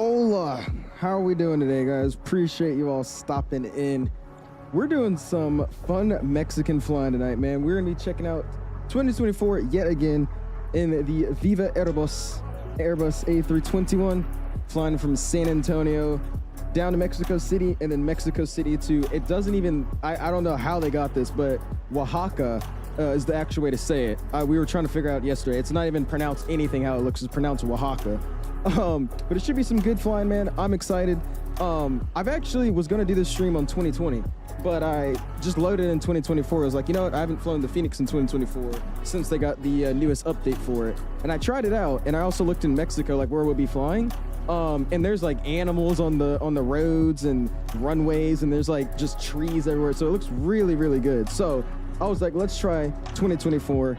Hola, how are we doing today, guys? Appreciate you all stopping in. We're doing some fun Mexican flying tonight, man. We're gonna be checking out 2024 yet again in the Viva Aerobus A321, flying from San Antonio down to Mexico City, and then Mexico City to, it doesn't even, I don't know how they got this, but Oaxaca is the actual way to say it. We were trying to figure out yesterday. It's not even pronounced anything how it looks. It's pronounced Oaxaca. But it should be some good flying, man. I'm excited. I've actually was going to do this stream on 2020, but I just loaded in 2024. I was like, you know what? I haven't flown the Fenix in 2024 since they got the newest update for it. And I tried it out, and I also looked in Mexico, like where we'll be flying. And there's like animals on the roads and runways, and there's like just trees everywhere. So it looks really, really good. So I was like, let's try 2024.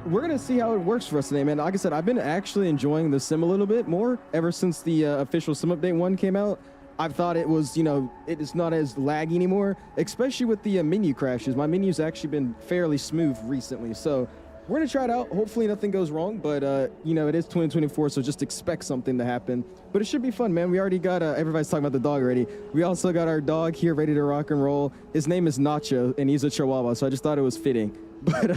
We're gonna see how it works for us today, man. Like I said, I've been actually enjoying the sim a little bit more ever since the official sim update 1 came out. I've thought it was, you know, it is not as laggy anymore, especially with the menu crashes. My menu's actually been fairly smooth recently, so we're gonna try it out. Hopefully nothing goes wrong, but you know, it is 2024, so just expect something to happen. But it should be fun, man. We already got everybody's talking about the dog already. We also got our dog here ready to rock and roll. His name is Nacho, and he's a Chihuahua, so I just thought it was fitting. But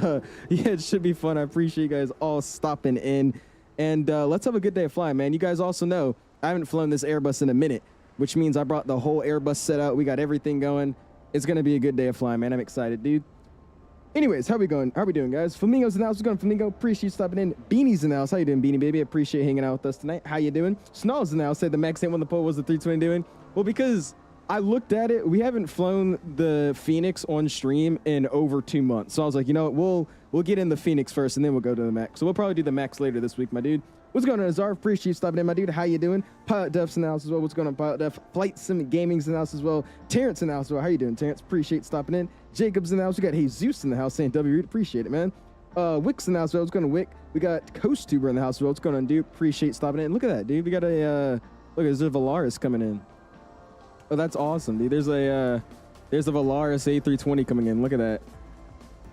yeah, it should be fun. I appreciate you guys all stopping in, and let's have a good day of flying, man. You guys also know I haven't flown this Airbus in a minute, which means I brought the whole Airbus set out. We got everything going. It's gonna be a good day of flying, man. I'm excited, dude. Anyways, how we going? How we doing, guys? Flamingo's in the house. What's going on, Flamingo? Appreciate you stopping in. Beanie's in the house. How you doing, Beanie baby? Appreciate hanging out with us tonight. How you doing? Snarl's in the house. Said the max ain't on the pole. Was the 320 doing? Well, because I looked at it, we haven't flown the Fenix on stream in over 2 months. So I was like, you know what, we'll get in the Fenix first, and then we'll go to the Max. So we'll probably do the Max later this week, my dude. What's going on, Azar? Appreciate you stopping in, my dude. How you doing? Pilot Def's in the house as well. What's going on, Pilot Def? Flight Sim Gaming's in the house as well. Terrence in the house as well. How you doing, Terrence? Appreciate stopping in. Jacob's in the house. We got Jesus in the house saying W. Appreciate it, man. Wick's in the house as well. What's going on, Wick? We got CoastTuber in the house as well. What's going on, dude? Appreciate stopping in. Look at that, dude. We got a look, there's a Valaris coming in. Oh, that's awesome, dude. There's a Valaris A320 coming in. Look at that.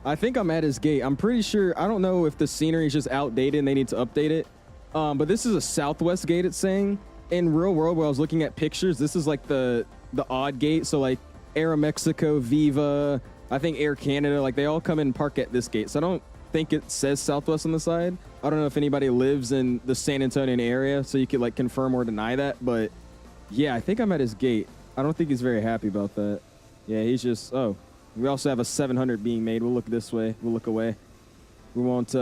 I think I'm at his gate. I'm pretty sure. I don't know if the scenery is just outdated and they need to update it. But this is a Southwest gate, it's saying. In real world, where I was looking at pictures, this is like the odd gate. So like Aeromexico, Viva, I think Air Canada, like they all come in and park at this gate. So I don't think it says Southwest on the side. I don't know if anybody lives in the San Antonio area, so you could like confirm or deny that. But yeah, I think I'm at his gate. I don't think he's very happy about that. Yeah, he's just, oh, we also have a 700 being made. We'll look this way. We'll look away. We won't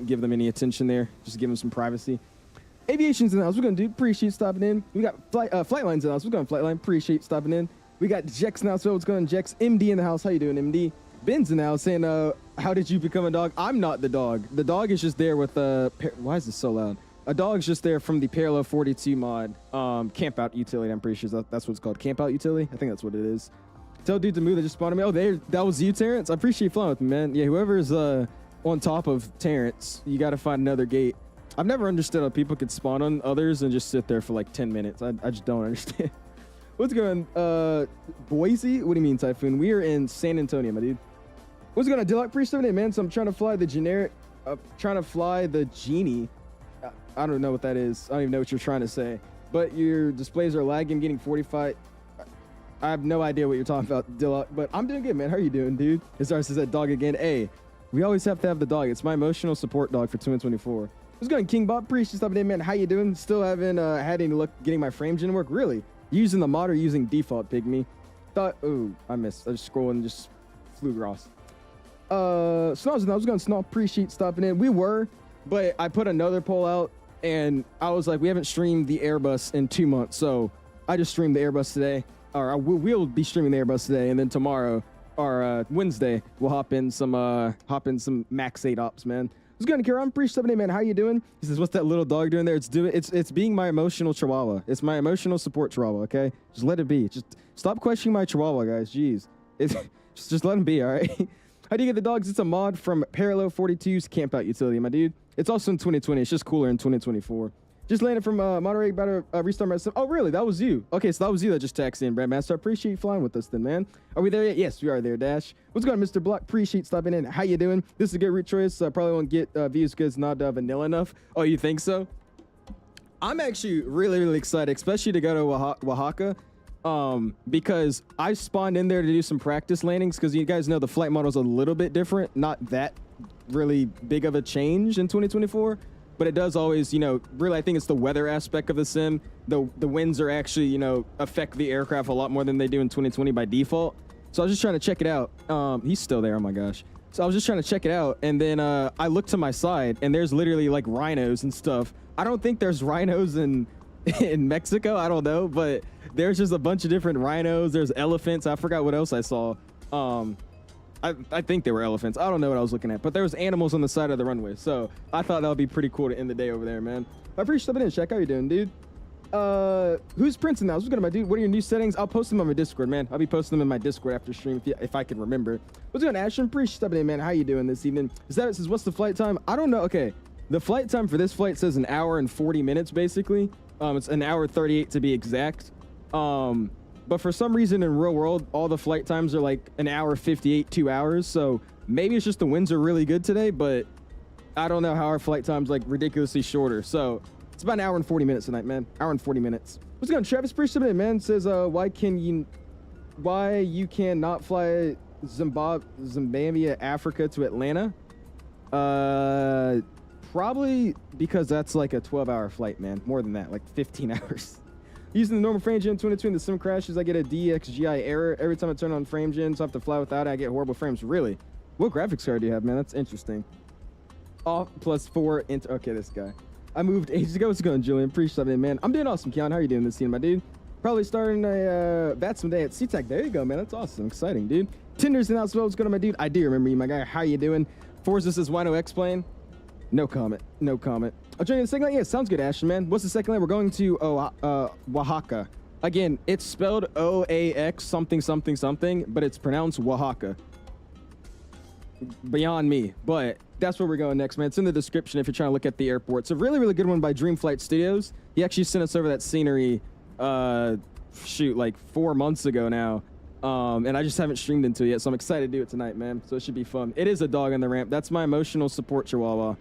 give them any attention there. Just give them some privacy. Aviation's in the house. We're going to do. Appreciate stopping in. We got Flightline's in the house. We're going Flightline. Appreciate stopping in. We got Jex now. So what's going on, Jex? MD in the house. How you doing, MD? Ben's in the house saying, how did you become a dog? I'm not the dog. The dog is just there with, why is this so loud? A dog's just there from the Parallel 42 mod, camp out utility. I'm pretty sure that's what it's called, camp out utility. I think that's what it is. Tell dude to move. They just spawned me. Oh, that was you, Terrence. I appreciate you flying with me, man. Yeah, whoever's on top of Terrence, you got to find another gate. I've never understood how people could spawn on others and just sit there for like 10 minutes. I just don't understand. What's going on? Boise? What do you mean, Typhoon? We are in San Antonio, my dude. What's going on, Dillock? Appreciate it, man. So I'm trying to fly the generic, trying to fly the Genie. I don't know what that is. I don't even know what you're trying to say. But your displays are lagging, getting 45. I have no idea what you're talking about, Dillock. But I'm doing good, man. How are you doing, dude? Azar says that dog again. Hey, we always have to have the dog. It's my emotional support dog for 2024. What's going on, King Bob? Appreciate stopping in, man. How you doing? Still haven't had any luck getting my frames in work. Really? Using the mod or using default, Pygmy? Thought, oh, I missed. I was scrolling and just flew across. Snow's in the house. What's going on, Snow? Appreciate stopping in. We were, but I put another poll out. And I was like, we haven't streamed the Airbus in 2 months, so I just streamed the Airbus today. Or we'll be streaming the Airbus today, and then tomorrow or Wednesday we'll hop in some Max 8 ops, man. What's going on, Kira? I'm pretty stepping, man. How you doing? He says, what's that little dog doing there? It's being my emotional chihuahua. It's my emotional support chihuahua. Okay, just let it be. Just stop questioning my chihuahua, guys. Jeez, just let him be. All right. How do you get the dogs? It's a mod from Parallel 42's camp out utility, my dude. It's also in 2020. It's just cooler in 2024. Just landed from Monterey, about to restart my sim. Oh, really? That was you. Okay, so that was you that just texted in, Brad Master. I appreciate you flying with us then, man. Are we there yet? Yes, we are there, Dash. What's going on, Mr. Block? Appreciate stopping in. How you doing? This is a good route choice. I probably won't get views because not vanilla enough. Oh, you think so? I'm actually really excited, especially to go to Oaxaca, because I spawned in there to do some practice landings, because you guys know the flight model is a little bit different, not that really big of a change in 2024, but it does always, you know, really, I think it's the weather aspect of the sim. The winds are actually, you know, affect the aircraft a lot more than they do in 2020 by default. So I was just trying to check it out. He's still there, oh my gosh. So I was just trying to check it out, and then I looked to my side, and there's literally like rhinos and stuff. I don't think there's rhinos in Mexico, I don't know, but there's just a bunch of different rhinos. There's elephants. I forgot what else I saw. I think they were elephants. I don't know what I was looking at, but there was animals on the side of the runway. So I thought that would be pretty cool to end the day over there, man. I appreciate stepping in. Shaq, how you doing, dude? Who's Prince now? What's good, my dude? What are your new settings? I'll post them on my Discord, man. I'll be posting them in my Discord after stream if I can remember. What's going on, Ashton? Appreciate stepping in, man. How you doing this evening? Is that it says, what's the flight time? I don't know. Okay. The flight time for this flight says 1 hour and 40 minutes, basically. It's 1 hour 38 to be exact. But for some reason in real world, all the flight times are like 1 hour 58, 2 hours. So maybe it's just the winds are really good today, but I don't know how our flight time's like ridiculously shorter. So it's about 1 hour and 40 minutes tonight, man. 1 hour and 40 minutes. What's going on? Travis appreciate it, man. Says, why you cannot fly Zimbabwe, Africa to Atlanta? Probably because that's like a 12-hour flight, man. More than that, like 15 hours. Using the normal frame gen 2020, the sim crashes, I get a DXGI error every time I turn on frame gen, so I have to fly without it. I get horrible frames. Really? What graphics card do you have, man? That's interesting. Off +4 into. Okay, this guy. I moved ages ago. What's going, Julian? Appreciate it, man. I'm doing awesome, Keon. How are you doing this scene, my dude? Probably starting a VATSIM day at CTAC. There you go, man. That's awesome. Exciting, dude. Tinder's in as well. What's going on, my dude? I do remember you, my guy. How you doing? Forza says, why no X-Plane? No comment. No comment. I'll join you in the second line. Yeah, sounds good, Ashton, man. What's the second line? We're going to Oaxaca. Again, it's spelled O-A-X something, but it's pronounced Oaxaca. Beyond me, but that's where we're going next, man. It's in the description if you're trying to look at the airport. It's a really good one by Dreamflight Studios. He actually sent us over that scenery, like 4 months ago now. And I just haven't streamed into it yet, so I'm excited to do it tonight, man. So it should be fun. It is a dog on the ramp. That's my emotional support chihuahua.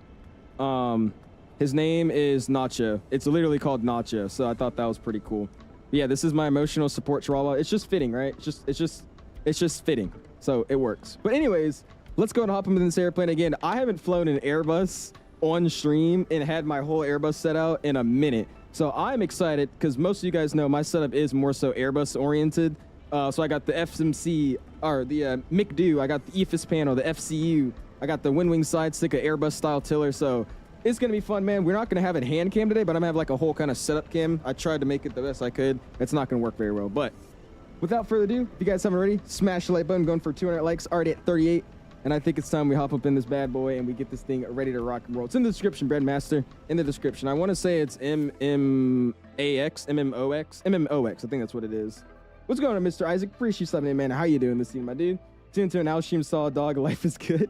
His name is Nacho. It's literally called Nacho, so I thought that was pretty cool. But yeah, this is my emotional support chihuahua. It's just fitting, right? It's just fitting, so it works. But anyways, let's go and hop into this airplane again. I haven't flown an Airbus on stream and had my whole Airbus set out in a minute, so I'm excited because most of you guys know my setup is more so Airbus oriented. So I got the FMC, or the McDo, I got the EFIS panel, the FCU, I got the WINWING side stick, a Airbus style tiller, so it's gonna be fun, man. We're not gonna have a hand cam today, but I'm gonna have like a whole kind of setup cam. I tried to make it the best I could. It's not gonna work very well, but without further ado, if you guys haven't already, smash the like button, going for 200 likes, already at 38, and I think it's time we hop up in this bad boy and we get this thing ready to rock and roll. It's in the description, Breadmaster, in the description. I wanna say it's MMMX, MMOX, I think that's what it is. What's going on, Mr. Isaac? Appreciate you stepping in, man. How you doing this evening, my dude? Tune to an Alshim saw a dog. Life is good.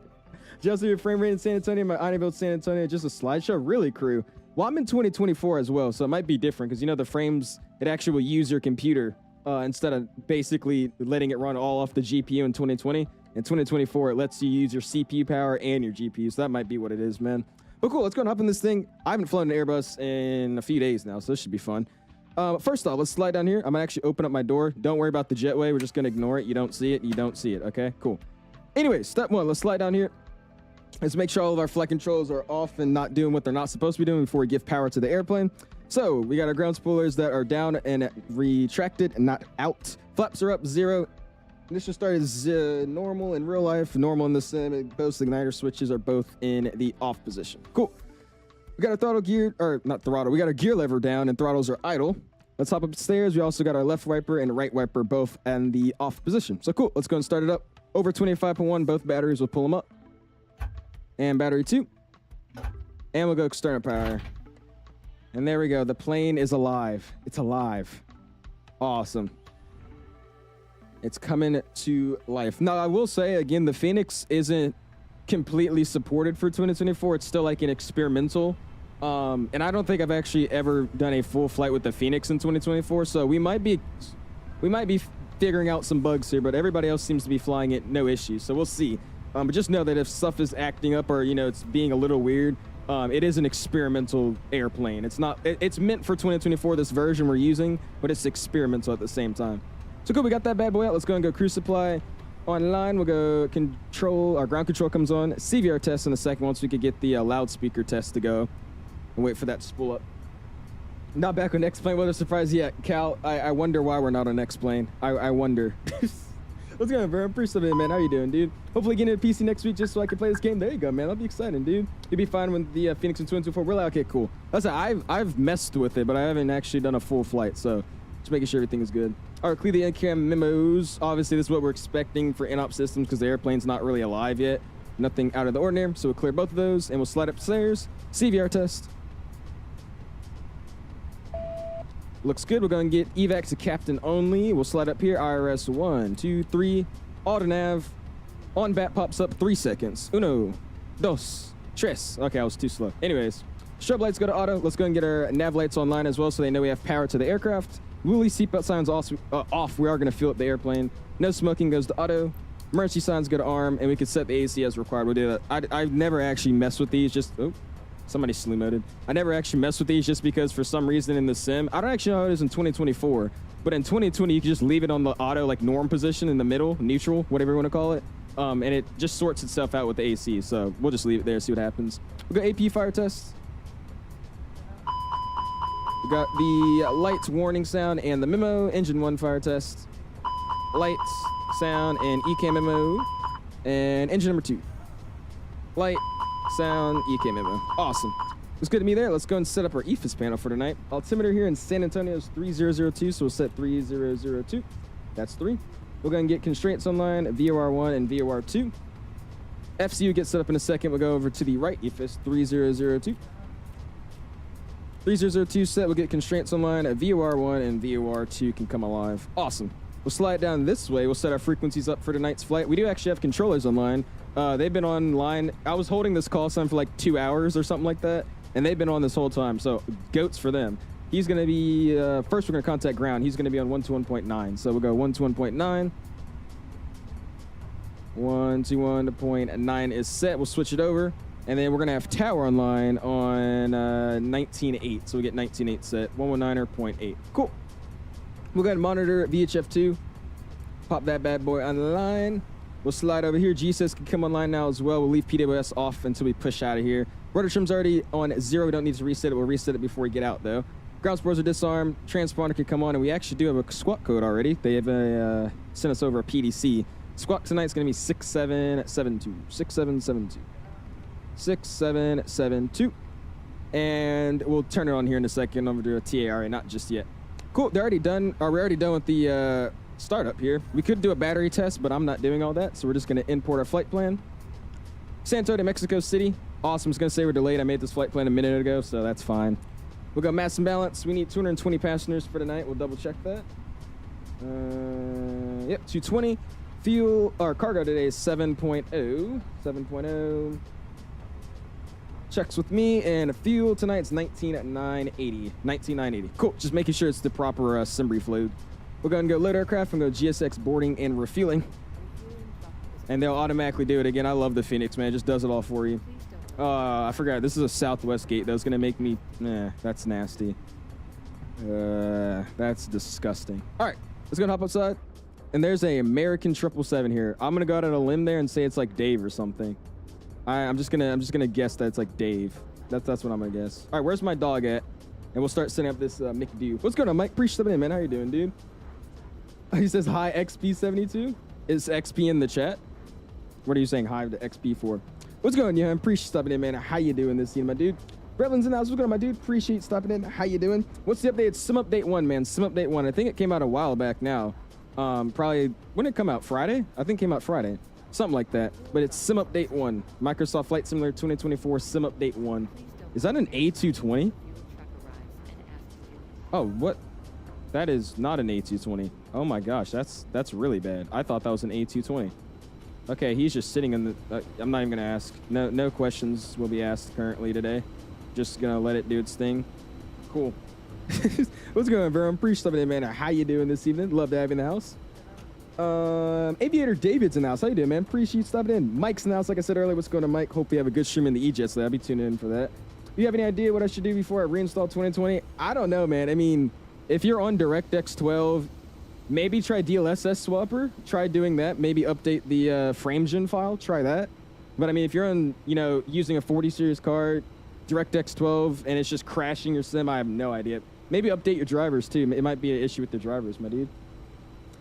Just your frame rate in San Antonio, my iniBuilds San Antonio, just a slideshow. Really, crew. Well, I'm in 2024 as well, so it might be different because, you know, the frames, it actually will use your computer instead of basically letting it run all off the GPU in 2020. In 2024, it lets you use your CPU power and your GPU, so that might be what it is, man. But cool, let's go and hop in this thing. I haven't flown an Airbus in a few days now, so this should be fun. First off, let's slide down here. I'm gonna actually open up my door. Don't worry about the jetway. We're just gonna ignore it. You don't see it. You don't see it. Okay, cool. Anyways, step one, let's slide down here. Let's make sure all of our flight controls are off and not doing what they're not supposed to be doing before we give power to the airplane. So we got our ground spoilers that are down and retracted and not out. Flaps are up 0. Initial start is normal in real life, normal in the sim. Both igniter switches are both in the off position. Cool. We got our throttle gear, or not throttle, we got our gear lever down and throttles are idle. Let's hop upstairs. We also got our left wiper and right wiper both in the off position. So cool, let's go and start it up. Over 25.1, both batteries, will pull them up. And battery 2. And we'll go external power. And there we go, the plane is alive. It's alive. Awesome. It's coming to life. Now, I will say, again, the Fenix isn't completely supported for 2024. It's still like an experimental. And I don't think I've actually ever done a full flight with the Fenix in 2024. So we might be figuring out some bugs here, but everybody else seems to be flying it no issues. So we'll see. But just know that if stuff is acting up or, you know, it's being a little weird, It is an experimental airplane. It's not. It's meant for 2024. This version we're using, but it's experimental at the same time. So cool. We got that bad boy out. Let's go and go crew supply online. We'll go control. Our ground control comes on. CVR test in a second. Once we could get the loudspeaker test to go, and wait for that to spool up. Not back on X-Plane. What a surprise. Yeah, Cal, I wonder why we're not on X-Plane. I wonder. What's going on, bro? I'm pretty stubborn, man. How you doing, dude? Hopefully getting a PC next week just so I can play this game. There you go, man. That'll be exciting, dude. You'll be fine with the Fenix in 2024. We're like, okay, cool. That's I've messed with it, but I haven't actually done a full flight, so just making sure everything is good. All right, clear the in-cam memos. Obviously, this is what we're expecting for in-op systems because the airplane's not really alive yet. Nothing out of the ordinary, so we'll clear both of those, and we'll slide upstairs. CVR test. Looks good. We're going to get evac to captain only. We'll slide up here. IRS 1, 2, 3. Auto nav. On bat pops up 3 seconds. 1, 2, 3. Okay, I was too slow. Anyways, strobe lights go to auto. Let's go and get our nav lights online as well so they know we have power to the aircraft. Woolly seatbelt signs off. We are going to fuel up the airplane. No smoking goes to auto. Emergency signs go to arm, and we can set the AC as required. We'll do that. I've never actually messed with these. Just somebody slew moded. I never actually messed with these just because for some reason in the sim, I don't actually know how it is in 2024, but in 2020 you can just leave it on the auto like norm position in the middle, neutral, whatever you want to call it, and it just sorts itself out with the AC. So we'll just leave it there, see what happens. We'll go AP fire test. We got the lights warning sound and the memo. Engine 1 fire test. Lights, sound, and EK memo. And engine number 2. Light, sound, EK memo. Awesome. It's good to be there. Let's go and set up our EFIS panel for tonight. Altimeter here in San Antonio is 3002, so we'll set 3002. That's 3. We'll go and get constraints online, VOR1 and VOR2. FCU gets set up in a second. We'll go over to the right EFIS, 3002. 3002 set. We'll get constraints online, VOR1 and VOR2 can come alive. Awesome. We'll slide down this way. We'll set our frequencies up for tonight's flight. We do actually have controllers online. They've been online. I was holding this call sign for like 2 hours or something like that, and they've been on this whole time. So goats for them. He's going to be, first we're going to contact ground. He's going to be on 121.9. So we'll go 121.9. 121.9 is set. We'll switch it over. And then we're going to have tower online on 19.8. So we get 19.8 set. 119.8. Cool. We'll go ahead and monitor VHF2. Pop that bad boy online. We'll slide over here. GSS can come online now as well. We'll leave PWS off until we push out of here. Rudder trim's already on 0. We don't need to reset it. We'll reset it before we get out, though. Ground supports are disarmed. Transponder can come on, and we actually do have a squawk code already. They have sent us over a PDC. Squawk tonight's going to be 6772. 6772. 6772. And we'll turn it on here in a second. I'm going to do a TARA, not just yet. Cool. They're already done. We're already done with the startup here. We could do a battery test, but I'm not doing all that, so we're just going to import our flight plan. San Antonio, Mexico City. Awesome. I was going to say we're delayed. I made this flight plan a minute ago, so that's fine. We'll go mass and balance. We need 220 passengers for tonight. We'll double check that. Yep, 220. Fuel, or cargo today is 7.0. 7.0. Checks with me, and fuel tonight's 19,980. 19,980. Cool. Just making sure it's the proper sim brief load. We'll go ahead and go load aircraft and go GSX boarding and refueling. And they'll automatically do it again. I love the Fenix, man. It just does it all for you. I forgot. This is a Southwest gate. That was going to make me... that's nasty. That's disgusting. All right. Let's go and hop outside. And there's a American 777 here. I'm going to go out on a limb there and say it's like Dave or something. I'm just gonna guess that it's like Dave. That's what I'm gonna guess. All right, where's my dog at? And we'll start setting up this McDo. What's going on, Mike? Appreciate it, man. How you doing, dude? He says hi, XP72. Is XP in the chat? What are you saying hi to XP for? What's going on, yeah? Appreciate stopping in, man. How you doing this evening, my dude? Brevlin's in the house. What's going on, my dude? Appreciate stopping in. How you doing? What's the update? It's Sim Update 1, man. Sim Update 1. I think it came out a while back now. Probably when did it come out? Friday? I think it came out Friday. Something like that. But it's Sim Update 1. Microsoft Flight Simulator 2024 Sim Update 1. Is that an A220? Oh, what? That is not an A220. Oh my gosh, that's really bad. I thought that was an A220. Okay, he's just sitting in the... I'm not even going to ask. No questions will be asked currently today. Just going to let it do its thing. Cool. What's going on, bro? I'm pretty stuff in, man. How you doing this evening? Love to have you in the house. Aviator David's in the house. How you doing, man? Appreciate you stopping in. Mike's in the house, like I said earlier. What's going on, Mike? Hope you have a good stream in the EJet, so I'll be tuning in for that. Do you have any idea what I should do before I reinstall 2020? I don't know, man. I mean, if you're on DirectX 12, maybe try DLSS Swapper. Try doing that. Maybe update the FrameGen file. Try that. But I mean, if you're on, you know, using a 40 series card, DirectX 12, and it's just crashing your sim, I have no idea. Maybe update your drivers too. It might be an issue with the drivers, my dude.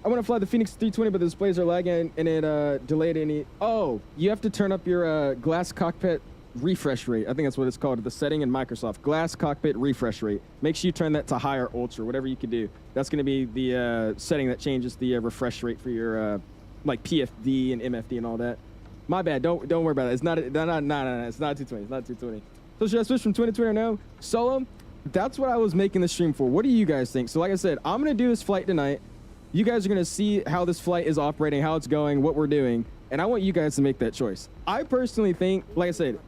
I want to fly the Fenix 320, but the displays are lagging and it delayed any. Oh, you have to turn up your glass cockpit refresh rate. I think that's what it's called. The setting in Microsoft, glass cockpit refresh rate. Make sure you turn that to high or ultra, whatever you can do. That's going to be the setting that changes the refresh rate for your like PFD and MFD and all that. My bad. Don't worry about it. It's not. No. It's not 220. It's not 220. So should I switch from 2020 or no? Solo. That's what I was making the stream for. What do you guys think? So like I said, I'm gonna do this flight tonight. You guys are gonna see how this flight is operating, how it's going, what we're doing, and I want you guys to make that choice. I personally think, like I said,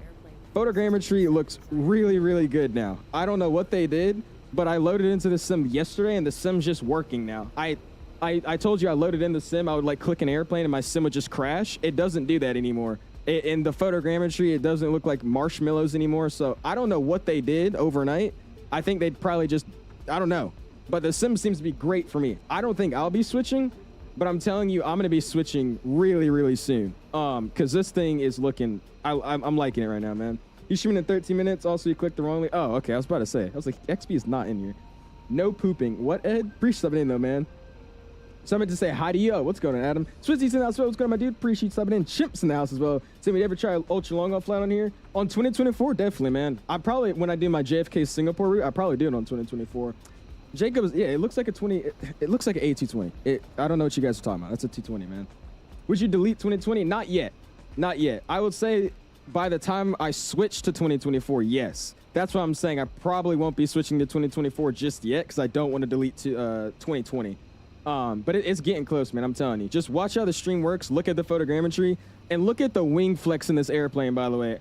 photogrammetry looks really, really good now. I don't know what they did, but I loaded into the sim yesterday, and the sim's just working now. I told you I loaded in the sim, I would like click an airplane, and my sim would just crash. It doesn't do that anymore. In the photogrammetry, it doesn't look like marshmallows anymore, so I don't know what they did overnight. I think they'd probably just, I don't know. But the sim seems to be great for me. I don't think I'll be switching, but I'm telling you, I'm going to be switching really, really soon. Because this thing is looking, I'm liking it right now, man. You streaming in 13 minutes. Also, you clicked the wrong link. Oh, okay. I was about to say. I was like, XP is not in here. No pooping. What, Ed? Appreciate something in, though, man. So I meant to say hi to you. What's going on, Adam? Swizzy's in the house. What's going on, my dude? Appreciate stopping in. Chimp's in the house as well. So we ever try ultra long haul flight on here? On 2024, definitely, man. I probably, when I do my JFK Singapore route, I probably do it on 2024. Jacob's, yeah, it looks like a 20. It looks like an A220. I don't know what you guys are talking about. That's a 220, man. Would you delete 2020? Not yet. Not yet. I would say by the time I switch to 2024, yes. That's what I'm saying. I probably won't be switching to 2024 just yet because I don't want to delete to 2020. But it's getting close, man. I'm telling you. Just watch how the stream works. Look at the photogrammetry and look at the wing flex in this airplane, by the way.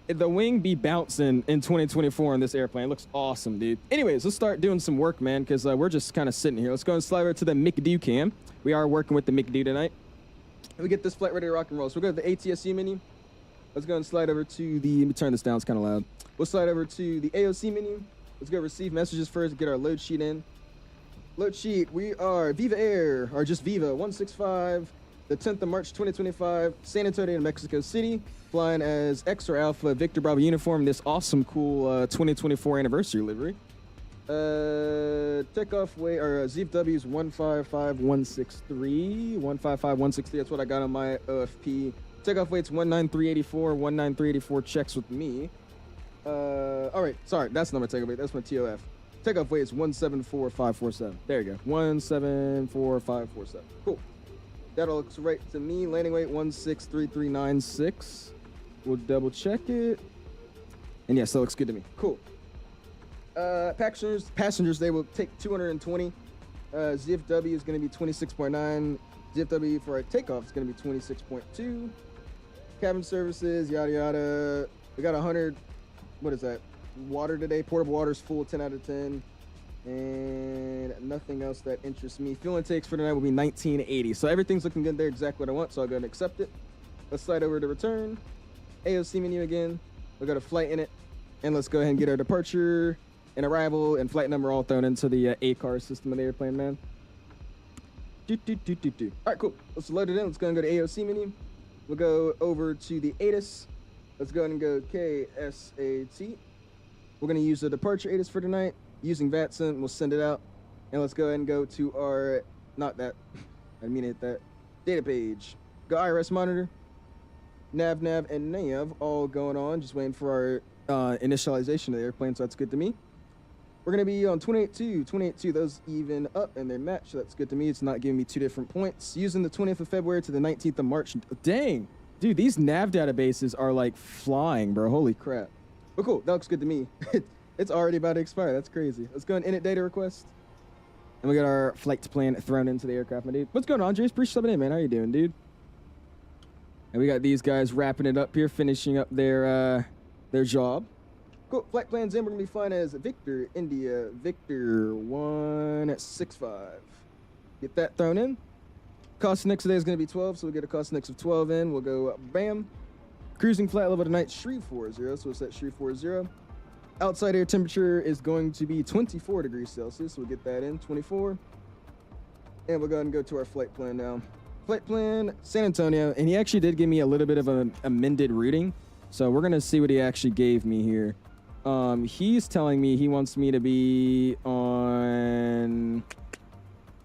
The wing be bouncing in 2024 in this airplane. It looks awesome, dude. Anyways, let's start doing some work, man, because we're just kind of sitting here. Let's go and slide over to the McDo cam. We are working with the McDo tonight. And we get this flight ready to rock and roll. So we'll go to the ATSC menu. Let's go and slide over to the, let me turn this down, it's kind of loud. We'll slide over to the AOC menu. Let's go receive messages first, get our load sheet in. Load sheet, we are Viva Air, or just Viva, 165, the 10th of March, 2025, San Antonio, Mexico City, flying as X or Alpha Victor Bravo uniform, this awesome, cool 2024 anniversary livery. Takeoff weight, or ZFW's 155163, 155163, that's what I got on my OFP. Takeoff weight's 19384, 19384 checks with me. All right, sorry, that's number takeoff weight, that's my TOF. Takeoff weight is 174547. There you go. 174547. Cool. That all looks right to me. Landing weight 163396. We'll double check it. And yes, that looks good to me. Cool. Passengers, they will take 220. ZFW is going to be 26.9. ZFW for our takeoff is going to be 26.2. Cabin services, yada yada. We got 100. What is that? Water today. Portable water's full, 10 out of 10. And nothing else that interests me. Fuel intakes for tonight will be 1980. So everything's looking good there, exactly what I want. So I'll go and accept it. Let's slide over to return. AOC menu again. We've got a flight in it. And let's go ahead and get our departure and arrival and flight number all thrown into the ACAR system of the airplane, man. All right, cool. Let's load it in. Let's go and go to AOC menu. We'll go over to the ATIS. Let's go ahead and go KSAT. We're going to use the departure ATIS for tonight. Using VATSIM, we'll send it out. And let's go ahead and go to our, not that, I mean it, that data page. Go IRS monitor. Nav, and nav all going on. Just waiting for our initialization of the airplane, so that's good to me. We're going to be on 28.2. 28.2, those even up and they're matched, so that's good to me. It's not giving me two different points. Using the 20th of February to the 19th of March. Dang. Dude, these nav databases are like flying, bro. Holy crap. But cool, that looks good to me. It's already about to expire. That's crazy. Let's go and init data request. And we got our flight plan thrown into the aircraft, my dude. What's going on, Jace? Appreciate coming in, man. How you doing, dude? And we got these guys wrapping it up here, finishing up their job. Cool. Flight plans in. We're going to be flying as Victor, India, Victor 165. Get that thrown in. Cost next today is going to be 12, so we'll get a cost next of 12 in. We'll go bam. Cruising flight level tonight, 𝙑𝐿𝐼𝐷, so it's at 𝙑𝐸40. Outside air temperature is going to be 24 degrees Celsius, so we'll get that in, 24. And we'll go ahead and go to our flight plan now. Flight plan, San Antonio, and he actually did give me a little bit of an amended routing, so we're going to see what he actually gave me here. He's telling me he wants me to be on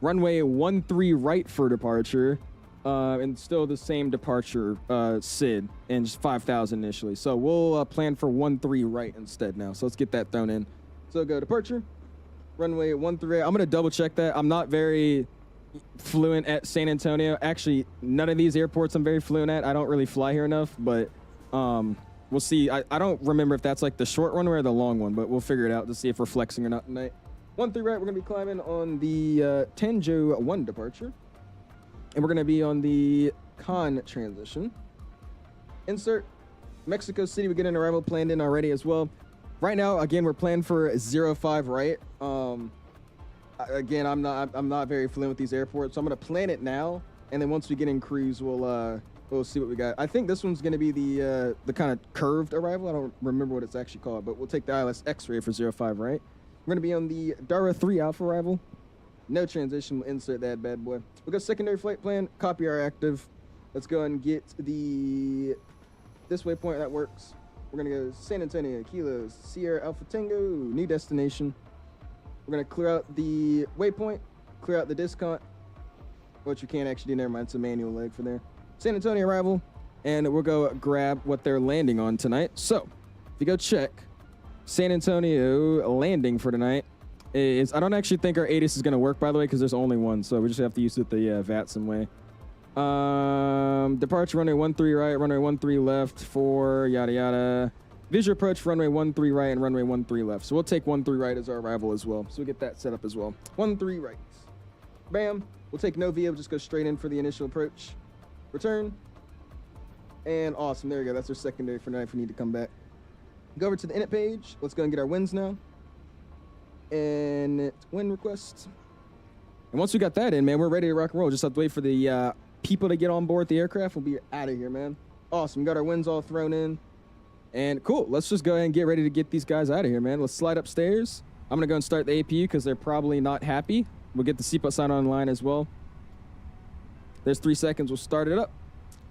runway 13 right for departure, and still the same departure SID, and just 5,000 initially. So we'll plan for 13 right instead now. So let's get that thrown in. So go departure, runway 13 right. I'm gonna double check that. I'm not very fluent at San Antonio. Actually, none of these airports I'm very fluent at. I don't really fly here enough, but we'll see. I don't remember if that's like the short runway or the long one, but we'll figure it out to see if we're flexing or not tonight. 13 right, we're gonna be climbing on the Tanjo 1 departure. And we're gonna be on the con transition. Insert Mexico City, we get an arrival planned in already as well. Right now, again, we're planned for 05 right. Again, I'm not very fluent with these airports, so I'm gonna plan it now, and then once we get in cruise, we'll see what we got. I think this one's gonna be the kind of curved arrival. I don't remember what it's actually called, but we'll take the ILS X-ray for 05 right. We're gonna be on the Dara 3 Alpha arrival. No transition, we'll insert that bad boy. We'll go secondary flight plan, copy our active. Let's go and get this waypoint, that works. We're gonna go San Antonio, Kilo, Sierra Alpha Tango, new destination. We're gonna clear out the waypoint, clear out the discount, which you can't actually do, never mind, it's a manual leg for there. San Antonio arrival, and we'll go grab what they're landing on tonight. So, if you go check, San Antonio landing for tonight is, I don't actually think our ATIS is gonna work, by the way, because there's only one, so we just have to use it the VATSIM way. Departure runway 13 right, runway 13 left for yada yada. Visual approach runway 13 right and runway 13 left. So we'll take 13 right as our arrival as well. So we'll get that set up as well. 13 right. Bam. We'll take no VIA, we'll just go straight in for the initial approach. Return. And awesome. There we go. That's our secondary for tonight if we need to come back. Go over to the init page. Let's go and get our wins now. And win request. And once we got that in, man, we're ready to rock and roll. Just have to wait for the people to get on board the aircraft. We'll be out of here, man. Awesome. We got our wins all thrown in. And cool. Let's just go ahead and get ready to get these guys out of here, man. Let's slide upstairs. I'm going to go and start the APU because they're probably not happy. We'll get the seatbelt sign online as well. There's 3 seconds. We'll start it up.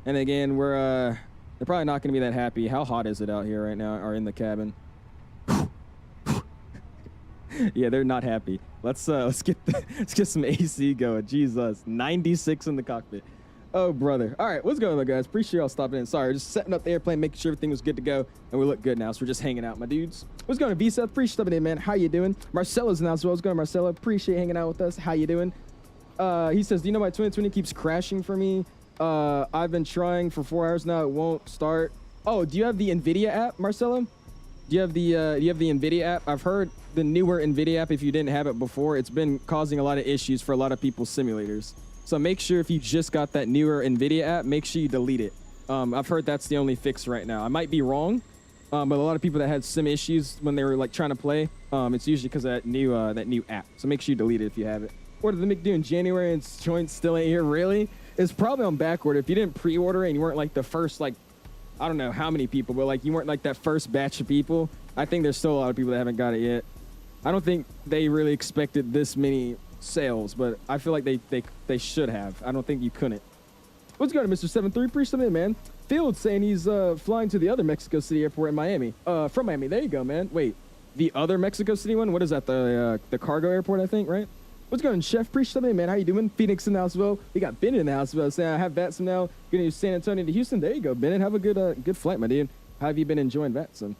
And again, they're probably not going to be that happy. How hot is it out here right now, or in the cabin? Yeah, they're not happy. Let's get some AC going. Jesus, 96 in the cockpit. Oh, brother. All right, what's going on, guys? Appreciate y'all stopping in. Sorry, just setting up the airplane, making sure everything was good to go, and we look good now, so we're just hanging out, my dudes. What's going on, Visa? Appreciate stopping in, man. How you doing? Marcelo's in as well. What's going on, Marcelo? Appreciate hanging out with us. How you doing? He says, do you know why 2020 keeps crashing for me? I've been trying for 4 hours now. It won't start. Oh, do you have the NVIDIA app, Marcelo? Do you have the NVIDIA app? I've heard the newer NVIDIA app, if you didn't have it before, it's been causing a lot of issues for a lot of people's simulators. So make sure if you just got that newer NVIDIA app, make sure you delete it. I've heard that's the only fix right now. I might be wrong, but a lot of people that had sim issues when they were like trying to play, it's usually because of that new app. So make sure you delete it if you have it. Ordered the McDo in January and joint still ain't here. Really? It's probably on back order. If you didn't pre-order and you weren't like the first, like, I don't know how many people, but like you weren't like that first batch of people, I think there's still a lot of people that haven't got it yet. I don't think they really expected this many sales, but I feel like they should have. I don't think you couldn't. What's going on, Mr. 73? Appreciate it, man. Field saying he's flying to the other Mexico City airport in Miami. From Miami. There you go, man. Wait, the other Mexico City one? What is that? The cargo airport, I think, right? What's going on, Chef? Appreciate it, man. How you doing? Phoenix in the house as well. We got Bennett in the house as well. Saying I have VATSIM now. Gonna use San Antonio to Houston. There you go, Bennett. Have a good flight, my dude. How have you been enjoying VATSIM?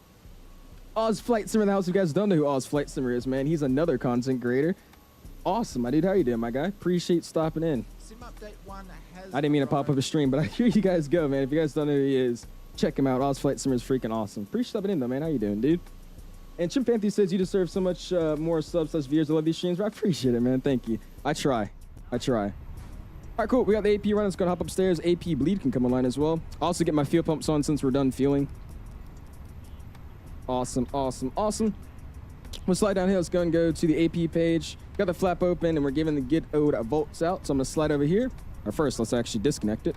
Oz Flight Simmer in the house. If you guys don't know who Oz Flight Simmer is, man, he's another content creator. Awesome, my dude. How you doing, my guy? Appreciate stopping in. Sim update 1 has I didn't mean to pop up a stream, but here you guys go, man. If you guys don't know who he is, check him out. Oz Flight Simmer is freaking awesome. Appreciate stopping in, though, man. How you doing, dude? And Chimpanthee says you deserve so much more subs/viewers. I love these streams. I appreciate it, man. Thank you. I try. All right, cool. We got the AP running. Let's go hop upstairs. AP bleed can come online as well. Also get my fuel pumps on since we're done fueling. Awesome. We'll slide down here. Let's go and go to the AP page. Got the flap open, and we're giving the 𝐔𝐏𝐃𝐀𝐓𝐄 out. So I'm going to slide over here. Or first, let's actually disconnect it.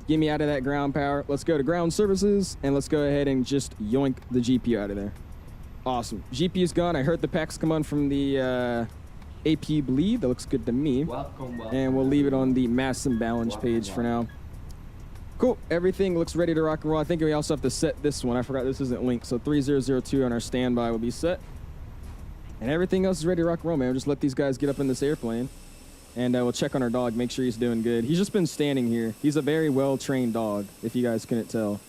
Get me out of that ground power. Let's go to ground services, and let's go ahead and just yoink the GPU out of there. Awesome. GPU's gone. I heard the packs come on from the AP bleed. That looks good to me. Welcome. And we'll leave it on the mass imbalance page for now. Cool. Everything looks ready to rock and roll. I think we also have to set this one. I forgot this isn't linked. So 3002 on our standby will be set. And everything else is ready to rock and roll, man. We'll just let these guys get up in this airplane. And we'll check on our dog, make sure he's doing good. He's just been standing here. He's a very well-trained dog, if you guys couldn't tell.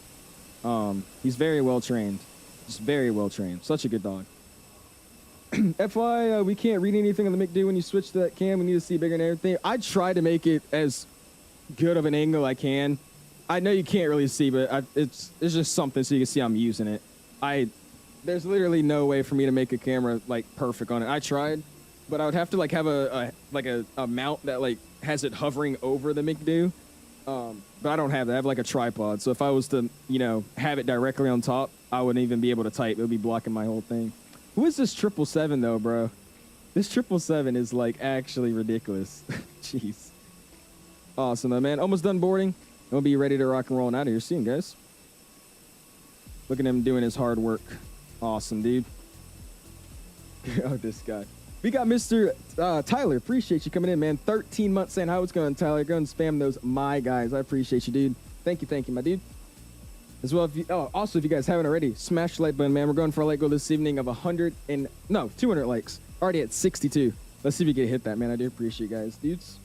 He's very well-trained. Just very well-trained. Such a good dog. FY, we can't read anything on the McD when you switch to that cam. We need to see bigger and everything. I try to make it as good of an angle I can. I know you can't really see, but it's just something so you can see I'm using it. There's literally no way for me to make a camera like perfect on it. I tried, but I would have to like have a mount that like has it hovering over the McD. But I don't have that. I have like a tripod. So if I was to, you know, have it directly on top, I wouldn't even be able to type. It would be blocking my whole thing. Who is this 777 though, bro? This 777 is like actually ridiculous. Jeez. Awesome though, man. Almost done boarding. We'll be ready to rock and roll out of here soon, guys. Look at him doing his hard work. Awesome, dude. Oh, this guy. We got Mr. Tyler. Appreciate you coming in, man. 13 months saying, how it's going, Tyler? Go and spam those my guys. I appreciate you, dude. Thank you, my dude. As well, if you, also, if you guys haven't already, smash the like button, man. We're going for a like goal this evening of 200 likes. Already at 62. Let's see if we can hit that, man. I do appreciate you guys, dudes.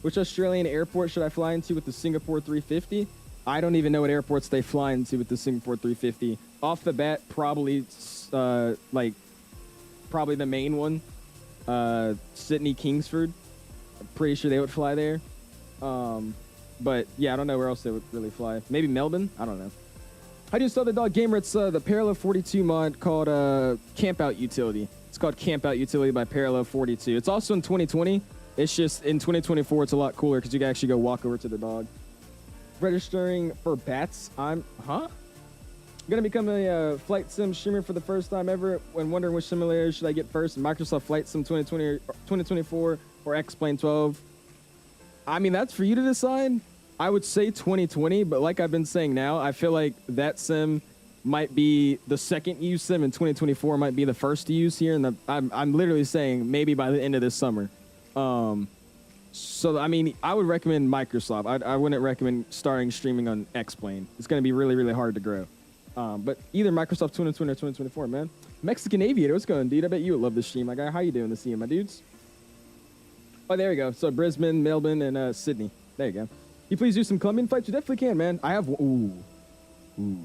Which Australian airport should I fly into with the Singapore 350? I don't even know what airports they fly into with the Singapore 350. Off the bat, probably probably the main one, Sydney Kingsford. I'm pretty sure they would fly there. But yeah, I don't know where else they would really fly. Maybe Melbourne. I don't know. How do you install the dog gamer? It's the Parallel 42 mod called Camp Out Utility. It's called Camp Out Utility by Parallel 42. It's also in 2020. It's just in 2024, it's a lot cooler because you can actually go walk over to the dog. Registering for bats. I'm gonna become a flight sim streamer for the first time ever. When wondering which simulator should I get first, Microsoft Flight Sim 2020 or 2024 or X-Plane 12. I mean, that's for you to decide. I would say 2020, but like I've been saying now, I feel like that sim might be the second use sim, and 2024 might be the first to use here. And I'm literally saying maybe by the end of this summer. So I mean, I would recommend Microsoft. I wouldn't recommend starting streaming on X-Plane. It's going to be really, really hard to grow. But either Microsoft 2020 or 2024, man. Mexican Aviator, what's going on, dude? I bet you would love this stream, my guy. How you doing this evening, my dudes? Oh, there we go. So Brisbane, Melbourne, and Sydney. There you go. Can you please do some Colombian flights? You definitely can, man. I have one. Ooh.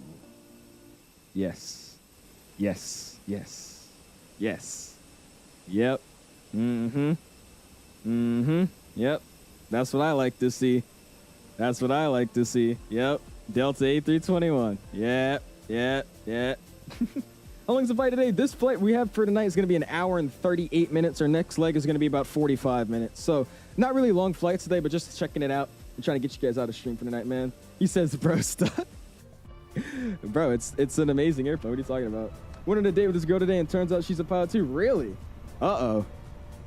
Yes. Yes. Yes. Yes. Yep. Yep. That's what I like to see. That's what I like to see. Yep. Delta A321. Yep. Yep. Yep. How long is the flight today? This flight we have for tonight is going to be an hour and 38 minutes. Our next leg is going to be about 45 minutes. So not really long flights today, but just checking it out. I'm trying to get you guys out of stream for tonight, man. He says, bro, stop. Bro, it's an amazing airplane. What are you talking about? Went on a date with this girl today, and turns out she's a pilot too. Really? Uh-oh.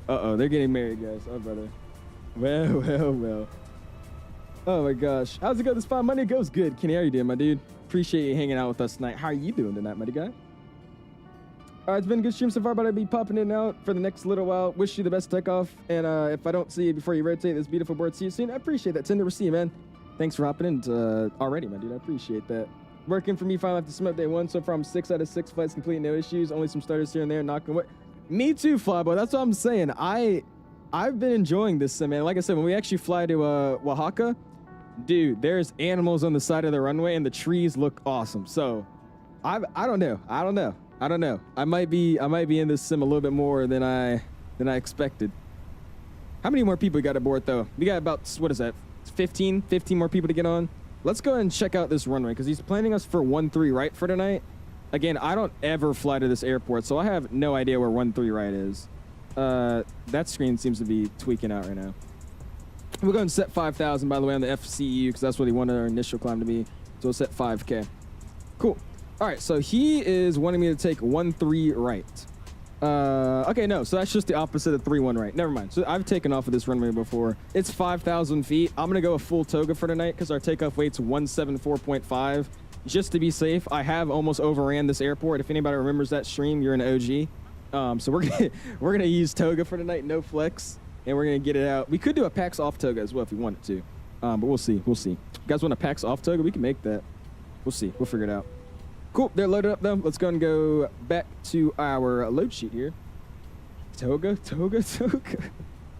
Uh-oh, they're getting married, guys. Oh, brother. Well. Oh, my gosh. How's it go this fine Monday? Goes good. Kenny, how you doing, my dude? Appreciate you hanging out with us tonight. How are you doing tonight, my guy? All right, it's been a good stream so far, but I'll be popping in and out for the next little while. Wish you the best takeoff. And if I don't see you before you rotate this beautiful board, see you soon. I appreciate that. Tinder, we'll see you, man. Thanks for hopping in already, my dude. I appreciate that. Working for me finally after swim up day one. So far, I'm 6 out of 6 flights complete, no issues. Only some starters here and there, knocking wood. Me too, Flyboy. That's what I'm saying. I've been enjoying this sim, man. Like I said, when we actually fly to Oaxaca, dude, there's animals on the side of the runway and the trees look awesome. So I don't know. I might be in this sim a little bit more than I expected. How many more people we got aboard though? We got about, what is that? 15 more people to get on. Let's go ahead and check out this runway because he's planning us for 13 right for tonight. Again, I don't ever fly to this airport, so I have no idea where 13 right is. That screen seems to be tweaking out right now. We're going to set 5,000, by the way, on the FCU because that's what he wanted our initial climb to be. So we'll set 5K. Cool. All right, so he is wanting me to take 13 right. Okay, no, so that's just the opposite of 3-1 right. Never mind. So I've taken off of this runway before. It's 5,000 feet. I'm gonna go a full toga for tonight because our takeoff weight's 174.5. Just to be safe, I have almost overran this airport. If anybody remembers that stream, you're an OG. So we're gonna use toga for tonight, no flex, and we're gonna get it out. We could do a PAX off toga as well if we wanted to, but we'll see. We'll see. You guys want a PAX off toga? We can make that. We'll see. We'll figure it out. Cool. They're loaded up though. Let's go and go back to our load sheet here. Toga.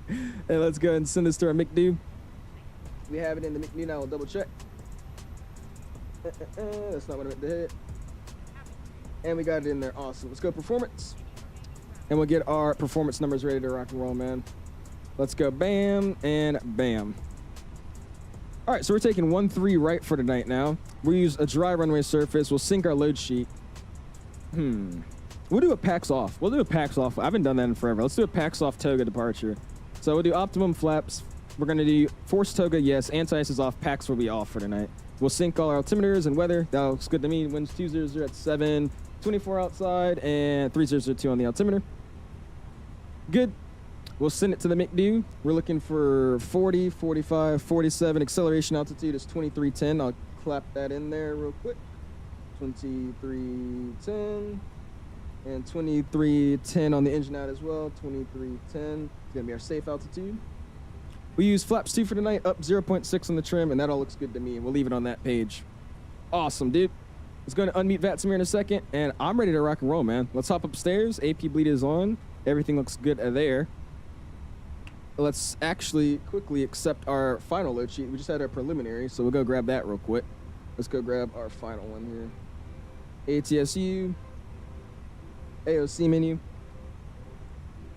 And let's go and send this to our McDo. We have it in the McDo now. We'll double check. That's not what I meant to hit. And we got it in there. Awesome. Let's go performance. And we'll get our performance numbers ready to rock and roll, man. Let's go bam and bam. All right, so we're taking 1-3 right for tonight now. We'll use a dry runway surface. We'll sync our load sheet. We'll do a PAX off. We'll do a PAX off. I haven't done that in forever. Let's do a PAX off toga departure. So we'll do optimum flaps. We're going to do force toga, yes. Anti-ice is off. PAX will be off for tonight. We'll sync all our altimeters and weather. That looks good to me. Winds 200 at 724 outside and 302 on the altimeter. Good. We'll send it to the McDo. We're looking for 40, 45, 47. Acceleration altitude is 2310. I'll clap that in there real quick. 2310. And 2310 on the engine out as well. 2310. It's going to be our safe altitude. We use flaps 2 for tonight, up 0.6 on the trim, and that all looks good to me. We'll leave it on that page. Awesome, dude. Let's go to unmute VATSIM here in a second, and I'm ready to rock and roll, man. Let's hop upstairs. AP bleed is on. Everything looks good there. Let's actually quickly accept our final load sheet. We just had our preliminary, so we'll go grab that real quick. Let's go grab our final one here. ATSU. AOC menu.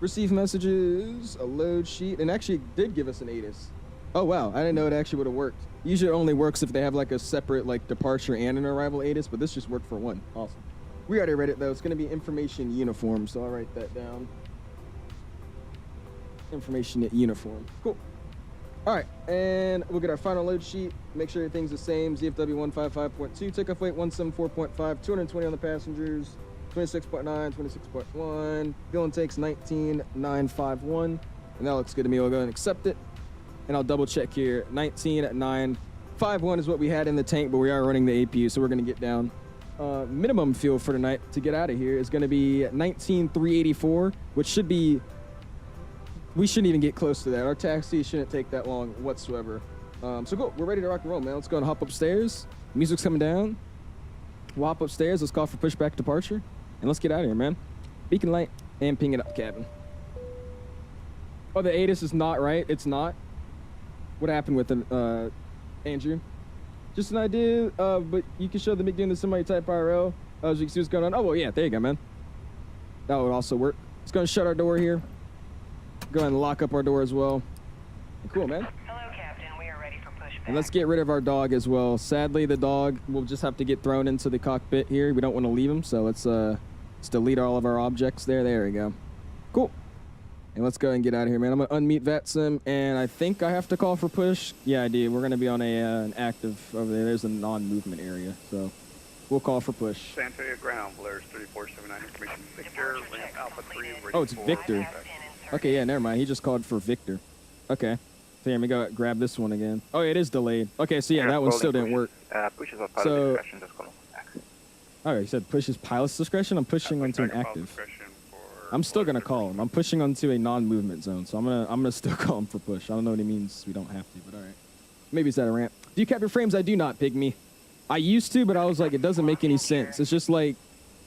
Receive messages, a load sheet, and actually did give us an ATIS. Oh, wow. I didn't know it actually would have worked. Usually it only works if they have like a separate like departure and an arrival ATIS, but this just worked for one. Awesome. We already read it though. It's going to be information uniform, so I'll write that down. Information uniform. Cool. All right, and we'll get our final load sheet. Make sure everything's the same. ZFW155.2, takeoff weight 174.5, 220 on the passengers, 26.9, 26.1. Fuel intake's 19,951, and that looks good to me. We'll go and accept it, and I'll double check here. 19,951 is what we had in the tank, but we are running the APU, so we're going to get down. Minimum fuel for tonight to get out of here is going to be 19,384, which should be. We shouldn't even get close to that. Our taxi shouldn't take that long whatsoever. So cool. We're ready to rock and roll, man. Let's go and hop upstairs. Music's coming down. We'll hop upstairs. Let's call for pushback departure. And let's get out of here, man. Beacon light and ping it up cabin. Oh, the ATIS is not right. It's not. What happened with it, Andrew? Just an idea, but you can show the McDo to somebody type IRL. So you can see what's going on. Oh, well, yeah. There you go, man. That would also work. Let's go and shut our door here. Go ahead and lock up our door as well. Cool, man. Hello, Captain. We are ready for pushback. And let's get rid of our dog as well. Sadly, the dog will just have to get thrown into the cockpit here. We don't want to leave him, so let's delete all of our objects there. There we go. Cool. And let's go and get out of here, man. I'm going to unmute VATSIM, and I think I have to call for push. Yeah, I do. We're going to be on an active over there. There's a non-movement area, so we'll call for push. San Antonio ground, Blair's 3479, information Victor, ramp Alpha 3. Oh, it's Victor. Okay, yeah, never mind. He just called for Victor. Okay. So here, let me go grab this one again. Oh, it is delayed. Okay, so yeah, that one still didn't work. Pushes on pilot discretion, just call him active. All right, you said pushes pilot's discretion? I'm pushing onto an active. I'm still going to call him. I'm pushing onto a non-movement zone, so I'm gonna still call him for push. I don't know what he means. We don't have to, but all right. Maybe it's at a ramp. Do you cap your frames? I do not, Pygmy. I used to, but I was like, it doesn't make any sense. It's just like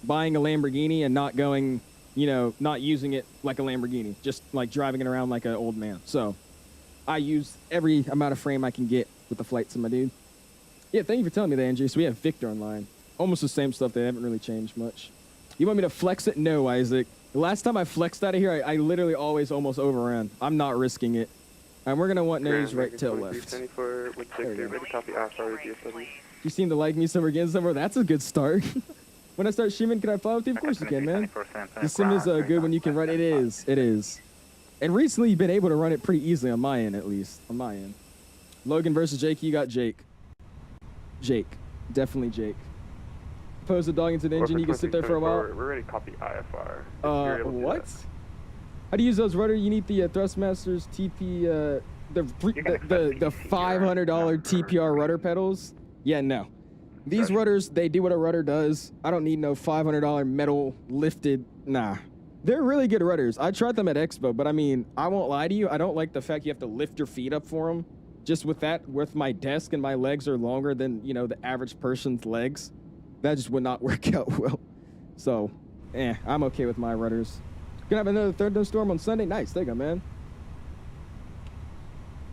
buying a Lamborghini and not going... you know, not using it like a Lamborghini, just like driving it around like an old man. So I use every amount of frame I can get with the flight sim, my dude. Yeah, thank you for telling me that, Andrew. So we have Victor online. Almost the same stuff. They haven't really changed much. You want me to flex it? No, Isaac. The last time I flexed out of here, I literally always almost overran. I'm not risking it. And we're going to want nose right tail left. You seem to like me somewhere again somewhere. That's a good start. When I start streaming, can I fly with you? Of course you can, man. The sim is good when you can run it. It is. It is. And recently, you've been able to run it pretty easily on my end, at least. On my end. Logan versus Jake. You got Jake. Jake. Definitely Jake. pose the dog into the engine, you can sit there for a while. We're ready to copy IFR. What? How do you use those rudder? You need the Thrustmaster's TP, the $500 TPR rudder pedals. Yeah, no. These rudders, they do what a rudder does. I don't need no $500 metal lifted. Nah. They're really good rudders. I tried them at Expo, but I mean, I won't lie to you. I don't like the fact you have to lift your feet up for them. Just with that, with my desk and my legs are longer than, you know, the average person's legs. That just would not work out well. So, I'm okay with my rudders. Gonna have another third storm on Sunday. Nice, there you go, man.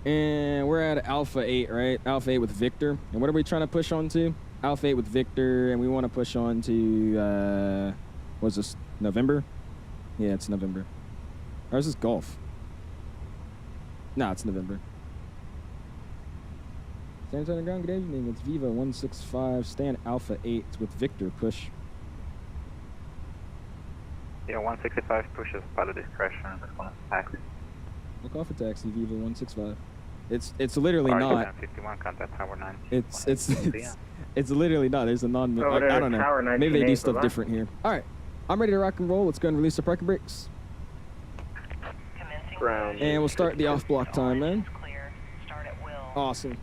And we're at Alpha 8, right? Alpha 8 with Victor. And what are we trying to push on to? Alpha 8 with Victor, and we want to push on to, what's this, November? Yeah, it's November. Or is this Golf? Nah, it's November. San Antonio Ground, good evening. It's Viva 165, stand Alpha 8 with Victor, push. Yeah, 165 pushes pilot discretion. Response taxi. Look off a taxi, Viva 165. It's literally not. 51, contact tower 9. It's literally not. There's a non. I don't know. Maybe they do stuff different here. All right, I'm ready to rock and roll. Let's go and release the parking brakes. And we'll start the off block time, man. Awesome.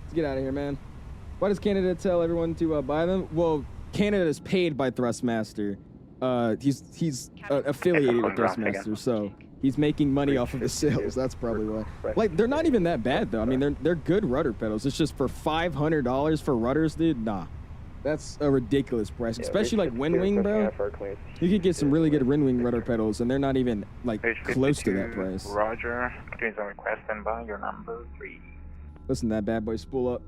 Let's get out of here, man. Why does Canada tell everyone to buy them? Well, Canada is paid by Thrustmaster. He's affiliated with Thrustmaster, so he's making money off of the sales. That's probably why. Like, they're not even that bad though. I mean, they're good rudder pedals. It's just for $500 for rudders, dude. Nah, that's a ridiculous price. Especially like WINWING, bro. You could get some really good WINWING rudder pedals, and they're not even like close to that price. Roger. Doing some request and by your number 3. Listen, that bad boy spool up.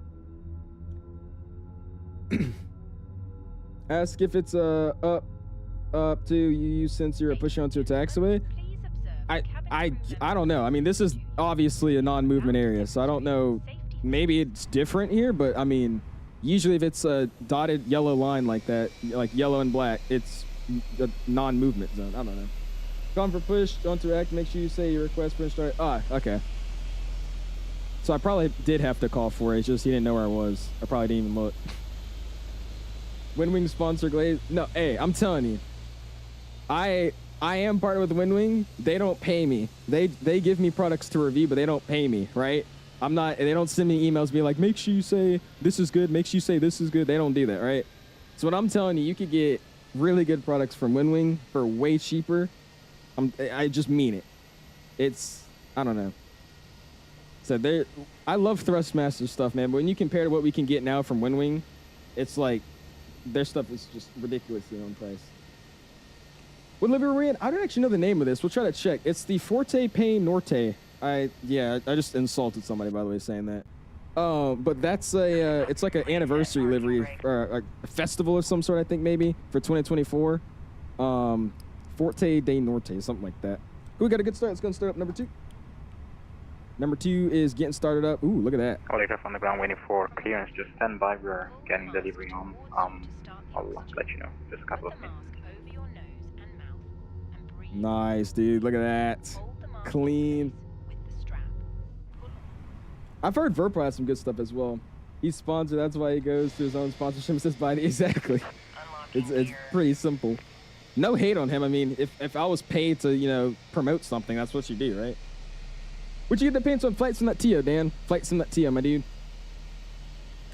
Ask if it's up to you since you're pushing onto a taxiway. I don't know. I mean, this is obviously a non-movement area, so I don't know. Maybe it's different here, but I mean, usually if it's a dotted yellow line like that, like yellow and black, it's a non-movement zone. I don't know. Gone for push, don't direct. Make sure you say your request for start. Okay. So I probably did have to call for it. It's just he didn't know where I was. I probably didn't even look. WINWING sponsor Glaze. No, hey, I'm telling you. I am partnered with WINWING. They don't pay me. They give me products to review, but they don't pay me, right? I'm not, they don't send me emails being like, make sure you say this is good, make sure you say this is good. They don't do that, right? So what I'm telling you, you could get really good products from WINWING for way cheaper. I just mean it. It's, I don't know. So I love Thrustmaster stuff, man, but when you compare to what we can get now from WINWING, it's like, their stuff is just ridiculously on price. What livery we're in? I don't actually know the name of this. We'll try to check. It's the Forte Pay Norte. I just insulted somebody, by the way, saying that. But that's it's like an anniversary livery, or a festival of some sort, I think, maybe, for 2024. Forte de Norte, something like that. We got a good start. Let's go and start up number 2. Number 2 is getting started up. Ooh, look at that. Aircraft on the ground waiting for clearance. Just stand by. We're getting delivery on. I'll let you know. Just a couple of minutes. Nice, dude. Look at that. Clean. I've heard Verpo has some good stuff as well. He's sponsored. That's why he goes to his own sponsorship and says buy it. Exactly. It's pretty simple. No hate on him. I mean, if I was paid to, you know, promote something, that's what you do, right? Where'd you get the paints on Flight Sim.to, Dan? Flight Sim.to, my dude.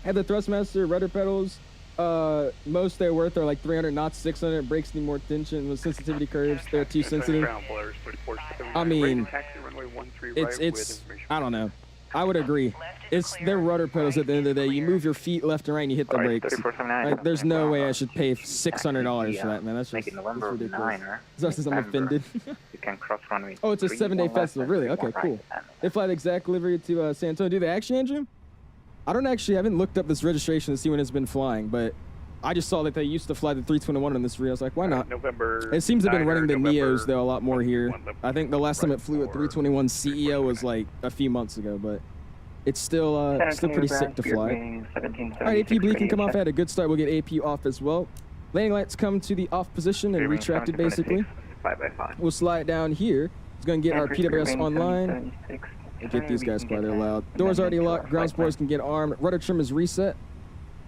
Have the Thrustmaster rudder pedals. Most they're worth are like 300 knots, 600. Brakes need more tension with sensitivity curves. They're too sensitive. I mean, it's I don't know. I would agree. They're rudder pedals at the end of the day. You move your feet left and right and you hit the brakes. Like, there's no way I should pay $600 for that, man. That's just ridiculous. Because I'm offended. You can cross runway. Oh, it's a 7-day festival. Really? Okay, cool. They fly the exact livery to San Antonio. Do they actually, Andrew? I haven't looked up this registration to see when it's been flying, but I just saw that they used to fly the 321 on this rear. I was like, why not? November. It seems they've been running the Neos, though, a lot more here. I think the last time it flew at 321 CEO was like a few months ago, but it's still pretty sick to fly. All right, AP Bleak can come off. I had a good start. We'll get AP off as well. Landing lights come to the off position and retracted, basically. We'll slide down here. It's going to get our PWS online. We'll get these guys quiet. They're loud. Doors already locked. Ground spoilers can get armed. Rudder trim is reset.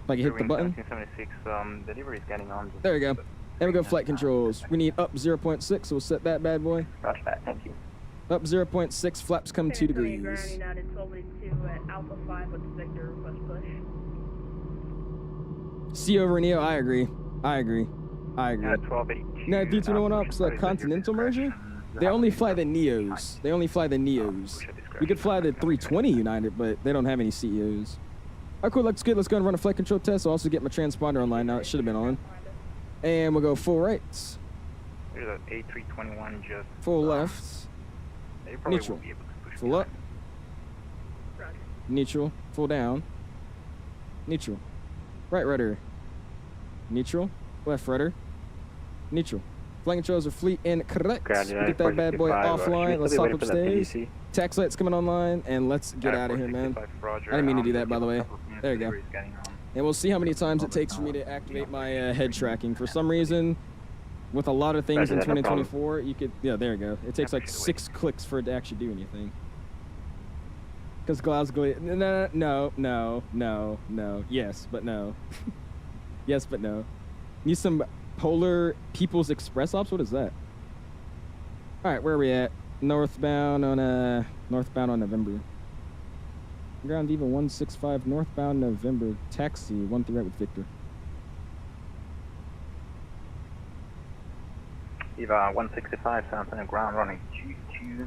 If I can hit the button. 1776, delivery is getting on. There we go. And we go flight controls. We need up 0.6, so we'll set that bad boy. Roger that, thank you. Up 0.6, flaps come 2 degrees. United 1282 at Alpha 5 with Victor, push. C over Neo, I agree. I agree. I agree. 1282. Now, D21 Ops, Continental merger? They only fly the Neos. They only fly the Neos. We could fly the 320 United, but they don't have any CEOs. All right, cool, looks good. Let's go and run a flight control test. I'll also get my transponder online now. It should have been on. And we'll go full rights. There's an A321 just... Full lefts. Neutral. Full up. Neutral. Full down. Neutral. Right rudder. Neutral. Left rudder. Neutral. Flight controls are fleet and correct. Get that bad boy offline. Let's hop upstairs. Tax light's coming online, and let's get out of here, man. I didn't mean to do that, by the way. There you go. And we'll see how many times it takes for me to activate my head tracking. For some reason, with a lot of things in 2024, you could... Yeah, there you go. It takes like 6 clicks for it to actually do anything. Because Glasgow... No. Yes, but no. Yes, but no. Need some Polar People's Express ops? What is that? Alright, where are we at? Northbound on November. Ground Viva 165, northbound November. Taxi 13 right with Victor. Viva 165, San Antonio ground running 22.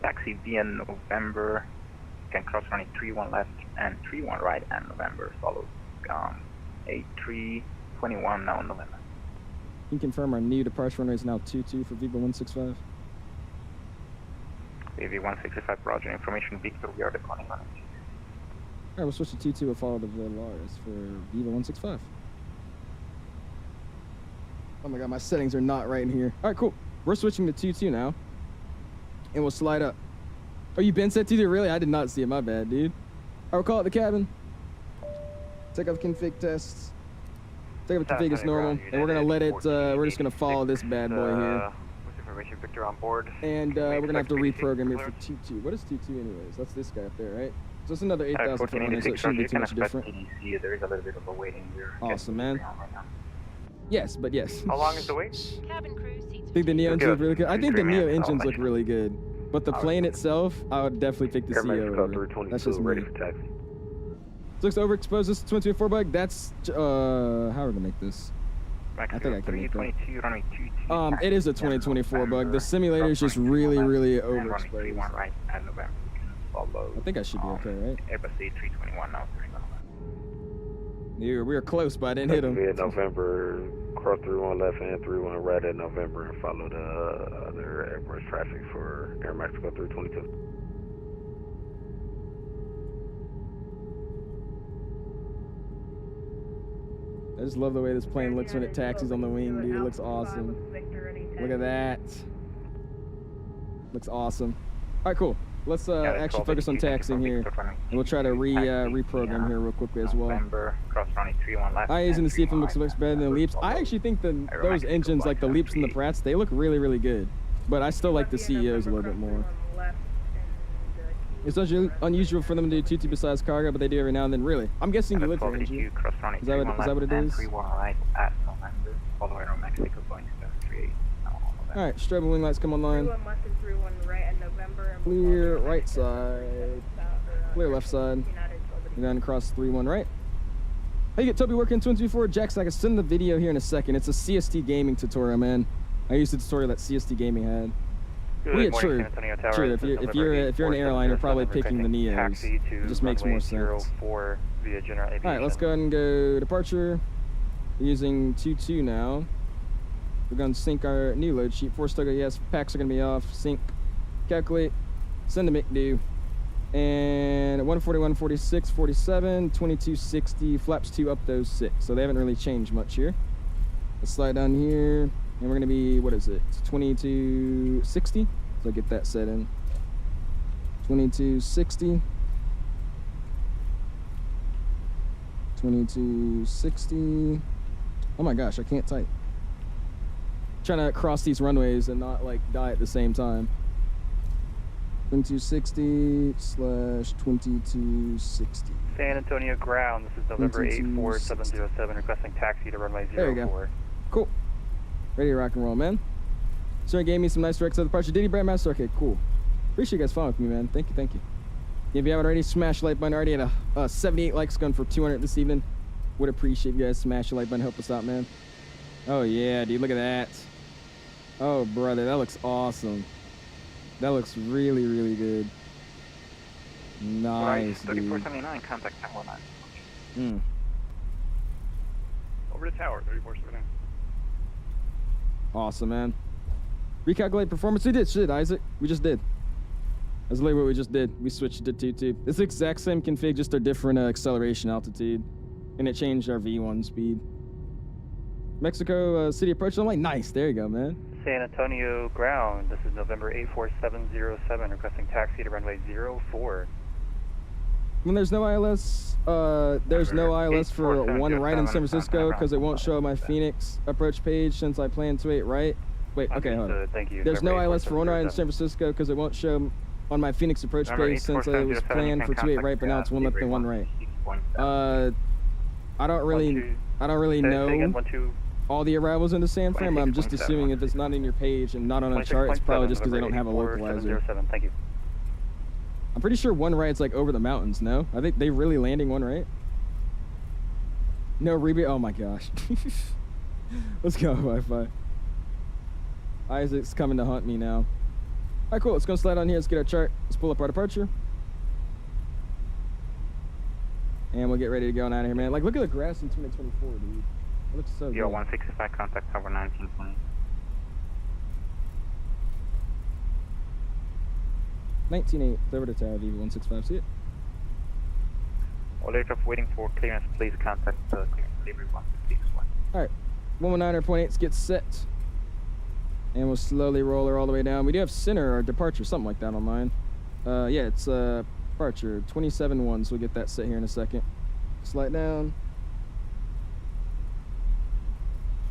Taxi via November. Can cross running 31 left and 31 right and November. Follows A321 now in November. Can you confirm our new departure runway is now 22 for Viva 165? Viva 165, roger. Information Victor, we are declining running. Alright, we'll switch to 22 and follow the VLRs for Viva 165. Oh my god, my settings are not right in here. Alright, cool. We're switching to 22 now. And we'll slide up. Oh, you been set 22? Really? I did not see it. My bad, dude. Alright, we'll call it the cabin. Take out the config tests. Take out the config as normal. And we're gonna let it, we're just gonna follow this bad boy here. Victor on board. And we're gonna have to reprogram it for 22. What is 22 anyways? That's this guy up there, right? So it's another 8,400, so it shouldn't be too much different. There is a little bit of a waiting here. Awesome, man. Yes, but yes. How long is the wait? Cabin crew seats. I think the Neo engines look really good. I think the Neo engines look really good. But the plane itself, I would definitely pick the CEO over. That's just me. So looks overexposed. This is 2024 bug. That's how are we gonna make this? I think I can make that. It is a 2024 bug. The simulator is just really overexposed. I think I should be okay, right? Airbus A321 now. Yeah, we were close, but I didn't hit him. November, cross 31 left and 31 right at November and follow the other Airbus traffic for Air Mexico 322. I just love the way this plane looks when it taxis on the wing, dude. It looks awesome. Look at that. Looks awesome. All right, cool. Let's actually focus on taxiing here. And we'll try to reprogram here real quickly as well. I using the CFM looks better than the Leaps. I actually think those engines, like the Leaps and the Pratts, they look really good. But I still like the CEOs a little bit more. It's unusual for them to do 22 besides cargo, but they do every now and then. Really, I'm guessing you live here, ain't you? Is that what it is? All right, strobe wing lights come online. Clear right side. Clear left side. We're going across 31 right. How you get Toby working 2024? Jackson, I can send the video here in a second. It's a CST gaming tutorial, man. I used the tutorial that CST gaming had. Well, yeah, true. If you're an airline, you're probably picking the Neos. It just makes more sense. All right, let's go ahead and go departure. We're using 22 now. We're going to sync our new load sheet. 4 still go yes. Packs are going to be off. Sync. Calculate. Send to McDo. And 141, 46, 47, 2260. Flaps 2 up those 6. So they haven't really changed much here. Let's slide down here. And we're going to be, what is it? 2260. So get that set in. 2260. 2260. Oh my gosh, I can't type. Trying to cross these runways and not like die at the same time. 2260/2260. San Antonio ground, this is November 84707, requesting taxi to runway 04. There you go. Cool. Ready to rock and roll, man. Sir gave me some nice directs of departure. Did he, Brandmaster? Okay, cool. Appreciate you guys following with me, man. Thank you, thank you. If you haven't already, smash the like button. Already at a 78 likes going for 200 this evening. Would appreciate you guys smash the like button. Help us out, man. Oh, yeah, dude. Look at that. Oh, brother. That looks awesome. That looks really, really good. Nice, dude. 3479, contact tower 9. Over to tower, 3479. Awesome, man. Recalculate performance. We did shit, Isaac. We just did. That's literally what we just did. We switched to 2-2. It's the exact same config, just a different acceleration altitude. And it changed our V1 speed. Mexico City approach. I'm like, nice. There you go, man. San Antonio ground, this is November 84707, requesting taxi to runway 04. When there's no ILS, there's no ILS for one right in San Francisco because it won't show my Phoenix approach page since I plan 28 right. Wait, okay, hold on. Thank you. There's no ILS for one right in San Francisco because it won't show on my Phoenix approach page since it was planned for 28 right, but now it's one left and one right. I don't really know all the arrivals into San Fran. I'm just assuming if it's not in your page and not on a chart, it's probably just because they don't have a localizer. Thank you. I'm pretty sure one right's like over the mountains, no? I think they really landing one right. No rebate. Oh my gosh. Let's go, Wi-Fi. Isaac's coming to hunt me now. All right, cool. Let's go slide on here. Let's get our chart. Let's pull up our departure. And we'll get ready to go on out of here, man. Like, look at the grass in 2024, dude. It looks so good. 165, contact tower 1920. 19.8, over to tower, Viva 165, see it? All aircraft waiting for clearance, please contact the clearance delivery 161. Alright, 119.8, let's get set. And we'll slowly roll her all the way down. We do have center or departure, something like that on mine. Yeah, it's departure, 27.1, so we'll get that set here in a second. Slide down.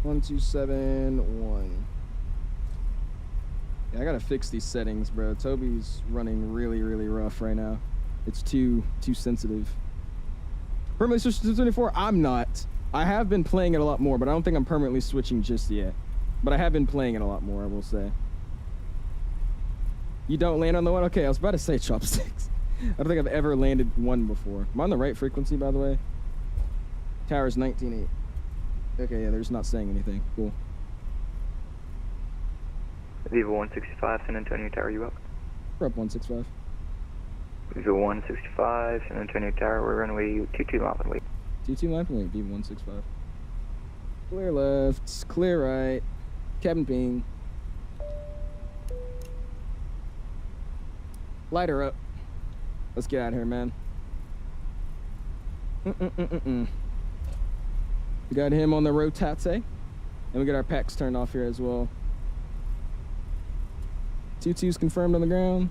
1271. Yeah, I gotta fix these settings, bro. Toby's running really, really rough right now. It's too sensitive. Permanently switched to 224? I'm not. I have been playing it a lot more, but I don't think I'm permanently switching just yet. But I have been playing it a lot more, I will say. You don't land on the one? Okay, I was about to say chopsticks. I don't think I've ever landed one before. I'm on the right frequency, by the way. Tower's 19.8. Okay, yeah, they're just not saying anything. Cool. Viva 165, San Antonio Tower, you up? We're up 165. Viva 165, San Antonio Tower, we're runway 22 lap and wait. 22 lap and wait, Viva 165. Clear left, clear right, cabin ping. Light her up. Let's get out of here, man. We got him on the rotate, and we got our packs turned off here as well. 22's confirmed on the ground.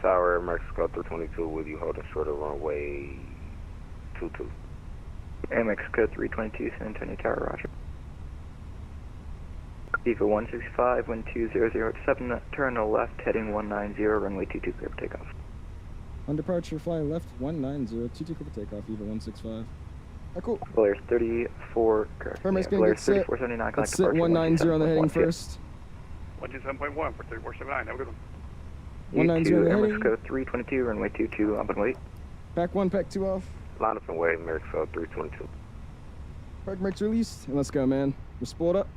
Tower, Mexico 322 with you holding short of runway 22. MX code 322, San Antonio Tower, roger. Viva 165, wind 2007, turn to left, heading 190, runway 22, clear for takeoff. On departure, fly left 190, 22 clear for takeoff, Viva 165. Alright, cool. Polaris 34, correct. Permit's gonna get set. Let's set 190 on the heading first. 127.1 for 3479, have a good one. 190 on the heading. MX code 322, runway 22, up and wait. Pack 1, pack 2 off. Line up and wait, Mexico 322. Park brakes released, and let's go, man. We're spooled up.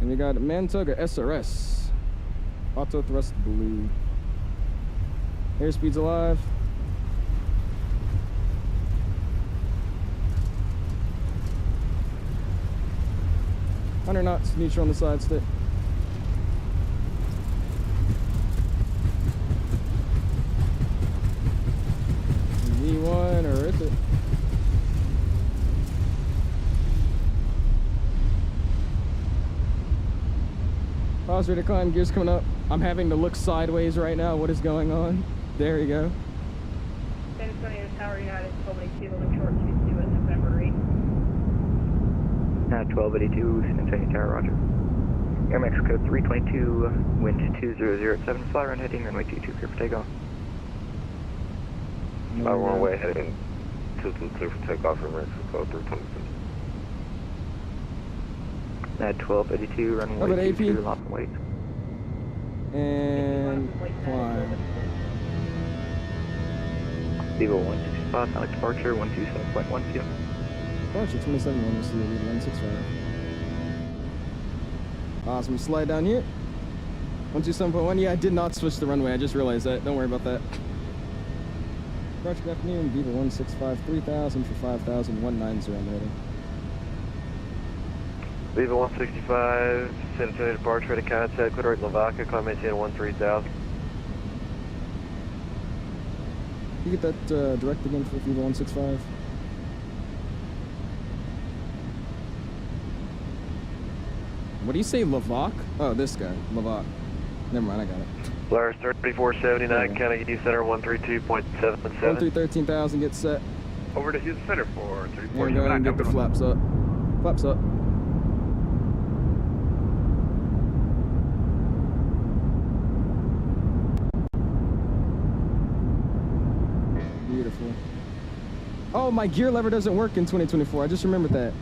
And we got Mantoga SRS. Auto thrust blue. Airspeed's alive. Under knots, neutral on the side stick. V1 or is it? Pause, ready to climb, gears coming up. I'm having to look sideways right now. What is going on? There you go. San Antonio Tower United 1282, holding short 22 at November 8. 1282, San Antonio Tower, roger. Air MEX code 322, wind 200 fly around heading runway 22, clear for takeoff. Fly runway heading 22, clear for takeoff from MEX code 322. 1282, runway 22, lock and wait. And climb. Viva 165, Sonic departure 127.12. Departure 27, we'll see you, 165. Awesome, slide down here. 127.1, yeah, I did not switch the runway, I just realized that, don't worry about that. Departure, good afternoon, Viva 165, 3000 for 5,000, 190 on the heading. Viva 165, San Antonio departure, ready contact, clear right 𝙑𝙑𝐼𝙔, climb maintain 13,000. Can you get that direct again for Viva 165? What do you say, 𝙑𝙑𝐼𝙔? Oh, this guy, 𝙑𝙑𝐼𝙔. Never mind, I got it. Polaris 3479, County ED Center 132.77. 13,000, get set. Over to Houston Center for And go ahead and get the flaps up. Flaps up. Beautiful. Oh, my gear lever doesn't work in 2024. I just remembered that.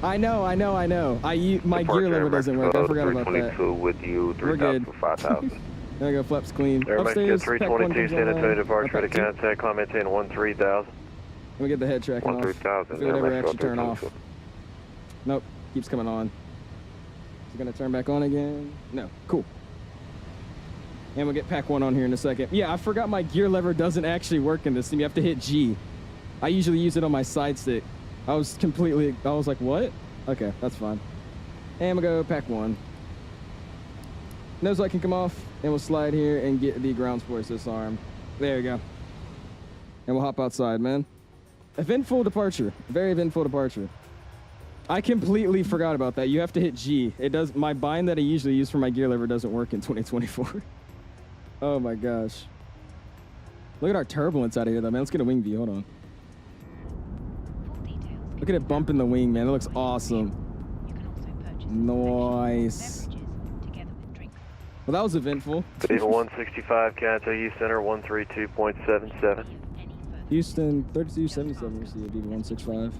I know. My gear lever doesn't work. I forgot about that. With you, We're good. 5,000. There we go, flaps clean. Air MEX Upstairs, code pack one 322, comes San Antonio online. departure, ready Pack two. contact, climb maintain 13,000. Let me get the head tracking off. 13,000. If it would ever actually turn off. Nope, keeps coming on. Is it gonna turn back on again? No, cool. And we'll get pack one on here in a second. Yeah, I forgot my gear lever doesn't actually work in this thing. You have to hit G. I usually use it on my side stick. I was like, what? Okay, that's fine. And we'll go pack one. Nose light can come off, and we'll slide here and get the ground support assist arm. There you go. And we'll hop outside, man. Eventful departure. Very eventful departure. I completely forgot about that. You have to hit G. It does. My bind that I usually use for my gear lever doesn't work in 2024. Oh my gosh. Look at our turbulence out of here, though, man. Let's get a wing view. Hold on. Look at it bumping the wing, man. It looks awesome. Nice. Well, that was eventful. Viva 165, contact East Center 132.77. Houston 3277. We see a Viva 165.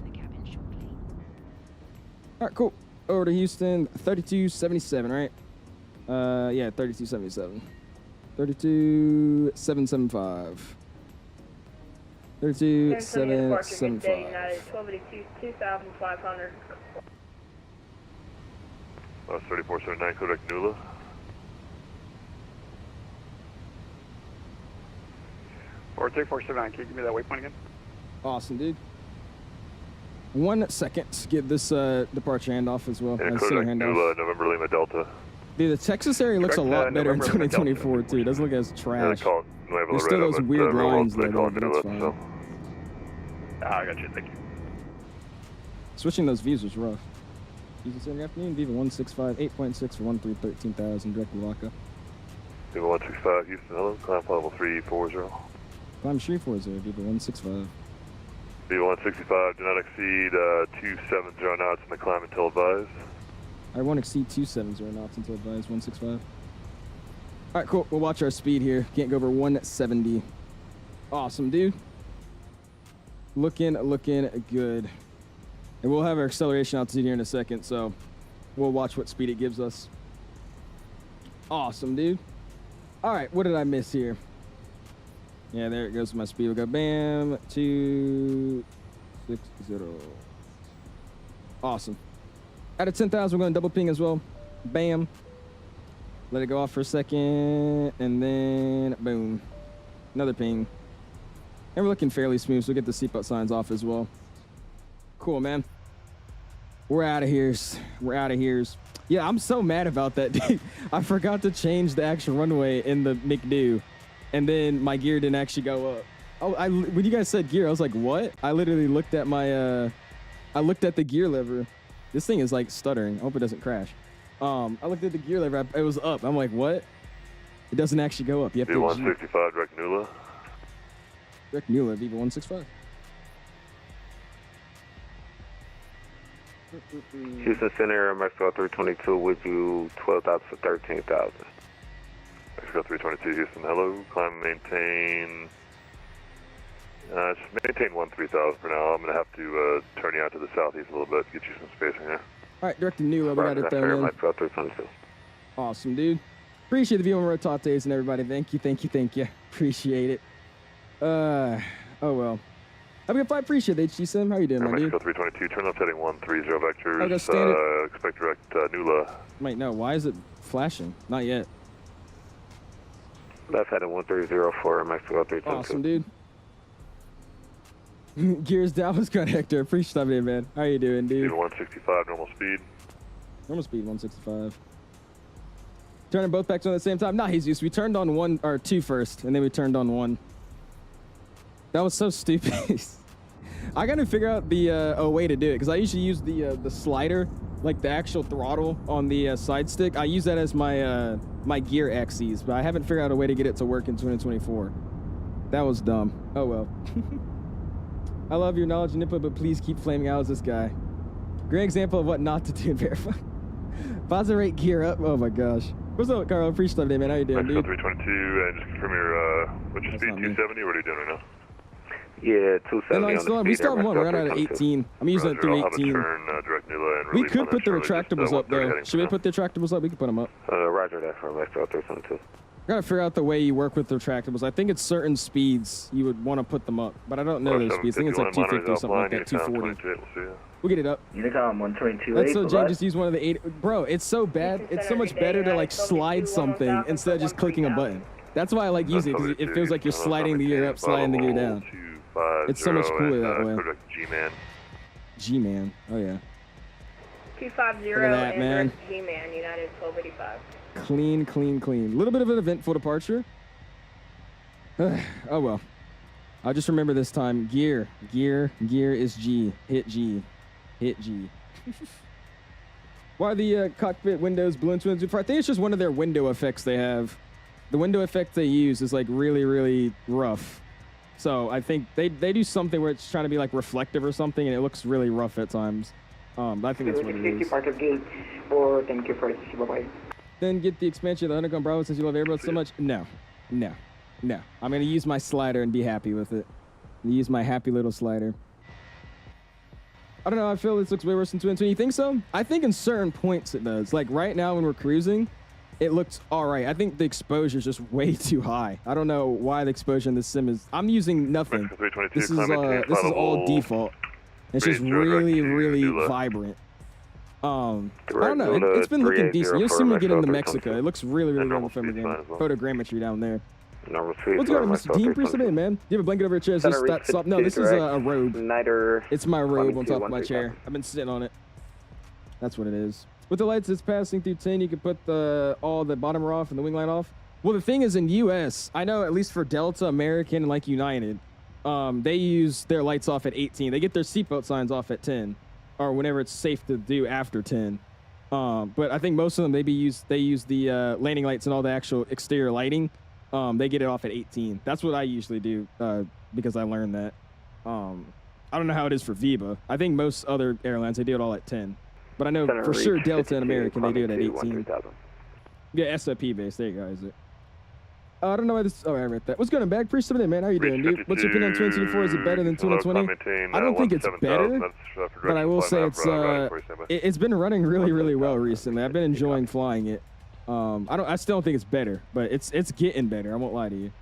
All right, cool. Over to Houston 3277, right? Yeah, 3277. 32775. 32775. 1282, 2,500. That's 3479, Kodak Nula. Or 3479, can you give me that waypoint again? Awesome, dude. 1 second to get this departure handoff as well. And Center Kodak handoff. Nula, November Lima Delta. Dude, the Texas area looks a lot better in 2024 too. It doesn't look as trash. There's still those weird lines there, but that's fine. I got you, thank you. Switching those views was rough. Houston Center, afternoon. Viva 165, 8.6 for 13,000, direct to Oaxaca. Viva 165, Houston, hello, climb level 340. Climb 340, Viva 165. Viva 165, do not exceed 270 knots in the climb until advised. I won't exceed 270 knots until advised 165. All right, cool. We'll watch our speed here. Can't go over 170. Awesome, dude. Looking good. And we'll have our acceleration altitude here in a second, so we'll watch what speed it gives us. Awesome, dude. All right, what did I miss here? Yeah, there it goes with my speed. We'll go bam, 260. Awesome. Out of 10,000, we're going to double ping as well. Bam. Let it go off for a second, and then boom. Another ping. And we're looking fairly smooth, so we'll get the seatbelt signs off as well. Cool, man. We're out of here. We're out of here. Yeah, I'm so mad about that, dude. I forgot to change the actual runway in the McDo, and then my gear didn't actually go up. Oh, when you guys said gear, I was like, what? I literally looked at my, I looked at the gear lever. This thing is like stuttering. I hope it doesn't crash. I looked at the gear lever. It was up. I'm like, what? It doesn't actually go up. You have to. 165, direct Nula. Direct Nula, Viva 165. Houston Center, Mexico 322, would you 12,000 for 13,000? Mexico 322, Houston, hello. Climb, maintain. Just maintain 13,000 for now. I'm going to have to turn you out to the southeast a little bit to get you some spacing here. All right, Direct Nula, we got it there, man. Mexico 322. Awesome, dude. Appreciate the V1 Rotates and everybody. Thank you, thank you, thank you. Appreciate it. Oh, well. Have a good flight. Appreciate it, HG Sim. How you doing, my dude? Mexico 322, turn left heading 130 vectors. I'll go standard. Expect direct Nula. Wait, no. Why is it flashing? Not yet. Left heading 130 for Mexico 322. Awesome, dude. Gears down was good, Hector. Appreciate it, man. How you doing, dude? 165, normal speed. Normal speed, 165. Turning both packs on at the same time. Nah, Jesus. We turned on one or two first, and then we turned on one. That was so stupid. I gotta figure out the a way to do it, because I usually use the slider, like the actual throttle on the side stick. I use that as my my gear axes, but I haven't figured out a way to get it to work in 2024. That was dumb. Oh well. I love your knowledge and input, but please keep flaming out as this guy. Great example of what not to do and verify. Positive rate gear up. Oh my gosh. What's up, Carl? Appreciate it, man. How you doing, Mexico dude? 322, and just confirm your, what's your That's speed, not me. 270? What are you doing right now? Yeah, 270 No, on still, the we speed still have there, one. We're Mexico at 322. 18. I'm using it Roger, through I'll have a 18. turn, direct Nula, and We release could on put the that shortly, just, retractables up, 130 though. heading Should we south. put the retractables up? We can put them up. Roger that for Mexico 322. Gotta figure out the way you work with the retractables. I think it's certain speeds you would want to put them up, but I don't know those speeds. I think it's like 250 or something like that, 240. We'll get it up. Unicom 122. That's so Jay just used one of the 8. Bro, it's so bad. It's so much better to like slide something instead of just clicking a button. That's why I like using it, because it feels like you're sliding the gear up, sliding the gear down. It's so much cooler that way. G-Man. G-Man. Oh yeah. 250 Look at that, and man. G-Man, United 1285. Clean, clean, clean. A little bit of an eventful departure. Oh well. I'll just remember this time. Gear is G. Hit G. Hit G. Why are the cockpit windows blue in 2024? I think it's just one of their window effects they have. The window effect they use is like really, really rough. So I think they do something where it's trying to be like reflective or something, and it looks really rough at times. But I think that's what it is. Part of gate, or thank you for it. Bye-bye. Then get the expansion of the Honeycomb Bravo since you love Airbus so much. No. I'm gonna use my slider and be happy with it. Use my happy little slider. I don't know. I feel this looks way worse than 2020. You think so? I think in certain points it does. Like right now when we're cruising, it looks all right. I think the exposure is just way too high. I don't know why the exposure in this sim is. I'm using nothing. This is all default. It's just really, really vibrant. I don't know. It's been looking decent. You'll see me get into Mexico. It looks really, really good on the photogrammetry down there. What's going on, Mr. Team? Appreciate it, man. Do you have a blanket over your chair? Is this that soft? No, this is a robe. It's my robe on top of my chair. I've been sitting on it. That's what it is. With the lights that's passing through 10, you can put all the bottom off and the wing line off. Well, the thing is, in US, I know at least for Delta, American, and like United, they use their lights off at 18. They get their seatbelt signs off at 10, or whenever it's safe to do after 10. But I think most of them they use the landing lights and all the actual exterior lighting. They get it off at 18. That's what I usually do because I learned that. I don't know how it is for Viva. I think most other airlines they do it all at 10. But I know for sure Delta and American they do it at 18. Yeah, SOP base. There you go, Isaac. I don't know why this. Oh, I read that. What's going on, Bag? Appreciate it, man. How you doing, dude? What's your opinion on 2024? Is it better than 2020? I don't think it's better, but I will say it's been running really, really well recently. I've been enjoying flying it. I still don't think it's better, but it's getting better. I won't lie to you.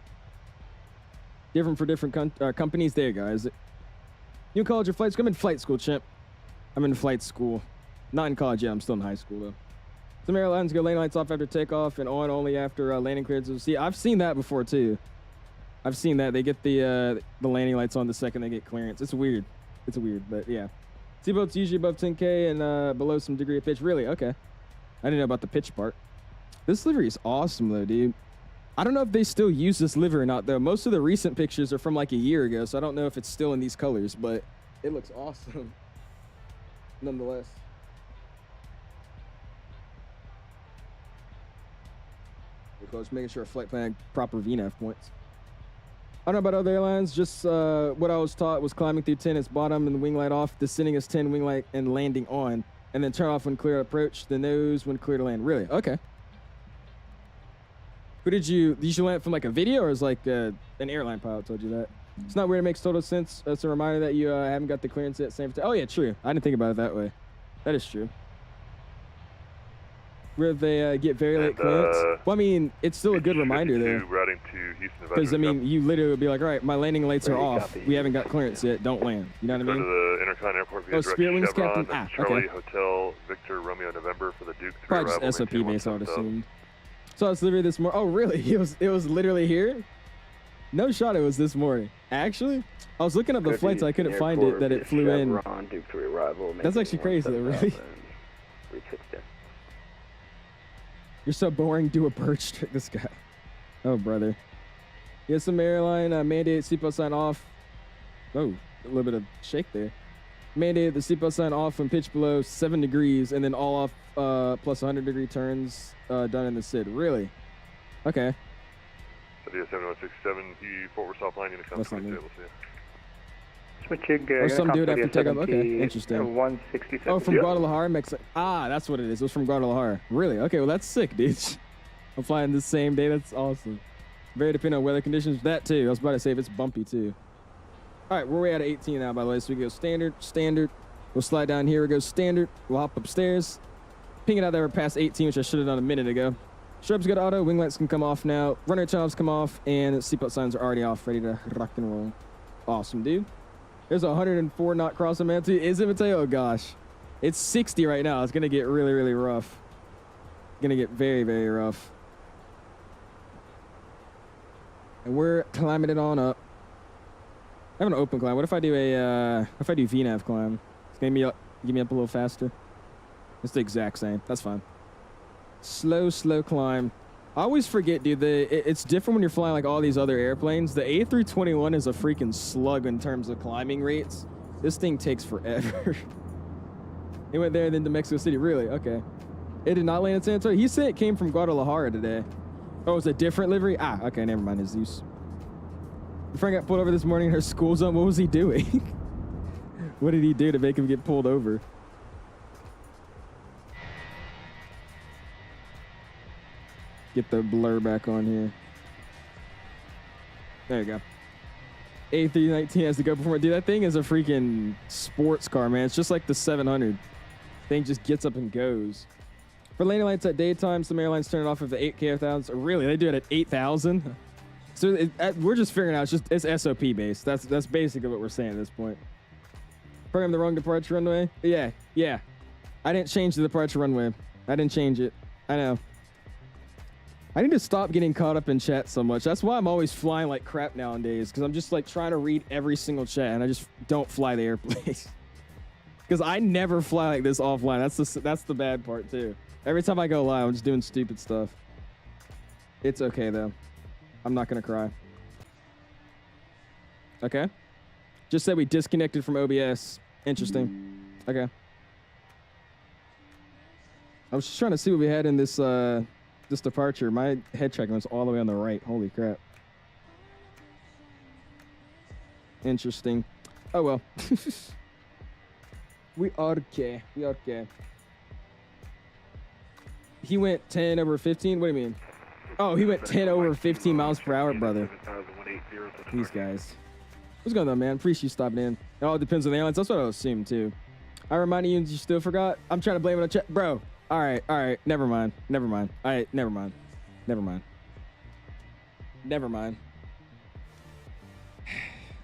Different for different companies. There you go, Isaac. You in college or flight school? I'm in flight school, champ. I'm in flight school. Not in college yet. I'm still in high school though. Some airlines go landing lights off after takeoff and on only after landing clearances. See, I've seen that before too. I've seen that. They get the landing lights on the second they get clearance. It's weird. It's weird, but yeah. Seatbelts usually above 10K and below some degree of pitch. Really? Okay. I didn't know about the pitch part. This livery is awesome though, dude. I don't know if they still use this livery or not though. Most of the recent pictures are from like a year ago, so I don't know if it's still in these colors, but it looks awesome nonetheless. Of course, making sure a flight plan proper VNAV points. I don't know about other airlines, just what I was taught was climbing through 10 is bottom and wing light off, descending is 10 wing light and landing on, and then turn off when clear to approach, the nose when clear to land. Really? Okay. Who did you learn it from like a video, or is like an airline pilot told you that? It's not weird, it makes total sense. It's a reminder that you haven't got the clearance yet. Same. Oh yeah, true. I didn't think about it that way. That is true. Where they get very late clearance. Well, I mean, it's still a good reminder there. Routing to Houston. Because, I mean, you literally would be like, all right, my landing lights are off. We haven't got clearance yet. Don't land. You know what I mean? Go to the Intercon Airport via Spirit Wings Chevron, Captain. Charlie Okay. Hotel, Victor, Romeo, November for the Duke 3 Probably arrival. just SOP base, I would assume. So it's literally this morning. Oh, really? It was literally here? No shot it was this morning. Actually, I was looking up the flights. I couldn't find it that it flew in. Duke 3 arrival. That's actually crazy, though, really. You're so boring. Do a birch trick, this guy. Oh, brother. Yeah, some airline mandate seatbelt sign off. Oh, a little bit of shake there. Mandate the seatbelt sign off when pitch below 7 degrees, and then all off plus 100-degree turns done in the SID. Really? Okay. Via 7167, the Fort Worth South line, unit That's not me. we'll see you. Switching. Or some dude after takeoff. Okay, interesting. 167. Oh, from 𝙑𝙑𝐼𝐷, MEX. Ah, that's what it is. It was from 𝙑𝙑𝐼𝐷. Really? Okay, well, that's sick, dude. I'm flying the same day. That's awesome. Very dependent on weather conditions. That, too. I was about to say if it's bumpy, too. All right, we're way out of 18 now, by the way. So we go standard, standard. We'll slide down here. We go standard. We'll hop upstairs. Ping it out there past 18, which I should have done a minute ago. Stripes go to auto. Wing lights can come off now. Runner turn-offs come off. And seatbelt signs are already off, ready to rock and roll. Awesome, dude. There's a 104 knot crossing, man. Is it Mateo? Oh, gosh. It's 60 right now. It's going to get really, really rough. Going to get very, very rough. And we're climbing it on up. I have an open climb. What if I do a, VNAV climb? It's going to give me up a little faster. It's the exact same. That's fine. Slow, slow climb. I always forget, dude, it's different when you're flying like all these other airplanes. The A321 is a freaking slug in terms of climbing rates. This thing takes forever. It went there and then to Mexico City. Really? Okay. It did not land in San Antonio. He said it came from 𝙑𝙑𝐼𝐷 today. Oh, it's a different livery? Ah, okay, never mind, Jesus. My friend got pulled over this morning in her school zone. What was he doing? What did he do to make him get pulled over? Get the blur back on here. There you go. A319 has to go before. Dude, that thing is a freaking sports car, man. It's just like the 700. Thing just gets up and goes. For landing lights at daytime, some airlines turn it off at the 8K. Really? They do it at 8,000? So we're just figuring out it's SOP based. That's basically what we're saying at this point. Program the wrong departure runway. Yeah. I didn't change the departure runway. I didn't change it. I know. I need to stop getting caught up in chat so much. That's why I'm always flying like crap nowadays, because I'm just like trying to read every single chat and I just don't fly the airplanes. Because I never fly like this offline. That's the bad part too. Every time I go live, I'm just doing stupid stuff. It's okay though. I'm not gonna cry. Okay. Just said we disconnected from OBS. Interesting. Okay. I was just trying to see what we had in this this departure. My head tracking was all the way on the right. Holy crap. Interesting. Oh well. We are okay. We are okay. He went 10 over 15? What do you mean? Oh, he went 10 over 15 miles per hour, brother. These guys. What's going on, man? Appreciate you stopping in. It all depends on the airlines. That's what I assumed, too. I reminded you and you still forgot? I'm trying to blame it on chat. Bro. All right. Never mind. All right, never mind.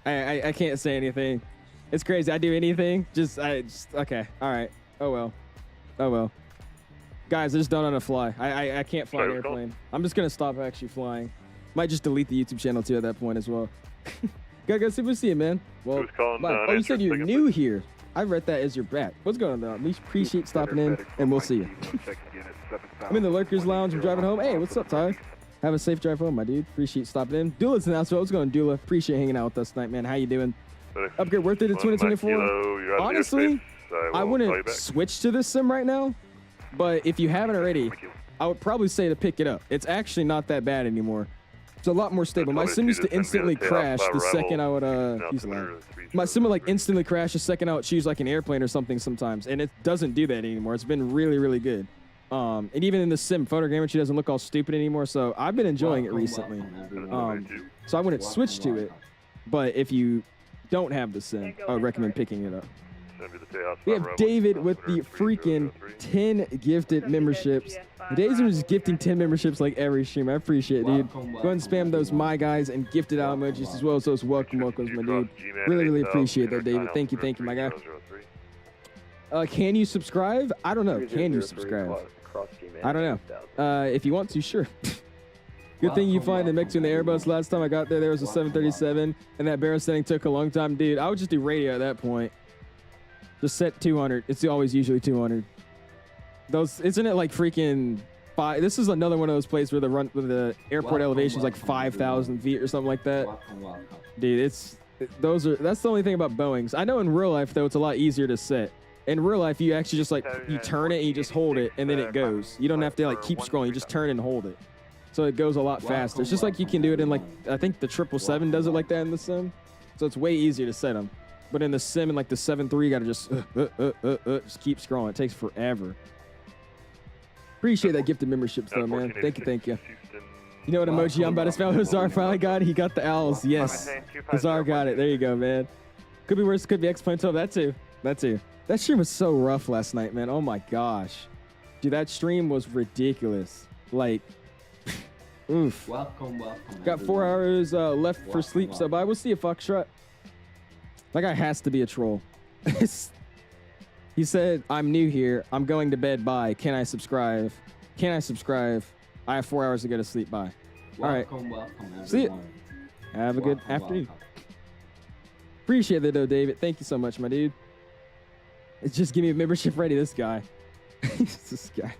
I can't say anything. It's crazy. I do anything. Okay. All right. Oh well. Guys, I just don't know how to fly. I can't fly an airplane. I'm just going to stop actually flying. Might just delete the YouTube channel, too, at that point as well. Gotta go see you, man. Well, oh, you said you're new here. I read that as your back. What's going on, though? We appreciate stopping in, and we'll see you. I'm in the Lurkers Lounge. I'm driving home. Hey, what's up, Ty? Have a safe drive home, my dude. Appreciate stopping in. Doula's in as well. What's going on, Doula? Appreciate hanging out with us tonight, man. How you doing? Upgrade worth it to 2024? Honestly, I wouldn't switch to this sim right now, but if you haven't already, I would probably say to pick it up. It's actually not that bad anymore. It's a lot more stable. My sim used to instantly crash the second I would use loud. My sim would like instantly crash the second I would choose like an airplane or something sometimes, and it doesn't do that anymore. It's been really, really good. And even in the sim, photogrammetry doesn't look all stupid anymore, so I've been enjoying it recently. So I wouldn't switch to it, but if you don't have the sim, I would recommend picking it up. We have David with the freaking 10 gifted memberships. David's just gifting 10 memberships like every stream. I appreciate it, dude. Go ahead and spam those my guys and gifted out emojis as well as those welcomes, my dude. Really, really appreciate that, David. Thank you, my guy. Can you subscribe? I don't know. Can you subscribe? I don't know. If you want to, sure. Good thing you find the MEX in the Airbus. Last time I got there was a 737, and that barrel setting took a long time. Dude, I would just do radio at that point. Just set 200. It's always usually 200. Those, isn't it like freaking 5? This is another one of those places where the airport elevation is like 5,000 feet or something like that. Dude, that's the only thing about Boeings. I know in real life though, it's a lot easier to set. In real life, you actually just like, you turn it and you just hold it and then it goes. You don't have to like keep scrolling. You just turn and hold it. So it goes a lot faster. It's just like you can do it in like, I think the 777 does it like that in the sim. So it's way easier to set them. But in the sim and like the 7.3, you gotta just keep scrolling. It takes forever. Appreciate that gifted memberships though, man. Thank you. You know what emoji I'm about to spell? Hazar finally got it. He got the owls. Yes. Hazar got it. There you go, man. Could be worse. Could be X-Plane 12. That too. That stream was so rough last night, man. Oh my gosh. Dude, that stream was ridiculous. Like, oof. Welcome. Got 4 hours left for sleep, so bye. We'll see you, Foxtrot. That guy has to be a troll. He said, I'm new here. I'm going to bed. Bye. Can I subscribe? I have 4 hours to go to sleep. Bye. All right. See you. Have a good afternoon. Appreciate that, though, David. Thank you so much, my dude. It's just give me a membership ready, this guy. This guy.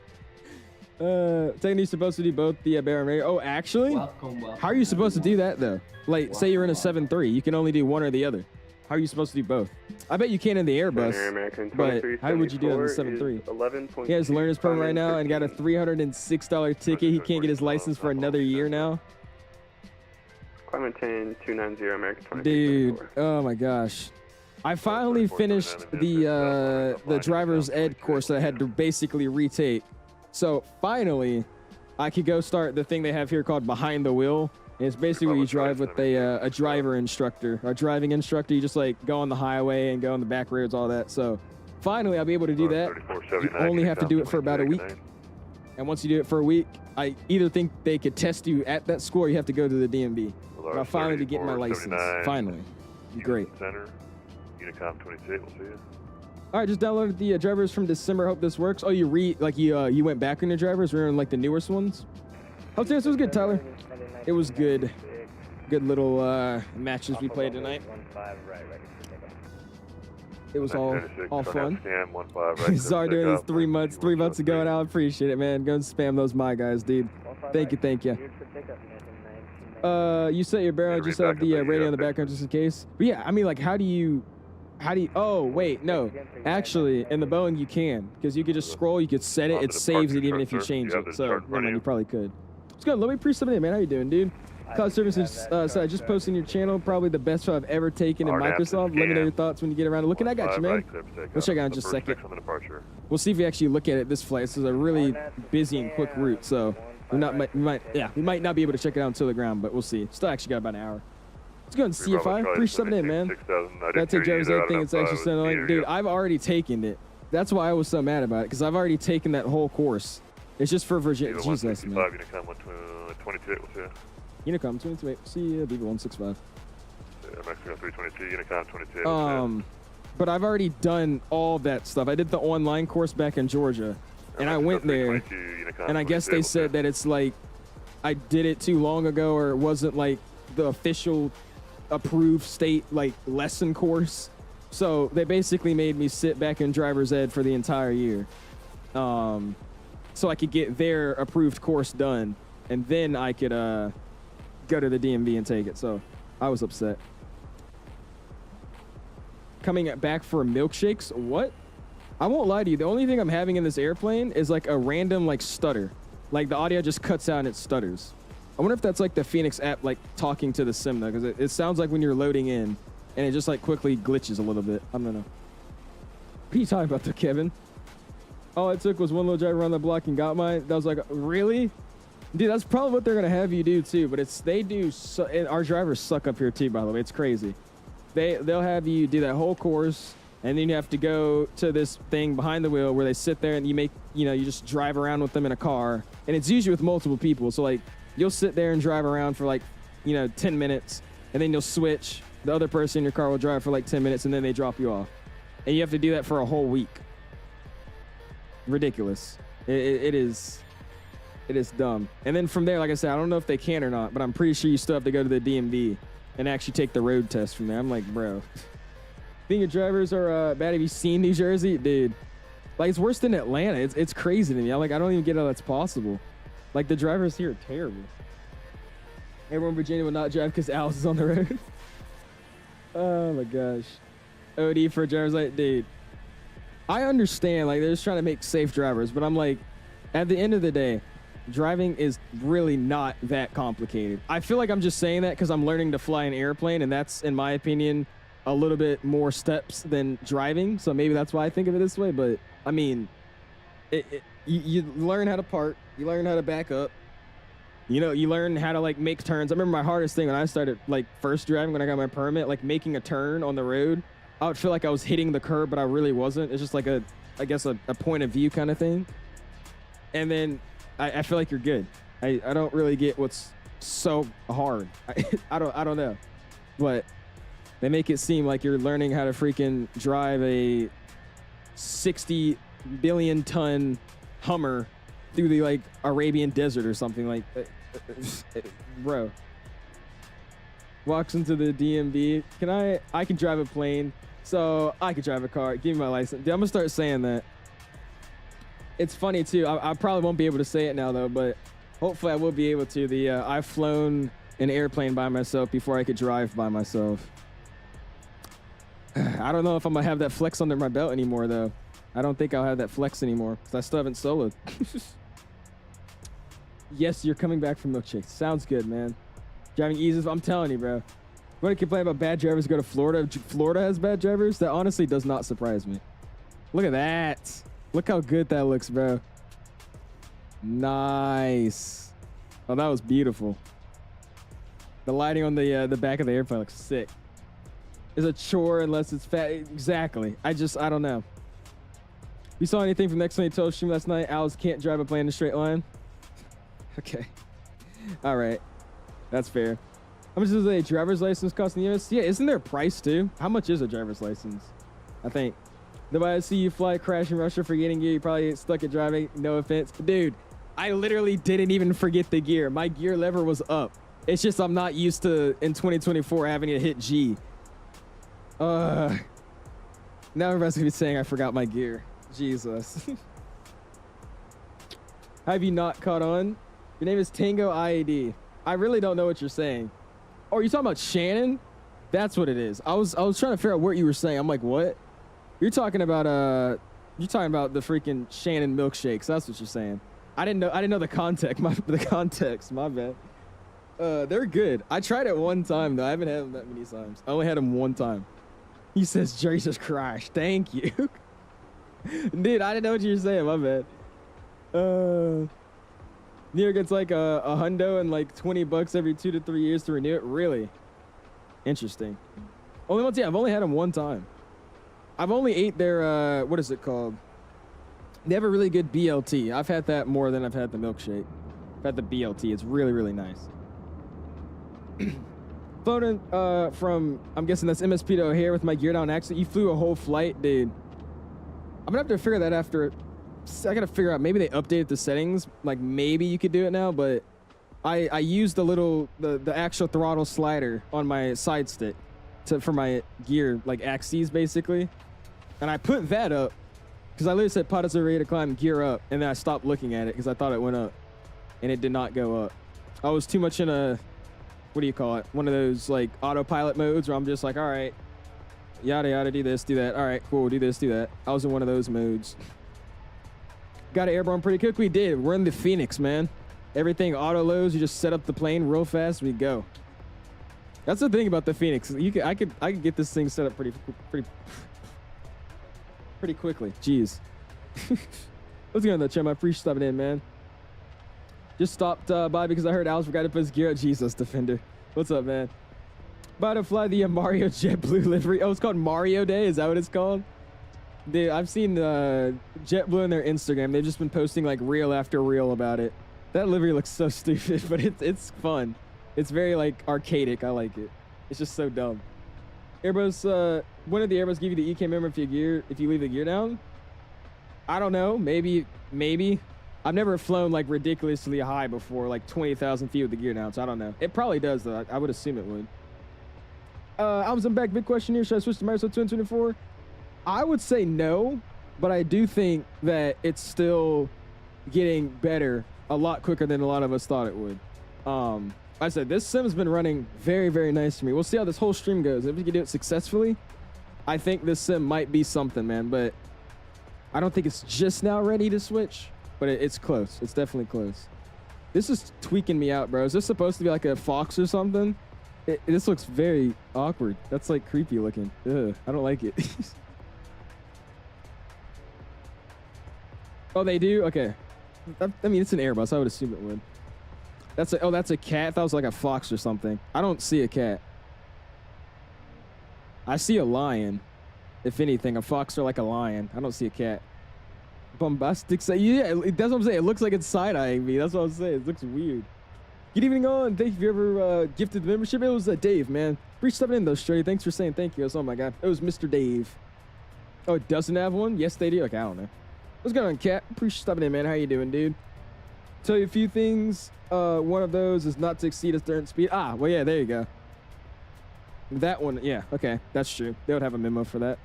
Technically, you're supposed to do both the Baron Radio. Oh, actually? How are you supposed to do that, though? Like, say you're in a 7.3. You can only do one or the other. How are you supposed to do both? I bet you can in the Airbus, but how would you do it in the 7.3? He has learner's permit right now and got a $306 ticket. He can't get his license for another year now. Clementine 290 American. Dude, oh my gosh. I finally finished the driver's ed course that I had to basically retake. So finally, I could go start the thing they have here called behind the wheel. And it's basically where you drive with a driver instructor, or driving instructor. You just like go on the highway and go on the back roads, all that. So finally, I'll be able to do that. You only have to do it for about a week. And once you do it for a week, I either think they could test you at that school or you have to go to the DMV. But I'll finally be getting my license. Finally. Great. Unicom 28, we'll see you. All right, just downloaded the drivers from December. Hope this works. Oh, you went back on your drivers? We're in like the newest ones? Hope this was good, Tyler. It was good. Good little matches we played tonight. It was all fun. Zar doing this 3 months ago now. I appreciate it, man. Go and spam those my guys, dude. Thank you. You set your barrel, just have the radio in the background just in case. But yeah, I mean, like, how do you, oh, wait, no. Actually, in the Boeing, you can. Because you could just scroll, you could set it, it saves it even if you change it. So, never mind, you probably could. Let's go. Let me pre-submit it, man. How you doing, dude? Cloud Services, so I just posted on your channel, probably the best show I've ever taken in Microsoft. Let me know your thoughts when you get around to looking. I got you, man. We'll check out in just a second. We'll see if we actually look at it this flight. This is a really busy and quick route, so we might not be able to check it out until the ground, but we'll see. Still actually got about an hour. Let's go and see if I pre-submit in, man. Gotta take Jarvis everything. It's actually so annoying. Dude, I've already taken it. That's why I was so mad about it, because I've already taken that whole course. It's just for Virginia. Jesus, man. Unicom 128, we'll see you. Unicom 28, see you, Viva 165. Mexico 322, Unicom 28. But I've already done all that stuff. I did the online course back in Georgia, and I went there, and I guess they said that it's like I did it too long ago, or it wasn't like the official approved state like lesson course. So they basically made me sit back in driver's ed for the entire year, so I could get their approved course done, and then I could go to the DMV and take it. So I was upset. Coming back for milkshakes? What? I won't lie to you. The only thing I'm having in this airplane is like a random like stutter. Like the audio just cuts out and it stutters. I wonder if that's like the Fenix app, like talking to the sim though, because it sounds like when you're loading in and it just like quickly glitches a little bit. I don't know. What are you talking about though, Kevin? All it took was one little drive around the block and got mine. That was like, really? Dude, that's probably what they're going to have you do too, but they do, and our drivers suck up here too, by the way. It's crazy. They'll have you do that whole course, and then you have to go to this thing behind the wheel where they sit there and you just drive around with them in a car, and it's usually with multiple people. So like, you'll sit there and drive around for like, 10 minutes, and then you'll switch. The other person in your car will drive for like 10 minutes, and then they drop you off. And you have to do that for a whole week. Ridiculous. It is dumb. And then from there, like I said, I don't know if they can or not, but I'm pretty sure you still have to go to the DMV and actually take the road test from there. I'm like, bro, think your drivers are bad. Have you seen New Jersey? Dude, like, it's worse than Atlanta. It's crazy to me. I don't even get how that's possible. Like, the drivers here are terrible. Everyone in Virginia will not drive because Alice is on the road. Oh my gosh. OD for drivers, like, dude, I understand, like, they're just trying to make safe drivers, but I'm like, at the end of the day, driving is really not that complicated. I feel like I'm just saying that because I'm learning to fly an airplane, and that's, in my opinion, a little bit more steps than driving. So maybe that's why I think of it this way. But I mean, you learn how to park, you learn how to back up, you learn how to like make turns. I remember my hardest thing when I started like first driving, when I got my permit, like making a turn on the road, I would feel like I was hitting the curb, but I really wasn't. It's just like I guess a point of view kind of thing. And then I feel like you're good. I don't really get what's so hard. I don't know. But they make it seem like you're learning how to freaking drive a 60 billion ton Hummer through the like Arabian desert or something. Like, bro. Walks into the DMV. I can drive a plane, so I can drive a car. Give me my license. Dude, I'm gonna start saying that. It's funny too. I probably won't be able to say it now though, but hopefully I will be able to. I've flown an airplane by myself before I could drive by myself. I don't know if I'm gonna have that flex under my belt anymore though. I don't think I'll have that flex anymore because I still haven't soloed. Yes, you're coming back from milkshakes. Sounds good, man. Driving eases. I'm telling you, bro. You want to complain about bad drivers? Go to Florida. Florida has bad drivers. That honestly does not surprise me. Look at that. Look how good that looks, bro. Nice. Oh, that was beautiful. The lighting on the back of the airplane looks sick. It's a chore unless it's fat. Exactly. I don't know. You saw anything from Next 2012 stream last night? Alice can't drive a plane in a straight line. Okay. All right. That's fair. How much does a driver's license cost in the US? Yeah, isn't there a price too? How much is a driver's license? I think. Nobody see you fly, crash in Russia, forgetting gear. You probably get stuck at driving. No offense. Dude, I literally didn't even forget the gear. My gear lever was up. It's just I'm not used to, in 2024, having to hit G. Now everybody's gonna be saying I forgot my gear. Jesus. Have you not caught on? Your name is Tango IAD. I really don't know what you're saying. Oh, are you talking about Shannon? That's what it is. I was trying to figure out what you were saying. I'm like, what? You're talking about the freaking Shannon milkshakes. That's what you're saying. I didn't know the context. My bad. They're good. I tried it one time though. I haven't had them that many times. I only had them one time. He says, Jesus Christ, thank you. Dude, I didn't know what you were saying. My bad. New York gets like a hundo and like $20 every 2 to 3 years to renew it. Really? Interesting. Only once. Yeah, I've only had them one time. I've only ate their what is it called? They have a really good BLT. I've had that more than I've had the milkshake. I've had the BLT. It's really, really nice. Flown from, I'm guessing that's MSP to O'Hare with my gear down accident. You flew a whole flight, dude. I'm gonna have to figure that after. I gotta figure out, maybe they updated the settings. Like maybe you could do it now, but I used the actual throttle slider on my side stick for my gear, like axes basically. And I put that up because I literally said pilots are ready to climb, gear up, and then I stopped looking at it because I thought it went up, and it did not go up. I was too much in a, what do you call it? One of those like autopilot modes where I'm just like, all right, yada yada, do this, do that. All right, cool, do this, do that. I was in one of those modes. Got it airborne pretty quick. We did. We're in the Phoenix, man. Everything auto loads. You just set up the plane real fast. We go. That's the thing about the Phoenix. I could get this thing set up pretty quickly. Jeez. What's going on, Chum? I appreciate stopping in, man. Just stopped by because I heard Al's forgot to put his gear out. Jesus, Defender. What's up, man? About to fly the Mario JetBlue livery. Oh, it's called Mario Day. Is that what it's called? Dude, I've seen JetBlue on their Instagram. They've just been posting like reel after reel about it. That livery looks so stupid, but it's fun. It's very like arcadic. I like it. It's just so dumb. Airbus, when did the Airbus give you the EK member if you leave the gear down? I don't know. Maybe. I've never flown like ridiculously high before, like 20,000 feet with the gear down, so I don't know. It probably does though. I would assume it would. I'm back. Big question here. Should I switch to MSFS 2024? I would say no, but I do think that it's still getting better a lot quicker than a lot of us thought it would. I said this sim's been running very, very nice for me. We'll see how this whole stream goes. If we can do it successfully, I think this sim might be something, man. But I don't think it's just now ready to switch, but it's close. It's definitely close. This is tweaking me out, bro. Is this supposed to be like a Fox or something? This looks very awkward. That's like creepy looking. Ugh, I don't like it. Oh, they do? Okay. I mean, it's an Airbus. I would assume it would. That's a cat. That was like a fox or something. I don't see a cat. I see a lion. If anything, a fox or like a lion. I don't see a cat. Bombastic. Yeah, that's what I'm saying. It looks like it's side-eyeing me. That's what I'm saying. It looks weird. Good evening, all, and thank you if you ever gifted the membership. It was Dave, man. Appreciate stepping in, though, Straight. Thanks for saying thank you. Oh, my God. It was Mr. Dave. Oh, it doesn't have one? Yes, they do. Okay, I don't know. What's going on, Cat? Appreciate stopping in, man. How you doing, dude? Tell you a few things. One of those is not to exceed a certain speed. Ah, well, yeah, there you go. That one, yeah, okay, that's true. They would have a memo for that.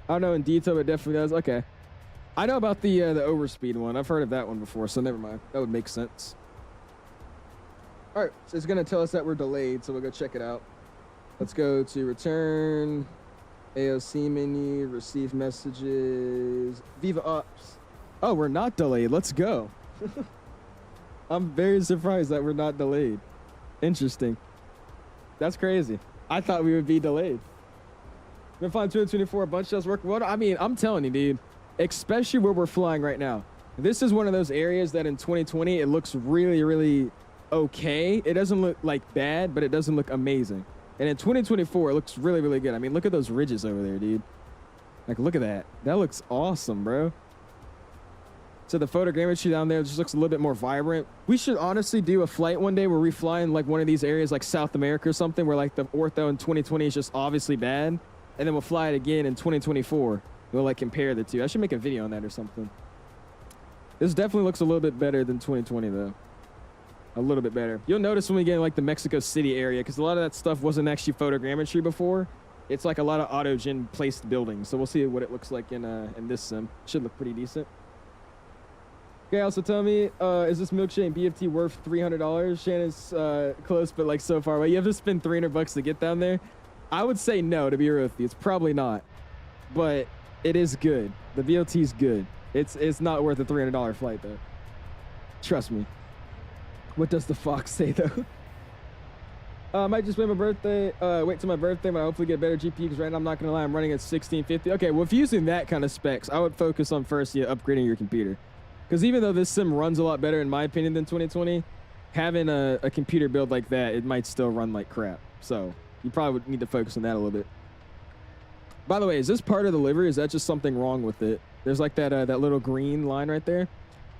I don't know in detail, but it definitely does. Okay. I know about the overspeed one. I've heard of that one before, so never mind. That would make sense. All right, so it's going to tell us that we're delayed, so we'll go check it out. Let's go to return, AOC menu, receive messages, Viva Ops. Oh, we're not delayed. Let's go. I'm very surprised that we're not delayed. Interesting. That's crazy. I thought we would be delayed. Been flying 2024, a bunch of us work. Well, I mean, I'm telling you, dude, especially where we're flying right now. This is one of those areas that in 2020, it looks really, really okay. It doesn't look like bad, but it doesn't look amazing. And in 2024, it looks really, really good. I mean, look at those ridges over there, dude. Like, look at that. That looks awesome, bro. So the photogrammetry down there just looks a little bit more vibrant. We should honestly do a flight one day where we fly in like one of these areas like South America or something where like the ortho in 2020 is just obviously bad. And then we'll fly it again in 2024. We'll like compare the two. I should make a video on that or something. This definitely looks a little bit better than 2020 though. A little bit better. You'll notice when we get in like the Mexico City area, because a lot of that stuff wasn't actually photogrammetry before. It's like a lot of autogen placed buildings. So we'll see what it looks like in this sim. Should look pretty decent. Okay, also tell me, is this milkshake and BFT worth $300? Shannon's close, but like so far away. You have to spend $300 to get down there. I would say no, to be real with you. It's probably not, but it is good. The BLT is good. It's not worth a $300 flight though. Trust me. What does the fox say though? I might just wait my birthday. Wait till my birthday when I hopefully get better GPU, because right now I'm not gonna lie, I'm running at 1650. Okay, well if you're using that kind of specs, I would focus on first upgrading your computer. Because even though this sim runs a lot better, in my opinion, than 2020, having a computer build like that, it might still run like crap. So you probably would need to focus on that a little bit. By the way, is this part of the livery? Is that just something wrong with it? There's like that little green line right there.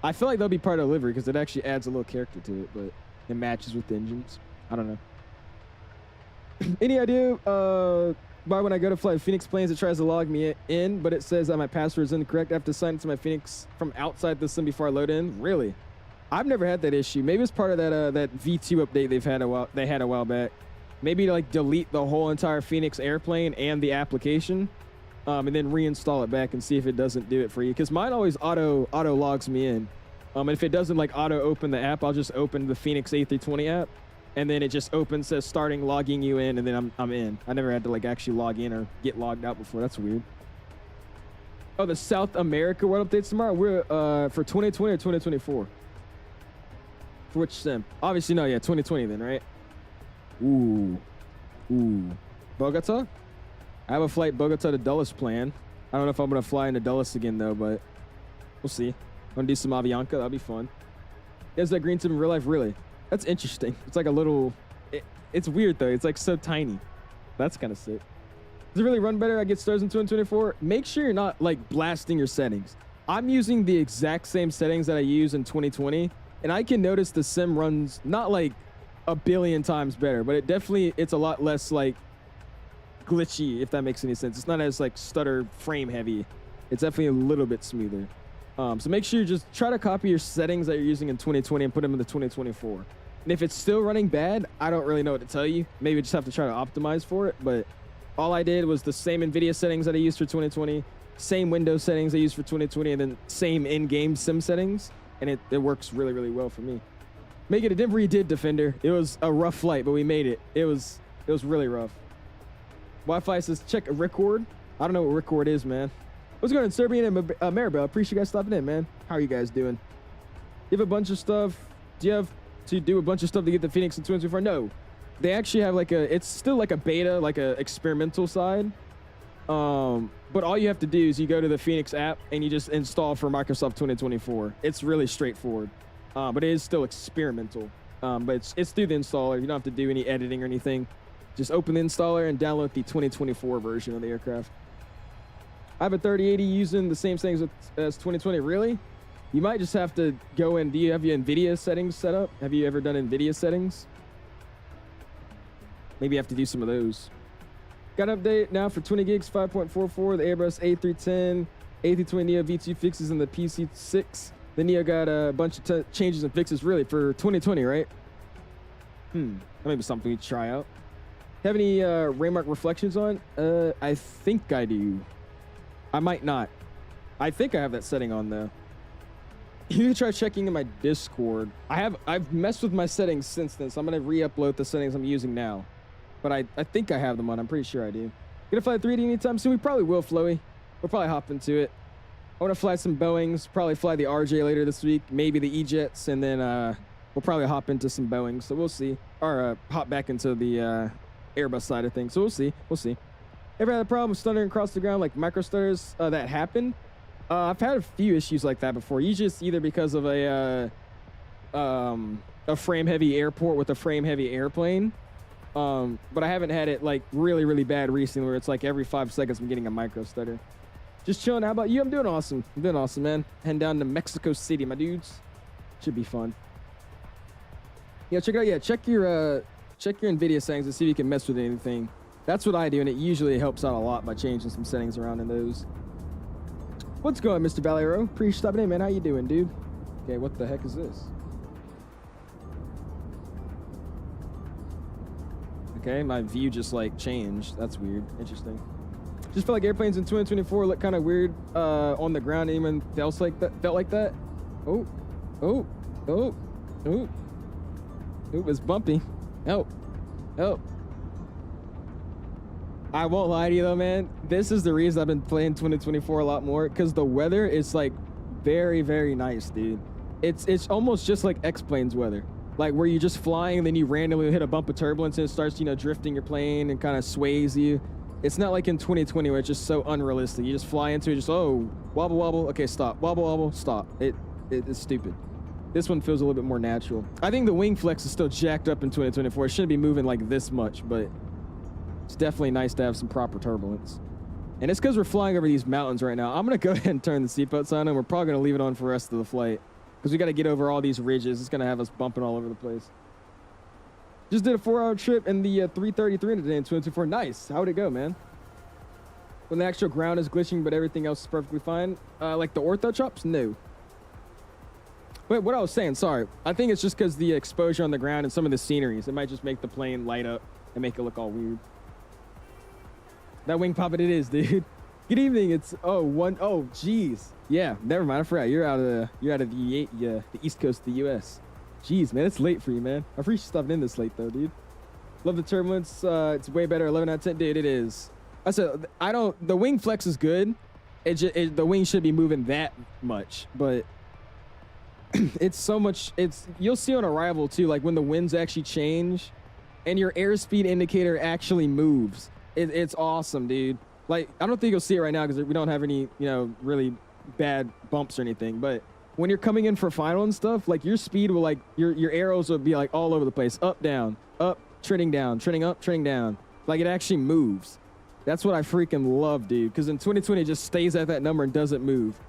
I feel like that'll be part of the livery because it actually adds a little character to it, but it matches with the engines. I don't know. Any idea why when I go to fly Phoenix planes, it tries to log me in, but it says that my password is incorrect? I have to sign into my Phoenix from outside the sim before I load in? Really? I've never had that issue. Maybe it's part of that V2 update they had a while back. Maybe to like delete the whole entire Phoenix airplane and the application, and then reinstall it back and see if it doesn't do it for you. Because mine always auto logs me in. And if it doesn't like auto open the app, I'll just open the Phoenix A320 app, and then it just opens, says starting logging you in, and then I'm in. I never had to like actually log in or get logged out before. That's weird. Oh, the South America World updates tomorrow. We're for 2020 or 2024. For which sim? Obviously, no, yeah, 2020 then, right? Ooh. Bogota? I have a flight Bogota to Dulles plan. I don't know if I'm going to fly into Dulles again, though, but we'll see. I'm going to do some Avianca. That'll be fun. Is that green sim in real life? Really? That's interesting. It's like a little... It's weird, though. It's like so tiny. That's kind of sick. Does it really run better? I get stars in 2024. Make sure you're not, like, blasting your settings. I'm using the exact same settings that I use in 2020, and I can notice the sim runs not, like, a billion times better, but it's a lot less, like, glitchy, if that makes any sense. It's not as, like, stutter frame heavy. It's definitely a little bit smoother. So make sure you just try to copy your settings that you're using in 2020 and put them in the 2024. And if it's still running bad, I don't really know what to tell you. Maybe you just have to try to optimize for it. But all I did was the same NVIDIA settings that I used for 2020, same Windows settings I used for 2020, and then same in-game sim settings. And it works really, really well for me. Make it a Denver, you did, Defender. It was a rough flight, but we made it. It was really rough. Wi-Fi says, check a record. I don't know what record is, man. What's going on, Serbian and Maribel? Appreciate you guys stopping in, man. How are you guys doing? You have a bunch of stuff. Do you have to do a bunch of stuff to get the Fenix in 2024? No. They actually have like it's still like a beta, like a experimental side. But all you have to do is you go to the Fenix app and you just install for Microsoft 2024. It's really straightforward. But it is still experimental. But it's through the installer. You don't have to do any editing or anything. Just open the installer and download the 2024 version of the aircraft. I have a 3080 using the same settings as 2020. Really? You might just have to go in. Do you have your NVIDIA settings set up? Have you ever done NVIDIA settings? Maybe you have to do some of those. Got an update now for 20 gigs, 5.44. The Airbus A310, A320neo V2 fixes in the PC6. The Neo got a bunch of changes and fixes, really, for 2020, right? That may be something we try out. Have any Raymark reflections on? I think I do. I might not. I think I have that setting on, though. You can try checking in my Discord. I've messed with my settings since then, so I'm going to re-upload the settings I'm using now. But I think I have them on. I'm pretty sure I do. Gonna fly 3D anytime soon? We probably will, Floey. We'll probably hop into it. I want to fly some Boeings. Probably fly the RJ later this week. Maybe the E-Jets. And then we'll probably hop into some Boeings. So we'll see. Or hop back into the Airbus side of things. So we'll see. We'll see. Ever had a problem with stuttering across the ground, like micro stutters that happen? I've had a few issues like that before. Usually it's either because of a frame-heavy airport with a frame-heavy airplane. But I haven't had it like really, really bad recently where it's like every 5 seconds I'm getting a micro stutter. Just chilling. How about you? I'm doing awesome. I'm doing awesome, man. Heading down to Mexico City, my dudes. Should be fun. Yeah, check it out. Yeah, check your NVIDIA settings and see if you can mess with anything. That's what I do, and it usually helps out a lot by changing some settings around in those. What's going, Mr. Valero? Appreciate you stopping in, man. How you doing, dude? Okay, what the heck is this? Okay, my view just like changed. That's weird. Interesting. Just felt like airplanes in 2024 look kind of weird on the ground. Anyone else like that? Felt like that? Oh, it's bumpy. Help. I won't lie to you though, man. This is the reason I've been playing 2024 a lot more, because the weather is like very, very nice, dude. It's almost just like X-Planes weather. Like where you're just flying and then you randomly hit a bump of turbulence and it starts, drifting your plane and kind of sways you. It's not like in 2020 where it's just so unrealistic. You just fly into it, just, oh, wobble, wobble. Okay, stop. Wobble, wobble, stop. It's stupid. This one feels a little bit more natural. I think the wing flex is still jacked up in 2024. It shouldn't be moving like this much, but it's definitely nice to have some proper turbulence. And it's because we're flying over these mountains right now. I'm going to go ahead and turn the seatbelts on, and we're probably going to leave it on for the rest of the flight, because we got to get over all these ridges. It's going to have us bumping all over the place. Just did a 4-hour trip in the 333 today in 2024. Nice. How'd it go, man? When the actual ground is glitching, but everything else is perfectly fine. Like the ortho chops? No. Wait, what I was saying, sorry. I think it's just because the exposure on the ground and some of the sceneries. It might just make the plane light up and make it look all weird. That wing poppet it is, dude. Good evening. It's geez. Yeah, never mind. I forgot. You're out of the East Coast of the U.S. Jeez, man, it's late for you, man. I appreciate you stopping in this late though, dude. Love the turbulence. It's way better. 11 out of 10, dude. It is. I said the wing flex is good. The wing should be moving that much, but it's so much. You'll see on arrival too, like when the winds actually change, and your airspeed indicator actually moves. It's awesome, dude. Like, I don't think you'll see it right now because we don't have any, you know, really bad bumps or anything. But when you're coming in for final and stuff, like your speed will, like, your arrows will be like all over the place. Up, down, up, trending down, trending up, trending down. Like, it actually moves. That's what I freaking love, dude. Because in 2020, it just stays at that number and doesn't move.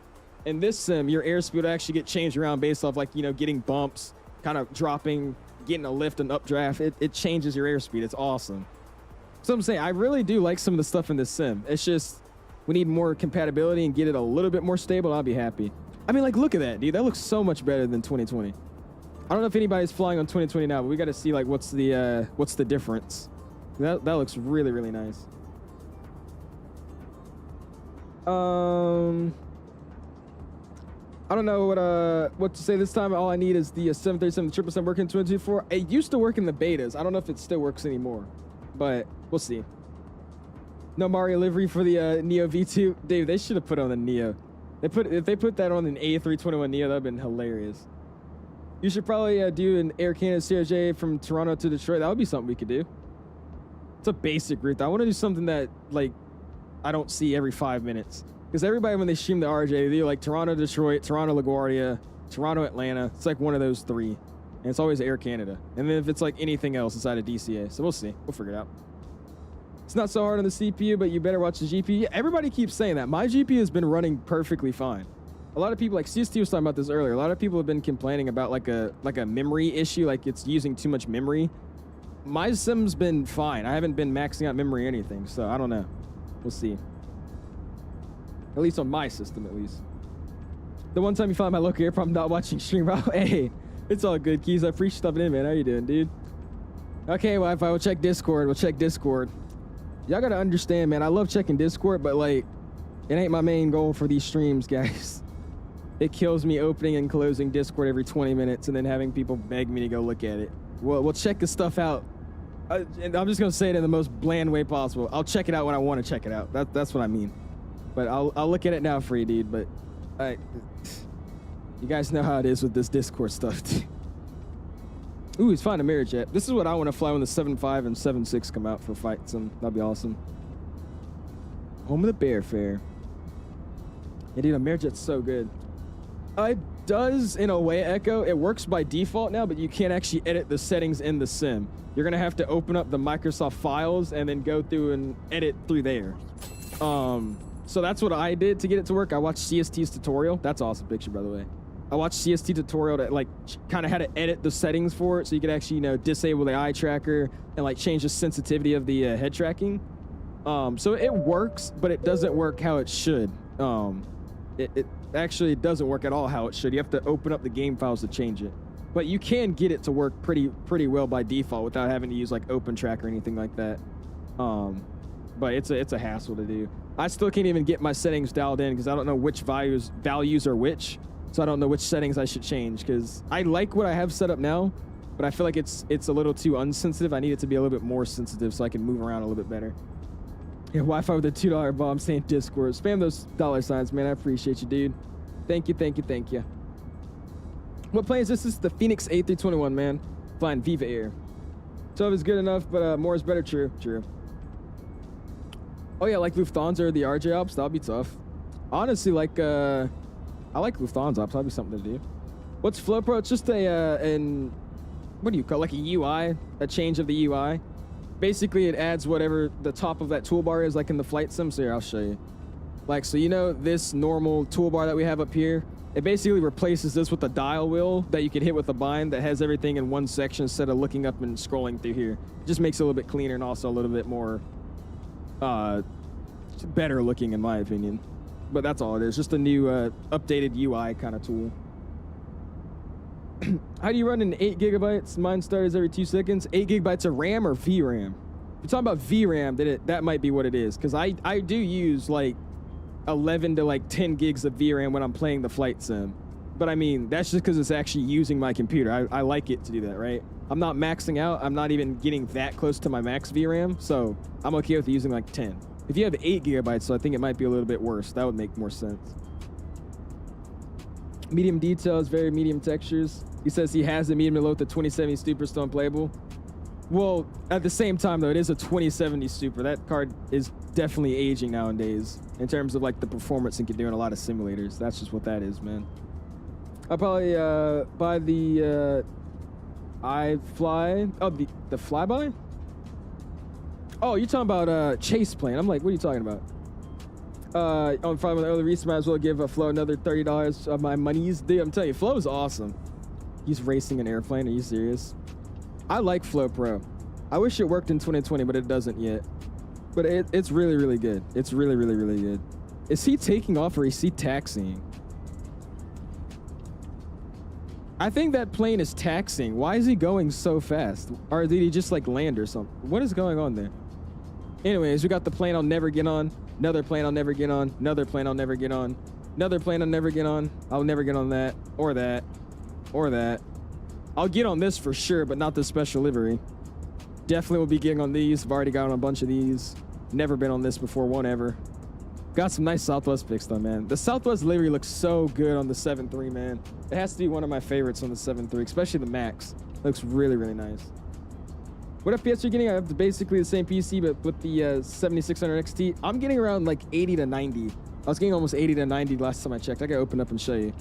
In this sim, your airspeed will actually get changed around based off, like, you know, getting bumps, kind of dropping, getting a lift and updraft. It changes your airspeed. It's awesome. So I'm saying, I really do like some of the stuff in this sim. It's just, we need more compatibility and get it a little bit more stable. I'll be happy. I mean, like, look at that, dude. That looks so much better than 2020. I don't know if anybody's flying on 2020 now, but we got to see, like, what's the difference. That looks really, really nice. I don't know what to say this time. All I need is the 737 777 working in 2024. It used to work in the betas. I don't know if it still works anymore, but we'll see. No Mario livery for the Neo V2. Dude, they should have put on the Neo. If they put that on an A321 Neo, that'd been hilarious. You should probably do an Air Canada CRJ from Toronto to Detroit. That would be something we could do. It's a basic route. I want to do something that, like, I don't see every 5 minutes. Because everybody, when they stream the RJ, they do like Toronto, Detroit, Toronto, LaGuardia, Toronto, Atlanta. It's like one of those three. And it's always Air Canada. And then if it's like anything else inside of DCA. So we'll see. We'll figure it out. It's not so hard on the CPU, but you better watch the GPU. Yeah, everybody keeps saying that. My GPU has been running perfectly fine. A lot of people, like CST was talking about this earlier. A lot of people have been complaining about like a memory issue, like it's using too much memory. My sim's been fine. I haven't been maxing out memory or anything, so I don't know. We'll see. At least on my system, at least. The one time you find my local airport, I'm not watching stream. Oh, hey, it's all good, Keys. I appreciate stopping in, man. How you doing, dude? Okay, Wi-Fi, we'll check Discord. We'll check Discord. Y'all gotta understand, man. I love checking Discord, but like, it ain't my main goal for these streams, guys. It kills me opening and closing Discord every 20 minutes and then having people beg me to go look at it. We'll check this stuff out. And I'm just gonna say it in the most bland way possible. I'll check it out when I want to check it out. That's what I mean. But I'll look at it now for you, dude. But you guys know how it is with this Discord stuff. Ooh, he's flying a Mirror Jet. This is what I want to fly when the 7.5 and 7.6 come out for fights. That'd be awesome. Home of the Bear Fair. Yeah, dude, a Mirror Jet's so good. It does, in a way, Echo. It works by default now, but you can't actually edit the settings in the sim. You're going to have to open up the Microsoft files and then go through and edit through there. So that's what I did to get it to work. I watched CST's tutorial. That's an awesome picture, by the way. I watched CST tutorial that like kind of had to edit the settings for it so you could actually, you know, disable the eye tracker and like change the sensitivity of the head tracking. So it works, but it doesn't work how it should. It actually doesn't work at all how it should. You have to open up the game files to change it. But you can get it to work pretty well by default without having to use like OpenTrack or anything like that. But it's a hassle to do. I still can't even get my settings dialed in because I don't know which values are which. So I don't know which settings I should change because I like what I have set up now, but I feel like it's a little too unsensitive. I need it to be a little bit more sensitive so I can move around a little bit better. Yeah, Wi-Fi with a $2 bomb saying Discord. Spam those $signs, man. I appreciate you, dude. Thank you, thank you, thank you. What plane is this? This is the Fenix A321, man. Flying Viva Air. 12 is good enough, but more is better. True, true. Oh yeah, like Lufthansa or the RJ ops. That'll be tough. Honestly, like I like Lufthansa ops. That'll be something to do. What's FlowPro? It's just what do you call it? Like a UI, a change of the UI. Basically, it adds whatever the top of that toolbar is, like in the flight sim. So here, I'll show you. Like, so you know this normal toolbar that we have up here? It basically replaces this with a dial wheel that you can hit with a bind that has everything in one section instead of looking up and scrolling through here. It just makes it a little bit cleaner and also a little bit more better looking in my opinion. But that's all it is. Just a new updated UI kind of tool. How do you run in 8 gigabytes? Mine starts every 2 seconds. 8 gigabytes of RAM or VRAM? If you're talking about VRAM, then that might be what it is. Because I do use like 11 to like 10 gigs of VRAM when I'm playing the flight sim. But I mean, that's just because it's actually using my computer. I like it to do that, right? I'm not maxing out. I'm not even getting that close to my max VRAM. So I'm okay with using like 10. If you have 8 gigabytes, so I think it might be a little bit worse. That would make more sense. Medium details, very medium textures. He says he has a medium to low with the 2070 Super still unplayable. Well, at the same time though, it is a 2070 Super. That card is definitely aging nowadays in terms of like the performance and can do in a lot of simulators. That's just what that is, man. I'll probably buy the iFly. Oh, the flyby? Oh, you're talking about chase plane. I'm like, what are you talking about? On Friday, early recent, might as well give Flo another $30 of my monies. Dude, I'm telling you, Flo's awesome. He's racing an airplane. Are you serious? I like Flo Pro. I wish it worked in 2020, but it doesn't yet. But it's really, really good. It's really, really, really good. Is he taking off or is he taxiing? I think that plane is taxiing. Why is he going so fast? Or did he just like land or something? What is going on there? Anyways, we got the plane I'll never get on. Another plane I'll never get on. Another plane I'll never get on. Another plane I'll never get on. I'll never get on that. Or that. Or that. I'll get on this for sure, but not the special livery. Definitely will be getting on these. I've already got on a bunch of these. Never been on this before, won't ever. Got some nice Southwest picks though, man. The Southwest livery looks so good on the 7.3, man. It has to be one of my favorites on the 7.3, especially the MAX. Looks really, really nice. What FPS are you getting? I have basically the same PC, but with the 7600 XT, I'm getting around like 80 to 90. I was getting almost 80 to 90 last time I checked. I gotta open up and show you.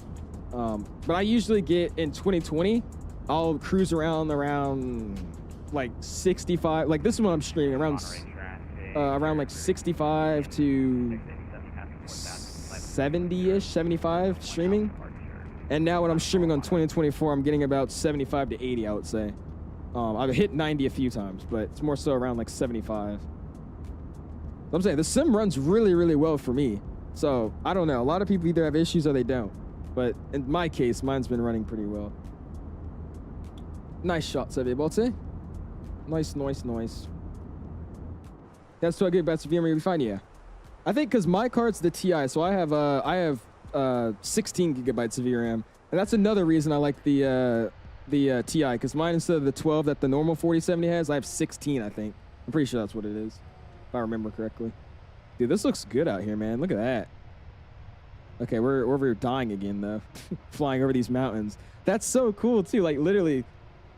But I usually get in 2020, I'll cruise around like 65. Like this is what I'm streaming around like 65 to 70-ish, 75 streaming. And now when I'm streaming on 2024, I'm getting about 75 to 80, I would say. I've hit 90 a few times, but it's more so around like 75. I'm saying the sim runs really, really well for me. So I don't know. A lot of people either have issues or they don't. But in my case, mine's been running pretty well. Nice shot, 𝙑𝙊𝙇𝘼𝙉𝙑𝘼. Nice, nice, nice. That's so good. That's VMware. You find, yeah. I think because my card's the TI, so I have 16 gigabytes of VRAM, and that's another reason I like the TI, because mine, instead of the 12 that the normal 4070 has, I have 16. I think. I'm pretty sure that's what it is, if I remember correctly. Dude, this looks good out here, man. Look at that. Okay, we're over here dying again though, flying over these mountains. That's so cool too. Like literally.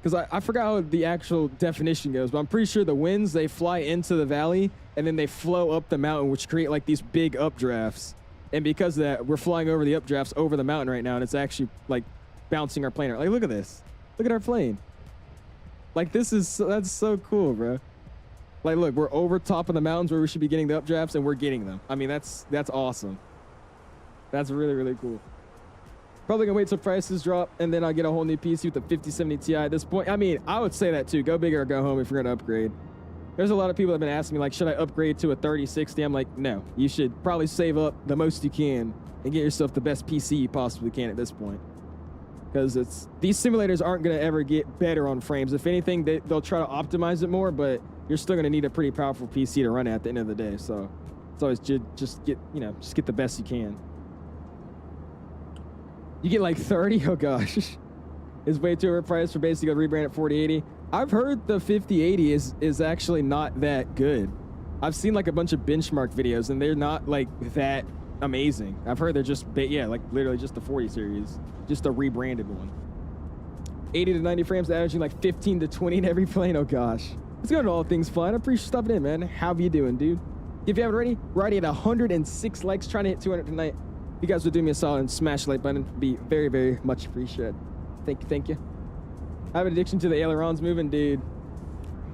Because I forgot how the actual definition goes, but I'm pretty sure the winds, they fly into the valley and then they flow up the mountain, which create like these big updrafts. And because of that, we're flying over the updrafts over the mountain right now, and it's actually like bouncing our plane. Like, look at this. Look at our plane. Like, that's so cool, bro. Like, look, we're over top of the mountains where we should be getting the updrafts, and we're getting them. I mean, that's awesome. That's really, really cool. Probably gonna wait till prices drop, and then I'll get a whole new PC with the 5070 Ti at this point. I mean, I would say that too. Go big or go home if you're gonna upgrade. There's a lot of people that have been asking me, like, should I upgrade to a 3060? I'm like, no. You should probably save up the most you can and get yourself the best PC you possibly can at this point. Because these simulators aren't gonna ever get better on frames. If anything, they'll try to optimize it more, but you're still gonna need a pretty powerful PC to run it at the end of the day. So it's always just get the best you can. You get like 30? Oh gosh. It's way too overpriced for basically a rebrand at 4080. I've heard the 5080 is actually not that good. I've seen like a bunch of benchmark videos and they're not like that amazing. I've heard they're just, yeah, like literally just the 40 series. Just a rebranded one. 80 to 90 frames, averaging like 15 to 20 in every plane. Oh gosh. Let's go to All Things Flying. I appreciate you stopping in, man. How you doing, dude? If you haven't already, we're already at 106 likes, trying to hit 200 tonight. If you guys would do me a solid and smash the like button, it'd be very, very much appreciated. Thank you. I have an addiction to the ailerons moving, dude.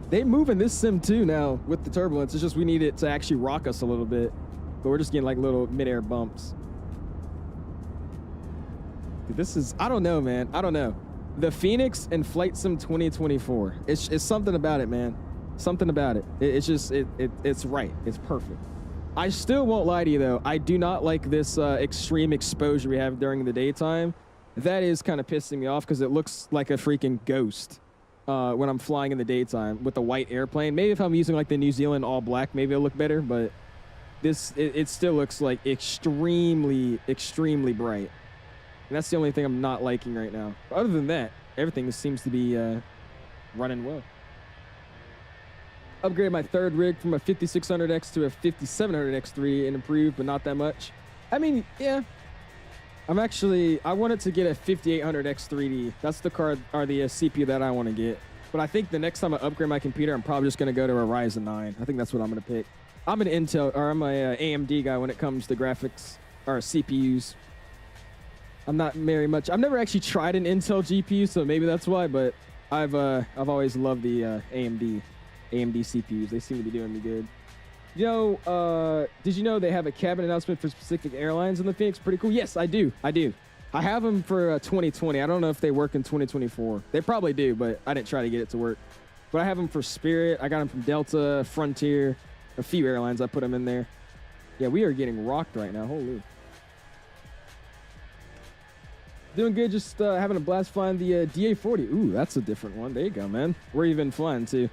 They move in this sim too now with the turbulence. It's just we need it to actually rock us a little bit. But we're just getting like little mid-air bumps. Dude, this is, I don't know, man. I don't know. The Fenix and Flight Sim 2024. It's something about it, man. Something about it. It's right. It's perfect. I still won't lie to you though. I do not like this extreme exposure we have during the daytime. That is kind of pissing me off because it looks like a freaking ghost when I'm flying in the daytime with a white airplane. Maybe if I'm using like the New Zealand all black, maybe it'll look better, but it still looks like extremely, extremely bright. And that's the only thing I'm not liking right now. But other than that, everything seems to be running well. Upgraded my third rig from a 5600X to a 5700X3 and improved, but not that much. I mean, yeah. I wanted to get a 5800X3D. That's the card or the CPU that I want to get. But I think the next time I upgrade my computer, I'm probably just going to go to a Ryzen 9. I think that's what I'm going to pick. I'm an Intel, or I'm a AMD guy when it comes to graphics or CPUs. I'm not very much. I've never actually tried an Intel GPU, so maybe that's why. But I've always loved the AMD CPUs. They seem to be doing me good. You know, did you know they have a cabin announcement for specific airlines in the Phoenix? Pretty cool. Yes, I do. I have them for 2020. I don't know if they work in 2024. They probably do, but I didn't try to get it to work. But I have them for Spirit. I got them from Delta, Frontier, a few airlines. I put them in there. Yeah, we are getting rocked right now. Holy. Doing good. Just having a blast flying the DA40. Ooh, that's a different one. There you go, man. Where you been flying to?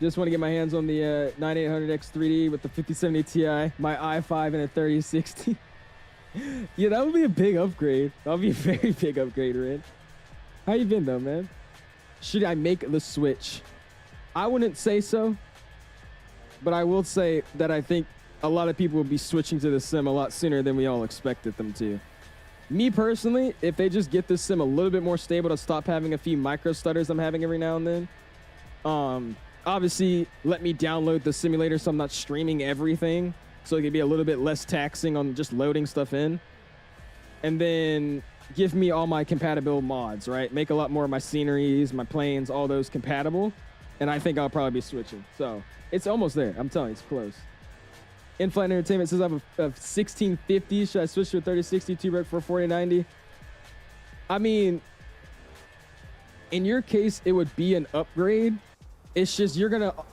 Just want to get my hands on the 9800X3D with the 5070 Ti, my i5 and a 3060. Yeah, that would be a big upgrade. That would be a very big upgrade, Red. How you been, though, man? Should I make the switch? I wouldn't say so, but I will say that I think a lot of people will be switching to the sim a lot sooner than we all expected them to. Me personally, if they just get this sim a little bit more stable to stop having a few micro stutters I'm having every now and then, obviously let me download the simulator so I'm not streaming everything, so it can be a little bit less taxing on just loading stuff in, and then give me all my compatible mods, right? Make a lot more of my sceneries, my planes, all those compatible, and I think I'll probably be switching. So it's almost there. I'm telling you, it's close. In-flight entertainment says I have a 1650. Should I switch to a 3060 T-Rec for 4090? I mean, in your case, it would be an upgrade. It's just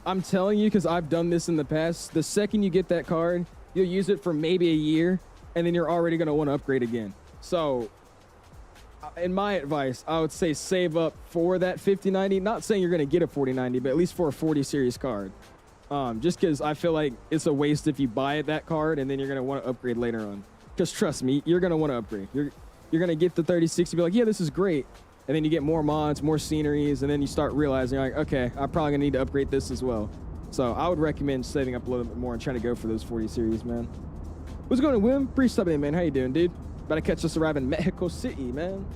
I'm telling you, because I've done this in the past, the second you get that card, you'll use it for maybe a year, and then you're already going to want to upgrade again. So, in my advice, I would say save up for that 5090. Not saying you're going to get a 4090, but at least for a 40 series card. Just because I feel like it's a waste if you buy that card, and then you're going to want to upgrade later on. Because trust me, you're going to want to upgrade. You're going to get the 3060, be like, yeah, this is great. And then you get more mods, more sceneries, and then you start realizing, you're like, okay, I'm probably gonna need to upgrade this as well. So I would recommend saving up a little bit more and trying to go for those 40 series, man. What's going on, Wim? Appreciate it, man. How you doing, dude? About to catch us arriving in Mexico City, man.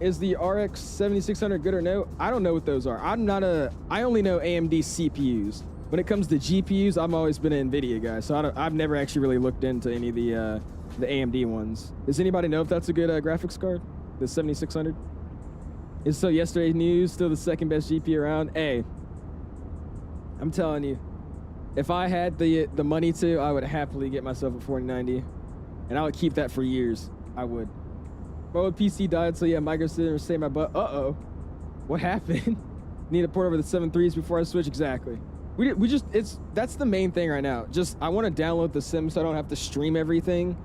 Is the RX 7600 good or no? I don't know what those are. I only know AMD CPUs. When it comes to GPUs, I've always been an NVIDIA guy, so I've never actually really looked into any of the AMD ones. Does anybody know if that's a good graphics card? The 7600? Is so yesterday's news still the second best GPU around? Hey, I'm telling you, if I had the money to, I would happily get myself a 4090, and I would keep that for years. I would. My old PC died, so yeah, micro system saved my butt. Uh-oh. What happened? Need to port over the 7.3s before I switch? Exactly. That's the main thing right now. Just, I want to download the sim so I don't have to stream everything.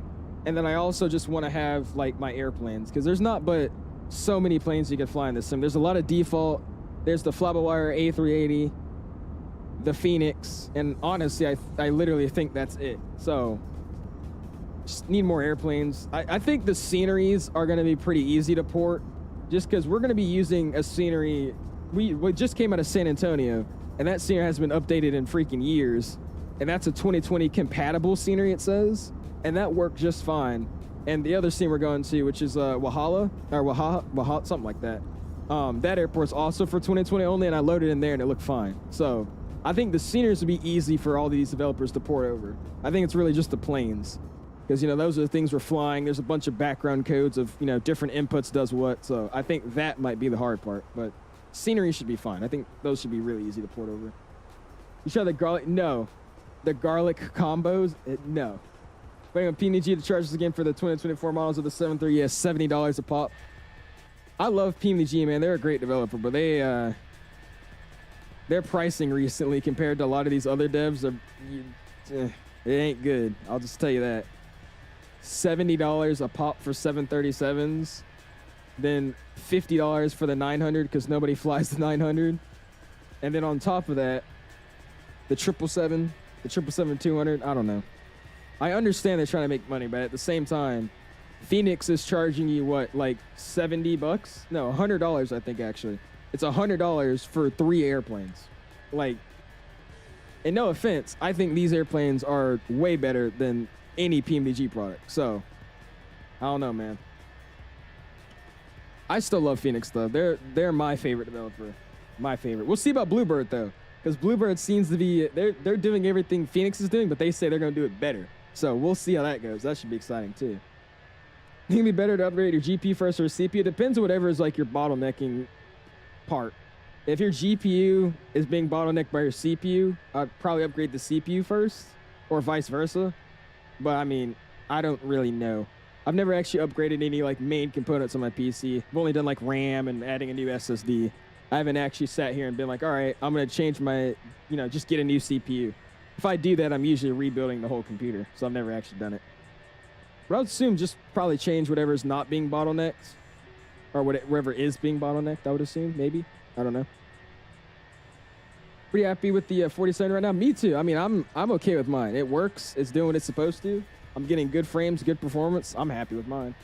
And then I also just want to have like my airplanes, because there's not but so many planes you can fly in this sim. There's a lot of default. There's the fly-by-wire A380, the Fenix, and honestly, I literally think that's it. So just need more airplanes. I think the sceneries are going to be pretty easy to port, just because we're going to be using a scenery. We just came out of San Antonio, and that scenery has been updated in freaking years, and that's a 2020 compatible scenery, it says. And that worked just fine. And the other scene we're going to, which is Oaxaca, something like that. That airport's also for 2020 only, and I loaded in there and it looked fine. So I think the sceneries would be easy for all these developers to port over. I think it's really just the planes, because those are the things we're flying. There's a bunch of background codes of different inputs does what. So I think that might be the hard part, but scenery should be fine. I think those should be really easy to port over. You try the garlic? No. The garlic combos? No. Waiting on PMG to charge us again for the 2024 models of the 7.3. Yeah, $70 a pop. I love PMG, man. They're a great developer, but their pricing recently compared to a lot of these other devs, it ain't good. I'll just tell you that. $70 a pop for 737s, then $50 for the 900 because nobody flies the 900, and then on top of that, the 777, the 777-200. I don't know. I understand they're trying to make money, but at the same time, Phoenix is charging you what, like $70? No, $100, I think, actually. It's $100 for 3 airplanes. Like, and no offense, I think these airplanes are way better than any PMDG product. So I don't know, man. I still love Fenix though. They're my favorite developer. My favorite. We'll see about Bluebird though, because Bluebird seems to be they're doing everything Fenix is doing, but they say they're gonna do it better. So we'll see how that goes. That should be exciting too. Think it'd be better to upgrade your GPU first or CPU? It depends on whatever is like your bottlenecking part. If your GPU is being bottlenecked by your CPU, I'd probably upgrade the CPU first, or vice versa. But I mean, I don't really know. I've never actually upgraded any like main components on my PC. I've only done like RAM and adding a new SSD. I haven't actually sat here and been like, all right, I'm gonna change my, just get a new CPU. If I do that, I'm usually rebuilding the whole computer. So I've never actually done it. But I would assume just probably change whatever is not being bottlenecked, or whatever is being bottlenecked, I would assume, maybe. I don't know. Pretty happy with the 47 right now. Me too. I mean, I'm okay with mine. It works. It's doing what it's supposed to. I'm getting good frames, good performance. I'm happy with mine.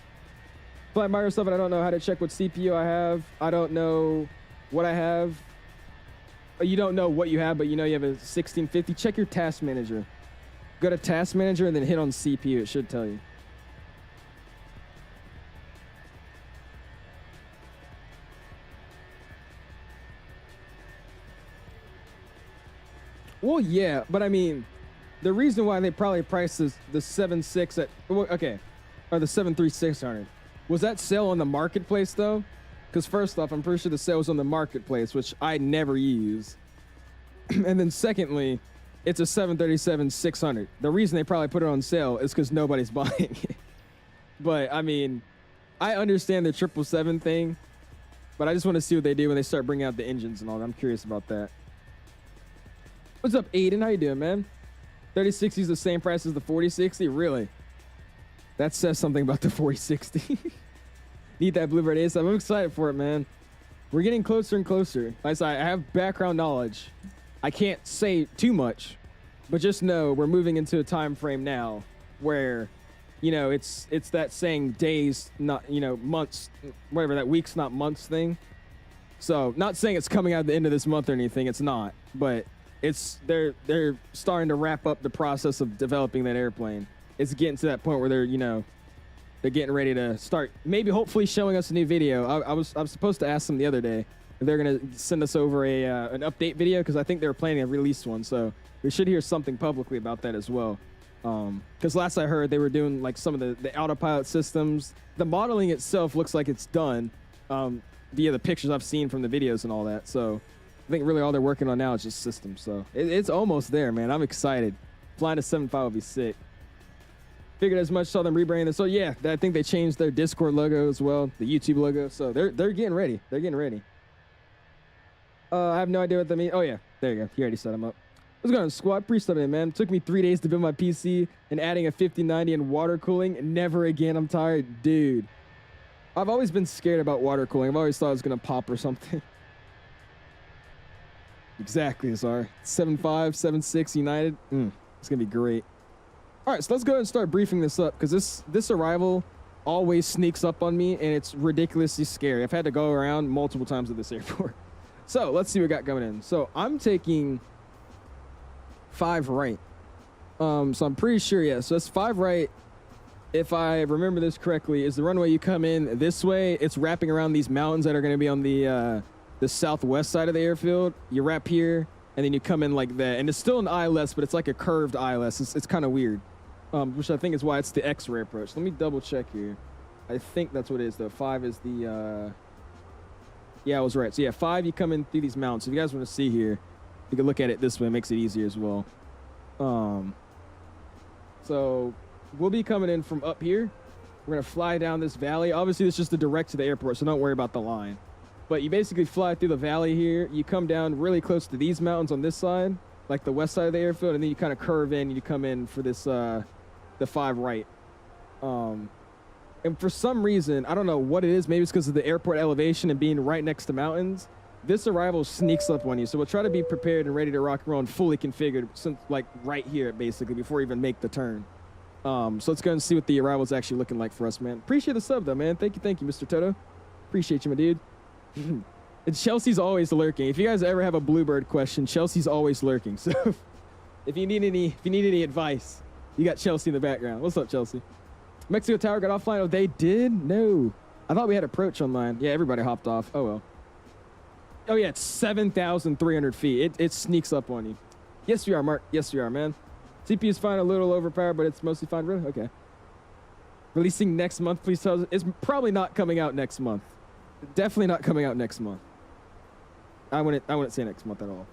Playing by yourself, and I don't know how to check what CPU I have. I don't know what I have. You don't know what you have, but you know you have a 1650. Check your task manager. Go to task manager and then hit on CPU. It should tell you. Well, yeah, but I mean, the reason why they probably priced the 7.6 at, okay, or the 73600, was that sale on the marketplace though? Because first off, I'm pretty sure the sale was on the marketplace, which I never use. And then secondly, it's a 737-600. The reason they probably put it on sale is because nobody's buying it. But I mean, I understand the 777 thing, but I just want to see what they do when they start bringing out the engines and all that. I'm curious about that. What's up, Aiden? How you doing, man? 3060 is the same price as the 4060? Really? That says something about the 4060. Need that Bluebird ASAP. I'm excited for it, man. We're getting closer and closer. Like I said, I have background knowledge. I can't say too much, but just know we're moving into a time frame now where, it's that saying days, not, months, whatever, that weeks, not months thing. So, not saying it's coming out at the end of this month or anything. It's not, but they're starting to wrap up the process of developing that airplane. It's getting to that point where they're getting ready to start, maybe hopefully showing us a new video. I was supposed to ask them the other day if they're gonna send us over an update video, because I think they were planning to release one. So we should hear something publicly about that as well. Because last I heard, they were doing like some of the autopilot systems. The modeling itself looks like it's done via the pictures I've seen from the videos and all that. So I think really all they're working on now is just systems. So it's almost there, man. I'm excited. Flying to 7.5 would be sick. Figured as much, saw them rebranding this. So yeah, I think they changed their Discord logo as well, the YouTube logo. So they're getting ready. They're getting ready. I have no idea what that means. Oh yeah, there you go. He already set them up. What's going on, squad? Appreciate it, man. It took me 3 days to build my PC, and adding a 5090 and water cooling. Never again. I'm tired, dude. I've always been scared about water cooling. I've always thought it was gonna pop or something. Exactly, Azar. 7.5, 7.6 United. It's gonna be great. All right, so let's go ahead and start briefing this up, because this arrival always sneaks up on me, and it's ridiculously scary. I've had to go around multiple times at this airport. So let's see what we got coming in. So I'm taking 5 right. So I'm pretty sure, yeah. So it's 5 right. If I remember this correctly, is the runway you come in this way. It's wrapping around these mountains that are going to be on the southwest side of the airfield. You wrap here, and then you come in like that. And it's still an ILS, but it's like a curved ILS. It's kind of weird. Which I think is why it's the X-ray approach. Let me double check here. I think that's what it is though. 5 is the, yeah, I was right. So yeah, 5, you come in through these mountains. If you guys want to see here, you can look at it this way. It makes it easier as well. So we'll be coming in from up here. We're going to fly down this valley. Obviously, it's just the direct to the airport, so don't worry about the line. But you basically fly through the valley here. You come down really close to these mountains on this side, like the west side of the airfield, and then you kind of curve in and you come in for this, the 5 right. And for some reason, I don't know what it is. Maybe it's because of the airport elevation and being right next to mountains. This arrival sneaks up on you. So we'll try to be prepared and ready to rock and roll and fully configured, since, like right here, basically, before we even make the turn. So let's go and see what the arrival is actually looking like for us, man. Appreciate the sub, though, man. Thank you, Mr. Toto. Appreciate you, my dude. And Chelsea's always lurking. If you guys ever have a Bluebird question, Chelsea's always lurking. So if you need any advice, You got Chelsea in the background. What's up, Chelsea? Mexico Tower got offline. Oh, they did? No. I thought we had approach online. Yeah, everybody hopped off. Oh, well. Oh, yeah, it's 7,300 feet. It sneaks up on you. Yes, we are, Mark. Yes, we are, man. CPU is fine, a little overpowered, but it's mostly fine. Really? Okay. Releasing next month, please tell us. It's probably not coming out next month. Definitely not coming out next month. I wouldn't say next month at all.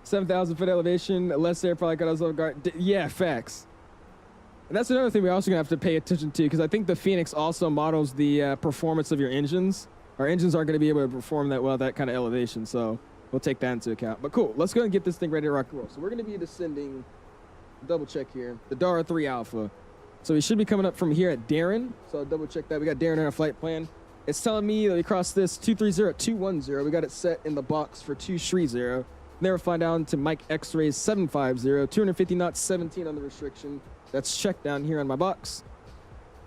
7,000 foot elevation, less air probably got us off guard. Yeah, facts. And that's another thing we're also gonna have to pay attention to, because I think the Fenix also models the performance of your engines. Our engines aren't gonna be able to perform that well at that kind of elevation, so we'll take that into account. But cool, let's go and get this thing ready to rock and roll. So we're gonna be descending, double check here, the 𝙑𝙬 3 Alpha. So we should be coming up from here at Darren. So I'll double check that. We got Darren in our flight plan. It's telling me that we crossed this 230 at 210. We got it set in the box for 230. Then we'll fly down to Mike X-Rays 750, 250 knots, 17 on the restriction. That's checked down here on my box.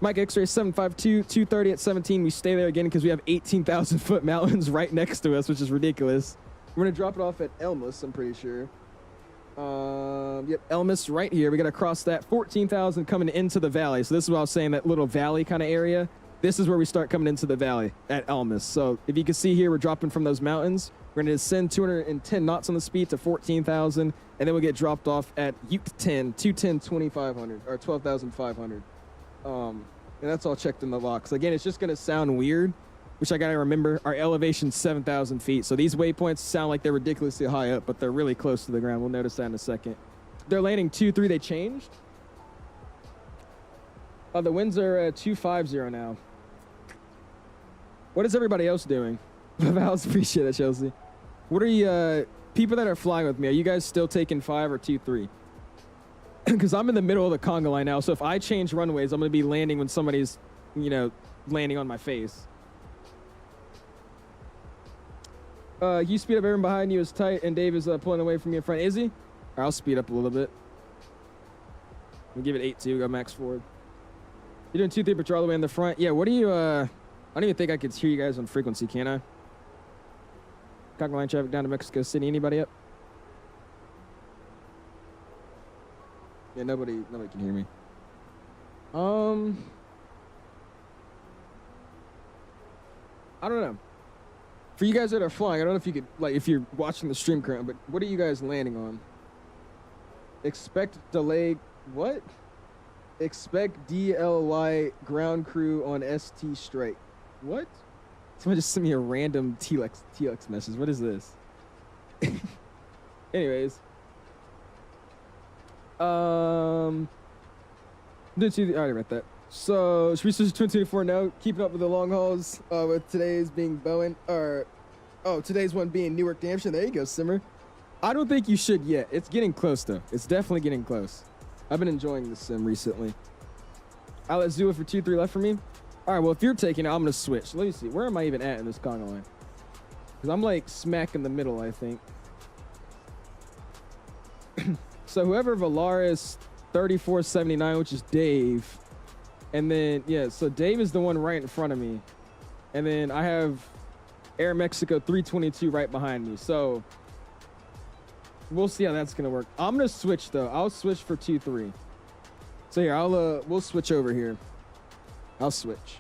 Mike X-Rays 752, 230 at 17. We stay there again because we have 18,000 foot mountains right next to us, which is ridiculous. We're gonna drop it off at Elmus, I'm pretty sure. Yep, Elmus right here. We gotta cross that 14,000 coming into the valley. So this is what I was saying, that little valley kind of area. This is where we start coming into the valley at Elmus. So if you can see here, we're dropping from those mountains. We're going to descend 210 knots on the speed to 14,000, and then we'll get dropped off at 𝐕𝐻�10, 210, 2,500, or 12,500. And that's all checked in the box. Again, it's just going to sound weird, which I got to remember. Our elevation's 7,000 feet, so these waypoints sound like they're ridiculously high up, but they're really close to the ground. We'll notice that in a second. They're landing 2-3. They changed. The winds are 250 now. What is everybody else doing? Vals, appreciate that, Chelsea. What are you, people that are flying with me, are you guys still taking 5 or 2-3? Because I'm in the middle of the conga line now, so if I change runways, I'm going to be landing when somebody's, you know, landing on my face. You speed up, everyone behind you is tight, and Dave is pulling away from you in front. Is he? I'll speed up a little bit. We'll give it 8-2, go max forward. You're doing 2-3, but you're all the way in the front. Yeah, what are you, I don't even think I could hear you guys on frequency, can I? Conga line traffic down to Mexico City. Anybody up? Yeah, nobody can hear me. I don't know. For you guys that are flying, I don't know if you could, like, if you're watching the stream currently, but what are you guys landing on? Expect delay, what? Expect DLY ground crew on ST strike. What? Someone just sent me a random TLX message. What is this? Anyways. I already read that. So, should we switch to 2024 now? Keeping up with the long hauls, with today's being Bowen, or, oh, today's one being Newark to Hampshire. There you go, Simmer. I don't think you should yet. It's getting close, though. It's definitely getting close. I've been enjoying this sim recently. I'll let Zua for 2-3 left for me. All right, well, if you're taking it, I'm going to switch. Let me see. Where am I even at in this conga line? Because I'm, like, smack in the middle, I think. So whoever Valaris 3479, which is Dave. And then, yeah, so Dave is the one right in front of me. And then I have Air Mexico 322 right behind me. So we'll see how that's going to work. I'm going to switch, though. I'll switch for 2-3. So here, we'll switch over here. I'll switch.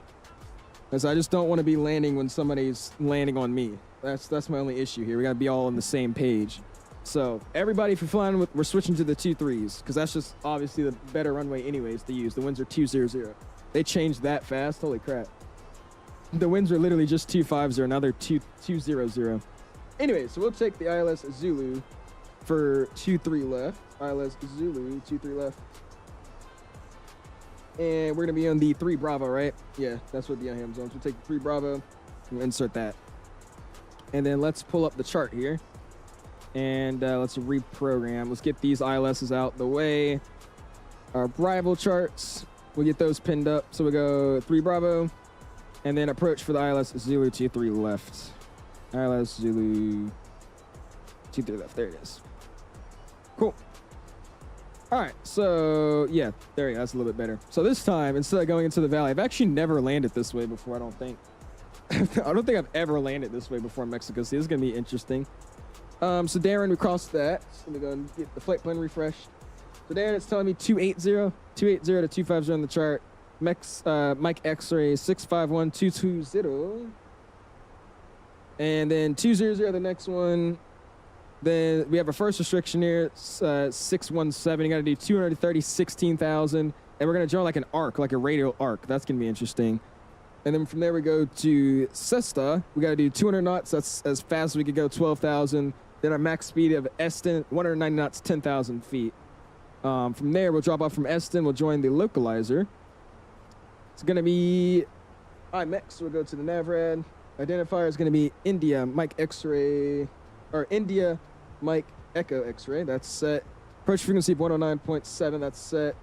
Because I just don't want to be landing when somebody's landing on me. That's my only issue here. We got to be all on the same page. So everybody, if you're flying with, we're switching to the 2-3s. Because that's just obviously the better runway anyways to use. The winds are 200. They changed that fast. Holy crap. The winds are literally just 250. Now they're 200. Anyway, so we'll take the ILS Zulu for 2-3 left. ILS Zulu, 2-3 left. And we're going to be on the 3 Bravo, right? Yeah, that's what the IAM's on. So we'll take the 3 Bravo and insert that. And then let's pull up the chart here. And let's reprogram. Let's get these ILSs out the way. Our arrival charts, we'll get those pinned up. So we go 3 Bravo, and then approach for the ILS Zulu 2-3 left. ILS Zulu 2-3 left. There it is. Cool. All right, so yeah, there you go. That's a little bit better. So this time, instead of going into the valley, I've actually never landed this way before, I don't think. I don't think I've ever landed this way before in Mexico City. This is going to be interesting. So Darren, we crossed that. So let me go and get the flight plan refreshed. So Darren, it's telling me 280 to 250 on the chart. MEX, Mike X-ray 651220. And then 200, the next one. Then we have our first restriction here, 617. You got to do 230, 16,000. And we're going to join like an arc, like a radial arc. That's going to be interesting. And then from there we go to Cesta. We got to do 200 knots. That's as fast as we could go, 12,000. Then our max speed of Eston, 190 knots, 10,000 feet. From there, we'll drop off from Eston. We'll join the localizer. It's going to be IMEX. We'll go to the NAVRAD. Identifier is going to be India Mike X-ray, or India Mike Echo X-ray. That's set. Approach frequency of 109.7. That's set.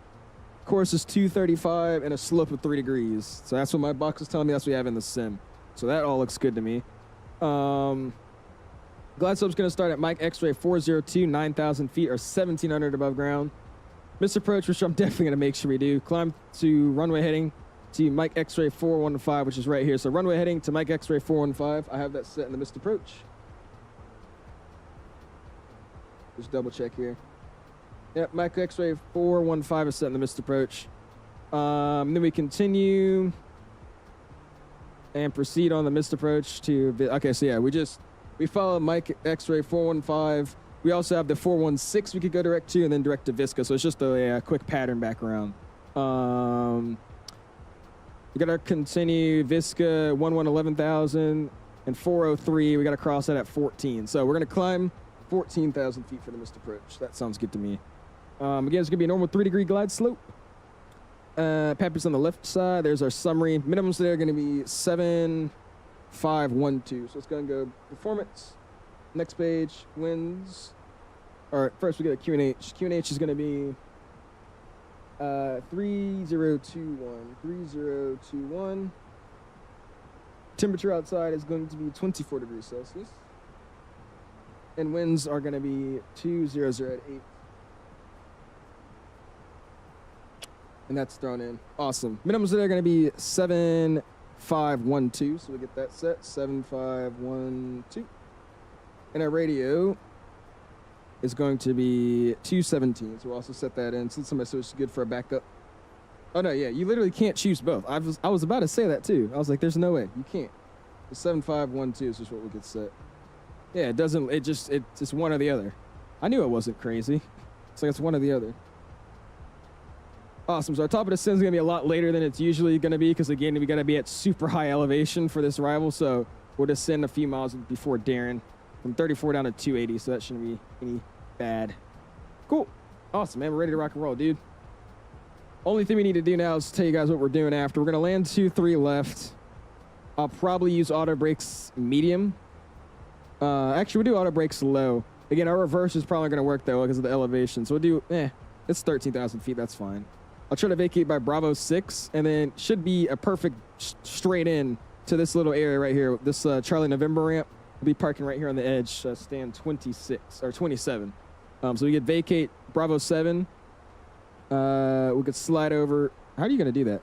Course is 235 and a slope of 3 degrees. So that's what my box is telling me. That's what we have in the sim. So that all looks good to me. Glide slope's going to start at Mike X-ray 402, 9,000 feet or 1,700 above ground. Missed approach, which I'm definitely going to make sure we do. Climb to runway heading to Mike X-ray 415, which is right here. So runway heading to Mike X-ray 415. I have that set in the missed approach. Just double check here. Yep, Mike X-ray 415 is set in the missed approach. Then we continue and proceed on the missed approach to, okay, so yeah, we follow Mike X-ray 415. We also have the 416 we could go direct to and then direct to Visca. So it's just a quick pattern back around. We got to continue Visca 11,000 and 403. We got to cross that at 14. So we're going to climb 14,000 feet for the missed approach. That sounds good to me. Again, it's going to be a normal 3-degree glide slope. Pappy's on the left side. There's our summary. Minimums today are going to be 7,512. So it's going to go performance. Next page, winds. All right, first we got a QNH. QNH is going to be 3021. Temperature outside is going to be 24 degrees Celsius. And winds are going to be 200 at 8. And that's thrown in. Awesome. Minimums today are going to be 7,512. So we get that set. 7,512. And our radio is going to be 217. So we'll also set that in. Since somebody said it's good for a backup. Oh, no, yeah. You literally can't choose both. I was about to say that, too. I was like, there's no way. You can't. The 7,512 is just what we could set. Yeah, it doesn't. It's one or the other. I knew it wasn't crazy. It's like it's one or the other. Awesome. So our top of the sim is going to be a lot later than it's usually going to be because, again, we got to be at super high elevation for this arrival. So we'll descend a few miles before Darren from 34 down to 280. So that shouldn't be any bad. Cool. Awesome, man. We're ready to rock and roll, dude. Only thing we need to do now is tell you guys what we're doing after. We're going to land 2-3 left. I'll probably use auto brakes medium. Actually, we'll do auto brakes low. Again, our reverse is probably going to work, though, because of the elevation. So we'll do, it's 13,000 feet. That's fine. I'll try to vacate by Bravo 6, and then should be a perfect straight in to this little area right here. This Charlie November ramp. We'll be parking right here on the edge, stand 26, or 27. So we could vacate Bravo 7. We could slide over. How are you going to do that?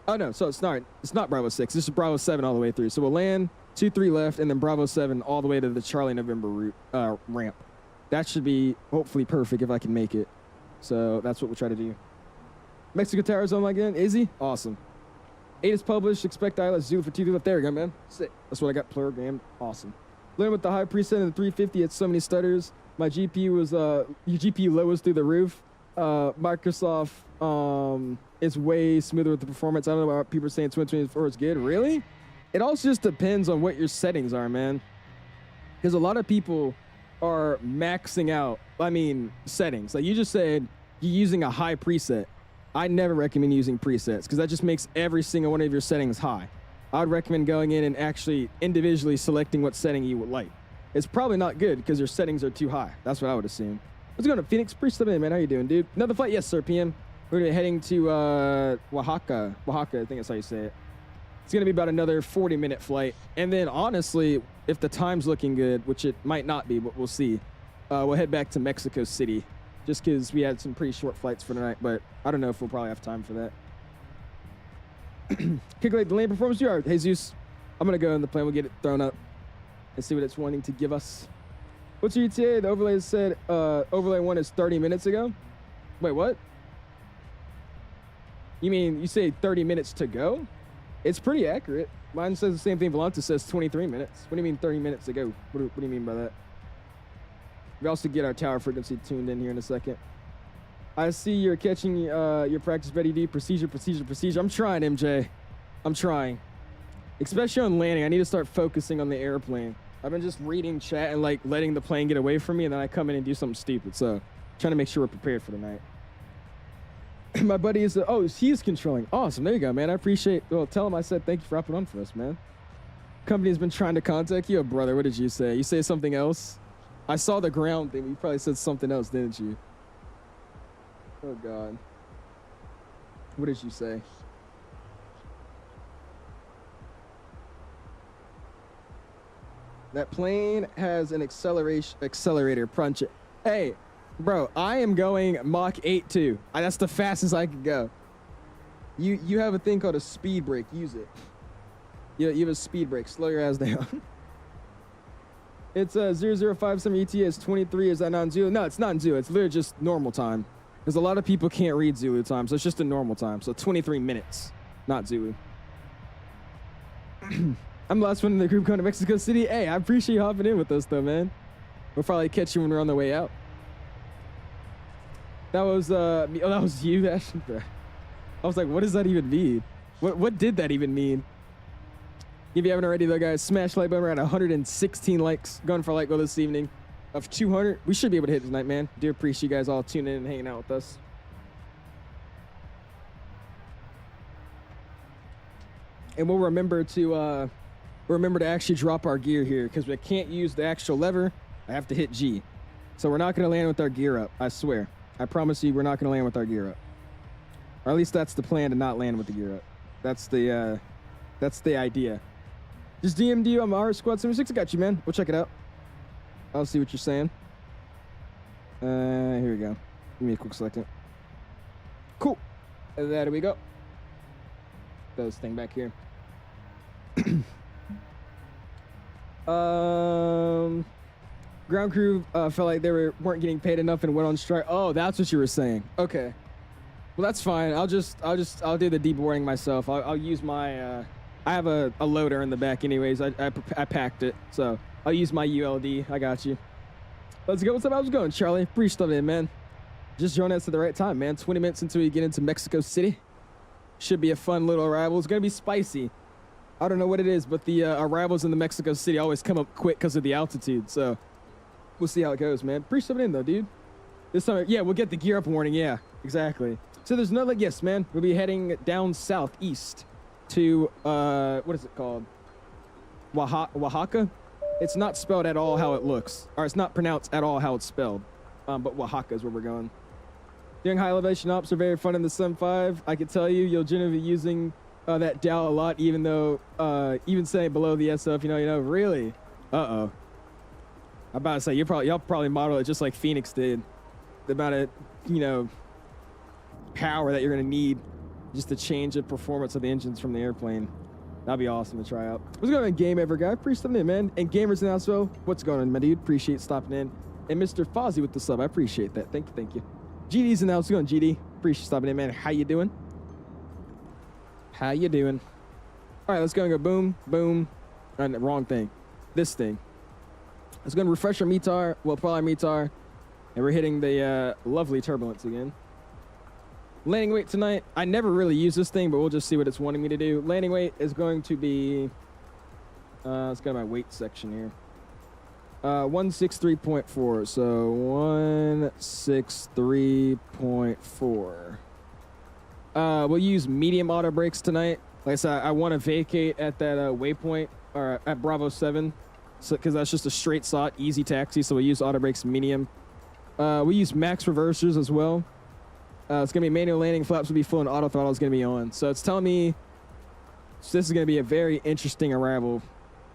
Oh, no, so it's not Bravo 6. This is Bravo 7 all the way through. So we'll land 2-3 left, and then Bravo 7 all the way to the Charlie November route, ramp. That should be hopefully perfect if I can make it. So that's what we'll try to do. Mexico Tower Zone again. Easy. Awesome. 8 is published. Expect ILS Zulu for 2 left. There we go, man. Sick. That's what I got programmed. Awesome. Learn with the high preset and the 350. It's so many stutters. My GPU was GPU low was through the roof. Microsoft is way smoother with the performance. I don't know what people are saying 2024 is good. Really? It also just depends on what your settings are, man. Because a lot of people are maxing out, settings. Like you just said, you're using a high preset. I never recommend using presets because that just makes every single one of your settings high. I would recommend going in and actually individually selecting what setting you would like. It's probably not good because your settings are too high. That's what I would assume. What's going on, Phoenix? Pre-step in, man. How you doing, dude? Another flight? Yes, sir, PM. We're going to be heading to Oaxaca. Oaxaca, I think that's how you say it. It's going to be about another 40-minute flight. And then, honestly, if the time's looking good, which it might not be, but we'll see, we'll head back to Mexico City just because we had some pretty short flights for tonight, but I don't know if we'll probably have time for that. Calculate the land performance. You are, Jesus. I'm going to go in the plane. We'll get it thrown up and see what it's wanting to give us. What's your ETA? The overlay said overlay 1 is 30 minutes ago. Wait, what? You mean you say 30 minutes to go? It's pretty accurate. Mine says the same thing. Volante says 23 minutes. What do you mean 30 minutes to go? What do you mean by that? We also get our tower frequency tuned in here in a second. I see you're catching your practice Betty D. Procedure. I'm trying, MJ. I'm trying. Especially on landing. I need to start focusing on the airplane. I've been just reading chat and like letting the plane get away from me, and then I come in and do something stupid. So trying to make sure we're prepared for the night. My buddy is, oh, he's controlling. Awesome. There you go, man. I appreciate, well, tell him I said thank you for hopping on for us, man. Company's been trying to contact you. Oh, brother, what did you say? You say something else? I saw the ground thing. You probably said something else, didn't you? Oh, God. What did you say? That plane has an accelerator punch. Hey, bro, I am going Mach 8.2. That's the fastest I could go. You have a thing called a speed brake. Use it. You have a speed brake. Slow your ass down. It's 0057 ETA. It's 23. Is that not in Zulu? No, it's not in Zulu. It's literally just normal time. Because a lot of people can't read Zulu time, so it's just a normal time. So 23 minutes, not Zulu. I'm the last one in the group going to Mexico City. Hey, I appreciate you hopping in with us, though, man. We'll probably catch you when we're on the way out. That was me. Oh, that was you, Ashton. I was like, what does that even mean? What did that even mean? If you haven't already, though, guys, smash like button. We're at 116 likes. Going for a like goal this evening of 200. We should be able to hit tonight, man. Do appreciate you guys all tuning in and hanging out with us. And we'll remember to actually drop our gear here because we can't use the actual lever. I have to hit G. So we're not going to land with our gear up. I swear. I promise you we're not going to land with our gear up. Or at least that's the plan, to not land with the gear up. That's the idea. Just DM'd you on our squad 76. I got you, man. We'll check it out. I'll see what you're saying. Here we go. Give me a quick second. Cool. There we go. Throw this thing back here. Ground crew felt like they weren't getting paid enough and went on strike. Oh, that's what you were saying. Okay. Well, that's fine. I'll do the deboarding myself. I'll use my I have a loader in the back anyways. I packed it, so I'll use my ULD. I got you. Let's go. What's up? How's it going, Charlie? Appreciate it, man. Just join us at the right time, man. 20 minutes until we get into Mexico City. Should be a fun little arrival. It's gonna be spicy. I don't know what it is, but the arrivals in the Mexico City always come up quick because of the altitude. So we'll see how it goes, man. Appreciate it in though, dude. This time, yeah, we'll get the gear up warning. Yeah, exactly. So there's no, like, yes, man. We'll be heading down southeast to what is it called? Oaxaca. It's not spelled at all how it looks, or it's not pronounced at all how it's spelled. But Oaxaca is where we're going. Doing high elevation ops are very fun in the Sun 5. I can tell you, you'll generally be using that DAL a lot, even though even saying below the SF, you know, really. I'm about to say y'all probably model it just like Fenix did. The amount of, you know, power that you're gonna need just to change the performance of the engines from the airplane. That'd be awesome to try out. What's going on, Game Ever Guy? Appreciate it, man. And Gamers in as well. What's going on, my dude? Appreciate stopping in. And Mr. Fozzie with the sub. I appreciate that. Thank you. GD's in the house. What's going on, GD? Appreciate stopping in, man. How you doing? All right, let's go and go boom, boom. Wrong thing. This thing. Let's go and refresh our METAR. Well, probably METAR. And we're hitting the lovely turbulence again. Landing weight tonight. I never really use this thing, but we'll just see what it's wanting me to do. Landing weight is going to be... let's go to my weight section here. 163.4. So 163.4. We'll use medium auto brakes tonight. Like I said, I want to vacate at that waypoint, or at Bravo 7, because that's just a straight shot, easy taxi. So we'll use auto brakes medium. We use max reversers as well. It's going to be manual landing. Flaps will be full and auto throttle is going to be on. So it's telling me this is going to be a very interesting arrival.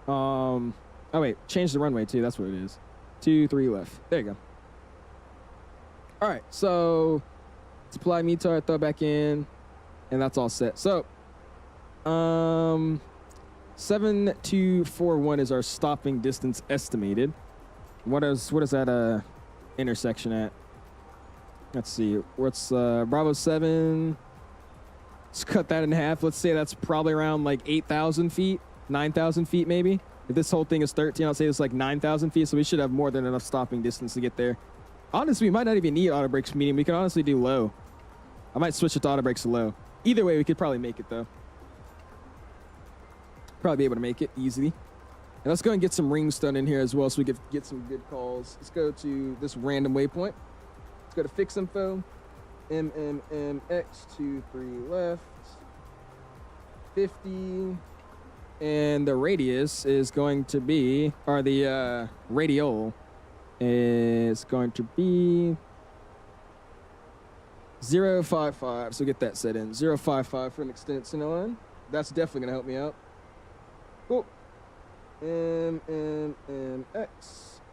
Oh, wait. Change the runway, too. That's what it is. 2, 3 left. There you go. All right. So supply METAR, throw back in, and that's all set. So 7241 is our stopping distance estimated. What is that intersection at? Let's see. What's Bravo 7? Let's cut that in half. Let's say that's probably around like 8,000 feet, 9,000 feet maybe. If this whole thing is 13, I'll say it's like 9,000 feet, so we should have more than enough stopping distance to get there. Honestly, we might not even need auto brakes medium. We can honestly do low. I might switch it to auto brakes to low. Either way, we could probably make it though. Probably be able to make it easily. And let's go and get some rings done in here as well so we could get some good calls. Let's go to this random waypoint. Let's go to fix info. MMMX 23 left. 50. And the radius is going to be, or the radial is going to be 055. So get that set in. 055 for an extension on. That's definitely going to help me out. Cool. MMMX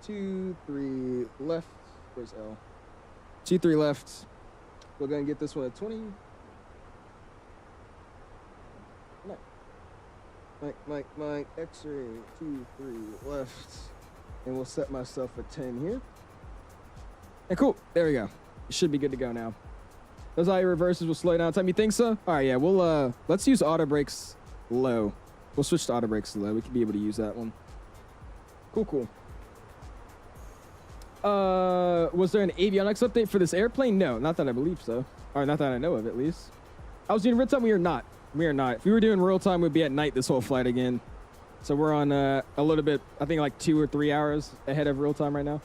23 left. Where's L? 23 left. We're going to get this one at 20. Mike, X-ray 23 left. And we'll set myself a 10 here. And cool. There we go. It should be good to go now. Those IE reverses will slow down time. You think so? All right, yeah. We'll let's use auto brakes low. We'll switch to auto brakes low. We can be able to use that one. Cool. Was there an avionics update for this airplane? No, not that I believe so. Or not that I know of, at least. I was doing real time. We are not. If we were doing real time, we'd be at night this whole flight again. So we're on a little bit, I think like 2 or 3 hours ahead of real time right now.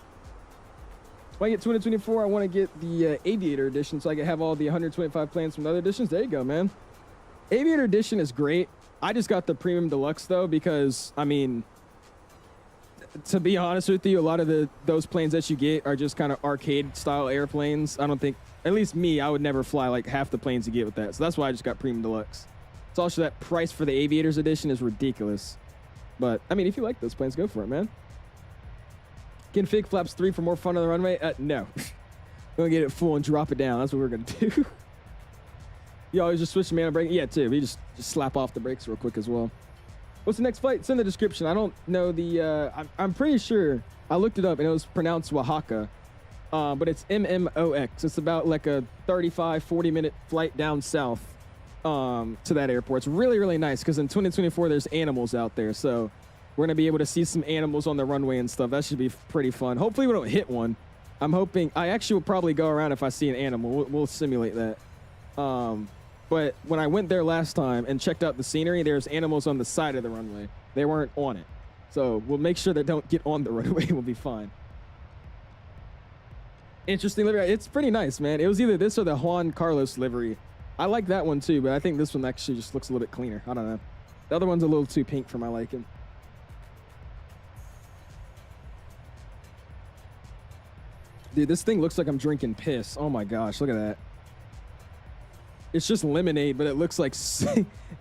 When I get 2024, I want to get the Aviator Edition so I can have all the 125 planes from the other editions. There you go, man. Aviator Edition is great. I just got the Premium Deluxe, though, because, I mean, to be honest with you, a lot of those planes that you get are just kind of arcade-style airplanes. I don't think, at least me, I would never fly like half the planes you get with that. So that's why I just got Premium Deluxe. It's also that price for the Aviators Edition is ridiculous. But, I mean, if you like those planes, go for it, man. Can fig flaps 3 for more fun on the runway? No. We're going to get it full and drop it down. That's what we're going to do. You always just switch the manual brake? Yeah, too. We just slap off the brakes real quick as well. What's the next flight? It's in the description. I don't know the... I'm pretty sure I looked it up and it was pronounced Oaxaca. But it's MMOX. It's about like a 35, 40-minute flight down south to that airport. It's really, really nice because in 2024, there's animals out there. So we're going to be able to see some animals on the runway and stuff. That should be pretty fun. Hopefully, we don't hit one. I'm hoping... I actually will probably go around if I see an animal. We'll simulate that. But when I went there last time and checked out the scenery, there's animals on the side of the runway. They weren't on it. So we'll make sure they don't get on the runway. We'll be fine. Interesting livery. It's pretty nice, man. It was either this or the Juan Carlos livery. I like that one too, but I think this one actually just looks a little bit cleaner. I don't know. The other one's a little too pink for my liking. Dude, this thing looks like I'm drinking piss. Oh my gosh, look at that. It's just lemonade, but it looks like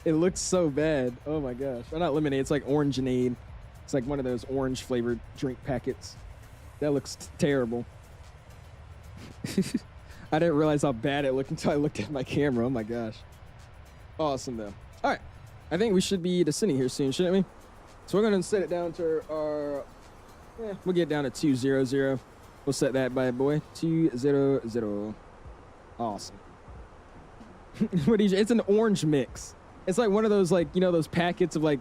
it looks so bad. Oh my gosh. Well, not lemonade, it's like orangeade. It's like one of those orange flavored drink packets. That looks terrible. I didn't realize how bad it looked until I looked at my camera. Oh my gosh. Awesome though. All right. I think we should be descending here soon, shouldn't we? So we're going to set it down to our, we'll get down to 200. We'll set that bad boy. 200. Awesome. What do you, it's an orange mix. It's like one of those, like, you know, those packets of like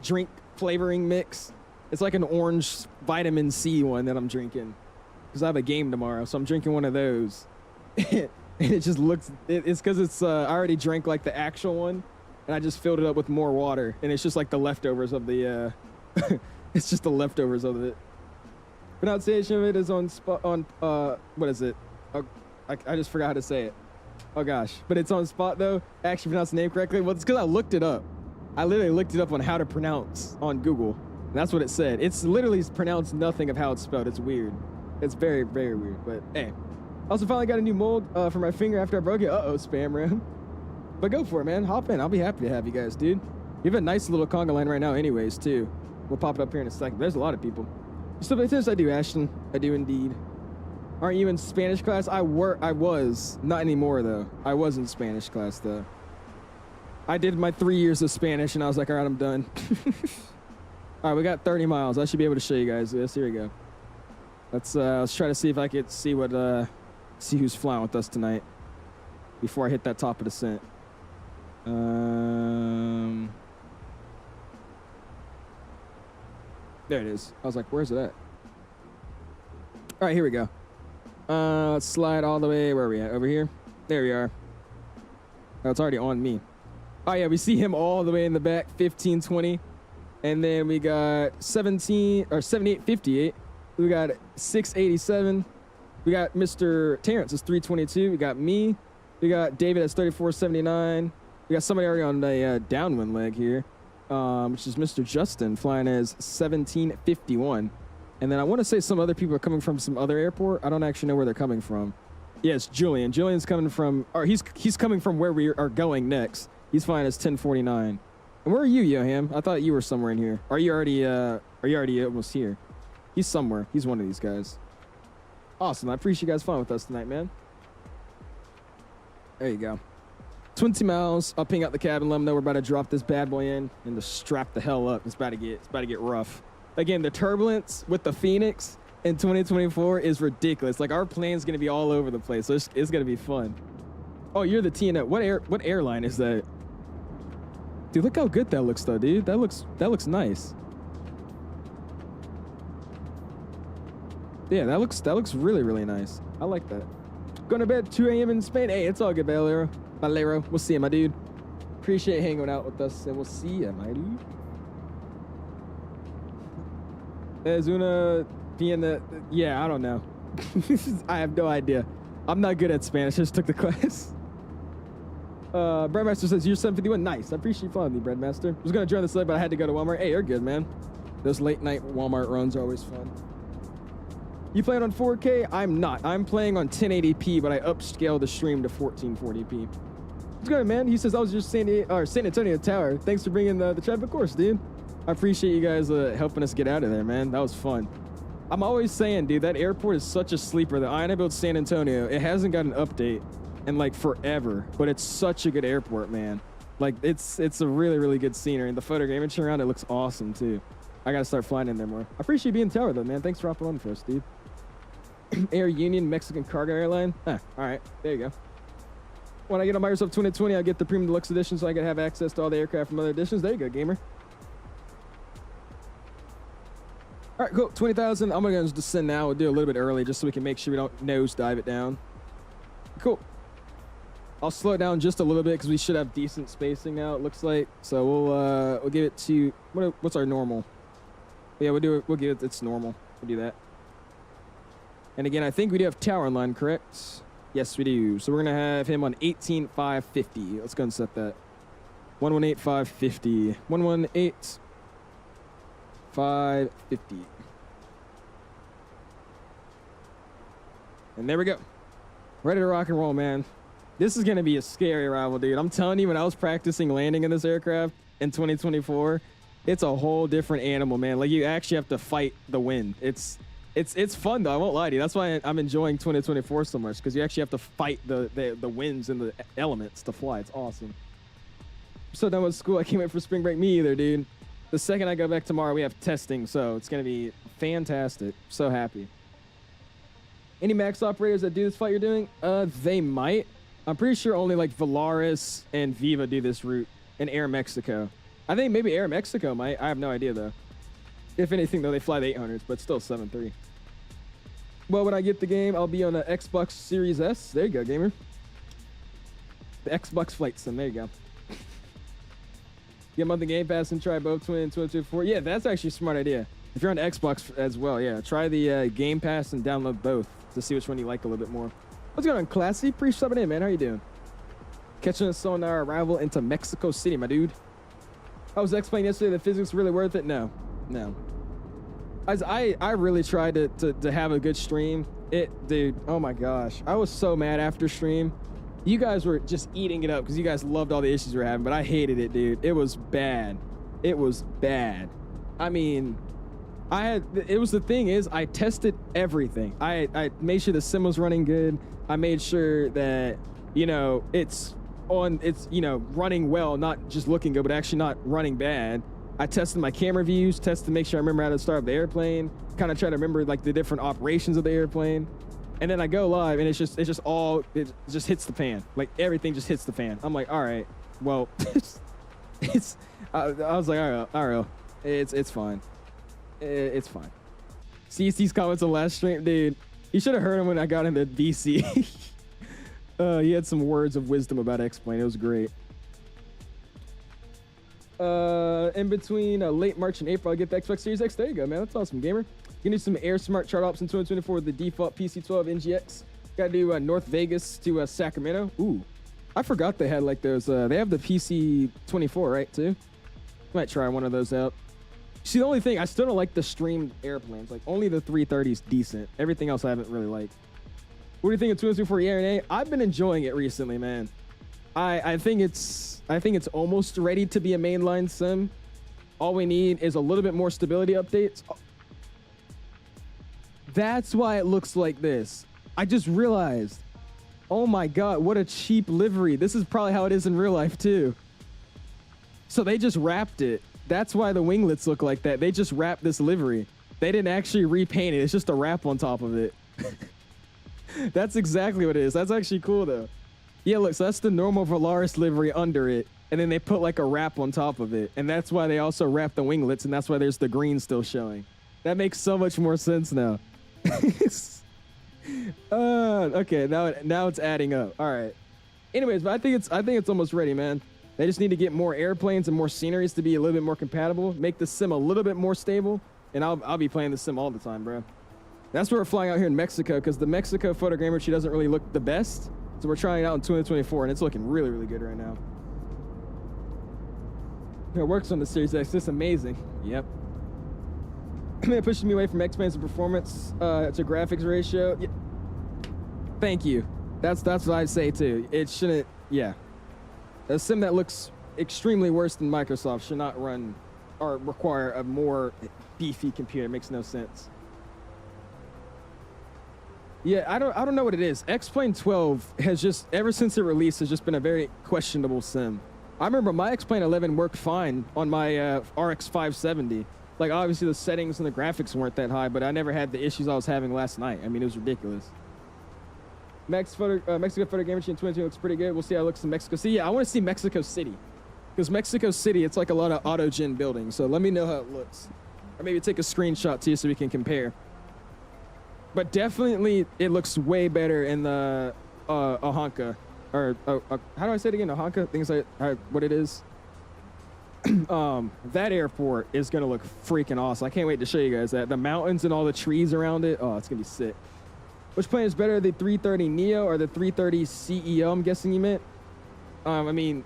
drink flavoring mix. It's like an orange vitamin C one that I'm drinking because I have a game tomorrow. So I'm drinking one of those. And it just looks, it's because it's, I already drank like the actual one and I just filled it up with more water. And it's just like the leftovers of the, it's just the leftovers of it. Pronunciation of it is on spot, on, what is it? I just forgot how to say it. Oh gosh, but it's on spot though. I actually pronounced the name correctly. Well, it's because I looked it up. I literally looked it up on how to pronounce on Google. And that's what it said. It's literally pronounced nothing of how it's spelled. It's weird. It's very, very weird. But hey, also finally got a new mold for my finger after I broke it. Uh-oh, spam room. But go for it, man. Hop in. I'll be happy to have you guys, dude. You have a nice little conga line right now anyways, too. We'll pop it up here in a second. There's a lot of people. So, but I do, Ashton. I do indeed. Aren't you in Spanish class? I was. Not anymore, though. I was in Spanish class, though. I did my 3 years of Spanish, and I was like, all right, I'm done. All right, we got 30 miles. I should be able to show you guys this. Here we go. Let's try to see if I could see what see who's flying with us tonight before I hit that top of descent. There it is. I was like, where's it at? All right, here we go. Let's slide all the way. Where are we at? Over here? There we are. Oh, it's already on me. Oh, yeah, we see him all the way in the back, 1520. And then we got 7858. We got 687. We got Mr. Terrence, it's 322. We got me. We got David, that's 3479. We got somebody already on the downwind leg here, which is Mr. Justin, flying as 1751. And then I want to say some other people are coming from some other airport. I don't actually know where they're coming from. Yes, Julian. Julian's coming from, or he's coming from where we are going next. He's flying as 1049. And where are you, Yoham? I thought you were somewhere in here. Are you already almost here? He's somewhere. He's one of these guys. Awesome. I appreciate you guys flying with us tonight, man. There you go. 20 miles. I'll ping out the cabin. Let them know we're about to drop this bad boy in and to strap the hell up. It's about to get rough. Again, the turbulence with the Fenix in 2024 is ridiculous. Like, our plane's gonna be all over the place. So it's gonna be fun. Oh, you're the TNF. What airline is that? Dude, look how good that looks, though, dude. That looks nice. Yeah, that looks really, really nice. I like that. Going to bed 2 a.m. in Spain. Hey, it's all good, Valero. We'll see you, my dude. Appreciate hanging out with us, and we'll see you, my dude. Is una being the... Yeah, I don't know. I have no idea. I'm not good at Spanish. I just took the class. Breadmaster says, you're 751. Nice. I appreciate you following me, Breadmaster. I was going to join this late, but I had to go to Walmart. Hey, you're good, man. Those late night Walmart runs are always fun. You playing on 4K? I'm not. I'm playing on 1080p, but I upscaled the stream to 1440p. What's good, man? He says, I was just San Antonio Tower. Thanks for bringing the traffic course, dude. I appreciate you guys helping us get out of there, man. That was fun. I'm always saying, dude, that airport is such a sleeper. The iniBuilds San Antonio, it hasn't got an update in like forever, but it's such a good airport, man. Like, it's a really, really good scenery, and the photo image around it looks awesome too. I gotta start flying in there more. I appreciate you being tower though, man. Thanks for hopping on for us, dude. Air Union Mexican Cargo Airline. All right, there you go. When I get on Microsoft 2020, I'll get the Premium Deluxe Edition so I can have access to all the aircraft from other editions. There you go, gamer. All right, cool. 20,000. I'm gonna descend now. We'll do a little bit early just so we can make sure we don't nose dive it down. Cool. I'll slow it down just a little bit because we should have decent spacing now, it looks like. So we'll give it to what's our normal? Yeah, we'll give it its normal. We'll do that. And again, I think we do have tower in line, correct? Yes, we do. So we're gonna have him on 18,550. Let's go and set that. 118,550. 118,550. And there we go. Ready to rock and roll, man. This is gonna be a scary arrival, dude. I'm telling you, when I was practicing landing in this aircraft in 2024, it's a whole different animal, man. Like, you actually have to fight the wind. It's fun though, I won't lie to you. That's why I'm enjoying 2024 so much, because you actually have to fight the winds and the elements to fly. It's awesome. I'm so done with school, I can't wait for spring break. Me either, dude. The second I go back tomorrow, we have testing, so it's gonna be fantastic. So happy. Any MAX operators that do this flight you're doing? They might. I'm pretty sure only like Volaris and Viva do this route, and Air Mexico. I think maybe Air Mexico might. I have no idea though. If anything, though, they fly the 800s, but still 7.3. Well, when I get the game, I'll be on the Xbox Series S. There you go, gamer. The Xbox Flight Sim. There you go. Get monthly Game Pass and try both Twin and 2024. Yeah, that's actually a smart idea. If you're on Xbox as well, yeah, try the Game Pass and download both to see which one you like a little bit more. What's going on, Classy? Appreciate subbing in, man. How you doing? Catching us on our arrival into Mexico City, my dude. I was explaining yesterday that physics really worth it. No. I really tried to have a good stream. Dude, oh my gosh. I was so mad after stream. You guys were just eating it up because you guys loved all the issues we were having, but I hated it, dude. It was bad. It was bad. I mean, the thing is, I tested everything. I made sure the sim was running good. I made sure that, it's running well, not just looking good, but actually not running bad. I tested my camera views, tested to make sure I remember how to start up the airplane, kind of try to remember like the different operations of the airplane. And then I go live and it just hits the fan. Like everything just hits the fan. I'm like, all right, well, I was like, all right, it's fine. It's fine. CST's comments on last stream, dude. You should have heard him when I got into DC. He had some words of wisdom about X-Plane. It was great. In between late March and April, I get the Xbox Series X. There you go, man. That's awesome, gamer. You can do some Air Smart chart ops in 2024 with the default PC12 NGX. Got to do North Vegas to Sacramento. Ooh, I forgot they had like those. They have the PC24, right, too? Might try one of those out. See, the only thing, I still don't like the streamed airplanes. Like, only the 330 is decent. Everything else I haven't really liked. What do you think of 2024 ERNA? I've been enjoying it recently, man. I think it's almost ready to be a mainline sim. All we need is a little bit more stability updates. That's why it looks like this. I just realized. Oh my God, what a cheap livery. This is probably how it is in real life too. So they just wrapped it. That's why the winglets look like that. They just wrapped this livery. They didn't actually repaint it. It's just a wrap on top of it. That's exactly what it is. That's actually cool though. Yeah, look, so that's the normal Valaris livery under it. And then they put like a wrap on top of it. And that's why they also wrap the winglets. And that's why there's the green still showing. That makes so much more sense now. Okay, now it's adding up. All right. Anyways, but I think it's almost ready, man. They just need to get more airplanes and more sceneries to be a little bit more compatible. Make the sim a little bit more stable. And I'll be playing the sim all the time, bro. That's where we're flying out here in Mexico, because the Mexico photogrammetry doesn't really look the best. So we're trying it out in 2024, and it's looking really, really good right now. It works on the Series X. It's amazing. Yep. It pushes me away from X-Planes and performance to graphics ratio. Yeah. Thank you. That's what I'd say too. It shouldn't. Yeah. A sim that looks extremely worse than Microsoft should not run or require a more beefy computer. It makes no sense. Yeah, I don't know what it is. X-Plane 12 has just, ever since it released, has just been a very questionable sim. I remember my X-Plane 11 worked fine on my RX 570. Like, obviously the settings and the graphics weren't that high, but I never had the issues I was having last night. I mean, it was ridiculous. Mexico photo game machine 22 looks pretty good. We'll see how it looks in Mexico City. Yeah, I want to see Mexico City. Because Mexico City, it's like a lot of auto-gen buildings. So let me know how it looks. Or maybe take a screenshot to you so we can compare. But definitely, it looks way better in the Oaxaca. Or, how do I say it again? Oaxaca? Things like what it is. That airport is going to look freaking awesome. I can't wait to show you guys that. The mountains and all the trees around it. Oh, it's going to be sick. Which plane is better, the 330 Neo or the 330 CEO, I'm guessing you meant? I mean,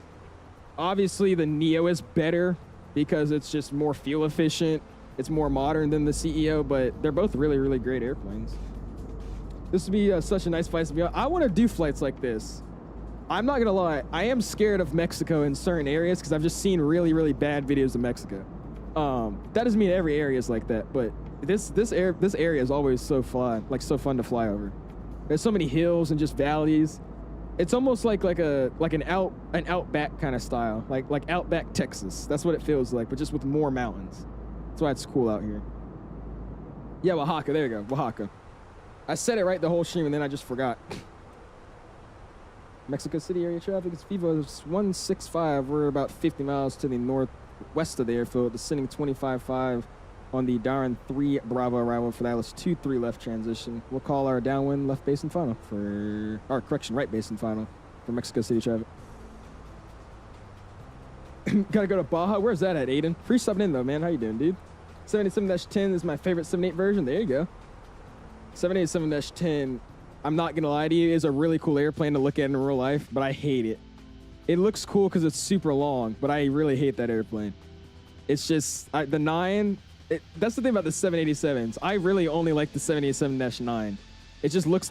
obviously the Neo is better because it's just more fuel efficient. It's more modern than the CEO, but they're both really, really great airplanes. This would be such a nice flight to be on. I want to do flights like this. I'm not going to lie. I am scared of Mexico in certain areas because I've just seen really, really bad videos of Mexico. That doesn't mean every area is like that, but this area is always so fun, like so fun to fly over. There's so many hills and just valleys. It's almost like an outback kind of style, like outback Texas. That's what it feels like, but just with more mountains. That's why it's cool out here. Yeah, Oaxaca. There you go, Oaxaca. I said it right the whole stream and then I just forgot. Mexico City area traffic is Viva 165. We're about 50 miles to the northwest of the airfield, descending 25.5 on the Darren 3 Bravo arrival for the Atlas 2-3 left transition. We'll call our downwind left base and final for, or correction, right base and final for Mexico City traffic. Gotta go to Baja. Where's that at, Aiden? Free subbing in though, man. How you doing, dude? 787-10 is my favorite 7.8 version. There you go. 787-10, I'm not gonna lie to you, is a really cool airplane to look at in real life, but I hate it. It looks cool because it's super long, but I really hate that airplane. It's just, the 9, that's the thing about the 787s. I really only like the 787-9. It just looks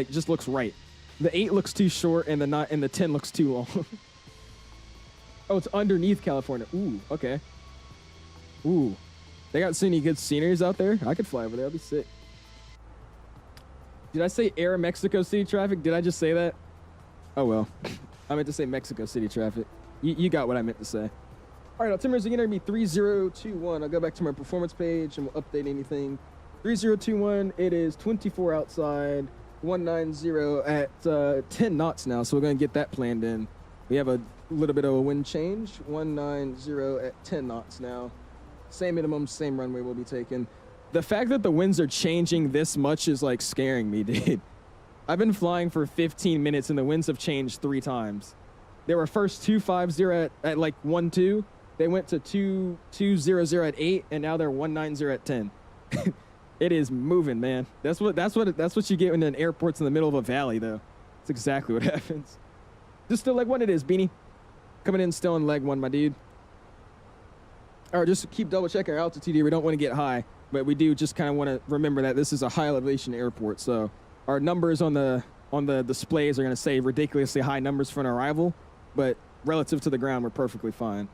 just looks right. The 8 looks too short and the 10 looks too long. Oh, it's underneath California. Ooh, okay. Ooh. They got so many good sceneries out there. I could fly over there. That'd be sick. Did I say Air Mexico City traffic? Did I just say that? Oh, well. I meant to say Mexico City traffic. You got what I meant to say. All right, altimeters again are going to be 3021. I'll go back to my performance page and we'll update anything. 3021, it is 24 outside, 190 at 10 knots now, so we're going to get that planned in. We have a little bit of a wind change, 190 at 10 knots now. Same minimum, same runway we'll be taking. The fact that the winds are changing this much is like scaring me, dude. I've been flying for 15 minutes and the winds have changed 3 times. They were first 250 at like 12. They went to 2200 at 8, and now they're 190 at 10. It is moving, man. That's what you get when an airport's in the middle of a valley, though. That's exactly what happens. Just still leg 1 it is, Beanie. Coming in still in leg 1, my dude. All right, just keep double checking our altitude here. We don't want to get high, but we do just kind of want to remember that this is a high elevation airport. So our numbers on the displays are going to say ridiculously high numbers for an arrival, but relative to the ground, we're perfectly fine.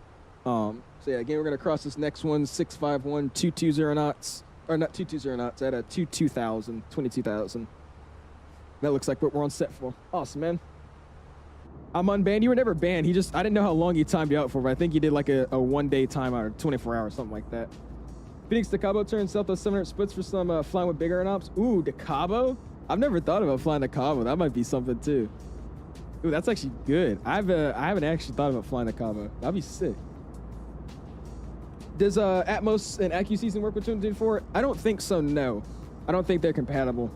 So yeah, again, we're going to cross this next one, 651, 220 knots. Or not 220 knots, at a 22,000. That looks like what we're on set for. Awesome, man. I'm unbanned. You were never banned. I didn't know how long he timed you out for, but I think he did like a 1-day timeout or 24 hours, something like that. Phoenix to Cabo turns Southwest 700 splits for some flying with bigger aeronautics. Ooh, to Cabo? I've never thought about flying to Cabo. That might be something too. Ooh, that's actually good. I haven't actually thought about flying to Cabo. That'd be sick. Does Atmos and AccuSeason season work with 2024? I don't think so, no. I don't think they're compatible.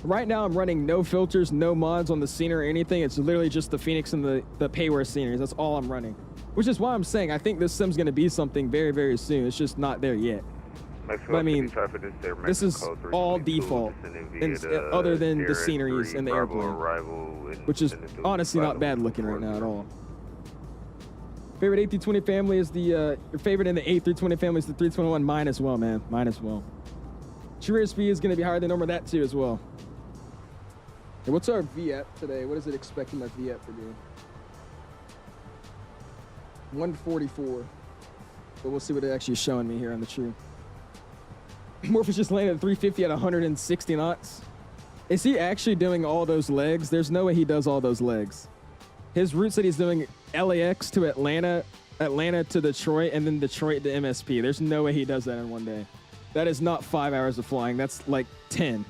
Right now, I'm running no filters, no mods on the scenery or anything. It's literally just the Phoenix and the payware sceneries. That's all I'm running. Which is why I'm saying I think this sim's going to be something very, very soon. It's just not there yet. But I mean, this is all default, other than the sceneries and the airplane, which is honestly not bad looking right now at all. Favorite A320 family is your favorite in the A320 family is the 321. Mine as well, man. Mine as well. True speed is going to be higher than normal. That too as well. Hey, what's our VAP today? What is it expecting my VAP to be? 144. But we'll see what it actually is showing me here on the true. Morpheus just landed at 350 at 160 knots. Is he actually doing all those legs? There's no way he does all those legs. His route said he's doing LAX to Atlanta, Atlanta to Detroit, and then Detroit to MSP. There's no way he does that in 1 day. That is not 5 hours of flying. That's like 10.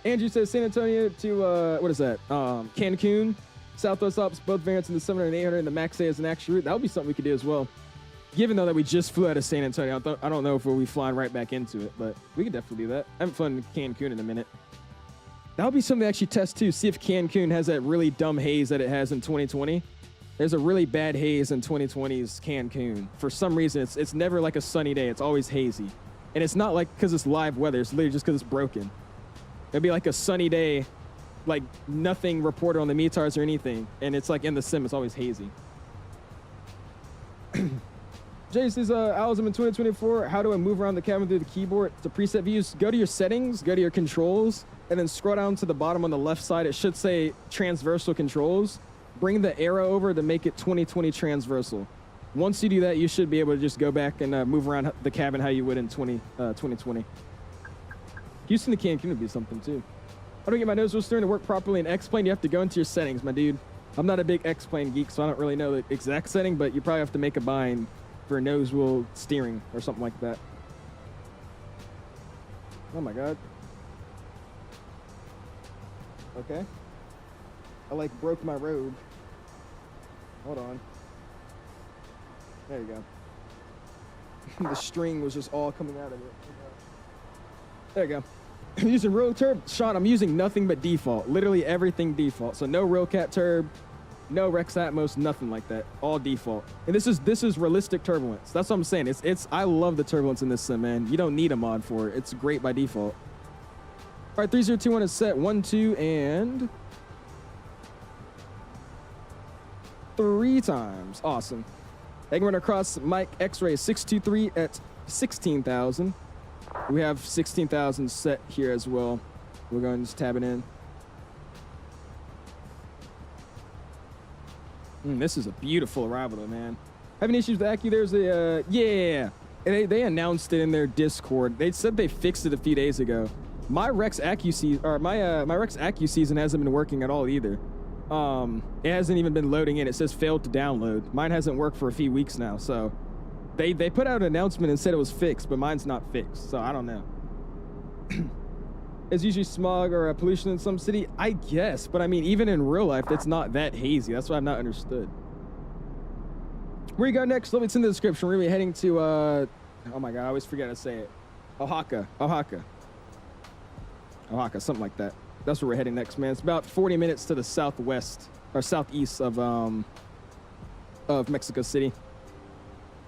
Andrew says San Antonio to, what is that? Cancun, Southwest Ops, both variants in the 700 and 800, and the MAX A as an actual route. That would be something we could do as well. Given though that we just flew out of San Antonio, I don't know if we'll be flying right back into it, but we could definitely do that. I haven't flown to Cancun in a minute. That would be something to actually test too. See if Cancun has that really dumb haze that it has in 2020. There's a really bad haze in 2020's Cancun. For some reason, it's never like a sunny day. It's always hazy. And it's not like because it's live weather. It's literally just because it's broken. It'd be like a sunny day, like nothing reported on the METARs or anything. And it's like in the sim, it's always hazy. Jay says, Owls, I'm in 2024. How do I move around the cabin through the keyboard? To preset views, go to your settings, go to your controls, and then scroll down to the bottom on the left side. It should say transversal controls. Bring the arrow over to make it 2020 transversal. Once you do that, you should be able to just go back and move around the cabin how you would in 2020. Houston to Cancun would be something too. How do I get my nose wheel steering to work properly in X-Plane? You have to go into your settings, my dude. I'm not a big X-Plane geek, so I don't really know the exact setting, but you probably have to make a bind for nose wheel steering or something like that. Oh my God. Okay. I like broke my robe. Hold on. There you go. The string was just all coming out of it. There you go. I'm using real turb. Sean, I'm using nothing but default. Literally everything default. So no Railcat turb, no Rex Atmos, nothing like that. All default. And this is realistic turbulence. That's what I'm saying. I love the turbulence in this sim, man. You don't need a mod for it. It's great by default. All right, 3021 is set 1, 2, and 3 times. Awesome. They can run across Mike X-Ray 623 at 16,000. We have 16,000 set here as well. We're going to just tab it in. This is a beautiful arrival though, man. Having issues with Accu? There's a, yeah. They announced it in their Discord. They said they fixed it a few days ago. My Rex Accu season hasn't been working at all either. It hasn't even been loading in. It says failed to download. Mine hasn't worked for a few weeks now, so they put out an announcement and said it was fixed, but mine's not fixed, so I don't know. It's usually smog or pollution in some city, I guess, but I mean, even in real life, it's not that hazy. That's what I've not understood. Where you go next? Let me, it's in the description. We're gonna be heading to oh my god, I always forget to say it. Oaxaca, something like that. That's where we're heading next, man. It's about 40 minutes to the southwest or southeast of Mexico City.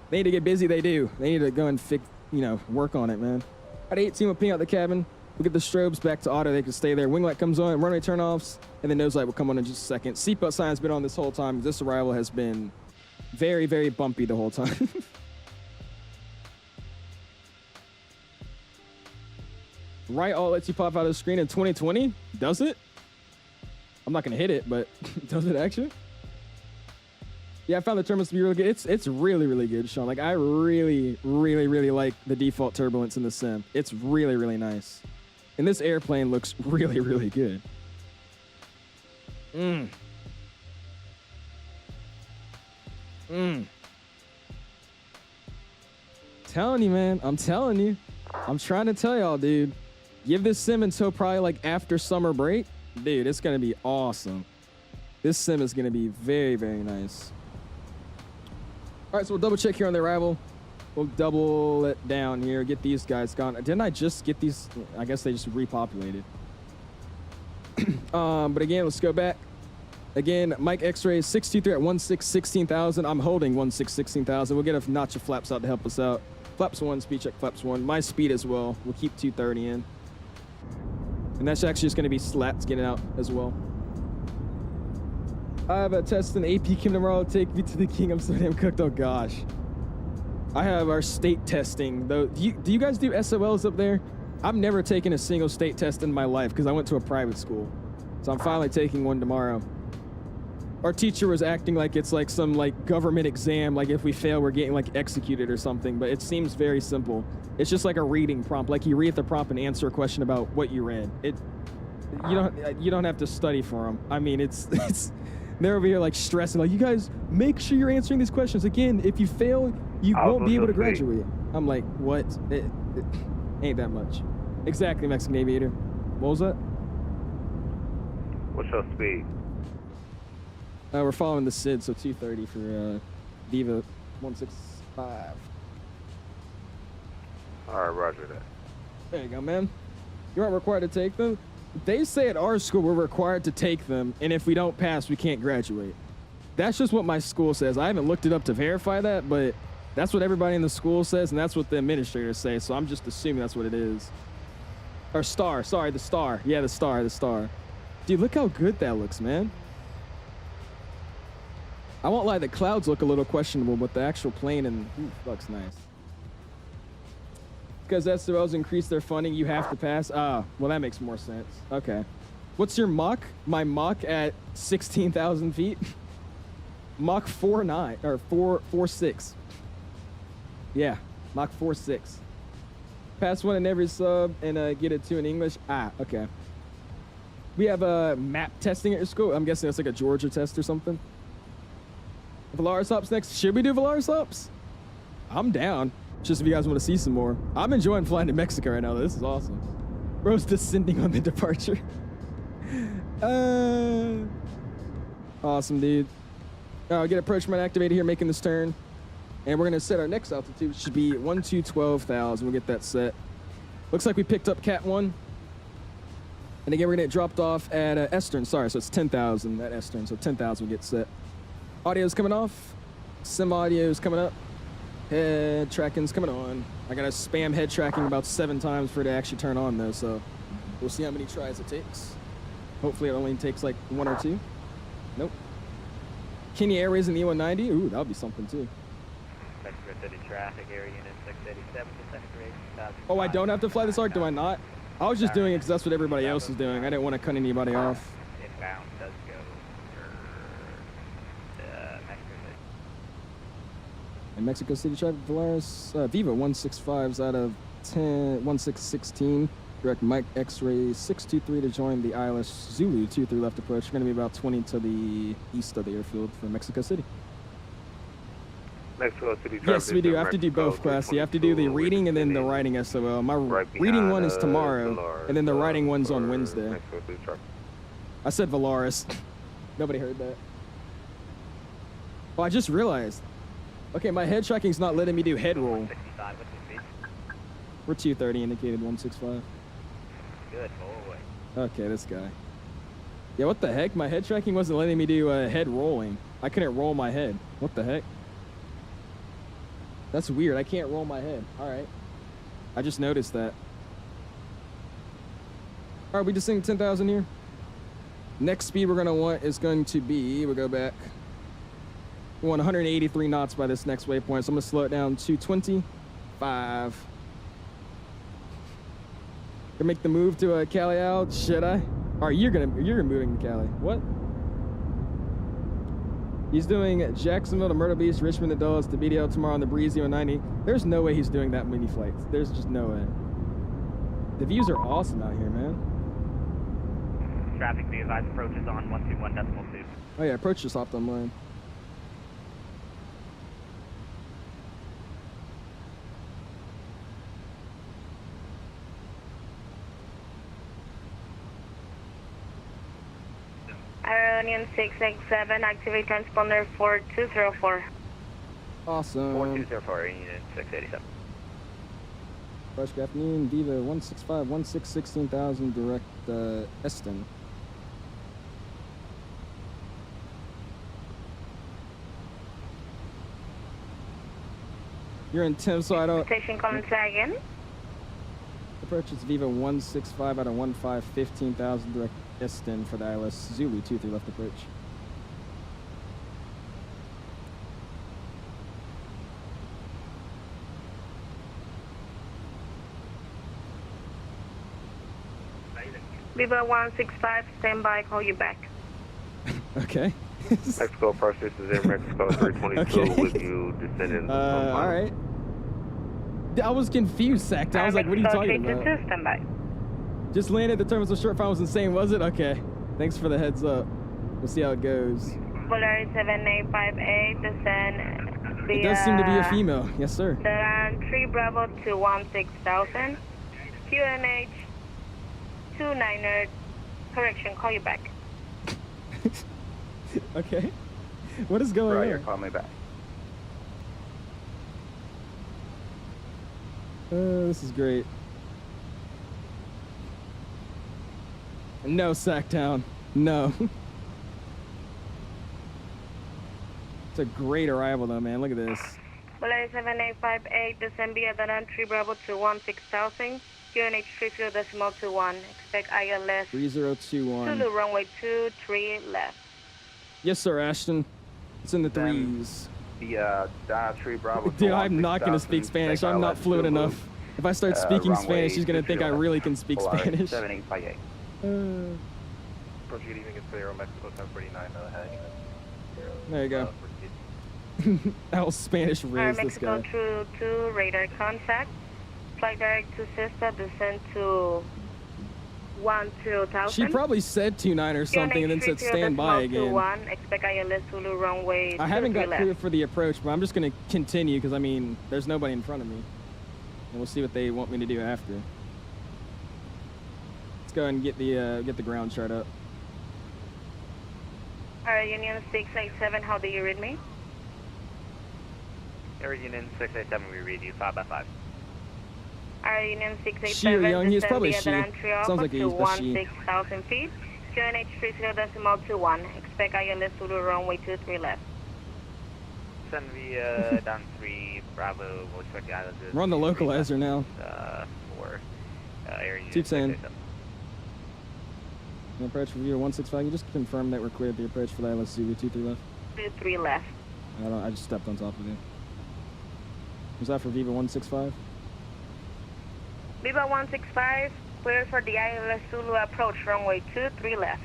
They need to get busy. They do. They need to go and work on it, man. At 18, we'll ping out the cabin. We'll get the strobes back to auto. They can stay there. Wing light comes on, runway turn-offs, and then nose light will come on in just a second. Seatbelt sign's been on this whole time. This arrival has been very, very bumpy the whole time. Right all lets you pop out of the screen in 2020? Does it? I'm not gonna hit it, but does it actually? Yeah, I found the turbulence to be really good. It's really, really good, Sean. Like, I really, really, really like the default turbulence in the sim. It's really, really nice. And this airplane looks really, really good. Telling you, man. I'm telling you. I'm trying to tell y'all, dude. Give this sim until probably like after summer break. Dude, it's going to be awesome. This sim is going to be very, very nice. All right, so we'll double check here on the arrival. We'll double it down here, get these guys gone. Didn't I just get these? I guess they just repopulated. But again, let's go back. Again, Mike X-Ray 623 at 16,000. I'm holding 16,000. We'll get a notch of flaps out to help us out. Flaps 1, speed check flaps 1. My speed as well. We'll keep 230 in. And that's actually just going to be slats getting out as well. I have a test in AP Kim tomorrow. Take me to the king. I'm so damn cooked. Oh gosh. I have our state testing though. Do you guys do SOLs up there? I've never taken a single state test in my life because I went to a private school. So I'm finally taking one tomorrow. Our teacher was acting like it's like some like government exam, like if we fail we're getting like executed or something, but it seems very simple. It's just like a reading prompt, like you read the prompt and answer a question about what you read. You don't have to study for them. I mean, it's they're over here like stressing, like, you guys make sure you're answering these questions. Again, if you fail, you won't be able to graduate. I'm like, what? It ain't that much. Exactly, Mexican Aviator. What was that? What's your speed? We're following the SID, so 230 for Viva 165. All right, roger that. There you go, man. You aren't required to take them. They say at our school we're required to take them, and if we don't pass, we can't graduate. That's just what my school says. I haven't looked it up to verify that, but that's what everybody in the school says, and that's what the administrators say, so I'm just assuming that's what it is. Or star, sorry, the star. Yeah, the star. Dude, look how good that looks, man. I won't lie, the clouds look a little questionable, but the actual plane and looks nice. Because SOLs increase their funding, you have to pass. Ah, well, that makes more sense. Okay. What's your Mach? My Mach at 16,000 feet? Mach 4.9 or 4.6. Yeah, Mach 4.6. Pass one in every sub and get a 2 in English. Ah, okay. We have a map testing at your school. I'm guessing that's like a Georgia test or something. Valaris Hops next. Should we do Valaris Hops? I'm down. Just if you guys want to see some more. I'm enjoying flying to Mexico right now. This is awesome. Bro's descending on the departure. Awesome, dude. Get approach mode activated here, making this turn. And we're going to set our next altitude, which should be 12,000. We'll get that set. Looks like we picked up Cat 1. And again, we're going to get dropped off at Eastern. Sorry, so it's 10,000 at Eastern. So 10,000 we get set. Audio's coming off. Sim audio's coming up. Head tracking's coming on. I gotta spam head tracking about 7 times for it to actually turn on though, so we'll see how many tries it takes. Hopefully it only takes like 1 or 2. Nope. Kenya Airways in the E190. Ooh, that'll be something too. Mexico City traffic area unit 687 to Oh, I don't have to fly this arc, do I not? I was just doing it because that's what everybody else is doing. I didn't want to cut anybody off. Inbound does go for Mexico City. And Mexico City traffic, Valaris, Viva 165's out of 16. Direct Mike X-ray 623 to join the ILS Zulu 23 left approach. We're going to be about 20 to the east of the airfield for Mexico City. Mexico City. Yes, we do. I have to do both, class. You have to do the reading and then the writing SOL. My reading one is tomorrow, and then the writing one's on Wednesday. I said Valaris. Nobody heard that. Oh, I just realized. Okay, my head tracking's not letting me do head roll. We're 230 indicated 165. Good, forward. Okay, this guy. Yeah, what the heck? My head tracking wasn't letting me do head rolling. I couldn't roll my head. What the heck? That's weird. I can't roll my head. All right. I just noticed that. All right, we just sing 10,000 here. Next speed we're going to want is going to be, we'll go back. We want 183 knots by this next waypoint, so I'm going to slow it down to 25. Gonna make the move to Cali out. Should I? All right, you're moving to Cali. What? He's doing Jacksonville to Myrtle Beach, Richmond to Dulles to BDL tomorrow on the Breezy 190. There's no way he's doing that many flights. There's just no way. The views are awesome out here, man. Traffic, be advised, approach is on 121.2. Oh yeah, approach just hopped online. Union 667, activate transponder 4204. Awesome. 4204, Union 687. Fresh good afternoon, Viva 165, 16,000, direct Eston. You're in Tim, so I don't... Station calling again. Approach is Viva 165 out of 15, 15,000, direct Eston for the ILS Zulu 23 left approach. Viva 165, stand by, call you back. Okay. Mexico approach, this is Air Mexico 322 Okay. with you descending. All right. I was confused, Sacked. I was like, what are you talking about? Stand by. Just landed the terminal short final was insane, was it? Okay. Thanks for the heads up. We'll see how it goes. Polaris 7858, descend via... It does seem to be a female. Yes, sir. Then 3 Bravo to 16,000. QNH 29er, correction, call you back. Okay. What is going Roger, on? call me back. This is great. No, Sacktown. No. It's a great arrival, though, man. Look at this. Polaris 7858, descend via Daran 3 Bravo to 16,000. QNH 30.21. Expect ILS 3021. Zulu runway 23 left. Yes, sir, Ashton. It's in the threes. The Donna 3 Bravo. Dude, I'm not going to speak Spanish. I'm not fluent enough. If I start speaking Spanish, he's going to think I really can speak Spanish. 7858. Approach good evening, it's Aero Mexico 1049, heading. There you go. That was Spanish raised, this Mexico guy. True 2, radar contact. Flight direct to Sister, descend to 12,000. She probably said 29 or something and then said stand by again. Expect ILS Zulu runway. I haven't got clear for the approach, but I'm just going to continue because, I mean, there's nobody in front of me. And we'll see what they want me to do after. Let's go ahead and get the ground chart up. Alright, Union 687, how do you read me? Air Union 687, we read you 5x5. Alright, Union She or 687, young? He's probably via she. Daran Sounds like he's to a she. 16,000 feet. QNH 30.21. Expect ILS Zulu runway 23 left. Send via down 3 Bravo, we'll expect the islands. We're on the localizer now. For Air Union 210. 687. The approach for Viva 165. You just confirm that we're cleared the approach for the ILS Zulu 23 left. 23 left. I just stepped on top of you. Was that for Viva 165? Viva 165, clear for the ILS Zulu approach, runway 23 left.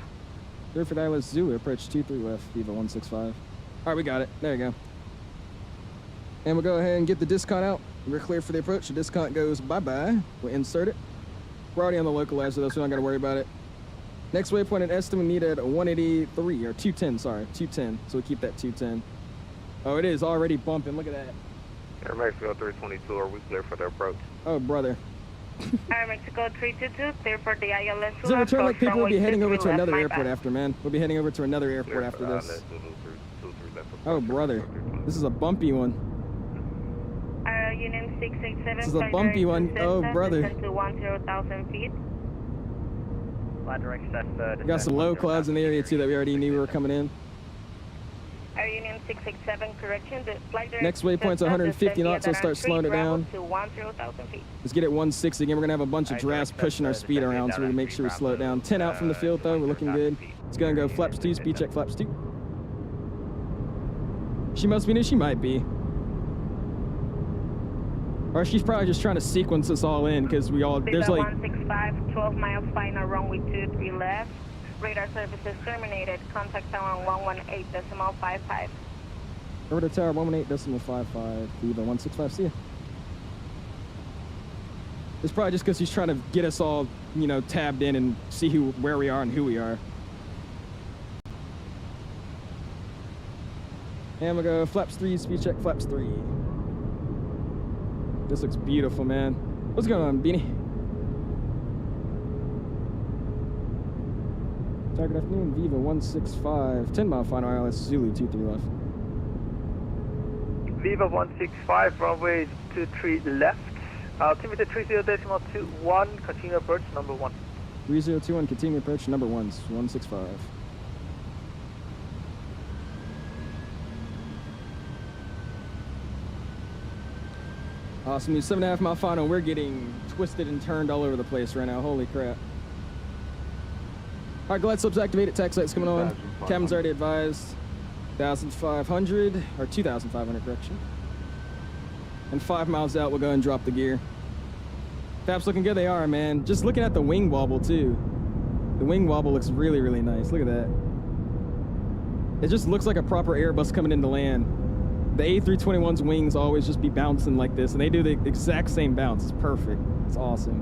Clear for the ILS Zulu approach 23 left, Viva 165. All right, we got it. There you go. And we'll go ahead and get the discount out. We're clear for the approach. The discount goes bye-bye. We'll insert it. We're already on the localizer though, so we don't gotta worry about it. Next waypoint at Eston, we need at 183 or 210. Sorry, 210. So we keep that 210. Oh, it is already bumping. Look at that. Air Mexico 322, are we clear for the approach? Oh, brother. Air Mexico 322, clear for the ILS. So in return, like, people will be heading over to another airport after. after, man. We'll be heading over to another airport after this. Oh, brother. This is a bumpy one. Union 687. This is a bumpy one. Oh, brother. Descend to 10,000 feet. We got some low clouds in the area, too, that we already knew were coming in. Air Union 667, correction. The flight Next waypoint's 150 knots, so start slowing it down. To 10,000 feet. Let's get it 160 again. We're going to have a bunch of drafts pushing our speed around, so we make sure we slow it down. 10 out from the field, though. We're looking good. It's going to go flaps 2, speed check flaps 2. She must be new. She might be. Or she's probably just trying to sequence us all in, because we all, there's like... 165, 12 miles, final runway 23 left. Radar services terminated. Contact tower 118.55. Over to tower 118.55. Viva 165, see ya. It's probably just because he's trying to get us all, you know, tabbed in and see where we are and who we are. And we'll go flaps 3, speed check flaps 3. This looks beautiful, man. What's going on, Beanie? Good afternoon, Viva 165, 10 mile final ILS Zulu 23 left. Viva 165, runway 23 left. Altimeter 30.21, continue approach number 1. 3021, continue approach number 165. Awesome, 7.5 mile final. We're getting twisted and turned all over the place right now. Holy crap. All right, glide slopes activated. Tax light's coming on. Cabin's already advised. 1,500 or 2,500, correction. And 5 miles out, we'll go and drop the gear. Flaps looking good. They are, man. Just looking at the wing wobble too. The wing wobble looks really, really nice. Look at that. It just looks like a proper Airbus coming into land. The A321's wings always just be bouncing like this, and they do the exact same bounce. It's perfect. It's awesome.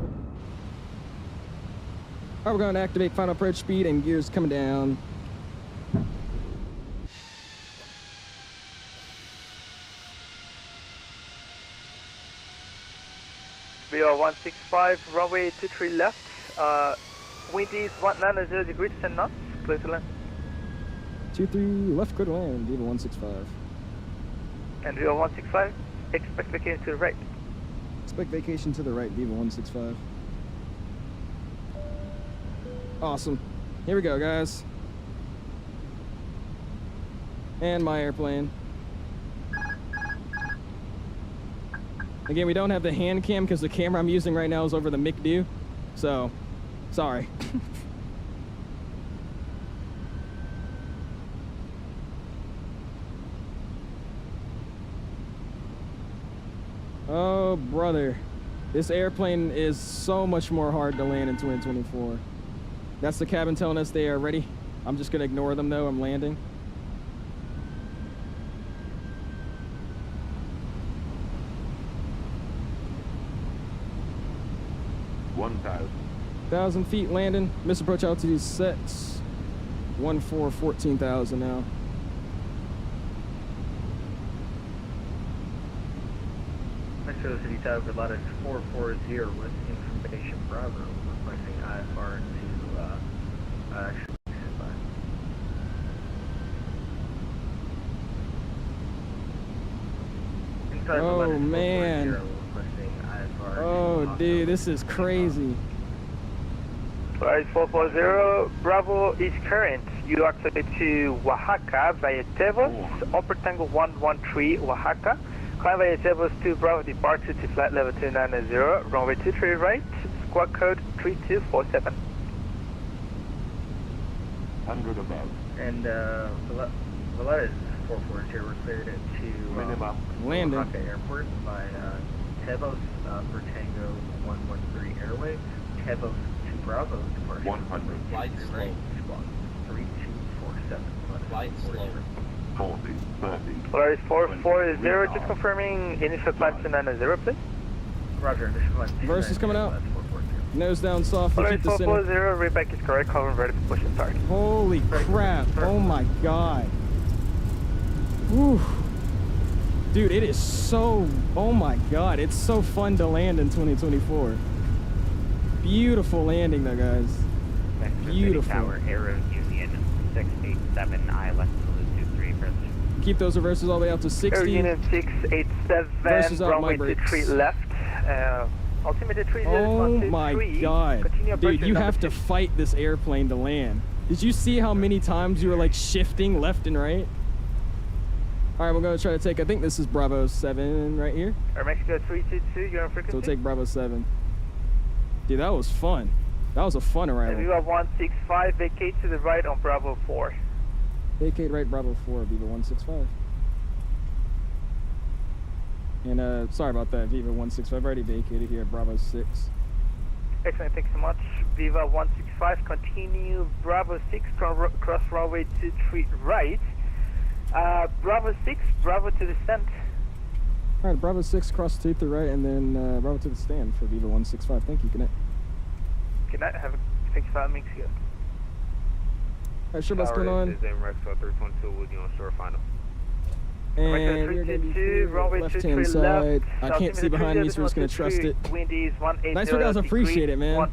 All right, we're going to activate final approach speed and gears coming down. We are 165, runway 23 left. Wind is 190 degrees 10 knots. Clear to land. 23 left, clear to land. Viva 165. And we are 165. Expect vacation to the right. Expect vacation to the right. Viva 165. Awesome. Here we go, guys. And my airplane. Again, we don't have the hand cam because the camera I'm using right now is over the MICDU. So, sorry. Oh, brother. This airplane is so much more hard to land in 2024. That's the cabin telling us they are ready. I'm just going to ignore them, though. I'm landing. $1,000. 1,000 feet landing. Misapproach altitude set. 14,000 now. Mexico City Tower, Latitude 440 with information Bravo, requesting IFR to Oh, man. Oh, dude, this is crazy. Flight 440, Bravo is current. You activate to Oaxaca via Tevos, Upper Tango 113, Oaxaca. Climb via Tevos to Bravo, departure to flight level 290, runway 23 right, squawk code 3247. 100 above. And Valletta is 440, we're cleared to Landing. Oaxaca Airport by Tevos for Tango 113 Airway. Tevos to Bravo, departure 100. Flight slow. Squawk 3247. Flight slow. 40, 30. Polaris 440, just confirming initial climb to 90, please. Roger, initial climb to Versus coming out. Nose down soft. Alright, Keep the center. 440, readback is correct. Call ready for push and start. Holy crap. Oh my god. Whew. Dude, it is so, oh my god, it's so fun to land in 2024. Beautiful landing though, guys. Beautiful. Tower, Aero Union 687, I left to 23 for Keep those reverses all the way out to 60. Aero Union 687, Versus out my runway brakes. 23 left. Altimeter 30, Oh my god. Dude, you have to fight this airplane to land. Did you see how many times you were like shifting left and right? All right, we're gonna try to take, I think this is Bravo 7 right here. Air Mexico 322, you're on frequency. So we'll take Bravo 7. Dude, that was fun. That was a fun arrival. Viva 165, vacate to the right on Bravo 4. Vacate right, Bravo 4, Viva 165. And sorry about that, Viva 165. I've already vacated here at Bravo 6. Excellent, thanks so much. Viva 165, continue Bravo 6, cross runway 23 right. Bravo 6, Bravo to the stand. All right, Bravo 6, cross to the right, and then Bravo to the stand for Viva 165. Thank you, good night. Good night, have a thanks for Mexico. All right, sure, what's going on? This is MX 322, would you on shore final? And we're going to be left-hand side. I can't see behind me, so we're just going to trust it. Nice work, guys. I appreciate it, man.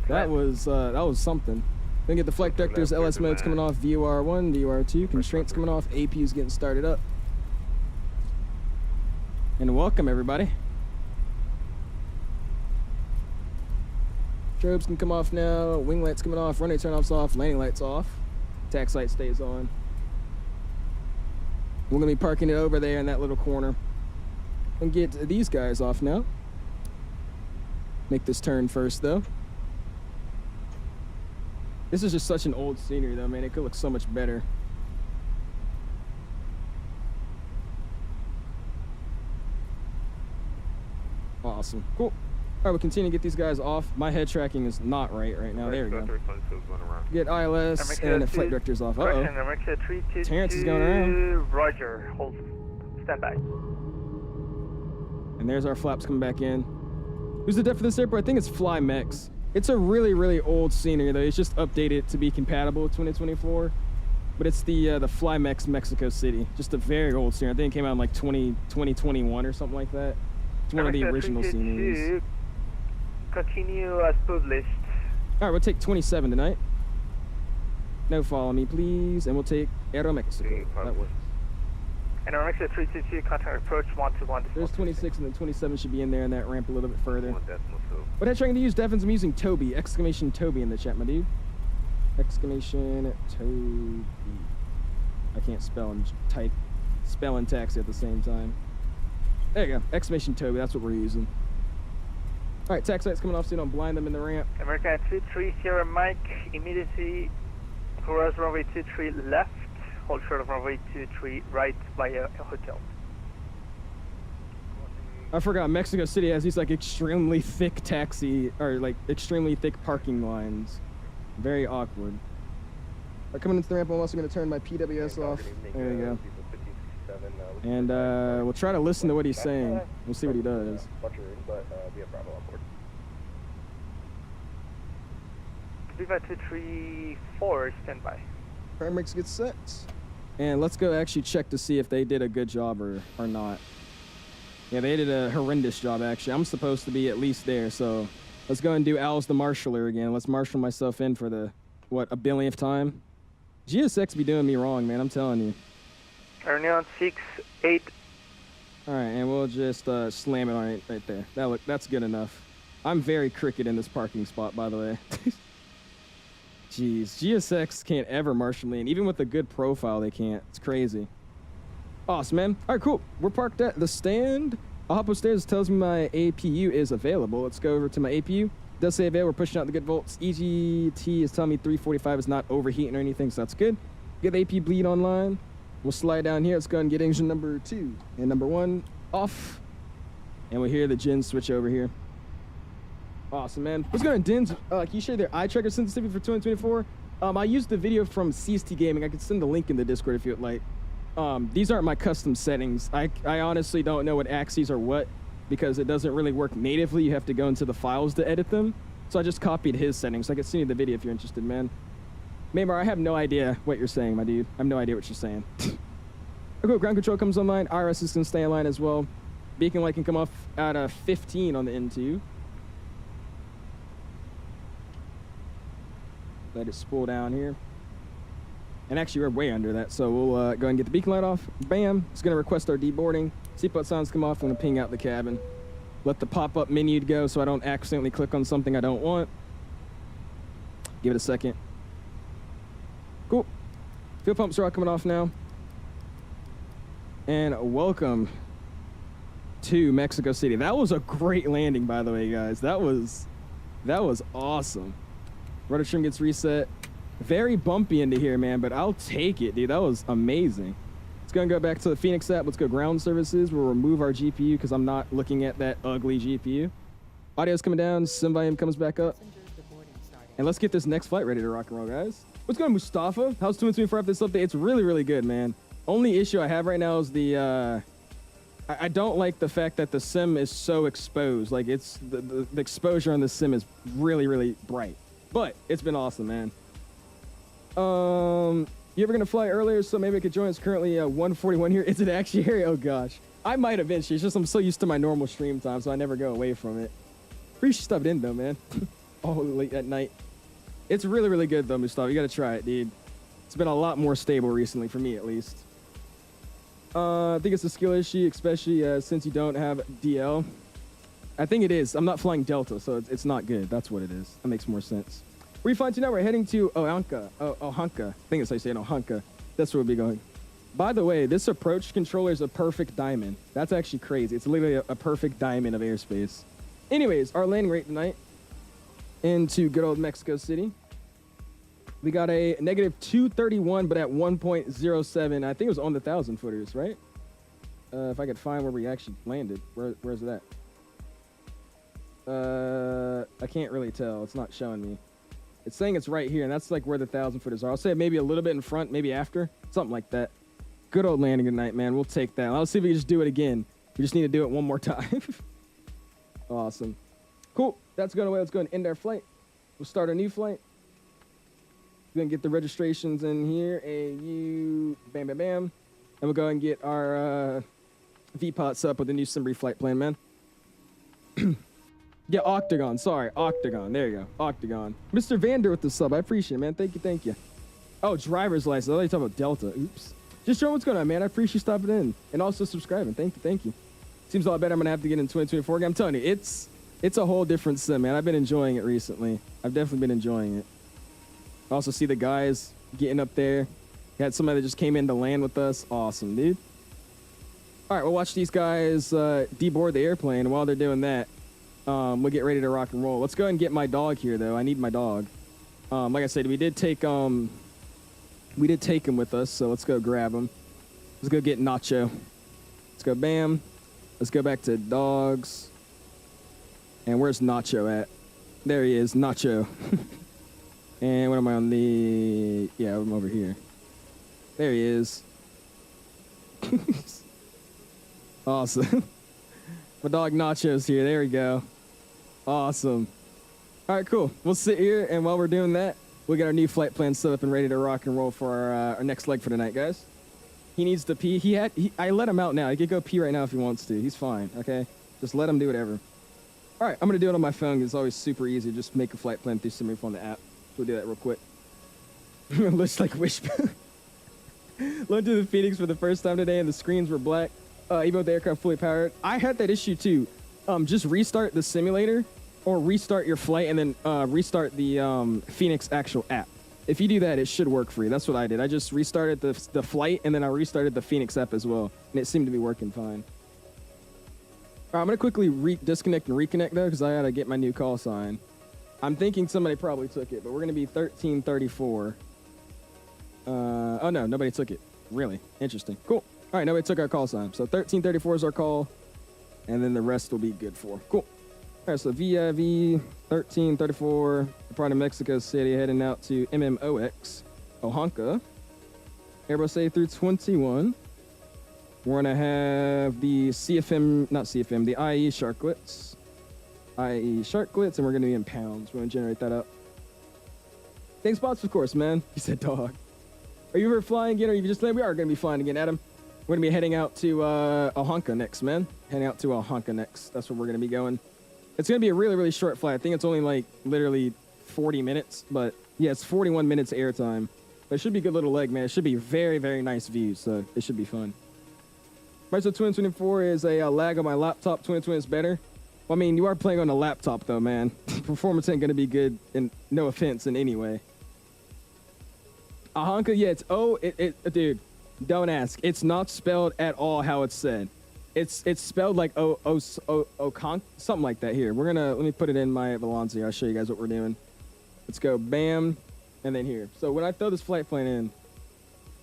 That was something. Then get the flight directors, LS modes coming off, VOR1, VOR2, constraints coming off, APU's getting started up. And welcome, everybody. Strobes can come off now, wing lights coming off, runway turn-offs off, landing lights off. Tax light stays on. We're gonna be parking it over there in that little corner. And get these guys off now. Make this turn first, though. This is just such an old scenery, though, man. It could look so much better. Awesome. Cool. All right, we'll continue to get these guys off. My head tracking is not right now. There we go. Get ILS and the flight directors off. Uh-oh. Terrence is going around. Roger. Hold. Stand by. And there's our flaps coming back in. Who's the depth for this airport? I think it's Fly MEX. It's a really, really old scenery, though. It's just updated to be compatible with 2024. But it's the Fly MEX Mexico City. Just a very old scenery. I think it came out in like 2021 or something like that. It's one of the original sceneries. Continue as published. All right, we'll take 27 tonight. No, follow me, please. And we'll take Aero Mexico. That works. And our Mexico 322, contact approach 121. There's 26 and then 27 should be in there in that ramp a little bit further. What head trying to use, Devins? I'm using Toby. Exclamation Toby in the chat, my dude. Exclamation Toby. I can't spell and type, spell and taxi at the same time. There you go. Exclamation Toby. That's what we're using. All right, tax light's coming off so you don't blind them in the ramp. American 23, Sierra Mike, immediately cross runway 23 left, hold short of runway 23 right by a hotel. I forgot, Mexico City has these like extremely thick taxi, or like extremely thick parking lines. Very awkward. Right, coming into the ramp, I'm also going to turn my PWS off. There you go. And we'll try to listen to what he's saying. We'll see what he does. Viva 234, standby. Paramedics get set. And let's go actually check to see if they did a good job or not. Yeah, they did a horrendous job, actually. I'm supposed to be at least there, so let's go and do Al's the Marshaller again. Let's marshal myself in for the, what, a billionth time? GSX be doing me wrong, man, I'm telling you. Airline 68. All right, and we'll just slam it on it right there. That's good enough. I'm very crooked in this parking spot, by the way. Jeez, GSX can't ever marshal me, and even with a good profile, they can't. It's crazy. Awesome, man. All right, cool. We're parked at the stand. I'll hop upstairs. It tells me my APU is available. Let's go over to my APU. It does say available. We're pushing out the good volts. EGT is telling me 345 is not overheating or anything, so that's good. Get the AP bleed online. We'll slide down here. Let's go and get engine number 2 and number 1 off. And we'll hear the gen switch over here. Awesome, man. What's going on, Dins? Can you share their eye tracker sensitivity for 2024? I used the video from CST Gaming. I can send the link in the Discord if you'd like. These aren't my custom settings. I honestly don't know what axes are what because it doesn't really work natively. You have to go into the files to edit them. So I just copied his settings. I can send you the video if you're interested, man. Maymar, I have no idea what you're saying, my dude. I have no idea what you're saying. Okay, ground control comes online. IRS is going to stay online as well. Beacon light can come off at 15 on the N2. Let it spool down here. And actually, we're way under that, so we'll go ahead and get the beacon light off. Bam. It's going to request our deboarding. Seatbelt signs come off. I'm going to ping out the cabin. Let the pop-up menu go so I don't accidentally click on something I don't want. Give it a second. Cool. Fuel pumps are all coming off now. And welcome to Mexico City. That was a great landing, by the way, guys. That was awesome. Rudder trim gets reset. Very bumpy into here, man, but I'll take it, dude. That was amazing. Let's go and go back to the Phoenix app. Let's go ground services. We'll remove our GPU because I'm not looking at that ugly GPU. Audio's coming down. Sim volume comes back up. And let's get this next flight ready to rock and roll, guys. What's going on, Mustafa? How's 2024 after this update? It's really, really good, man. Only issue I have right now is the I don't like the fact that the sim is so exposed. Like, it's the exposure on the sim is really, really bright. But it's been awesome, man. You ever gonna fly earlier so maybe I could join? It's currently 1:41 here. Is it actually Harry? Oh gosh, I might eventually. It's just I'm so used to my normal stream time, so I never go away from it. Appreciate you stopping in though, man. All late at night. It's really, really good though, Mustafa. You gotta try it, dude. It's been a lot more stable recently for me, at least. I think it's a skill issue, especially since you don't have DL. I think it is. I'm not flying Delta, so it's not good. That's what it is. That makes more sense. Where you flying to now? We're heading to Oaxaca. Oaxaca. I think it's how you say it, Oaxaca. That's where we'll be going. By the way, this approach controller is a perfect diamond. That's actually crazy. It's literally a perfect diamond of airspace. Anyways, our landing rate tonight into good old Mexico City. We got a negative 231, but at 1.07. I think it was on the 1,000 footers, right? If I could find where we actually landed. Where's that? I can't really tell. It's not showing me. It's saying it's right here, and that's like where the 1,000 footers are. I'll say maybe a little bit in front, maybe after. Something like that. Good old landing tonight, man. We'll take that. Let's see if we can just do it again. We just need to do it one more time. Awesome. Cool. That's going away. Let's go and end our flight. We'll start a new flight. We're going to get the registrations in here. AU, bam, bam, bam. And we'll go and get our VPOTs up with the new Simbri flight plan, man. Yeah, Octagon. Sorry, Octagon. There you go. Octagon. Mr. Vander with the sub. I appreciate it, man. Thank you, thank you. Oh, driver's license. I thought you were talking about Delta. Oops. Just showing what's going on, man. I appreciate you stopping in. And also subscribing. Thank you, thank you. Seems a lot better. I'm going to have to get in 2024. I'm telling you, it's a whole different sim, man. I've been enjoying it recently. I've definitely been enjoying it. Also see the guys getting up there. We had somebody that just came in to land with us. Awesome, dude. All right, we'll watch these guys deboard the airplane. While they're doing that, we'll get ready to rock and roll. Let's go ahead and get my dog here, though. I need my dog. Like I said, we did take him with us, so let's go grab him. Let's go get Nacho. Let's go bam. Let's go back to dogs. And where's Nacho at? There he is, Nacho. And what am I on the... Yeah, I'm over here. There he is. Awesome. My dog Nacho's here. There we go. Awesome. All right, cool. We'll sit here, and while we're doing that, we'll get our new flight plan set up and ready to rock and roll for our next leg for tonight, guys. He needs to pee. I let him out now. He could go pee right now if he wants to. He's fine, okay? Just let him do whatever. All right, I'm going to do it on my phone. It's always super easy. Just make a flight plan through Simbri on the app. We'll do that real quick. Looks like Wishbone. Went to the Phoenix for the first time today, and the screens were black. Even with the aircraft fully powered. I had that issue too. Just restart the simulator, or restart your flight, and then restart the Phoenix actual app. If you do that, it should work for you. That's what I did. I just restarted the flight, and then I restarted the Phoenix app as well, and it seemed to be working fine. All right, I'm gonna quickly disconnect and reconnect though, because I gotta get my new call sign. I'm thinking somebody probably took it, but we're going to be 1334. Oh, no, nobody took it. Really? Interesting. Cool. All right, nobody took our call sign. So 1334 is our call, and then the rest will be good for. Cool. All right, so VIV 1334, part of Mexico City, heading out to MMOX, Oaxaca. Airbus A321. We're going to have the the IE Sharklets. i.e. shark glitz, and we're gonna be in pounds. We're gonna generate that up. Thanks, bots, of course, man. He said dog. Are you ever flying again, or you just landed? We are gonna be flying again, Adam. We're gonna be heading out to Oaxaca next, man. Heading out to Oaxaca next. That's where we're gonna be going. It's gonna be a really, really short flight. I think it's only like literally 40 minutes, but yeah, it's 41 minutes airtime. But it should be a good little leg, man. It should be very, very nice views, so it should be fun. Right, so 2024 is a lag on my laptop. 2020 is better. Well, I mean, you are playing on a laptop, though, man. Performance ain't gonna be good, and no offense in any way. Oaxaca, yeah, it's dude, don't ask. It's not spelled at all how it's said. It's spelled like something like that. Here, let me put it in my Valance. I'll show you guys what we're doing. Let's go, bam, and then here. So when I throw this flight plan in,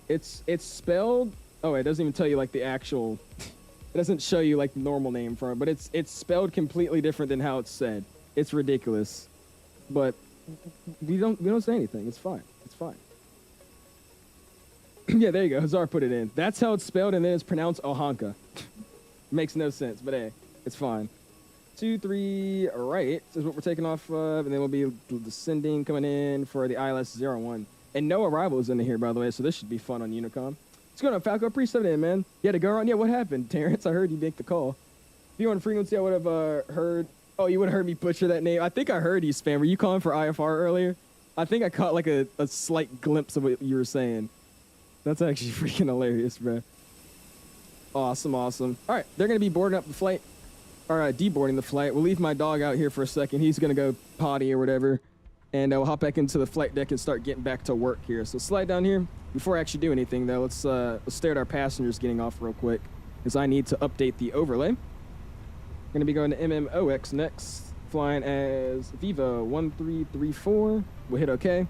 it's spelled. Oh, it doesn't even tell you like the actual. It doesn't show you like the normal name for it, but it's spelled completely different than how it's said. It's ridiculous, but we don't say anything. It's fine. It's fine. Yeah, there you go. Hazar put it in. That's how it's spelled, and then it's pronounced Oaxaca. Makes no sense, but hey, it's fine. 23 right is what we're taking off of, and then we'll be descending, coming in for the ILS-01. And no arrivals in here, by the way, so this should be fun on Unicom. What's going on, Falco? Appreciate it, man. Yeah, to go around. Yeah, what happened, Terrence? I heard you make the call. If you were on frequency, I would have heard. Oh, you would have heard me butcher that name. I think I heard you, Spam. Were you calling for IFR earlier? I think I caught like a slight glimpse of what you were saying. That's actually freaking hilarious, bro. Awesome, awesome. All right, they're going to be boarding up the flight, or deboarding the flight. We'll leave my dog out here for a second. He's going to go potty or whatever, and we'll hop back into the flight deck and start getting back to work here. So slide down here. Before I actually do anything, though, let's stare at our passengers getting off real quick, because I need to update the overlay. Going to be going to MMOX next, flying as Viva 1334. We'll hit OK.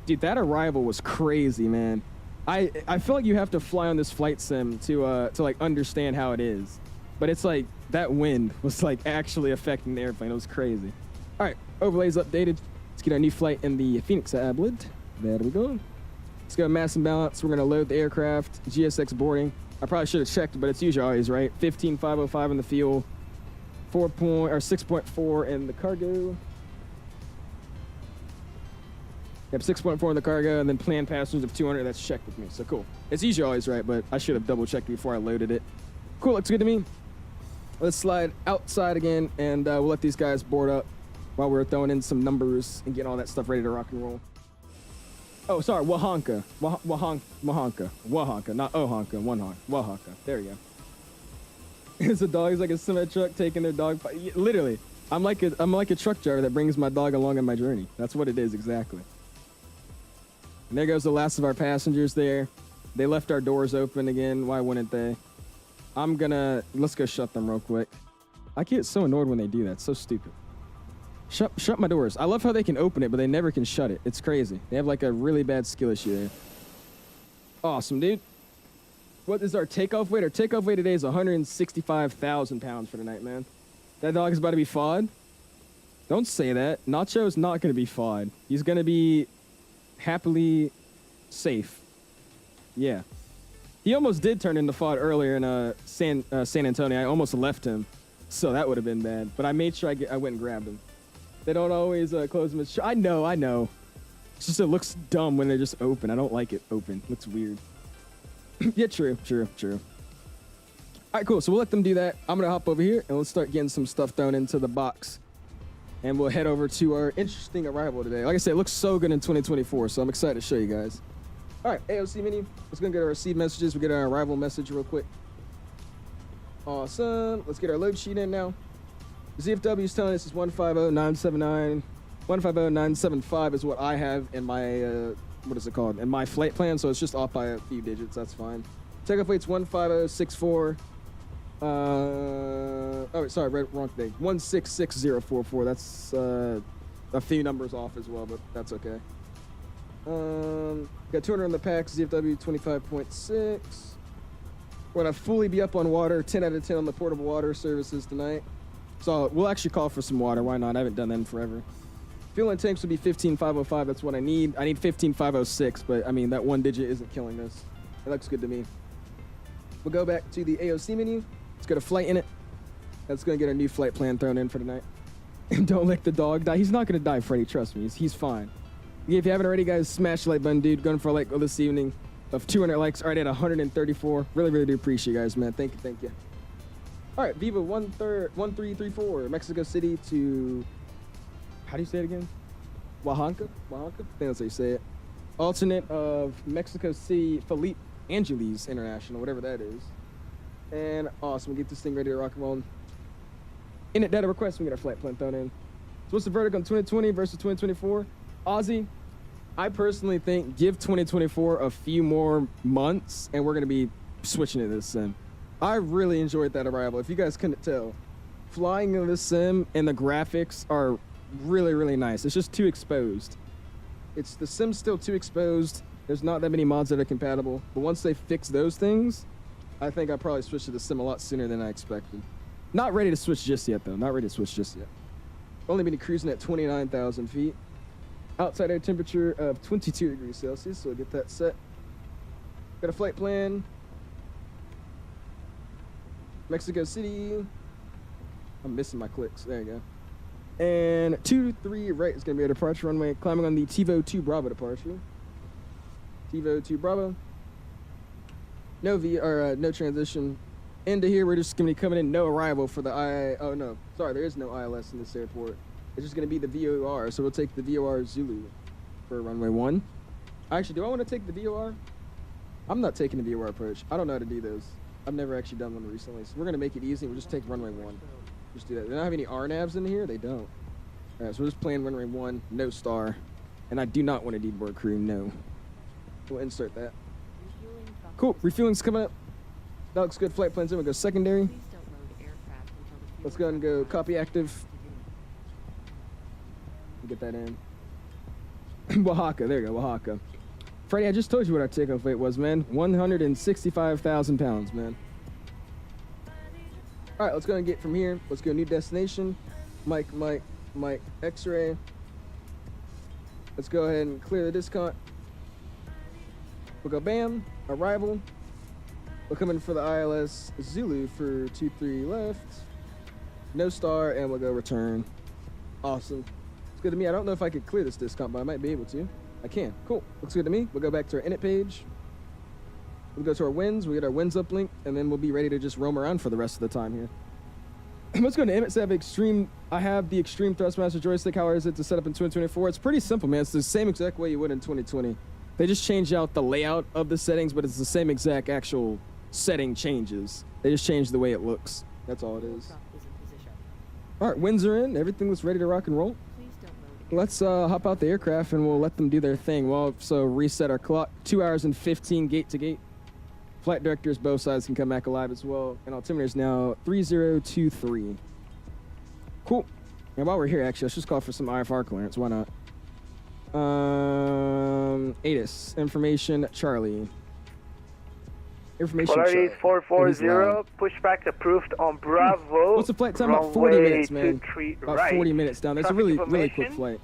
Dude, that arrival was crazy, man. I feel like you have to fly on this flight sim to like understand how it is, but it's like that wind was like actually affecting the airplane. It was crazy. All right, overlays updated. Let's get our new flight in the Fenix tablet. There we go. Let's go mass and balance. We're gonna load the aircraft. GSX boarding. I probably should have checked, but it's usually always right. 15,505 in the fuel. 6.4 in the cargo. Yep, 6.4 in the cargo, and then planned passengers of 200. That's checked with me, so cool. It's usually always right, but I should have double checked before I loaded it. Cool, looks good to me. Let's slide outside again, and we'll let these guys board up while we're throwing in some numbers and getting all that stuff ready to rock and roll. Oh, sorry, Oaxaca, not Oaxaca, Oaxaca. There we go. It's a dog. It's like a semi truck taking their dog. Literally, I'm like a truck driver that brings my dog along on my journey. That's what it is exactly. And there goes the last of our passengers there. They left our doors open again. Why wouldn't they? Let's go shut them real quick. I get so annoyed when they do that. It's so stupid. Shut my doors. I love how they can open it, but they never can shut it. It's crazy. They have like a really bad skill issue there. Awesome, dude. What is our takeoff weight? Our takeoff weight today is 165,000 pounds for tonight, man. That dog is about to be fawed. Don't say that. Nacho's not going to be fawed. He's going to be happily safe. Yeah. He almost did turn into fawed earlier in San Antonio. I almost left him, so that would have been bad. But I made sure I went and grabbed him. They don't always close them. I know. It's just it looks dumb when they're just open. I don't like it open. It looks weird. Yeah, true. All right, cool. So we'll let them do that. I'm going to hop over here, and let's start getting some stuff thrown into the box. And we'll head over to our interesting arrival today. Like I said, it looks so good in 2024, so I'm excited to show you guys. All right, AOC menu. Let's go get our receive messages. We'll get our arrival message real quick. Awesome. Let's get our load sheet in now. ZFW is telling us it's 150,979. 150,975 is what I have in my... what is it called? In my flight plan, so it's just off by a few digits. That's fine. Takeoff weight's 15064. Oh, wait, sorry, wrong thing. 166044. That's a few numbers off as well, but that's okay. Got 200 on the pack. ZFW 25.6. We're gonna fully be up on water. 10 out of 10 on the portable water services tonight. So we'll actually call for some water. Why not? I haven't done that in forever. Fuel and tanks would be 15,505. That's what I need. I need 15,506, but I mean, that one digit isn't killing us. It looks good to me. We'll go back to the AOC menu. It's got a flight in it. That's going to get our new flight plan thrown in for tonight. Don't let the dog die. He's not going to die, Freddy. Trust me. He's fine. Yeah, if you haven't already, guys, smash the like button, dude. Going for a like this evening of 200 likes. All right, at 134. Really, really do appreciate you guys, man. Thank you, thank you. All right, Viva 1334, Mexico City to, how do you say it again? Oaxaca? I think that's how you say it. Alternate of Mexico City, Felipe Angeles International, whatever that is. And awesome, we'll get this thing ready to rock and roll. In data request, we get our flight plan thrown in. So what's the verdict on 2020 versus 2024? Ozzy, I personally think give 2024 a few more months and we're gonna be switching to this sim. I really enjoyed that arrival. If you guys couldn't tell, flying in this sim and the graphics are really, really nice. It's just too exposed. The sim's still too exposed. There's not that many mods that are compatible. But once they fix those things, I think I'll probably switch to the sim a lot sooner than I expected. Not ready to switch just yet, though. Not ready to switch just yet. Only been cruising at 29,000 feet. Outside air temperature of 22 degrees Celsius, so we'll get that set. Got a flight plan. Mexico City. I'm missing my clicks. There you go. And 23 right is going to be our departure runway. Climbing on the TiVo 2 Bravo departure. TiVo 2 Bravo. No transition. Into here, we're just going to be coming in. No arrival for the Oh no, sorry, there is no ILS in this airport. It's just going to be the VOR. So we'll take the VOR Zulu for runway 1. Actually, do I want to take the VOR? I'm not taking the VOR approach. I don't know how to do those. I've never actually done one recently. So we're going to make it easy. We'll just take runway 1. Just do that. They don't have any RNAVs in here? They don't. All right, so we're just playing runway 1, no star. And I do not want a deadboard crew, no. We'll insert that. Cool, refueling's coming up. That looks good. Flight plans in. We'll go secondary. Let's go ahead and go copy active. Get that in. Oaxaca, there you go, Oaxaca. Freddie, I just told you what our takeoff weight was, man. 165,000 pounds, man. All right, let's go and get from here. Let's go new destination. Mike, X-ray. Let's go ahead and clear the discount. We'll go bam, arrival. We'll come in for the ILS Zulu for 23 left. No star, and we'll go return. Awesome. It's good to me. I don't know if I could clear this discount, but I might be able to. I can. Cool. Looks good to me. We'll go back to our init page. We'll go to our winds. We'll get our winds uplink, and then we'll be ready to just roam around for the rest of the time here. Let's go to MSFS Extreme. I have the Extreme Thrustmaster joystick. How is it to set up in 2024? It's pretty simple, man. It's the same exact way you would in 2020. They just changed out the layout of the settings, but it's the same exact actual setting changes. They just changed the way it looks. That's all it is. All right, winds are in. Everything looks ready to rock and roll. Let's hop out the aircraft and we'll let them do their thing. We'll also reset our clock. 2 hours and 15 gate to gate. Flight directors, both sides can come back alive as well. And altimeter is now 3023. Cool. And while we're here, actually, let's just call for some IFR clearance. Why not? ATIS. Information, Charlie. Information, Charlie. 440. Pushback approved on Bravo. What's the flight time? About 40 minutes, man. About right. 40 minutes down. That's a really quick flight.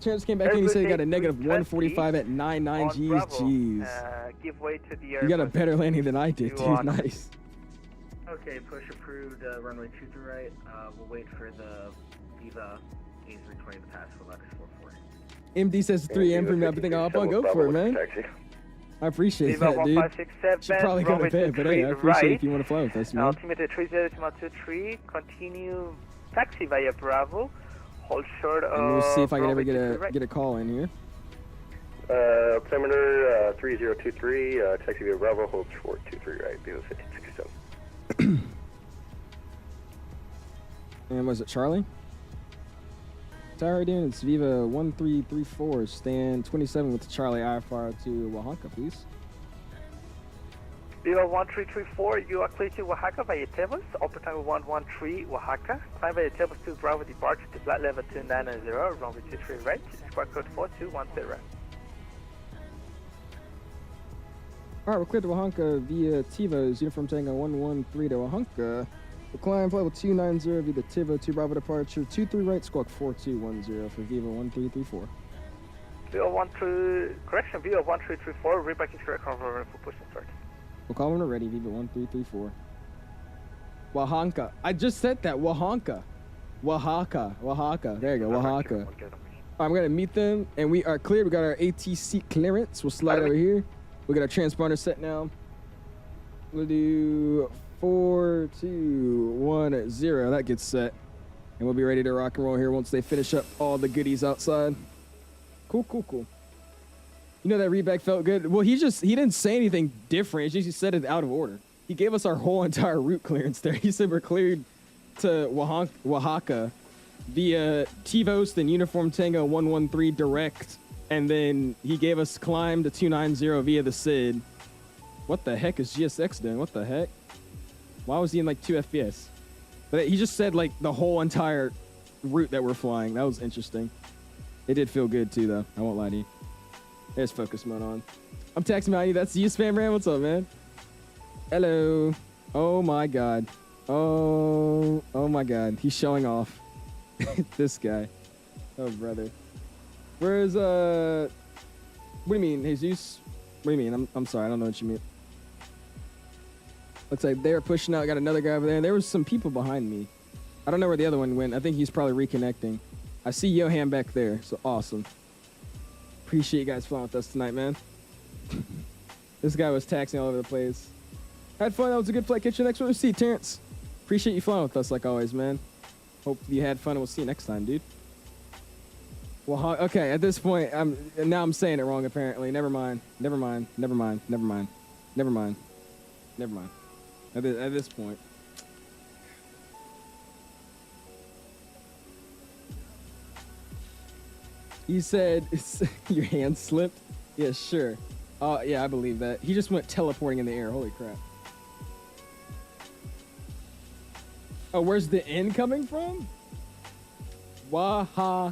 Terrence came back in. He said he got a negative 145 at 99 G's. Jeez. Give way to the you got a better landing than I did, dude. Nice. Okay, push approved. Runway 23 right. We'll wait for the Viva A320 to pass for Lux 44. MD says 3 a.m. for me. I think I'll go for it, man. I appreciate that, dude. Should probably go to bed, but hey, I appreciate if you want to fly with us, man. Altimeter 3023. Continue taxi via Bravo. Hold short of. And we'll see if I can ever get a call in here. Altimeter 3023. Taxi via Bravo. Hold short 23 right. Viva 1567. And was it Charlie? Tower doing, it's Viva 1334, stand 27 with Charlie IFR to Oaxaca, please. Viva 1334, you are clear to Oaxaca via Tevos, Upper Tango 113 Oaxaca. Climb via Tevos to Bravo departure to flight level 290, runway 23 right, squawk code 4210. Alright, we're cleared to Oaxaca via TiVo's Uniform Tango 113 to Oaxaca. We'll climb flight level 290 via the TiVo 2 Bravo departure, 23 right, squawk 4210 for Viva 1334. Viva 1334, readback is correct, confirm for push and start. We'll call when we're ready, Viva 1334. Oaxaca. I just said that, Oaxaca. Oaxaca. There you go, Oaxaca. I'm gonna meet them, and we are cleared. We got our ATC clearance. We'll slide over here. We got our transponder set now. We'll do 4, 2, 1, 0. That gets set, and we'll be ready to rock and roll here once they finish up all the goodies outside. Cool. You know that readback felt good. Well, he didn't say anything different. He just said it out of order. He gave us our whole entire route clearance there. He said we're cleared to Oaxaca via TVOS and Uniform Tango 113 direct, and then he gave us climb to 290 via the SID. What the heck is GSX doing? What the heck? Why was he in like 2 FPS? But he just said like the whole entire route that we're flying. That was interesting. It did feel good too, though. I won't lie to you. There's focus mode on. I'm texting behind you. That's you, Spam Ram. What's up, man? Hello. Oh my God. Oh my God. He's showing off. This guy. Oh brother. Where's what do you mean, Jesus? What do you mean? I'm sorry. I don't know what you mean. Looks like they're pushing out. Got another guy over there. And there was some people behind me. I don't know where the other one went. I think he's probably reconnecting. I see Johan back there. So awesome. Appreciate you guys flying with us tonight, man. This guy was taxiing all over the place. Had fun. That was a good flight. Catch you next one. See you, Terrence. Appreciate you flying with us like always, man. Hope you had fun and we'll see you next time, dude. Well, okay, at this point, now I'm saying it wrong, apparently. Never mind. At this point. You said your hand slipped? Yeah, sure. Yeah, I believe that. He just went teleporting in the air. Holy crap. Oh, where's the N coming from? Oaxaca.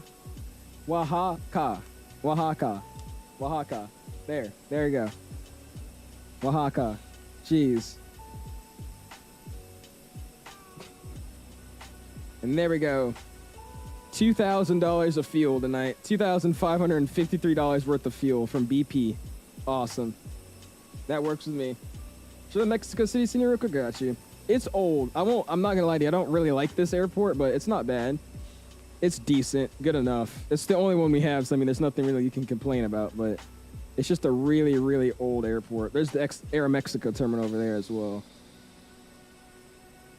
There you go. Oaxaca. Jeez. And there we go. $2,000 of fuel tonight. $2,553 worth of fuel from BP. Awesome. That works with me. So the Mexico City Senior Rook got you. It's old. I'm not gonna lie to you. I don't really like this airport, but it's not bad. It's decent, good enough. It's the only one we have, so I mean, there's nothing really you can complain about, but it's just a really, really old airport. There's the Aeromexico terminal over there as well.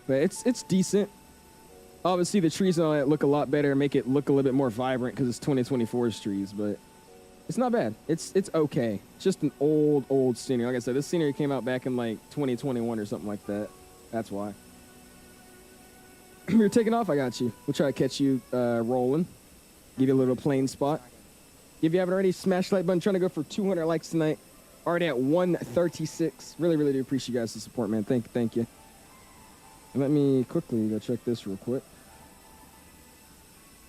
But it's decent. Obviously, the trees and all that look a lot better, make it look a little bit more vibrant because it's 2024's trees, but it's not bad. It's okay. It's just an old scenery. Like I said, this scenery came out back in like 2021 or something like that. That's why. You're taking off, I got you. We'll try to catch you rolling. Give you a little plane spot. If you haven't already, smash the like button. Trying to go for 200 likes tonight. Already at 136. Really, really do appreciate you guys' support, man. Thank you. And let me quickly go check this real quick.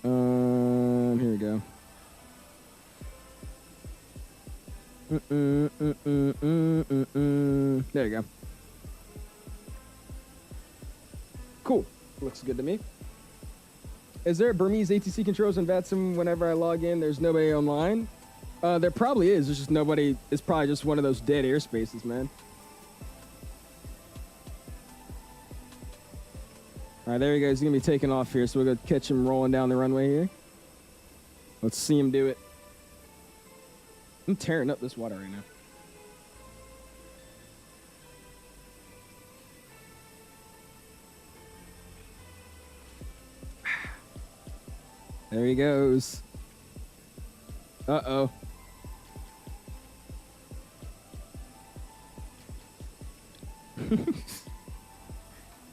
Here we go. There you go. Cool. Looks good to me. Is there Burmese ATC controls in VATSIM whenever I log in? There's nobody online? There probably is. There's just nobody. It's probably just one of those dead airspaces, man. All right, there he goes. He's going to be taking off here, so we're going to catch him rolling down the runway here. Let's see him do it. I'm tearing up this water right now. There he goes. Uh-oh.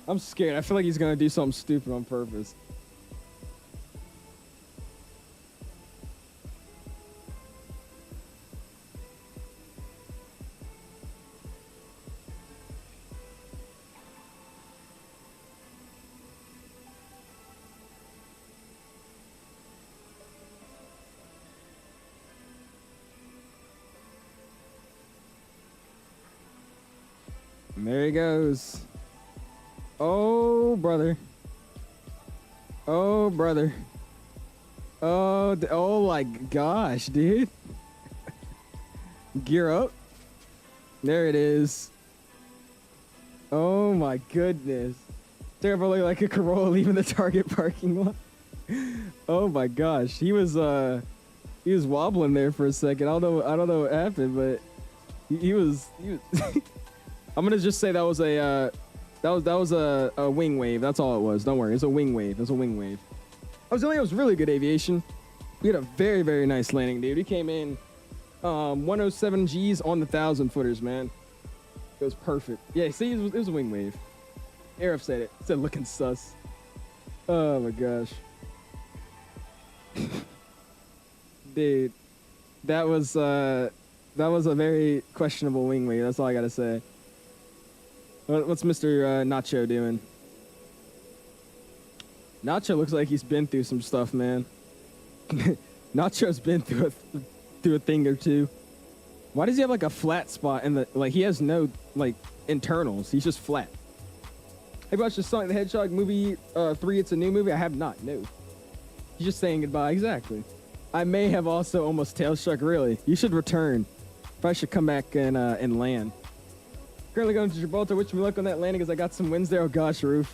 I'm scared. I feel like he's going to do something stupid on purpose. And there he goes. Oh, brother. Oh, brother. Oh my gosh, dude. Gear up. There it is. Oh my goodness. Terribly like a Corolla leaving the Target parking lot. Oh my gosh, he was wobbling there for a second. I don't know what happened, but he was I'm gonna just say that was a wing wave. That's all it was. Don't worry, it's a wing wave. It's a wing wave. I was telling you, it was really good aviation. We had a very, very nice landing, dude. He came in 107 G's on the 1,000 footers, man. It was perfect. Yeah, see, it was a wing wave. Arif said it. Said looking sus. Oh my gosh. Dude, that was a very questionable wing wave. That's all I gotta say. What's Mr. Nacho doing? Nacho looks like he's been through some stuff, man. Nacho's been through a thing or two. Why does he have like a flat spot in the, like, he has no like internals? He's just flat. Have you watched the Sonic the Hedgehog movie 3? It's a new movie. I have not. No. He's just saying goodbye. Exactly. I may have also almost tail struck. Really, you should return. If I should come back and land. Currently going to Gibraltar. Wish me luck on that landing, because I got some winds there. Oh gosh, Roof.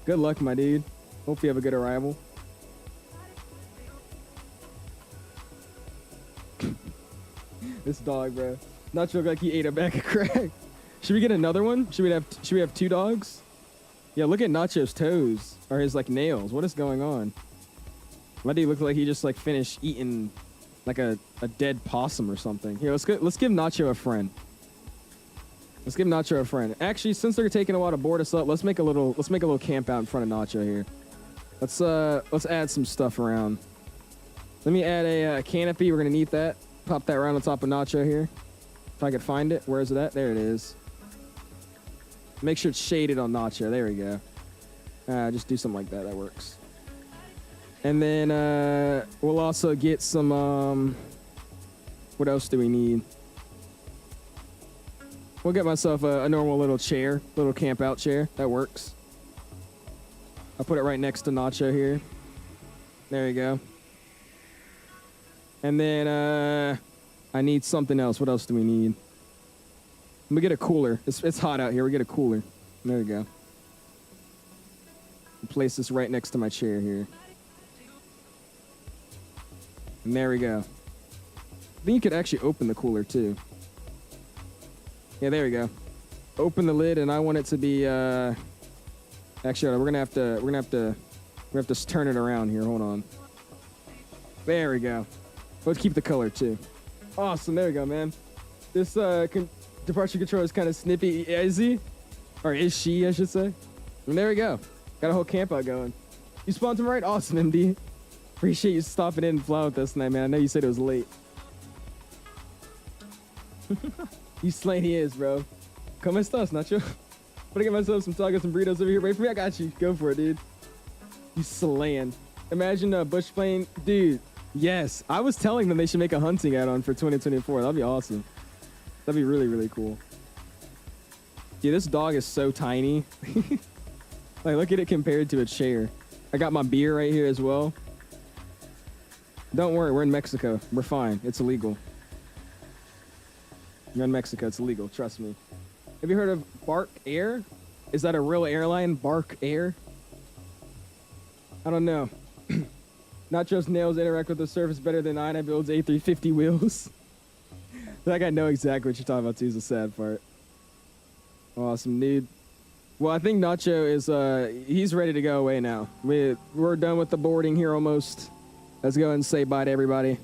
Good luck, my dude. Hope you have a good arrival. This dog, bro. Not sure like he ate a bag of crack. Should we get another one? Should we have 2 dogs? Yeah, look at Nacho's toes, or his like nails. What is going on? My dude looked like he just like finished eating like a dead possum or something. Here, let's give Nacho a friend. Let's give Nacho a friend. Actually, since they're taking a while to board us up, let's make a little camp out in front of Nacho here. Let's add some stuff around. Let me add a canopy. We're gonna need that. Pop that right on top of Nacho here. If I could find it. Where is it at? There it is. Make sure it's shaded on Nacho. There we go. Just do something like that. That works. And then we'll also get some... what else do we need? We'll get myself a normal little chair. Little camp out chair. That works. I'll put it right next to Nacho here. There we go. And then I need something else. What else do we need? Let me get a cooler. It's hot out here. We get a cooler. There we go. Place this right next to my chair here. And there we go. I think you could actually open the cooler too. Yeah, there we go. Open the lid, and I want it to be. Actually, we're gonna have to turn it around here. Hold on. There we go. Let's keep the color too. Awesome. There we go, man. This departure control is kind of snippy. Is he? Or is she, I should say. And there we go. Got a whole camp out going. You spawned him right? Awesome, MD. Appreciate you stopping in and flying with us tonight, man. I know you said it was late. You slain he is, bro. Come estás, Nacho? Put get myself some tacos and burritos over here. Wait for me. I got you. Go for it, dude. You slaying. Imagine a bush plane. Dude, yes. I was telling them they should make a hunting add-on for 2024. That'd be awesome. That'd be really, really cool. Dude, this dog is so tiny. Like, look at it compared to a chair. I got my beer right here as well. Don't worry, we're in Mexico. We're fine. It's illegal. You're in Mexico. It's illegal. Trust me. Have you heard of Bark Air? Is that a real airline? Bark Air? I don't know. Nacho's nails interact with the surface better than iniBuilds A350 wheels. Like, I know exactly what you're talking about, too, is the sad part. Awesome, dude. Well, I think Nacho is, he's ready to go away now. We're done with the boarding here almost. Let's go and say bye to everybody.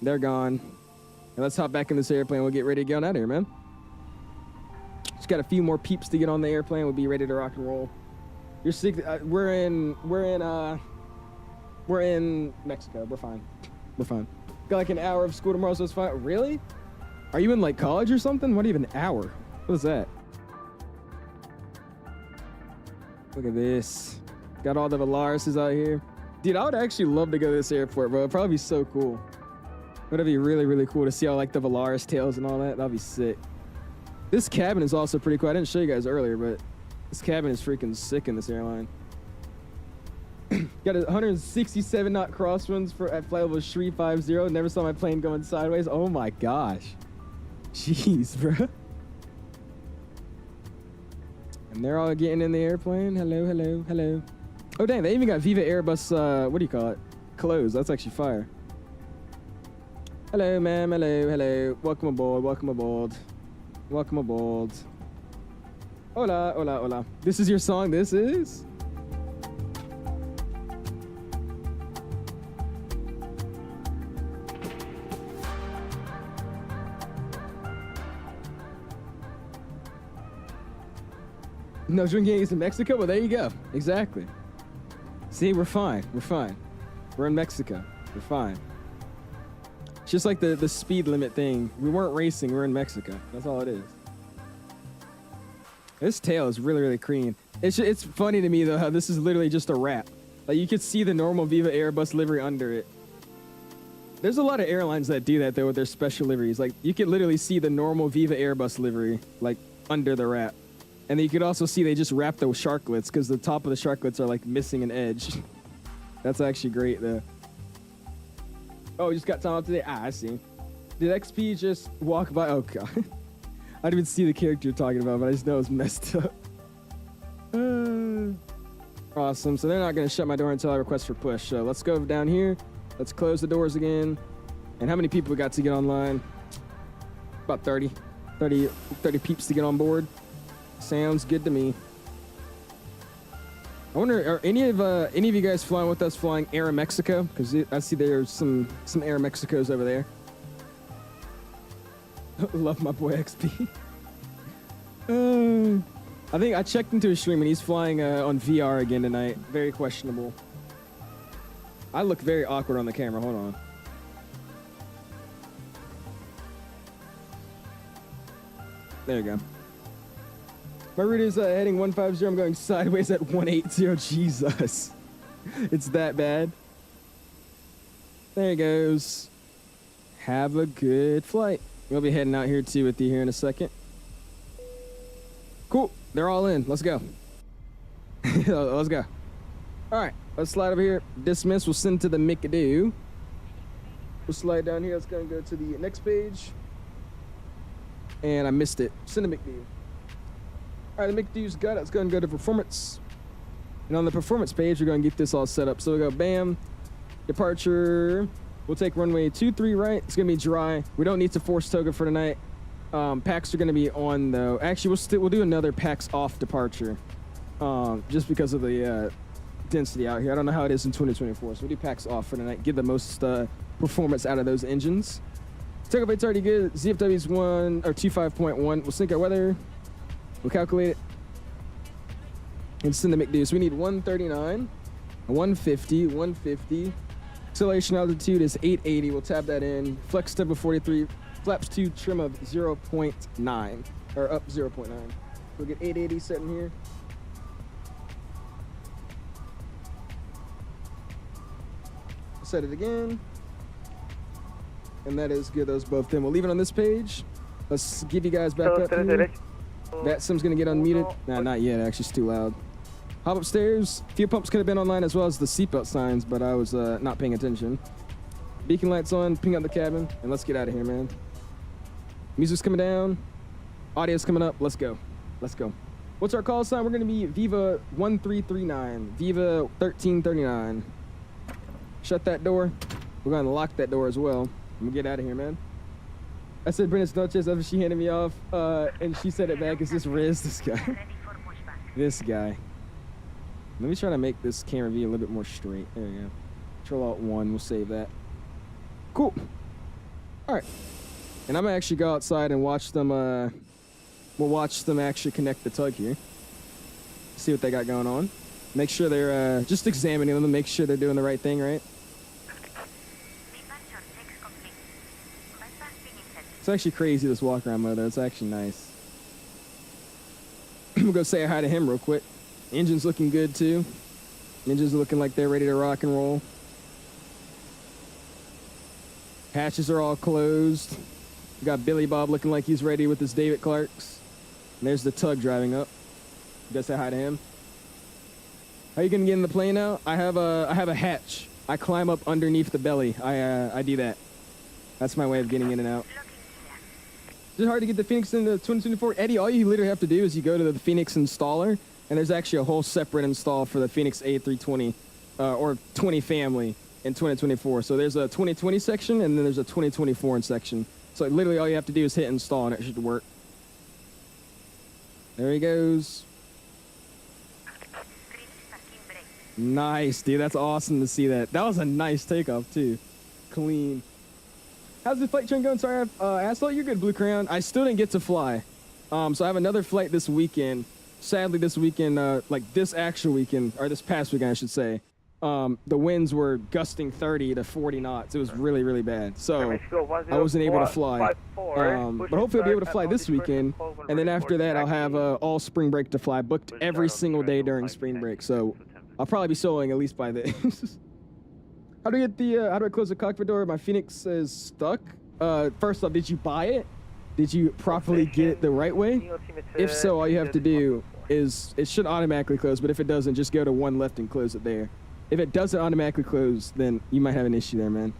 They're gone. And let's hop back in this airplane. We'll get ready to get out of here, man. Just got a few more peeps to get on the airplane. We'll be ready to rock and roll. You're sick. We're in Mexico. We're fine. We're fine. Got like an hour of school tomorrow, so it's fine. Really? Are you in like college or something? What even hour? What is that? Look at this. Got all the Valaruses out here. Dude, I would actually love to go to this airport, bro. It'd probably be so cool. It'd be really, really cool to see all like the Valaris tails and all that. That'd be sick. This cabin is also pretty cool. I didn't show you guys earlier, but this cabin is freaking sick in this airline. Got a 167 knot crosswinds at flight level 350. Never saw my plane going sideways. Oh my gosh. Jeez, bro. And they're all getting in the airplane. Hello, hello, hello. Oh, dang, they even got Viva Airbus, what do you call it? Closed. That's actually fire. Hello, ma'am. Hello, hello. Welcome aboard, welcome aboard. Welcome aboard. Hola, hola, hola. This is your song? This is? No drinking games in Mexico? Well, there you go. Exactly. See, we're fine. We're fine. We're in Mexico. We're fine. It's just like the speed limit thing. We weren't racing. We're in Mexico. That's all it is. This tail is really, really clean. It's funny to me, though, how this is literally just a wrap. Like, you could see the normal Viva Airbus livery under it. There's a lot of airlines that do that, though, with their special liveries. Like, you could literally see the normal Viva Airbus livery, like, under the wrap. And then you could also see they just wrap the sharklets because the top of the sharklets are like missing an edge. That's actually great though. Oh, you just got time up today? Ah, I see. Did XP just walk by? Oh god. I didn't even see the character you're talking about, but I just know it's messed up. Awesome. So they're not going to shut my door until I request for push. So let's go down here. Let's close the doors again. And how many people we got to get online? About 30 peeps to get on board. Sounds good to me. I wonder, are any of you guys flying with us flying Aeromexico? Because I see there's some Aeromexicos over there. Love my boy XP. I think I checked into his stream and he's flying on VR again tonight. Very questionable. I look very awkward on the camera. Hold on. There you go. My route is heading 150. I'm going sideways at 180. Jesus. It's that bad. There he goes. Have a good flight. We'll be heading out here too with you here in a second. Cool. They're all in. Let's go. Let's go. All right. Let's slide over here. Dismiss. We'll send to the McAdoo. We'll slide down here. It's going to go to the next page. And I missed it. Send to McAdoo. All right, the McAdoo's got it. It's going to go to performance. And on the performance page, we're going to get this all set up. So we go, bam, departure. We'll take runway 23 right. It's going to be dry. We don't need to force toga for tonight. Packs are going to be on, though. Actually, we'll do another packs off departure. Just because of the density out here. I don't know how it is in 2024. So we'll do packs off for tonight. Get the most performance out of those engines. Toga weight's already good. ZFW's 25.1. We'll sync our weather. We'll calculate it and send the McAdoo. So we need 139, 150, 150. Acceleration altitude is 880. We'll tab that in. Flex tempo 43. Flaps 2 trim of 0.9 or up 0.9. We'll get 880 set in here. Set it again. And that is good. Those both in. We'll leave it on this page. Let's give you guys back up here. VATSIM's gonna get unmuted. Nah, not yet. Actually, it's too loud. Hop upstairs. Fuel pumps could have been online as well as the seatbelt signs, but I was not paying attention. Beacon lights on. Ping out the cabin, and let's get out of here, man. Music's coming down. Audio's coming up. Let's go. Let's go. What's our call sign? We're gonna be Viva 1339. Viva 1339. Shut that door. We're gonna lock that door as well. I'm gonna get out of here, man. I said Buenas noches after she handed me off, and she said it back. Is this Riz? This guy. This guy. Let me try to make this camera view a little bit more straight. There we go. Control-Alt-1. We'll save that. Cool. All right. And I'm going to actually go outside and watch them. We'll watch them actually connect the tug here. See what they got going on. Make sure they're just examining them and make sure they're doing the right thing, right? It's actually crazy, this walk around mode, though. It's actually nice. We'll go say hi to him real quick. Engine's looking good, too. Engines are looking like they're ready to rock and roll. Hatches are all closed. We got Billy Bob looking like he's ready with his David Clarks. And there's the tug driving up. You guys say hi to him. How you gonna get in the plane now? I have a hatch. I climb up underneath the belly. I do that. That's my way of getting in and out. Is it hard to get the Fenix into 2024? Eddie, all you literally have to do is you go to the Fenix installer, and there's actually a whole separate install for the Fenix A320 or 20 family in 2024. So there's a 2020 section, and then there's a 2024 section. So literally all you have to do is hit install, and it should work. There he goes. Nice, dude. That's awesome to see that. That was a nice takeoff, too. Clean. How's the flight train going? Sorry, Asphalt, you're good, Blue Crayon. I still didn't get to fly. So I have another flight this weekend. Sadly, this weekend, like this actual weekend, or this past weekend, I should say, the winds were gusting 30 to 40 knots. It was really, really bad. So I wasn't able to fly. But hopefully I'll be able to fly this weekend. And then after that, I'll have all spring break to fly, booked every single day during spring break. So I'll probably be soloing at least by then. How do I get the, how do I close the cockpit door? My Fenix is stuck. First off, did you buy it? Did you properly get it the right way? If so, all you have to do is, it should automatically close, but if it doesn't, just go to one left and close it there. If it doesn't automatically close, then you might have an issue there, man.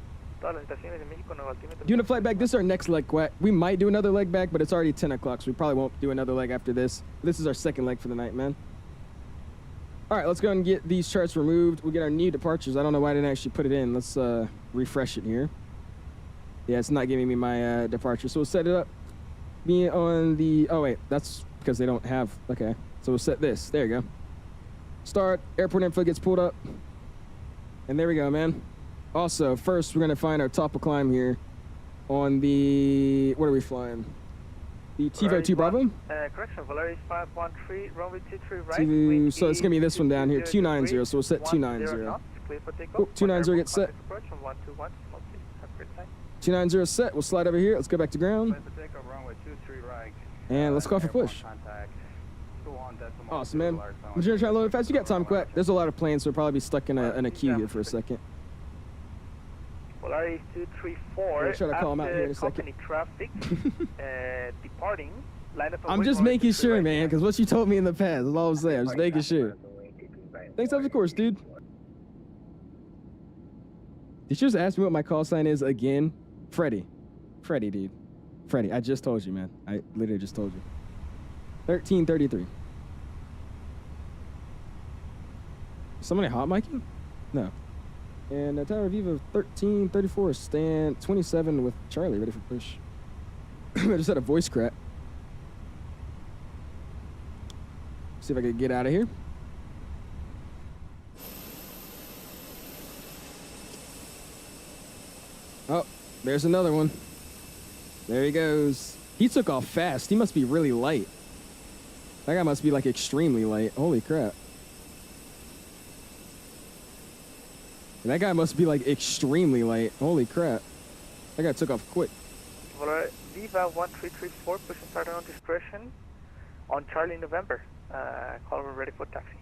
Doing a flight back, this is our next leg. We might do another leg back, but it's already 10 o'clock, so we probably won't do another leg after this. This is our second leg for the night, man. All right, let's go and get these charts removed. We'll get our new departures. I don't know why I didn't actually put it in. Let's refresh it here. Yeah, it's not giving me my departure. So we'll set it up. Be on the, oh wait, that's because they don't have, okay. So we'll set this, there you go. Start, airport info gets pulled up. And there we go, man. Also, first we're gonna find our top of climb here on the, what are we flying? The TiVo 2 Bravo? Correction, Valerie 513, runway 23 right. TiVo, so it's gonna be this one down here, 290, so we'll set 290. Oh, 290 gets set. 290 set, we'll slide over here, let's go back to ground. And let's call for push. Awesome, man. I'm trying to load it fast. You got time, quick. There's a lot of planes, so we'll probably be stuck in a queue here for a second. Polaris 234. I'll try to call him out here in a second. Traffic, departing. I'm just making sure, man, because what you told me in the past is all I'm saying. I'm just making sure. Thanks, of course, dude. Did you just ask me what my call sign is again? Freddy. Freddy, dude. Freddy, I just told you, man. I literally just told you. 1333. Somebody hot micing? No. And Tower Viva 1334, stand 27 with Charlie, ready for push. I just had a voice crack. See if I can get out of here. Oh, there's another one. There he goes. He took off fast. He must be really light. That guy must be like extremely light. Holy crap. And that guy must be like extremely light. Holy crap. That guy took off quick. Viva 1334, pushing started on discretion on Charlie November. Call over ready for taxi.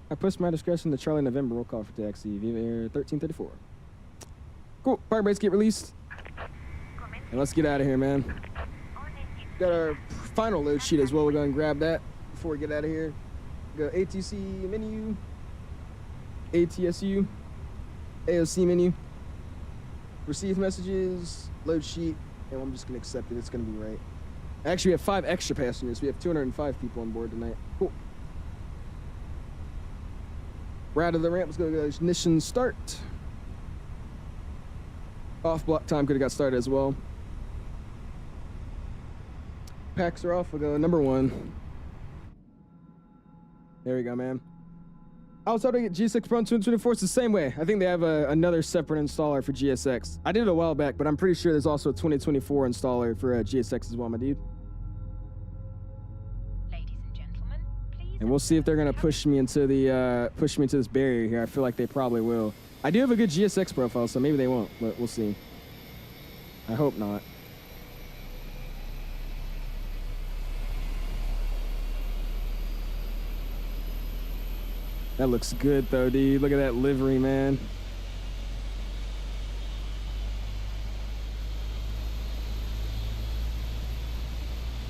I pushed my discretion to Charlie November. We'll call for taxi. Viva Air 1334. Cool. Fire brakes get released. And let's get out of here, man. Got our final load sheet as well. We're going to grab that before we get out of here. Go ATC menu, ATSU, AOC menu, receive messages, load sheet, and I'm just going to accept it. It's going to be right. Actually, we have 5 extra passengers. We have 205 people on board tonight. Cool. We're out of the ramp. Let's go to ignition start. Off block time could have got started as well. Packs are off. We'll go number 1. There we go, man. I was hoping to get GSX Pro 2024. It's the same way. I think they have another separate installer for GSX. I did it a while back, but I'm pretty sure there's also a 2024 installer for GSX as well, my dude. Ladies and gentlemen, please. And we'll see if they're gonna push me into this barrier here. I feel like they probably will. I do have a good GSX profile, so maybe they won't, but we'll see. I hope not. That looks good though, dude. Look at that livery, man.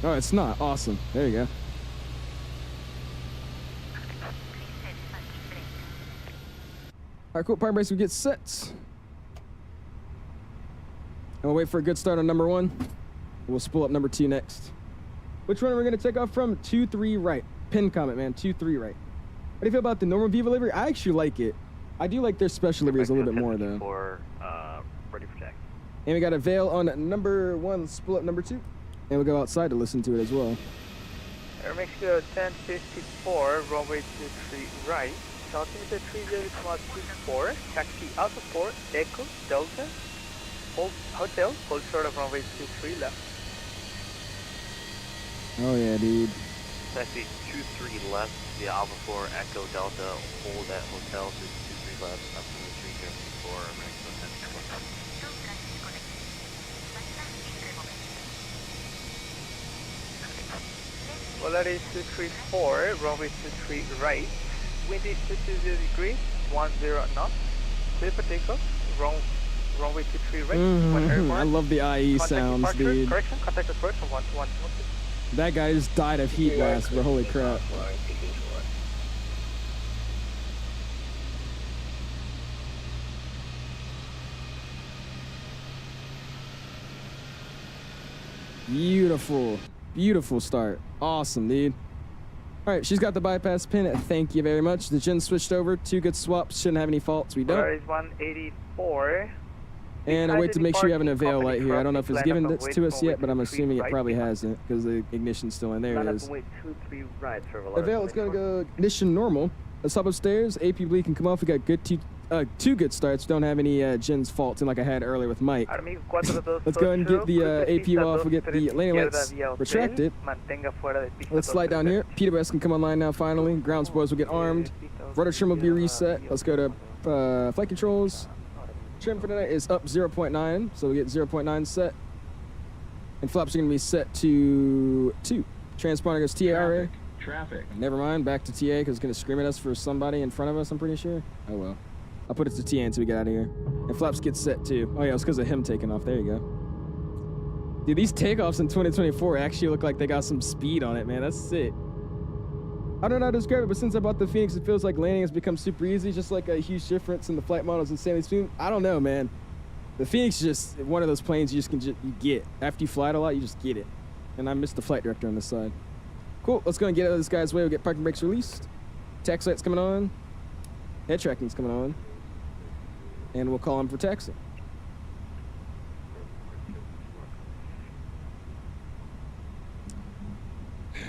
Oh, it's not. Awesome. There you go. All right, cool. Power brakes will get set. And we'll wait for a good start on number 1. We'll spool up number 2 next. Which one are we going to take off from? 2-3 right. Pin comment, man. 2-3 right. How do you feel about the normal Viva livery? I actually like it. I do like their special liveries a little bit more, though. Ready for check. And we got a veil on number 1, spool up number 2. And we'll go outside to listen to it as well. Air Mexico 1054, runway 23 right. Altimeter 30.24, taxi Alpha 4, Echo, Delta, Hotel, hold short of runway 23 left. Oh yeah, dude. Taxi 23 left, the Alpha 4, Echo, Delta, hold at Hotel to 23 left, up to the 304, Mexico 10. Polaris 234, runway 23 right. Wind is 220 degrees, 10 knots. Clear for takeoff. Runway 23 right. I love the IE sounds, dude. Correction, contact approach from 121. That guy just died of heat blast, but holy crap. Beautiful. Beautiful start. Awesome, dude. All right, she's got the bypass pin. Thank you very much. The gen switched over. 2 good swaps. Shouldn't have any faults. We don't. Polaris 184. And I wait to make sure you have an avail light here. I don't know if it's given this to us yet, but I'm assuming it probably hasn't because the ignition's still in. There it is. Avail is going to go ignition normal. Let's hop upstairs. AP bleed can come off. We got good 2 good starts. Don't have any gens faults in like I had earlier with Mike. Let's go and get the AP off. We'll get the landing lights retracted. Let's slide down here. PWS can come online now finally. Ground spoilers will get armed. Rudder trim will be reset. Let's go to flight controls. Trim for tonight is up 0.9, so we get 0.9 set. And flaps are going to be set to 2. Transponder goes TARA. Traffic. Never mind, back to TA because it's going to scream at us for somebody in front of us, I'm pretty sure. Oh well. I'll put it to TA until we get out of here. And flaps get set too. Oh yeah, it's because of him taking off. There you go. Dude, these takeoffs in 2024 actually look like they got some speed on it, man. That's sick. I don't know how to describe it, but since I bought the Phoenix, it feels like landing has become super easy, just like a huge difference in the flight models and Stanley Spoon. I don't know, man. The Phoenix is just one of those planes you get. After you fly it a lot, you just get it. And I missed the flight director on this side. Cool, let's go and get out of this guy's way. We'll get parking brakes released. Taxi light's coming on. Head tracking's coming on. And we'll call him for taxi.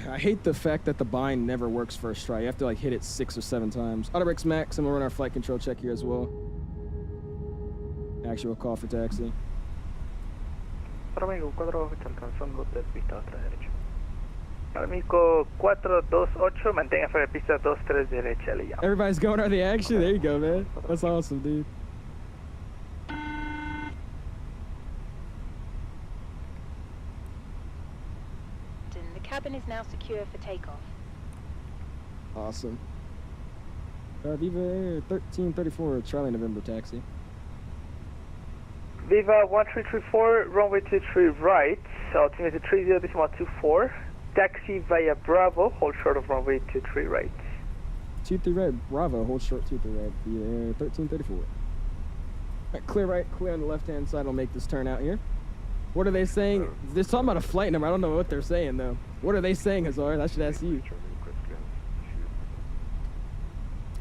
I hate the fact that the bind never works first try. You have to like hit it 6 or 7 times. Auto brakes max, and we'll run our flight control check here as well. Actually, we'll call for taxi. Amigo 428, mantenga fuera de pista 23 derecha, le llamo. Everybody's going out of the action? There you go, man. That's awesome, dude. The cabin is now secure for takeoff. Awesome. Viva Air 1334, Charlie November taxi. Viva 1334, runway 23 right, altimeter 30.24. Taxi via Bravo, hold short of runway 23 right. 23 right, Bravo, hold short 23 right, Viva Air 1334. All right, clear right, clear on the left-hand side will make this turn out here. What are they saying? They're talking about a flight number. I don't know what they're saying, though. What are they saying, Hazard? I should ask you.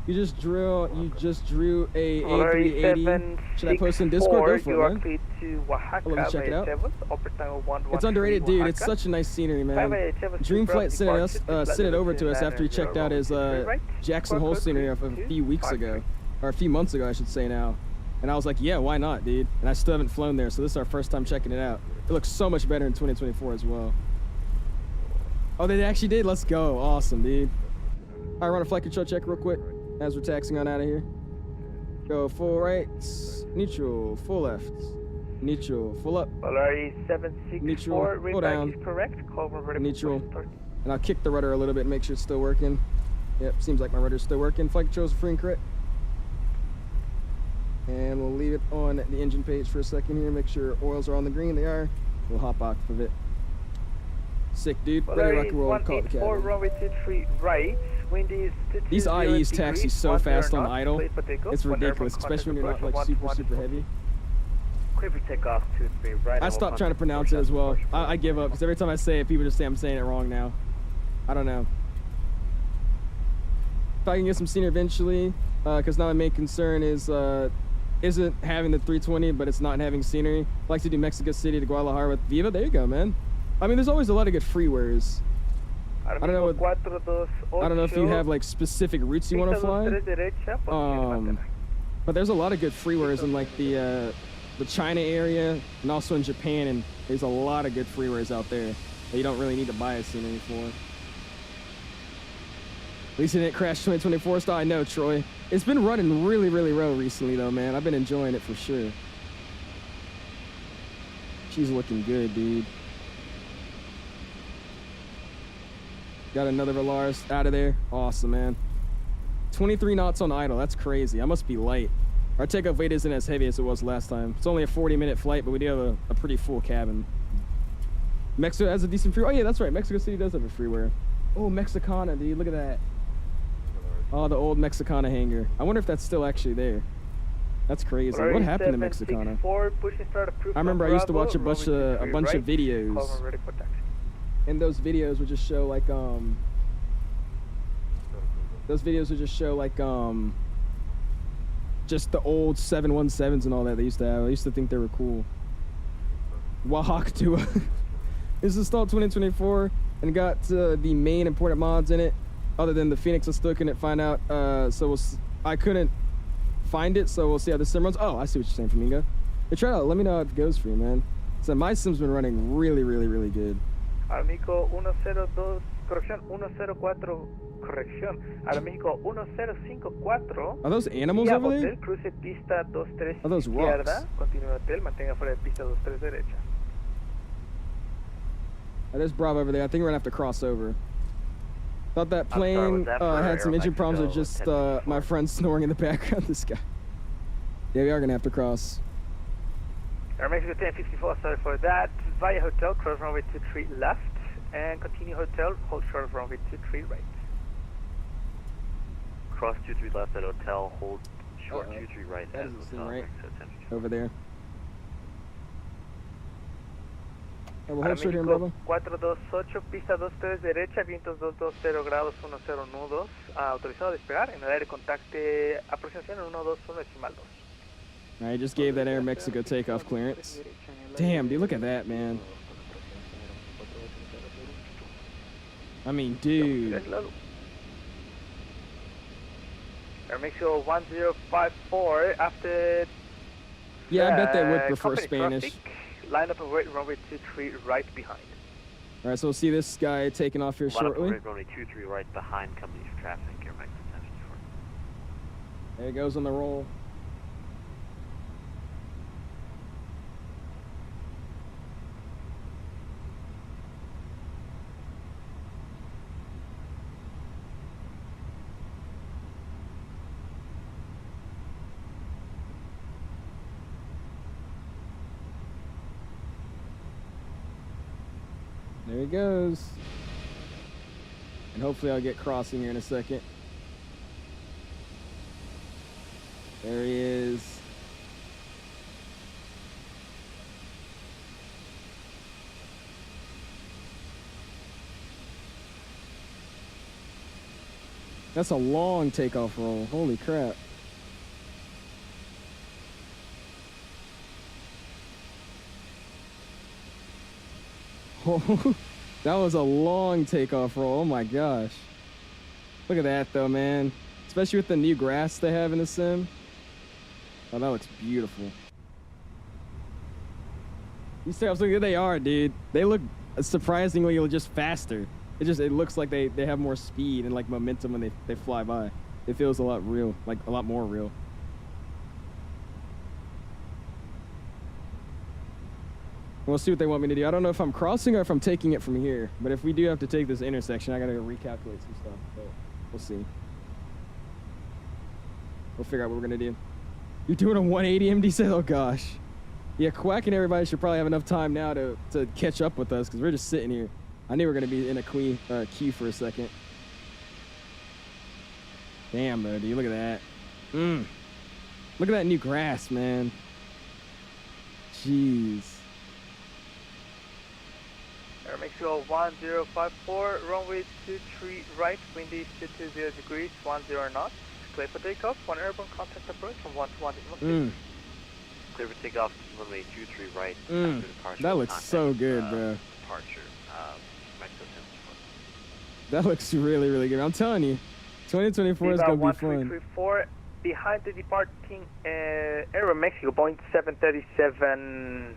You just drew a A380. Should I post in Discord? Go for it, man. Let me check it out. It's underrated, dude. It's such a nice scenery, man. Dreamflight sent it over to us after he checked out his Jackson Hole scenery a few weeks ago. Or a few months ago, I should say now. And I was like, yeah, why not, dude? And I still haven't flown there, so this is our first time checking it out. It looks so much better in 2024 as well. Oh, they actually did? Let's go. Awesome, dude. All right, run a flight control check real quick as we're taxiing on out of here. Go full right, neutral, full left, neutral, full up. Polaris 764, neutral, full down, is correct. neutral. And I'll kick the rudder a little bit and make sure it's still working. Yep, seems like my rudder's still working. Flight controls are free and correct. And we'll leave it on the engine page for a second here, make sure oils are on the green. They are. We'll hop off of it. Sick, dude. Ready to rock and roll. Call the cabin. Runway 23 right. Wind is these IEs taxi so fast on idle. It's ridiculous, especially when you're not like super heavy. Clear for takeoff 23 right. I stopped trying to pronounce it as well. I give up because every time I say it, people just say I'm saying it wrong now. I don't know. If I can get some scenery eventually, because now my main concern is isn't having the 320, but it's not having scenery. I'd like to do Mexico City to Guadalajara with Viva. There you go, man. I mean, there's always a lot of good freeways. I don't know if you have like specific routes you want to fly. But there's a lot of good freeways in like the China area and also in Japan, and there's a lot of good freeways out there that you don't really need to buy a scenery for. At least it didn't crash 2024 style. I know, Troy. It's been running really, really well recently though, man. I've been enjoying it for sure. She's looking good, dude. Got another Volaris out of there. Awesome, man. 23 knots on idle. That's crazy. I must be light. Our takeoff weight isn't as heavy as it was last time. It's only a 40-minute flight, but we do have a pretty full cabin. Mexico has a decent freeway. Oh, yeah, that's right. Mexico City does have a freeway. Oh, Mexicana, dude. Look at that. Oh, the old Mexicana hangar. I wonder if that's still actually there. That's crazy. What happened to Mexicana? I remember I used to watch a bunch of videos. And those videos would just show like just the old 717s and all that they used to have. I used to think they were cool. Oaxaca 𝙑𝙆. This is installed 2024 and got the main important mods in it. Other than the Fenix, I still couldn't find out. I couldn't find it, so we'll see how the sim runs. Oh, I see what you're saying, Flamingo. Hey, try it out. Let me know how it goes for you, man. So my sim's been running really, really, really good. Amigo 102, corrección 104, corrección. Amigo 1054. Are those animals over there? Hotel, cruce pista 23 Are those rocks? Continúe hotel, mantenga fuera de pista 23 derecha. There's Bravo over there. I think we're gonna have to cross over. Thought that plane had some engine problems, or just my friend snoring in the background. This guy. Yeah, we are gonna have to cross. Air Mexico 1054, sorry for that. Via hotel, cross runway 23 left, and continue hotel, hold short of runway 23 right. Cross 23 left at hotel, hold short 23 right at hotel. Right over there. We'll hold short here in Bravo. 428, pista 23 derecha, vientos 220 grados 10 nudos. Autorizado a despegar, en el aire contacte aproximación en 121 decimal 2. I just gave that Air Mexico takeoff clearance. Damn, dude, look at that, man. I mean, dude. Air Mexico 1054 after. Yeah, I bet they would prefer Spanish. Line up and wait, runway 23 right behind. All right, so we'll see this guy taking off here shortly. Line up and wait, runway 23 right behind company for traffic. Air Mexico 1054. There he goes on the roll. There he goes. And hopefully I'll get crossing here in a second. There he is. That's a long takeoff roll. Holy crap. That was a long takeoff roll. Oh my gosh. Look at that though, man. Especially with the new grass they have in the sim. Oh, that looks beautiful. These takeoffs, look, they are, dude. They look surprisingly just faster. It looks like they have more speed and like momentum when they fly by. It feels a lot real, like a lot more real. We'll see what they want me to do. I don't know if I'm crossing or if I'm taking it from here. But if we do have to take this intersection, I gotta recalculate some stuff. But we'll see. We'll figure out what we're gonna do. You're doing a 180 MD set? Oh gosh. Yeah, Quack and everybody should probably have enough time now to catch up with us because we're just sitting here. I knew we were gonna be in a queue for a second. Damn though, dude, look at that. Look at that new grass, man. jeez. Air Mexico 1054, runway 23 right, wind is 220 degrees, 10 knots. Clear for takeoff, one airborne contact approach from 121. Clear for takeoff, runway 23 right. After departure, That looks contact, so good, bro. Departure, Mexico 10. That looks really, really good. I'm telling you, 2024 is going to be fun. 1334, behind the departing Aero Mexico Boeing 737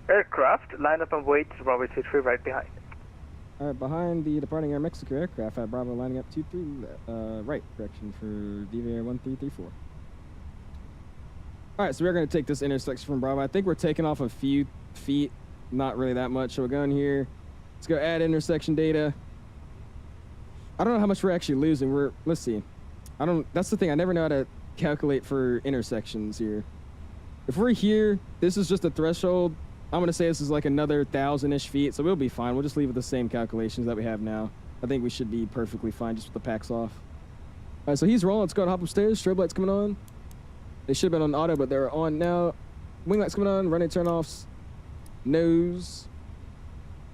aircraft, line up and wait, runway 23 right behind. All right, behind the departing Air Mexico aircraft at Bravo, lining up 23 right, correction for Viva Air 1334. All right, so we're going to take this intersection from Bravo. I think we're taking off a few feet, not really that much. So we're going here. Let's go add intersection data. I don't know how much we're actually losing. Let's see. That's the thing. I never know how to calculate for intersections here. If we're here, this is just a threshold. I'm going to say this is like another 1,000-ish feet, so we'll be fine. We'll just leave with the same calculations that we have now. I think we should be perfectly fine just with the packs off. All right, so he's rolling. Let's go and hop upstairs. Strobe lights coming on. They should have been on auto, but they're on now. Wing lights coming on. Running turn-offs. Nose.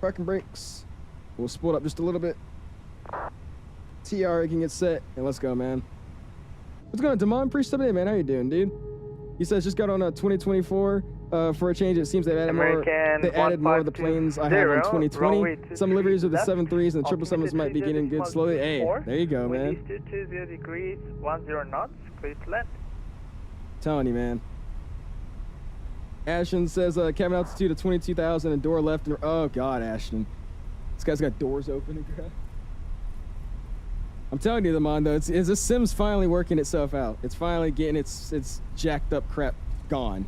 Parking brakes. We'll spool up just a little bit. TR can get set, and let's go, man. What's going on, Damon? Appreciate it, man. How you doing, dude? He says just got on a 2024. For a change, it seems they've added more. They added more of the planes I have in 2020. Some liveries of the 73s and the 777s might be getting good slowly. Hey, there you go, man. 220 degrees, 10 knots, clear to land. Telling you, man. Ashton says cabin altitude of 22,000 and door left. Oh God, Ashton, this guy's got doors open and crap. I'm telling you, the Mon, though, this sim's finally working itself out. It's finally getting its jacked up crap gone.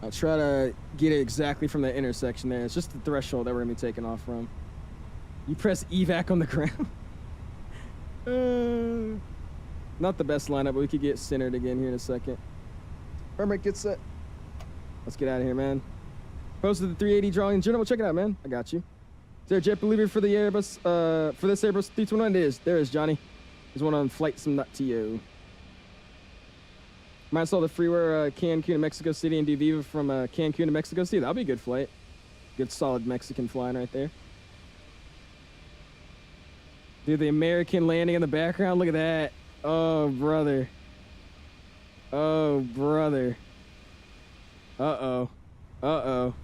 I'll try to get it exactly from that intersection there. It's just the threshold that we're gonna be taking off from. You press evac on the ground. Not the best lineup, but we could get centered again here in a second. Permit, get set. Let's get out of here, man. Posted the 380 drawing in general. Check it out, man. I got you. Is there a jet believer for the Airbus? For this Airbus 321? It is. There is, Johnny. There's one on flightsim.to. Might install the freeware Cancun to Mexico City and do Viva from Cancun to Mexico City. That'll be a good flight. Good solid Mexican flying right there. Dude, the American landing in the background. Look at that. Oh, brother. Oh, brother. Uh-oh. Uh-oh.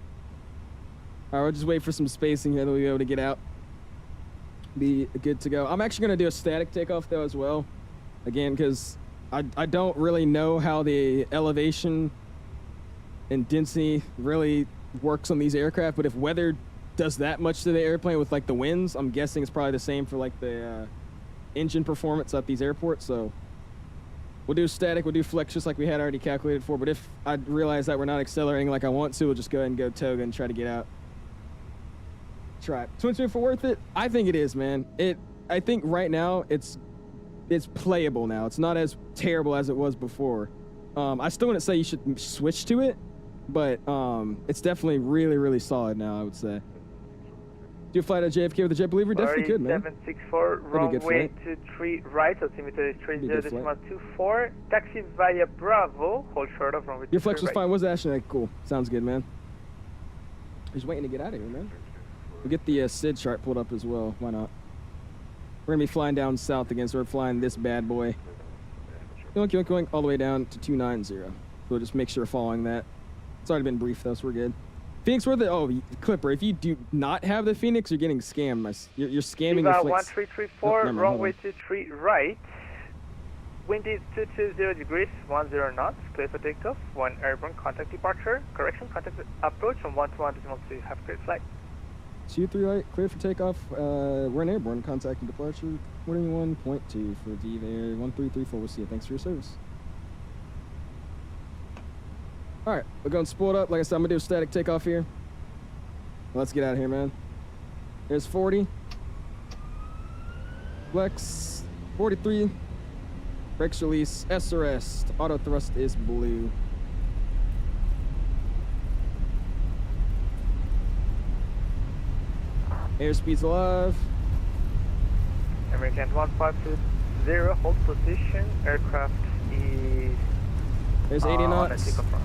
All right, we'll just wait for some spacing here that we'll be able to get out. Be good to go. I'm actually going to do a static takeoff, though, as well. Again, because I don't really know how the elevation and density really works on these aircraft, but if weather does that much to the airplane with, like, the winds, I'm guessing it's probably the same for, like, the engine performance at these airports, so we'll do static, we'll do flex just like we had already calculated for, but if I realize that we're not accelerating like I want to, we'll just go ahead and go toga and try to get out. Try it. 2024 worth it? I think it is, man. I think right now it's playable now. It's not as terrible as it was before. I still wouldn't say you should switch to it, but it's definitely really, really solid now, I would say. Do a flight at JFK with a jet believer? Definitely could, man. 764, runway 23 right, altimeter is 30.24. Taxi via Bravo, hold short of runway 23 Your flex was right. fine. Was Ashton? Cool. Sounds good, man. Just waiting to get out of here, man. We'll get the SID chart pulled up as well. Why not? We're going to be flying down south again, so we're flying this bad boy. Going all the way down to 290. So we'll just make sure we're following that. It's already been briefed, though, so we're good. Phoenix, where the... Oh, Clipper, if you do not have the Phoenix, you're getting scammed. You're scamming your flights. 1334, runway 23 right. Wind is 220 degrees, 10 knots. Clear for takeoff. One airborne contact departure. Correction, contact approach from 121 to have a great flight. 23 right, clear for takeoff. We're an airborne contact and departure. 21.2 for Viva Air 1334. We'll see you. Thanks for your service. All right, we're going to spool it up. Like I said, I'm going to do a static takeoff here. Let's get out of here, man. There's 40. Flex. 43. Brakes release. SRS. Auto thrust is blue. Airspeed's alive. American 152 440, hold position. Aircraft is There's 80 on a knots. takeoff run.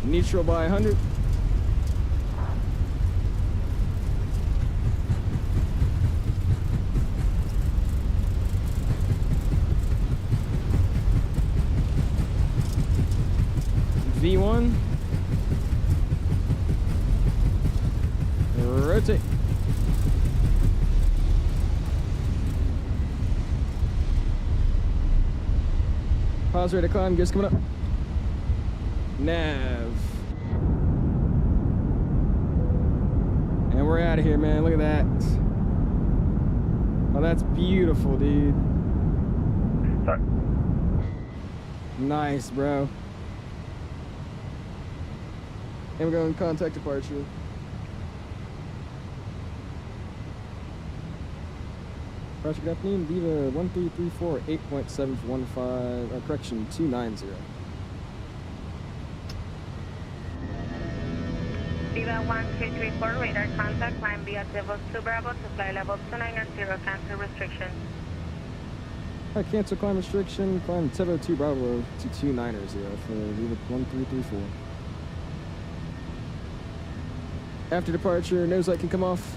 Neutral by 100. V1. Rotate. Pause, ready to climb, gears coming up. Nav. And we're out of here, man. Look at that. Oh, that's beautiful, dude. Sorry. Nice, bro. And we're going to contact departure. Departure, good afternoon. Viva 1334 8.715, correction 290. Viva 1234, radar contact, climb via Devils 2 Bravo to fly level 290, cancel restriction. Alright, cancel climb restriction, climb Tevo 2 Bravo to 290 for Viva 1334. After departure, nose light can come off.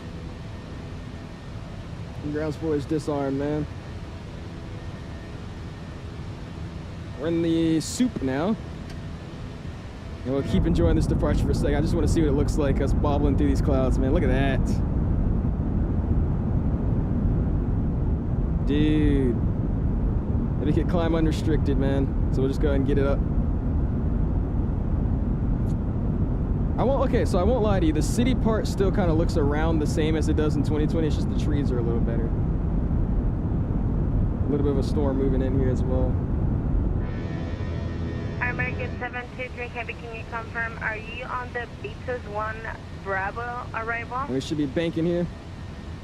And ground spoilers disarmed, man. We're in the soup now. And we'll keep enjoying this departure for a second. I just want to see what it looks like, us bobbling through these clouds, man. Look at that. Dude. Maybe we could climb unrestricted, man. So we'll just go ahead and get it up. Okay, so I won't lie to you. The city part still kind of looks around the same as it does in 2020. It's just the trees are a little better. A little bit of a storm moving in here as well. American 723 Heavy, can you confirm, are you on the Beatus 1 Bravo arrival? We should be banking here.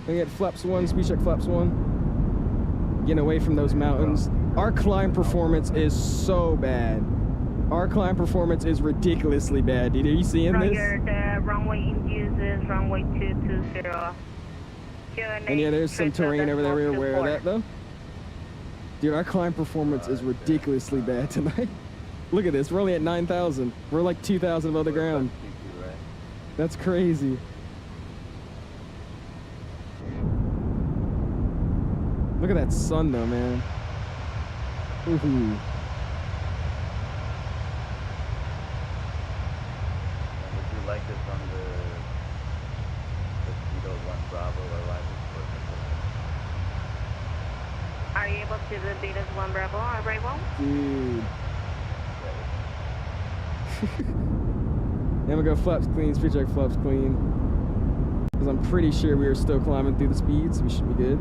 We get flaps 1, speed check flaps 1. Getting away from those mountains. Our climb performance is so bad. Our climb performance is ridiculously bad, dude. Are you seeing this? Roger, the runway induces runway 220. And yeah, there's some terrain over there. We're aware of that, though. Dude, our climb performance is ridiculously bad tonight. Look at this. We're only at 9,000. We're like 2,000 above the ground. That's crazy. Look at that sun, though, man. Woohoo. Would you like this on the Beetle 1 Bravo arrival? Are you able to the Beatus 1 Bravo arrival? Dude. And we go flaps clean, speed check flaps clean. Because I'm pretty sure we are still climbing through the speeds. We should be good.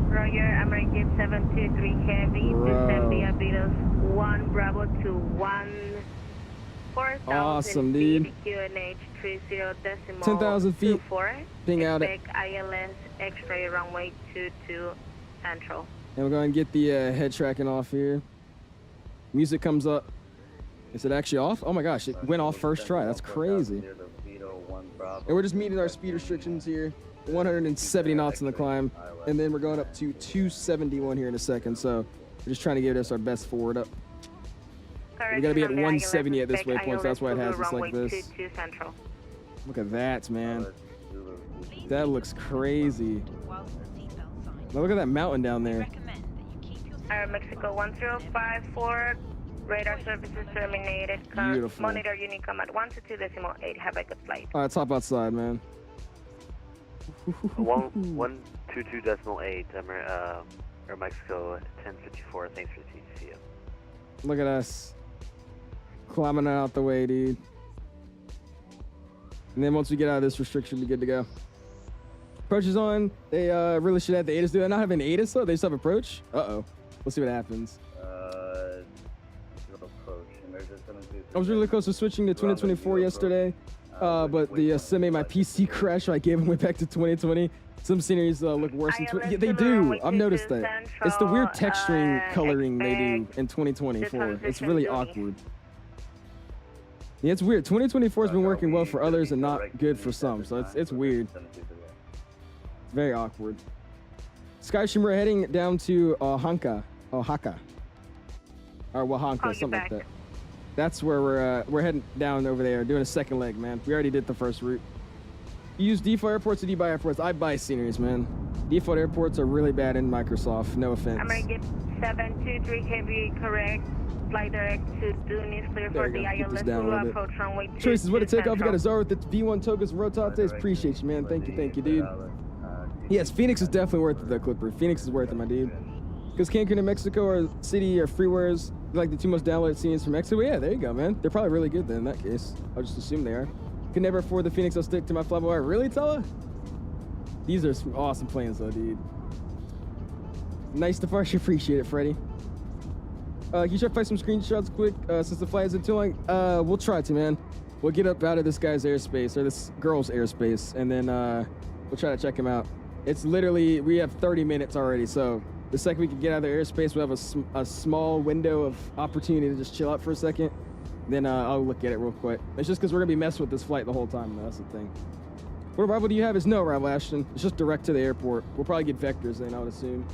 Roger, American 723 Heavy, descend via Beatus 1 Bravo to 14,000 awesome, feet, dude. QNH 30.24. 10,000 feet. Being out at. Expect ILS X-ray runway 22 Central. And we're going to get the head tracking off here. Music comes up. Is it actually off? Oh my gosh, it went off first try. That's crazy. And we're just meeting our speed restrictions here. 170 knots in the climb. And then we're going up to 271 here in a second. So we're just trying to give us our best forward up. We got to be at 170 at this waypoint, so that's why it has us like this. Look at that, man. That looks crazy. Now look at that mountain down there. Mexico 1054, radar services terminated. Beautiful. Monitor unit come at 122.8. Have a good flight. All right, top outside, man. 122.8, or Mexico 1054. Thanks for TCU. Look at us. Climbing out the way, dude. And then once we get out of this restriction, we'll be good to go. Approach is on. They really should have the ATIS do that. Not having ATIS though, they just have approach. Uh-oh. Let's see what happens. I was really close to switching to 2024 yesterday, but the sim made my PC crash, so I gave and went back to 2020. Some sceneries look worse in yeah, they do. I've noticed that. It's the weird texturing coloring they do in 2024. It's really awkward. Yeah, it's weird. 2024 has been working well for others and not good for some, so it's weird. It's very awkward. Skystream, we're heading down to Oaxaca, or Oaxaca, something like that. That's where we're heading down over there, doing a second leg, man. We already did the first route. You use default airports or do you buy airports? I buy sceneries, man. Default airports are really bad in Microsoft. No offense. I'm gonna get 723 heavy correct. Fly direct to Dune is clear for the ILS approach runway 2. Choices, what to take off? You got a Zara with the V1 Togas Rotates. Appreciate you, man. Thank you, dude. Yes, Phoenix is definitely worth it, though, Clipper. Phoenix is worth it, my dude. Because Cancun and Mexico are city or freewares, like the two most downloaded scenes from Mexico. Yeah, there you go, man. They're probably really good then in that case. I'll just assume they are. Can never afford the Phoenix, I'll stick to my flyby. Really, Tella? These are some awesome planes, though, dude. Nice departure. Appreciate it, Freddie. Can you try to find some screenshots quick since the flight isn't too long? We'll try to, man. We'll get up out of this guy's airspace, or this girl's airspace, and then we'll try to check him out. It's literally, we have 30 minutes already, so the second we can get out of their airspace, we'll have a small window of opportunity to just chill out for a second. Then I'll look at it real quick. It's just because we're going to be messing with this flight the whole time, though. That's the thing. What arrival do you have? Is no arrival, Ashton. It's just direct to the airport. We'll probably get vectors then, I would assume.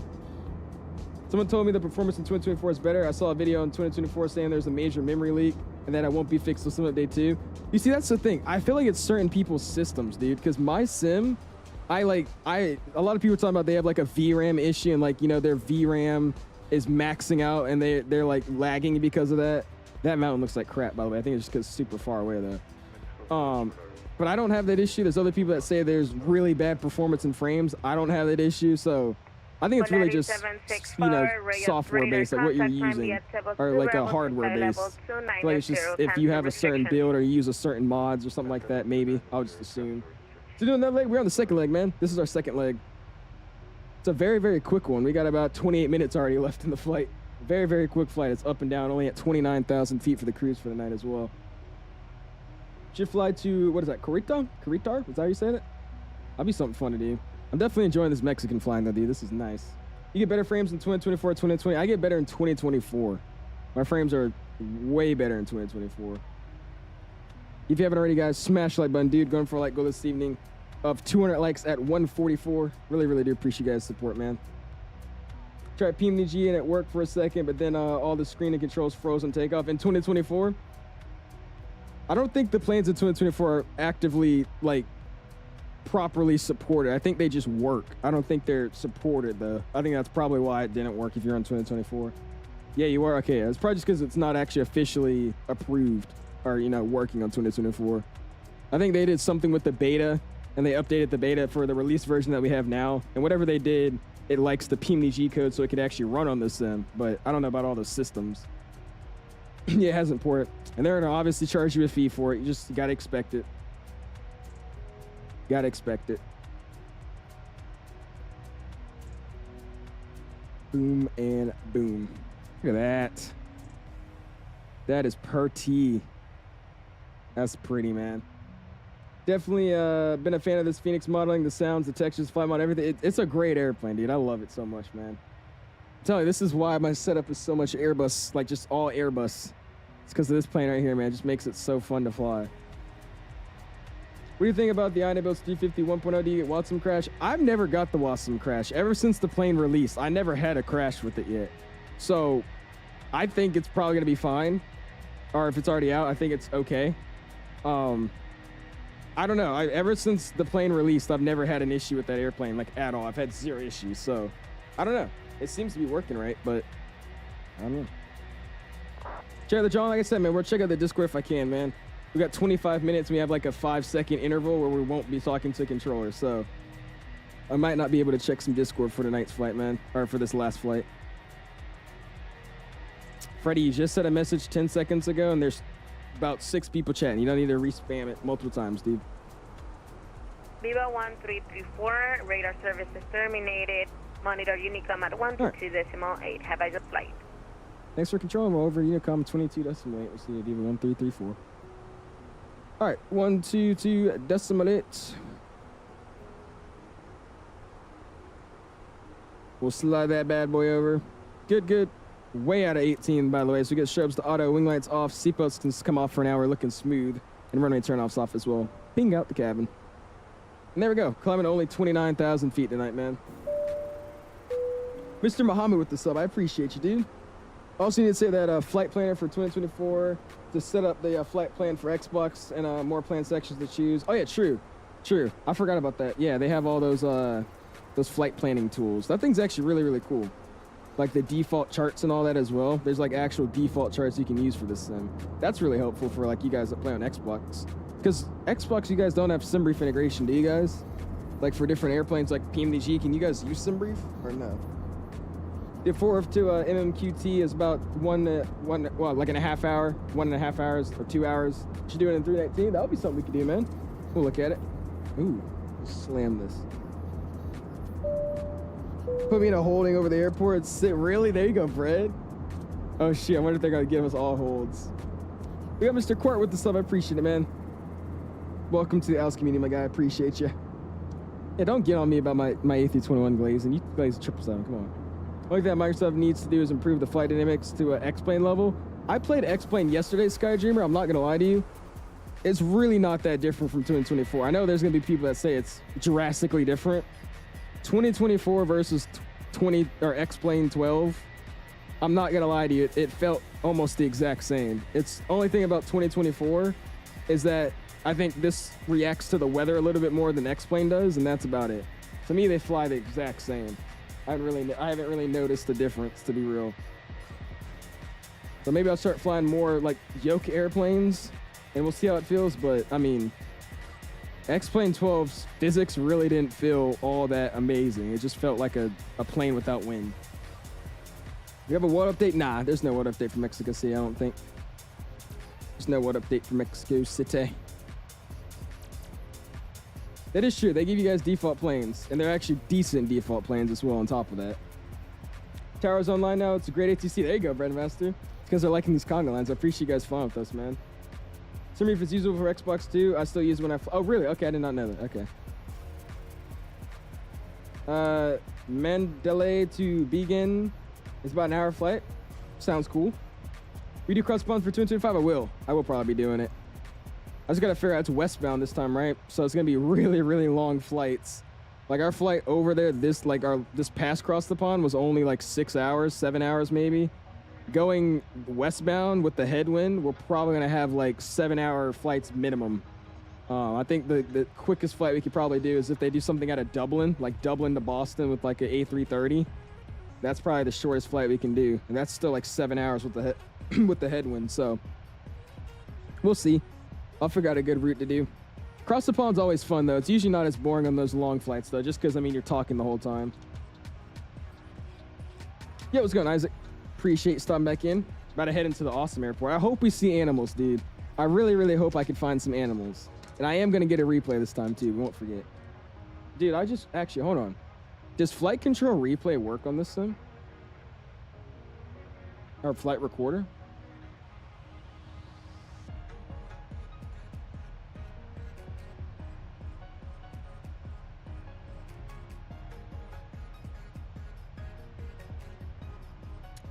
Someone told me the performance in 2024 is better. I saw a video in 2024 saying there's a major memory leak and that it won't be fixed till sim update 2. You see, that's the thing. I feel like it's certain people's systems, dude, because my sim, a lot of people are talking about they have like a VRAM issue and like, you know, their VRAM is maxing out and they're like lagging because of that. That mountain looks like crap, by the way. I think it's just because it's super far away though. But I don't have that issue. There's other people that say there's really bad performance in frames. I don't have that issue, so I think it's really just, you know, software based, like what you're using, or like a hardware based. Like it's just if you have a certain build or you use a certain mods or something like that, maybe. I'll just assume. So doing that leg, we're on the second leg, man. This is our second leg. It's a very, very quick one. We got about 28 minutes already left in the flight. Very, very quick flight. It's up and down, only at 29,000 feet for the cruise for the night as well. Should fly to, what is that, Caritar? Is that how you say it? That'll be something fun to do. I'm definitely enjoying this Mexican flying though, dude. This is nice. You get better frames in 2024, 2020. I get better in 2024. My frames are way better in 2024. If you haven't already, guys, smash the like button, dude. Going for a like goal this evening of 200 likes at 144. Really, really do appreciate you guys' support, man. Try PMDG and it worked for a second, but then all the screen and controls froze on takeoff. In 2024, I don't think the planes in 2024 are actively, like, properly supported. I think they just work. I don't think they're supported, though. I think that's probably why it didn't work if you're on 2024. Yeah, you are? Okay, it's probably just because it's not actually officially approved or, you know, working on 2024. I think they did something with the beta, and they updated the beta for the release version that we have now. And whatever they did, it likes the PMDG code so it can actually run on the sim. But I don't know about all the systems. Yeah, it hasn't ported. And they're going to obviously charge you a fee for it. You just got to expect it. Got to expect it. Boom and boom. Look at that. That is pretty. That's pretty, man. Definitely been a fan of this Phoenix modeling, the sounds, the textures, flight mod, everything. It's a great airplane, dude. I love it so much, man. I'm telling you, this is why my setup is so much Airbus, like just all Airbus. It's because of this plane right here, man. It just makes it so fun to fly. What do you think about the iniBuilds 350 1.0? Do you get WATSIM crash? I've never got the WATSIM crash. Ever since the plane released, I never had a crash with it yet. So I think it's probably going to be fine. Or if it's already out, I think it's okay. I don't know. Ever since the plane released, I've never had an issue with that airplane, like at all. I've had zero issues. So I don't know. It seems to be working right, but I don't know. Check out the John, like I said, man, we'll check out the Discord if I can, man. We got 25 minutes. We have like a 5-second interval where we won't be talking to controllers. So I might not be able to check some Discord for tonight's flight, man, or for this last flight. Freddie, you just sent a message 10 seconds ago, and there's about 6 people chatting. You don't need to re-spam it multiple times, dude. Viva 1334, radar service is terminated. Monitor Unicom at 122.8. Have a good flight. Thanks for controlling. We're over Unicom 22.8. We'll see you at Viva 1334. All right, 122.8. We'll slide that bad boy over. Good, good. Way out of 18, by the way. So we get strobes to auto, wing lights off, seatbelts can come off for an hour, looking smooth, and runway turn-offs off as well. Ping out the cabin. And there we go. Climbing only 29,000 feet tonight, man. Mr. Muhammad with the sub. I appreciate you, dude. Also need to say that flight planner for 2024 to set up the flight plan for Xbox and more plan sections to choose. Oh yeah, true. I forgot about that. Yeah, they have all those flight planning tools. That thing's actually really, really cool. Like the default charts and all that as well. There's like actual default charts you can use for this sim. That's really helpful for like you guys that play on Xbox. Because Xbox, you guys don't have SimBrief integration, do you guys? Like for different airplanes like PMDG, can you guys use SimBrief or no? The 4 to MMQT is about like in a half hour, 1.5 hours or 2 hours. Should do it in 319. That would be something we could do, man. We'll look at it. Ooh, slam this. Put me in a holding over the airport. Sit, really? There you go, Fred. Oh shit, I wonder if they're gonna give us all holds. We got Mr. Quart with the sub. I appreciate it, man. Welcome to the Alice community, my guy. I appreciate you. Yeah, don't get on me about my A321 glaze, and you glaze 777. Come on. Only thing that Microsoft needs to do is improve the flight dynamics to X-Plane level. I played X-Plane yesterday, Skydreamer. I'm not gonna lie to you. It's really not that different from 2024. I know there's gonna be people that say it's drastically different. 2024 versus X-Plane 12. I'm not gonna lie to you. It felt almost the exact same. It's only thing about 2024 is that I think this reacts to the weather a little bit more than X-Plane does, and that's about it. To me, they fly the exact same. I haven't really noticed the difference, to be real. So maybe I'll start flying more like yoke airplanes, and we'll see how it feels. But I mean, X-Plane 12's physics really didn't feel all that amazing. It just felt like a plane without wind. You have a what update? Nah, there's no what update for Mexico City, I don't think. There's no what update for Mexico City. That is true. They give you guys default planes, and they're actually decent default planes as well on top of that. Tower's online now. It's a great ATC. There you go, Breadmaster. It's because they're liking these Conga lines. I appreciate you guys flying with us, man. If it's usable for Xbox too, I still use it when I fly. Oh, really? Okay, I did not know that. Okay. Mandalay to Begin is about an hour flight. Sounds cool. We do cross bonds for 2025. I will probably be doing it. I just gotta figure out it's westbound this time, right? So it's gonna be really, really long flights. Like our flight over there, this pass across the pond was only like 6 hours, 7 hours maybe. Going westbound with the headwind, we're probably gonna have like 7-hour flights minimum. I think the quickest flight we could probably do is if they do something out of Dublin, like Dublin to Boston with like an A330. That's probably the shortest flight we can do, and that's still like 7 hours with the with the headwind. So we'll see. I'll figure out a good route to do. Cross the pond's always fun though. It's usually not as boring on those long flights though, just because I mean you're talking the whole time. Yeah, what's going on, Isaac? Appreciate you stopping back in. About to head into the awesome airport. I hope we see animals, dude. I really, really hope I can find some animals. And I am gonna get a replay this time too. We won't forget. Dude, I just actually hold on. Does flight control replay work on this sim? Or flight recorder?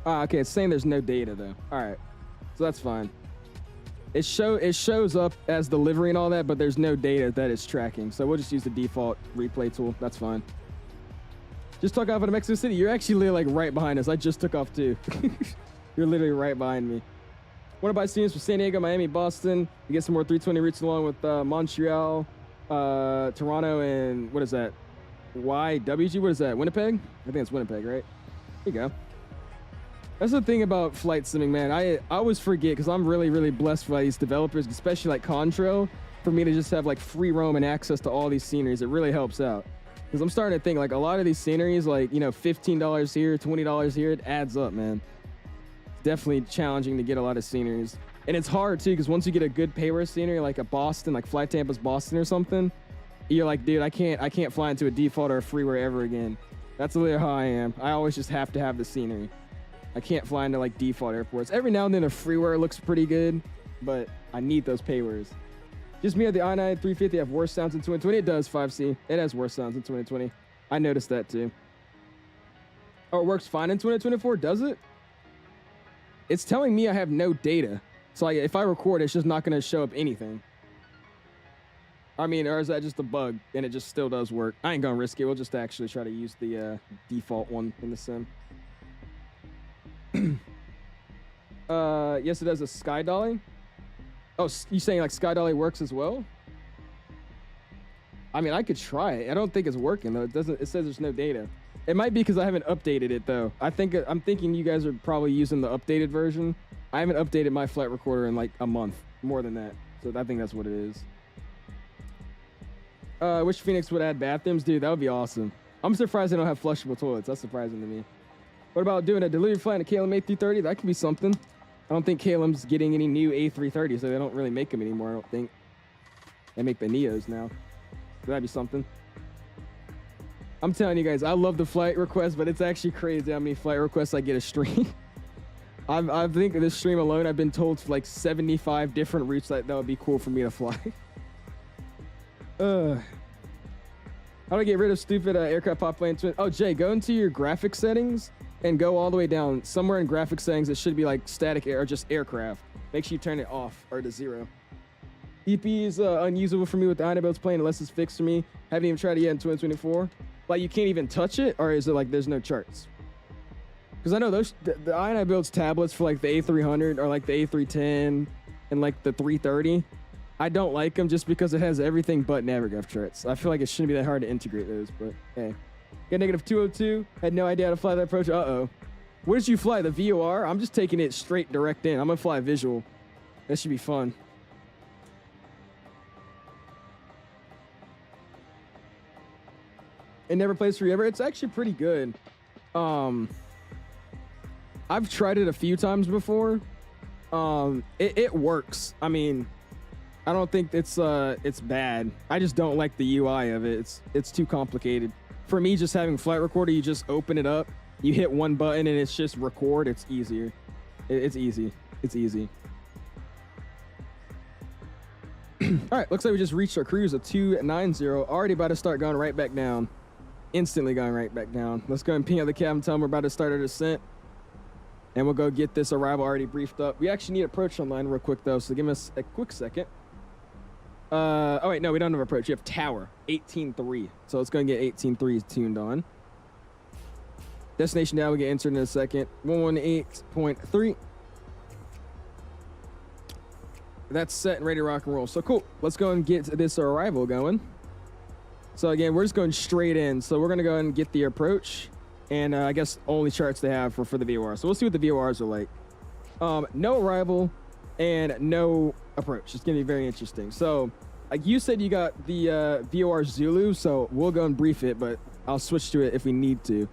Okay, it's saying there's no data though. All right, so that's fine. It shows up as delivery and all that, but there's no data that it's tracking. So we'll just use the default replay tool. That's fine. Just took off out of Mexico City. You're actually like right behind us. I just took off too. You're literally right behind me. Want to buy students for San Diego, Miami, Boston. You get some more 320 routes along with Montreal, Toronto, and what is that? YWG? What is that? Winnipeg? I think it's Winnipeg, right? There you go. That's the thing about flight simming, man. I always forget because I'm really, really blessed by these developers, especially like Contrail, for me to just have like free roam and access to all these sceneries. It really helps out. Because I'm starting to think like a lot of these sceneries, like, you know, $15 here, $20 here, it adds up, man. It's definitely challenging to get a lot of sceneries. And it's hard too, because once you get a good pay-worth scenery, like a Boston, like Flight Tampa's Boston or something, you're like, dude, I can't fly into a default or a freeware ever again. That's literally how I am. I always just have to have the scenery. I can't fly into like default airports. Every now and then a freeware looks pretty good, but I need those paywares. Just me at the i9 350 have worse sounds in 2020. It does, 5C. It has worse sounds in 2020. I noticed that too. Oh, it works fine in 2024, does it? It's telling me I have no data. So like, if I record, it's just not gonna show up anything. I mean, or is that just a bug and it just still does work? I ain't gonna risk it. We'll just actually try to use the default one in the sim. Yes, it does a sky dolly. Oh, you saying like sky dolly works as well? I mean, I could try it. I don't think it's working though. It doesn't. It says there's no data. It might be because I haven't updated it though. I'm thinking you guys are probably using the updated version. I haven't updated my flight recorder in like a month, more than that. So I think that's what it is. Wish Phoenix would add bathrooms, dude. That would be awesome. I'm surprised they don't have flushable toilets. That's surprising to me. What about doing a delivery flight in a KLM A330? That could be something. I don't think KLM's getting any new A330s, so they don't really make them anymore. I don't think they make the Neos now. So that'd be something. I'm telling you guys, I love the flight requests, but it's actually crazy how many flight requests I get a stream. I think this stream alone, I've been told like 75 different routes that would be cool for me to fly. How do I get rid of stupid aircraft pop plane twin? Oh, Jay, go into your graphics settings and go all the way down. Somewhere in graphics settings, it should be like static air or just aircraft. Make sure you turn it off or to 0. EP is unusable for me with the iniBuilds plane unless it's fixed for me. Haven't even tried it yet in 2024. Like you can't even touch it, or is it like there's no charts? Because I know the iniBuilds tablets for like the A300 or like the A310 and like the 330. I don't like them just because it has everything but Navigraph charts. I feel like it shouldn't be that hard to integrate those, but hey. Got negative 202. Had no idea how to fly that approach. Uh-oh. Where did you fly? The VOR? I'm just taking it straight direct in. I'm going to fly visual. That should be fun. It never plays for you ever. It's actually pretty good. I've tried it a few times before. It works. I mean, I don't think it's bad. I just don't like the UI of it. It's too complicated. For me, just having flight recorder, you just open it up, you hit one button, and it's just record. It's easier. It's easy. It's easy. All right, looks like we just reached our cruise of 290. Already about to start going right back down. Instantly going right back down. Let's go and ping out the cabin, tell them we're about to start our descent. And we'll go get this arrival already briefed up. We actually need approach online real quick, though, so give us a quick second. Oh, wait, no, we don't have approach. You have tower, 18.3. So let's go and get 18.3 tuned on. Destination down, we get entered in a second. 118.3. That's set and ready to rock and roll. So cool. Let's go and get this arrival going. So again, we're just going straight in. So we're going to go and get the approach. And I guess only charts they have for the VOR. So we'll see what the VORs are like. No arrival and no approach. It's going to be very interesting. So like you said, you got the VOR Zulu. So we'll go and brief it, but I'll switch to it if we need to.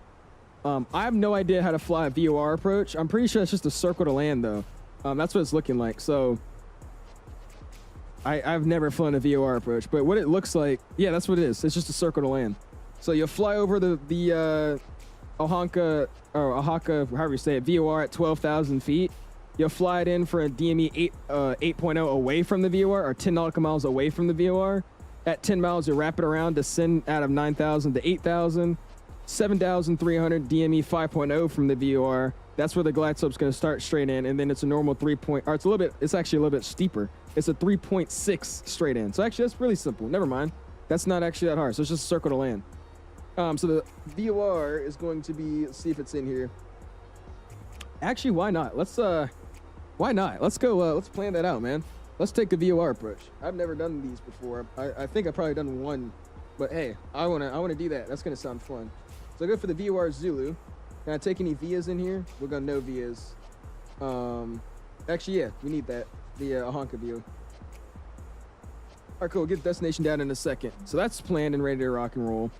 I have no idea how to fly a VOR approach. I'm pretty sure it's just a circle to land, though. That's what it's looking like. So I've never flown a VOR approach, but what it looks like, yeah, that's what it is. It's just a circle to land. So you'll fly over the Oaxaca, or Oaxaca, however you say it, VOR at 12,000 feet. You'll fly it in for a DME 8.0 away from the VOR, or 10 nautical miles away from the VOR. At 10 miles, you'll wrap it around, descend out of 9,000 to 8,000. 7,300 DME 5.0 from the VOR. That's where the glide slope's going to start straight in, and then it's a normal 3 point, or it's actually a little bit steeper. It's a 3.6 straight in. So actually, that's really simple. Never mind. That's not actually that hard. So it's just a circle to land. So the VOR is going to be, let's see if it's in here. Actually, why not? Why not? Let's go, let's plan that out, man. Let's take the VOR approach. I've never done these before. I think I've probably done one, but hey, I wanna do that. That's gonna sound fun. So I go for the VOR Zulu. Can I take any VIAs in here? We're gonna no VIAs. Actually, yeah, we need that. The Oaxaca view. All right, cool. We'll get the destination down in a second. So that's planned and ready to rock and roll.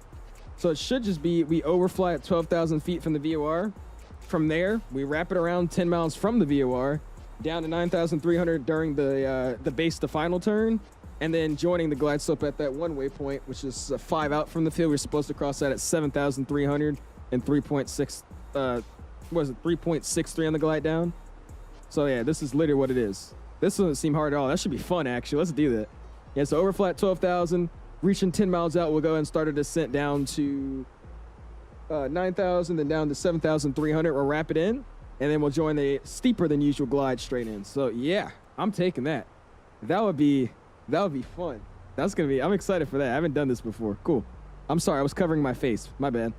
So it should just be, we overfly at 12,000 feet from the VOR. From there, we wrap it around 10 miles from the VOR, down to 9,300 during the base to final turn, and then joining the glide slope at that one waypoint, which is 5 out from the field. We're supposed to cross that at 7,300 and 3.6, 3.63 on the glide down. So yeah, this is literally what it is. This doesn't seem hard at all. That should be fun, actually. Let's do that. Yeah, so overfly at 12,000, reaching 10 miles out, we'll go ahead and start a descent down to 9,000, then down to 7,300. We'll wrap it in, and then we'll join the steeper than usual glide straight in. So yeah, I'm taking that. That would be fun. That's going to be, I'm excited for that. I haven't done this before. Cool. I'm sorry, I was covering my face. My bad.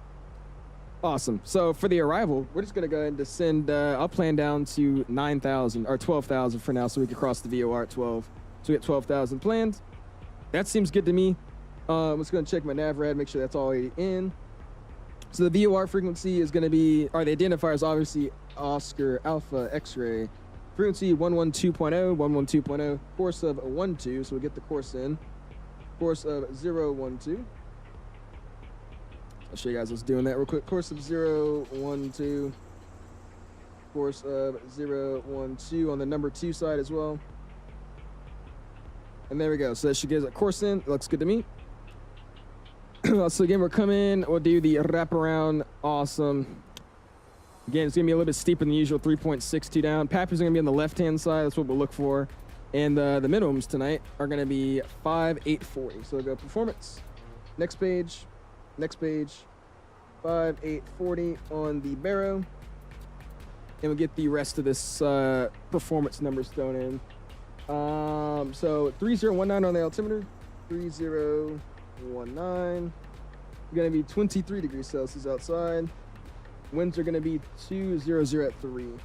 Awesome. So for the arrival, we're just going to go ahead and descend. I'll plan down to 9,000 or 12,000 for now so we can cross the VOR at 12. So we get 12,000 planned. That seems good to me. Let's go and check my nav rad, make sure that's already in. So the VOR frequency is going to be, or the identifier is obviously Oscar Alpha X-ray. Frequency 112.0, 112.0, course of 12, so we get the course in. Course of 012. I'll show you guys what's doing that real quick. Course of 012. Course of 012 on the number 2 side as well. And there we go. So that should get a course in. It looks good to me. So again, we're coming. We'll do the wraparound. Awesome. Again, it's going to be a little bit steeper than usual, 3.62 down. Pappers are going to be on the left-hand side. That's what we'll look for. And the minimums tonight are going to be 5,840. So we'll go performance. Next page. Next page. 5,840 on the Barrow. And we'll get the rest of this performance numbers thrown in. So 3019 on the altimeter. 3019. Going to be 23 degrees Celsius outside. Winds are going to be 200 at 3. And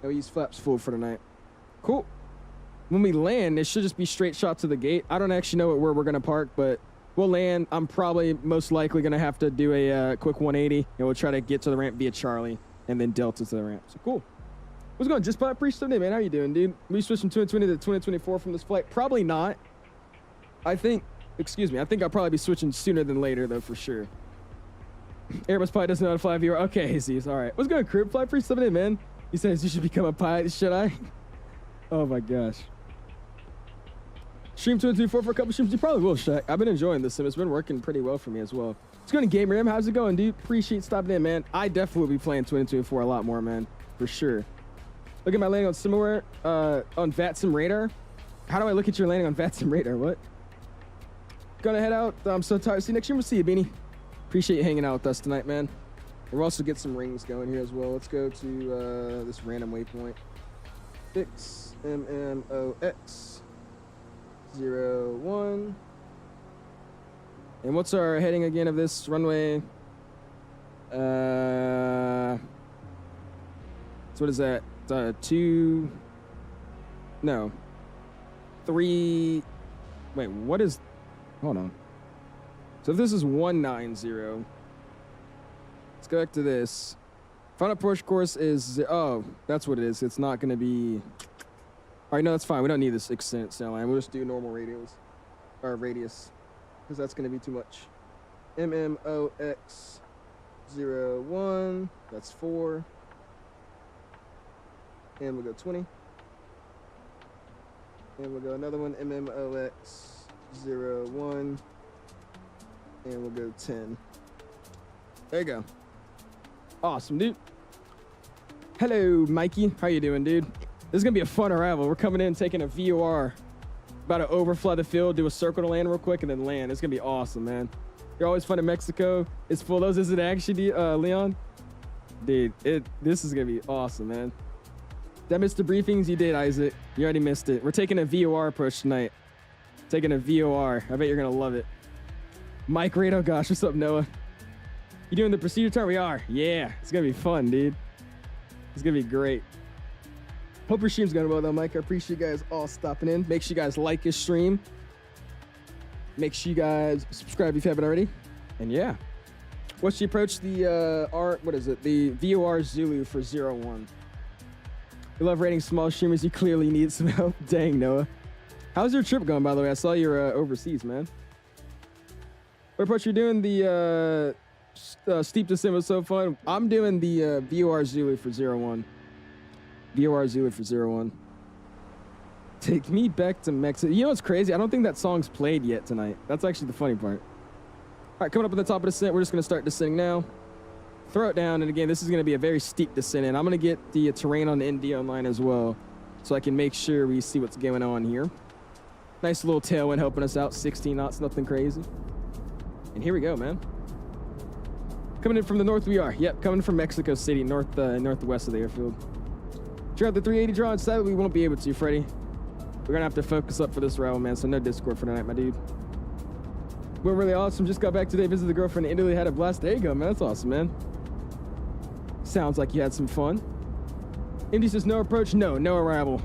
we use flaps full for tonight. Cool. When we land, it should just be straight shot to the gate. I don't actually know where we're going to park, but we'll land. I'm probably most likely going to have to do a quick 180, and we'll try to get to the ramp via Charlie and then Delta to the ramp. So cool. What's going on? Just by appreciate today, man. How you doing, dude? We switched from 2020 to 2024 from this flight. Probably not. I think I'll probably be switching sooner than later, though, for sure. Airbus pilot doesn't know how to fly VR. Okay, Aziz. All right. What's going on, crew? Fly free 7 in, man. He says you should become a pilot. Should I? Oh, my gosh. Stream 2024 for a couple streams. You probably will, Shaq. I've been enjoying this sim. It's been working pretty well for me as well. What's going on, Game Ram? How's it going, dude? Appreciate stopping in, man. I definitely will be playing 2024 a lot more, man. For sure. Look at my landing on Simaware, on VATSIM radar. How do I look at your landing on VATSIM radar? What? Gonna head out. I'm so tired. See you next year. We'll see you, Beanie. Appreciate you hanging out with us tonight, man. We'll also get some rings going here as well. Let's go to this random waypoint. Fix MMOX 01. And what's our heading again of this runway? So what is that? 2. No. 3. Wait, what is? Hold on. So if this is 190, let's go back to this. Final approach course is, oh, that's what it is. It's not going to be, all right, no, that's fine. We don't need this extended sail line. We'll just do normal radius, because that's going to be too much. MMOX 01, that's 4. And we'll go 20. And we'll go another one, MMOX 01. And we'll go 10. There you go. Awesome, dude. Hello, Mikey. How you doing, dude? This is going to be a fun arrival. We're coming in, taking a VOR. About to overfly the field, do a circle to land real quick, and then land. It's going to be awesome, man. You're always fun in Mexico. It's full of those. Is it actually, Leon? Dude, this is going to be awesome, man. Did I miss the briefings? You did, Isaac. You already missed it. We're taking a VOR approach tonight. Taking a VOR. I bet you're going to love it. Mike Reid, oh gosh, what's up, Noah? You doing the procedure turn? We are. Yeah, it's going to be fun, dude. It's going to be great. Hope your stream's going well, though, Mike. I appreciate you guys all stopping in. Make sure you guys like his stream. Make sure you guys subscribe if you haven't already. And yeah. Once you approach the, the VOR Zulu for 01. We love rating small streamers. You clearly need some help. Dang, Noah. How's your trip going, by the way? I saw you're overseas, man. What approach you're doing? The steep descent was so fun. I'm doing the VOR Zulu for 01. VOR Zulu for 01. Take me back to Mexico. You know what's crazy? I don't think that song's played yet tonight. That's actually the funny part. All right, coming up at the top of the descent, we're just going to start descending now. Throw it down, and again, this is going to be a very steep descent, and I'm going to get the terrain on the ND online as well, so I can make sure we see what's going on here. Nice little tailwind helping us out, 16 knots, nothing crazy. And here we go, man. Coming in from the north we are. Yep, coming from Mexico City, northwest of the airfield. Try out the 380 draw. Sadly, we won't be able to, Freddy. We're gonna have to focus up for this rival, man. So no Discord for tonight, my dude. Went really awesome. Just got back today. Visited the girlfriend in Italy. Had a blast. There you go, man. That's awesome, man. Sounds like you had some fun. Indy says no approach. No arrival.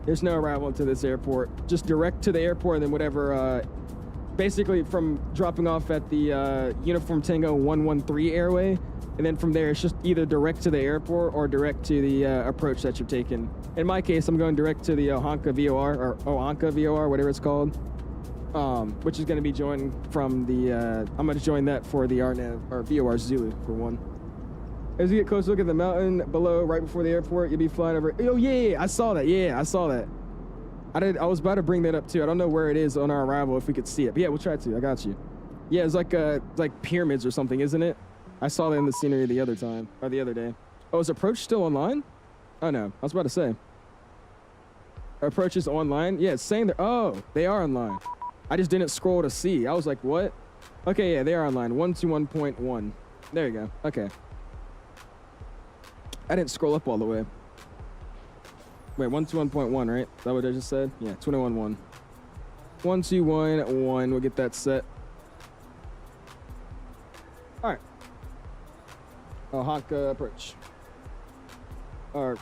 There's no arrival into this airport. Just direct to the airport, and then whatever. Basically, from dropping off at the Uniform Tango 113 airway, and then from there, it's just either direct to the airport or direct to the approach that you're taking. In my case, I'm going direct to the Oaxaca VOR, or Oaxaca VOR, whatever it's called, which is going to be joined from the, I'm going to join that for the RNAV, or VOR Zulu, for one. As you get close, look at the mountain below, right before the airport, you'll be flying over. Oh, yeah, I saw that. Yeah, I saw that. I was about to bring that up, too. I don't know where it is on our arrival, if we could see it. But yeah, we'll try to. I got you. Yeah, it's like pyramids or something, isn't it? I saw that in the scenery the other time, or the other day. Oh, is Approach still online? Oh, no. I was about to say. Approach is online? Yeah, it's saying they're... Oh, they are online. I just didn't scroll to see. I was like, what? Okay, yeah, they are online. 121.1. There you go. Okay. I didn't scroll up all the way. Wait, 121.1, right? Is that what I just said? Yeah, 21.1. 121.1. We'll get that set. All right. Oaxaca approach. Or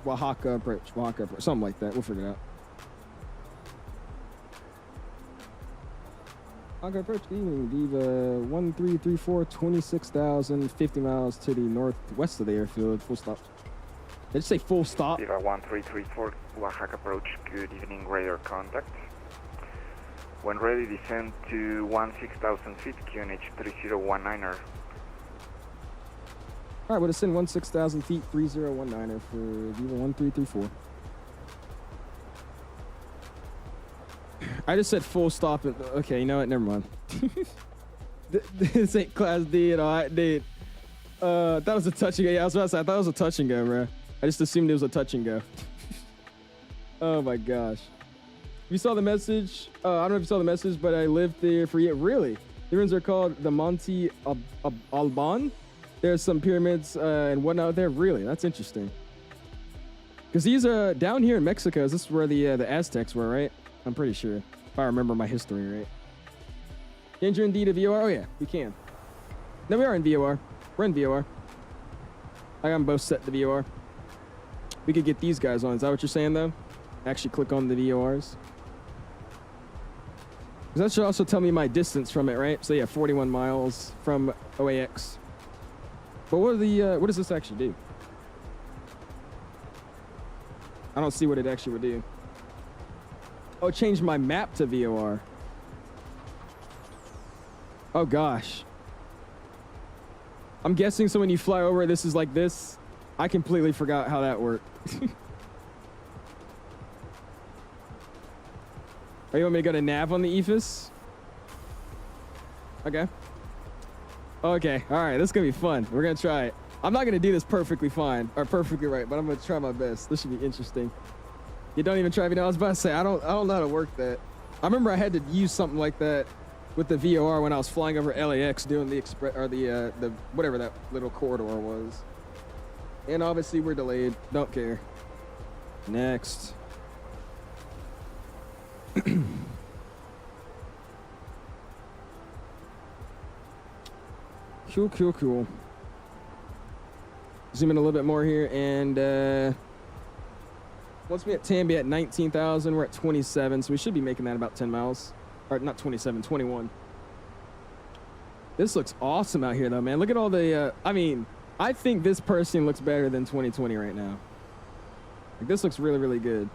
Oaxaca approach. Oaxaca approach. Something like that. We'll figure it out. Oaxaca approach. Good evening. Viva 1334, 26,000, 50 miles to the northwest of the airfield. Full stop. Did it say full stop? Viva 1334, Oaxaca approach. Good evening, radar contact. When ready, descend to 16,000 feet, QNH 3019er. All right, we'll descend 16,000 feet, 3019er for Viva 1334. I just said full stop. Okay, you know what? Never mind. This ain't Class D at all, dude. That was a touch and go. Yeah, I was about to say, I thought it was a touch and go, bro. I just assumed it was a touch and go. Oh my gosh. You saw the message? I don't know if you saw the message, but I lived there for years. Really? The ruins are called the Monte Alban. There's some pyramids and whatnot there. Really? That's interesting. Because these are down here in Mexico. This is where the Aztecs were, right? I'm pretty sure, if I remember my history right. Danger indeed a VOR? Oh yeah, we can. No, we are in VOR. We're in VOR. I got them both set to VOR. We could get these guys on. Is that what you're saying, though? Actually click on the VORs. Because that should also tell me my distance from it, right? So yeah, 41 miles from OAX. But what does this actually do? I don't see what it actually would do. Oh, change my map to VOR. Oh gosh. I'm guessing so when you fly over, this is like this. I completely forgot how that worked. Oh, you want me to go to nav on the EFIS? Okay. Okay, all right, this is gonna be fun. We're gonna try it. I'm not gonna do this perfectly fine, or perfectly right, but I'm gonna try my best. This should be interesting. You don't even try me now. I was about to say, I don't know how to work that. I remember I had to use something like that with the VOR when I was flying over LAX doing the express, or the whatever that little corridor was. And obviously we're delayed. Don't care. Next. Cool. Zoom in a little bit more here, and once we at Tambi at 19,000, we're at 27, so we should be making that about 10 miles. Or not 27, 21. This looks awesome out here, though, man. Look at all the, I mean, I think this person looks better than 2020 right now. Like, this looks really, really good.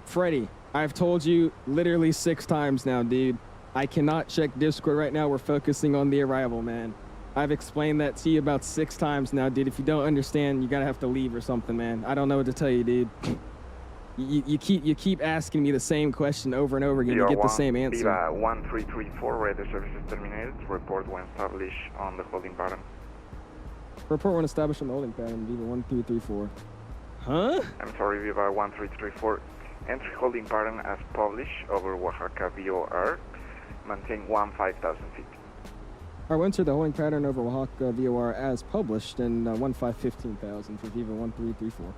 Freddy, I've told you literally 6 times now, dude. I cannot check Discord right now. We're focusing on the arrival, man. I've explained that to you about 6 times now, dude. If you don't understand, you gotta have to leave or something, man. I don't know what to tell you, dude. You keep asking me the same question over and over again. You get the same answer. Viva 1334, radar services terminated. Report when established on the holding pattern. Report when established on the holding pattern. Viva 1334. Huh? I'm sorry, Viva 1334. Entry holding pattern as published over Oaxaca VOR. Maintain 15,000 feet. Our enter the holding pattern over Oaxaca VOR as published and 15,000 for Viva 1334.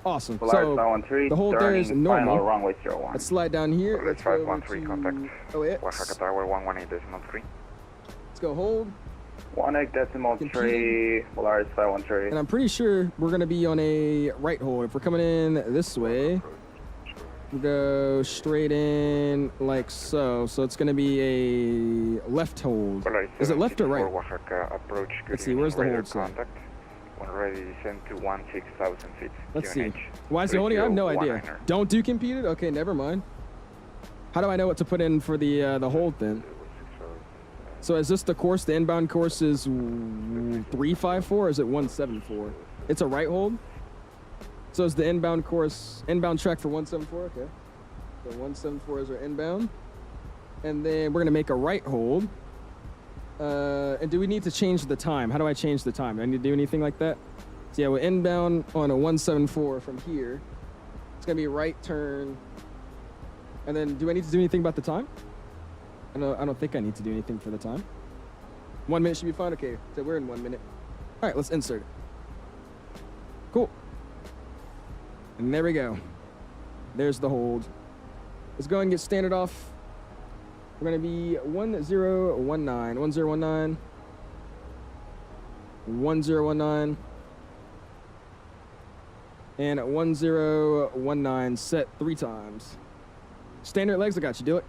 Awesome. Polaris So 513, the hold there is turning normal. final runway 01. Let's slide down here. Polaris Let's go over 513, to contact. OX. Oaxaca Tower 118.3. Let's go hold. 18.3, Polaris 513. And I'm pretty sure we're going to be on a right hold. If we're coming in this way, we go straight in like so. So it's going to be a left hold. Is it left or right? Oaxaca approach. Let's see, where's the hold sign? Contact. When ready, descend to 16,000 feet. Let's see. Why is he holding? I have no idea. Don't do computed? Okay, never mind. How do I know what to put in for the hold then? So is this the course? The inbound course is 354 or is it 174? It's a right hold? So is the inbound course, inbound track for 174? Okay. So 174 is our inbound. And then we're going to make a right hold. And do we need to change the time? How do I change the time? Do I need to do anything like that? So yeah, we're inbound on a 174 from here. It's going to be a right turn. And then do I need to do anything about the time? I don't think I need to do anything for the time. 1 minute should be fine. Okay, so we're in 1 minute. All right, let's insert it. Cool. And there we go. There's the hold. Let's go ahead and get standard off. We're going to be 1019, 1019, 1019, and 1019 set 3 times. Standard legs, I got you. Do it.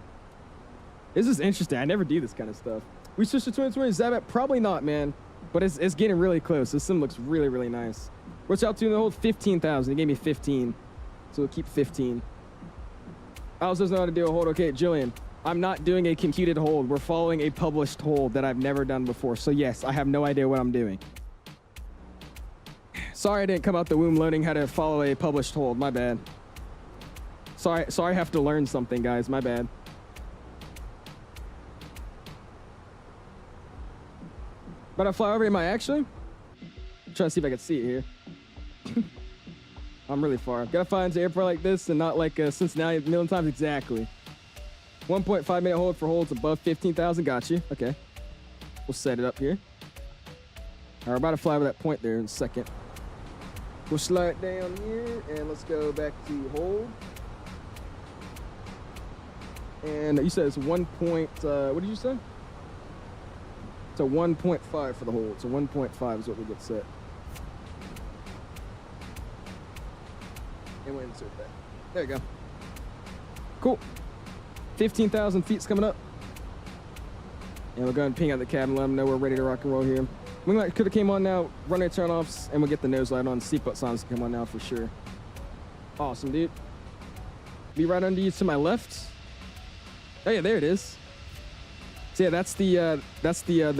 This is interesting. I never do this kind of stuff. We switched to 2020 𝙑𝙊𝐿? Probably not, man. But it's getting really close. This sim looks really, really nice. What's out to the hold? 15,000. He gave me 15. So we'll keep 15. Alice doesn't know how to do a hold. Okay, Jillian, I'm not doing a computed hold. We're following a published hold that I've never done before. So yes, I have no idea what I'm doing. Sorry I didn't come out the womb learning how to follow a published hold. My bad. Sorry I have to learn something, guys. My bad. But I fly over, am I actually? I'm trying to see if I can see it here. I'm really far. Gotta fly into an airport like this and not like Cincinnati a million times. Exactly. 1.5 minute hold for holds above 15,000. Got you. Okay. We'll set it up here. All right, we're about to fly over that point there in a second. We'll slide down here and let's go back to hold. And you said it's 1 point, what did you say? It's a 1.5 for the hold. So 1.5 is what we get set. And we'll insert that. There you go. Cool. 15,000 feet's coming up. And we'll go and ping out the cabin, let them know we're ready to rock and roll here. We might could have came on now, runway turn-offs, and we'll get the nose light on. Seatbelt signs come on now for sure. Awesome, dude. Be right under you to my left. Oh yeah, there it is. So yeah, that's the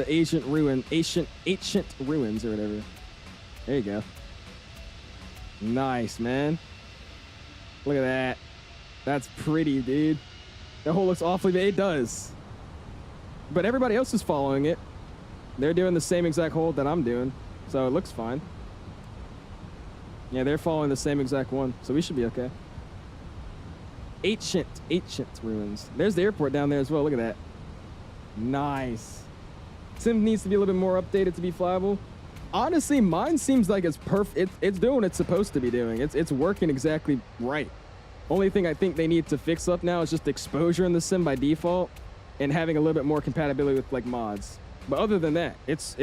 ancient ruins or whatever. There you go. Nice, man. Look at that. That's pretty, dude. That hole looks awfully big. It does. But everybody else is following it. They're doing the same exact hold that I'm doing, so it looks fine. Yeah, they're following the same exact one, so we should be okay. Ancient ruins. There's the airport down there as well. Look at that. Nice. Sim needs to be a little bit more updated to be flyable. Honestly, mine seems like it's perfect. It's doing what it's supposed to be doing. It's working exactly right. Only thing I think they need to fix up now is just exposure in the sim by default and having a little bit more compatibility with like mods. But other than that, it's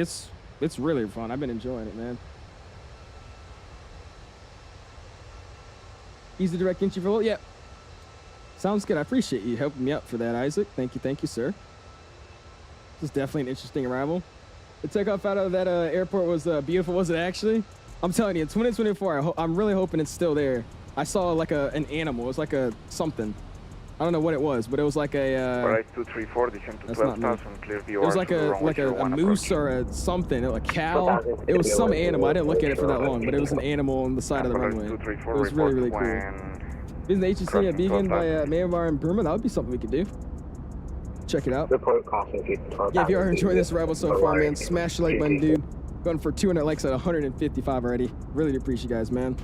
really fun. I've been enjoying it, man. Easy direct entry for yeah. Sounds good. I appreciate you helping me out for that, Isaac. Thank you, sir. This is definitely an interesting arrival. The takeoff out of that airport was beautiful, was it actually? I'm telling you, 2024, I'm really hoping it's still there. I saw like an animal. It was like a something. I don't know what it was, but it was like a... Alright, 234, descend to 12,000, clear the it was like a moose or a something, a cow. It was some animal. I didn't look at it for that long, but it was an animal on the side of the runway. It was really, really cool. Isn't the HEC a vegan by Maybar and Burma? That would be something we could do. Check it out. Yeah, if you are enjoying this arrival so far, man, smash the like button, dude. Going for 200 likes at 155 already. Really do appreciate you guys, man.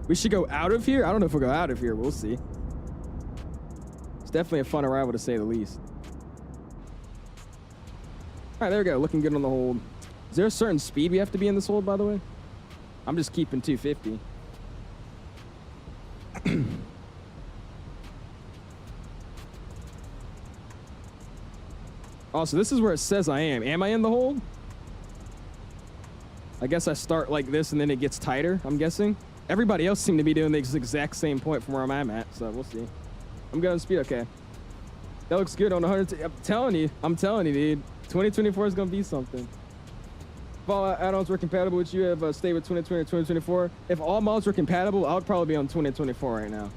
We should go out of here. I don't know if we'll go out of here. We'll see. It's definitely a fun arrival to say the least. All right, there we go. Looking good on the hold. Is there a certain speed we have to be in this hold, by the way? I'm just keeping 250. Also, this is where it says I am. Am I in the hold? I guess I start like this and then it gets tighter, I'm guessing. Everybody else seemed to be doing the exact same point from where I'm at, so we'll see. I'm going speed, okay. That looks good on 100. I'm telling you, dude. 2024 is going to be something. If all add-ons were compatible with you, have stayed with 2020 or 2024. If all mods were compatible, I would probably be on 2024 right now.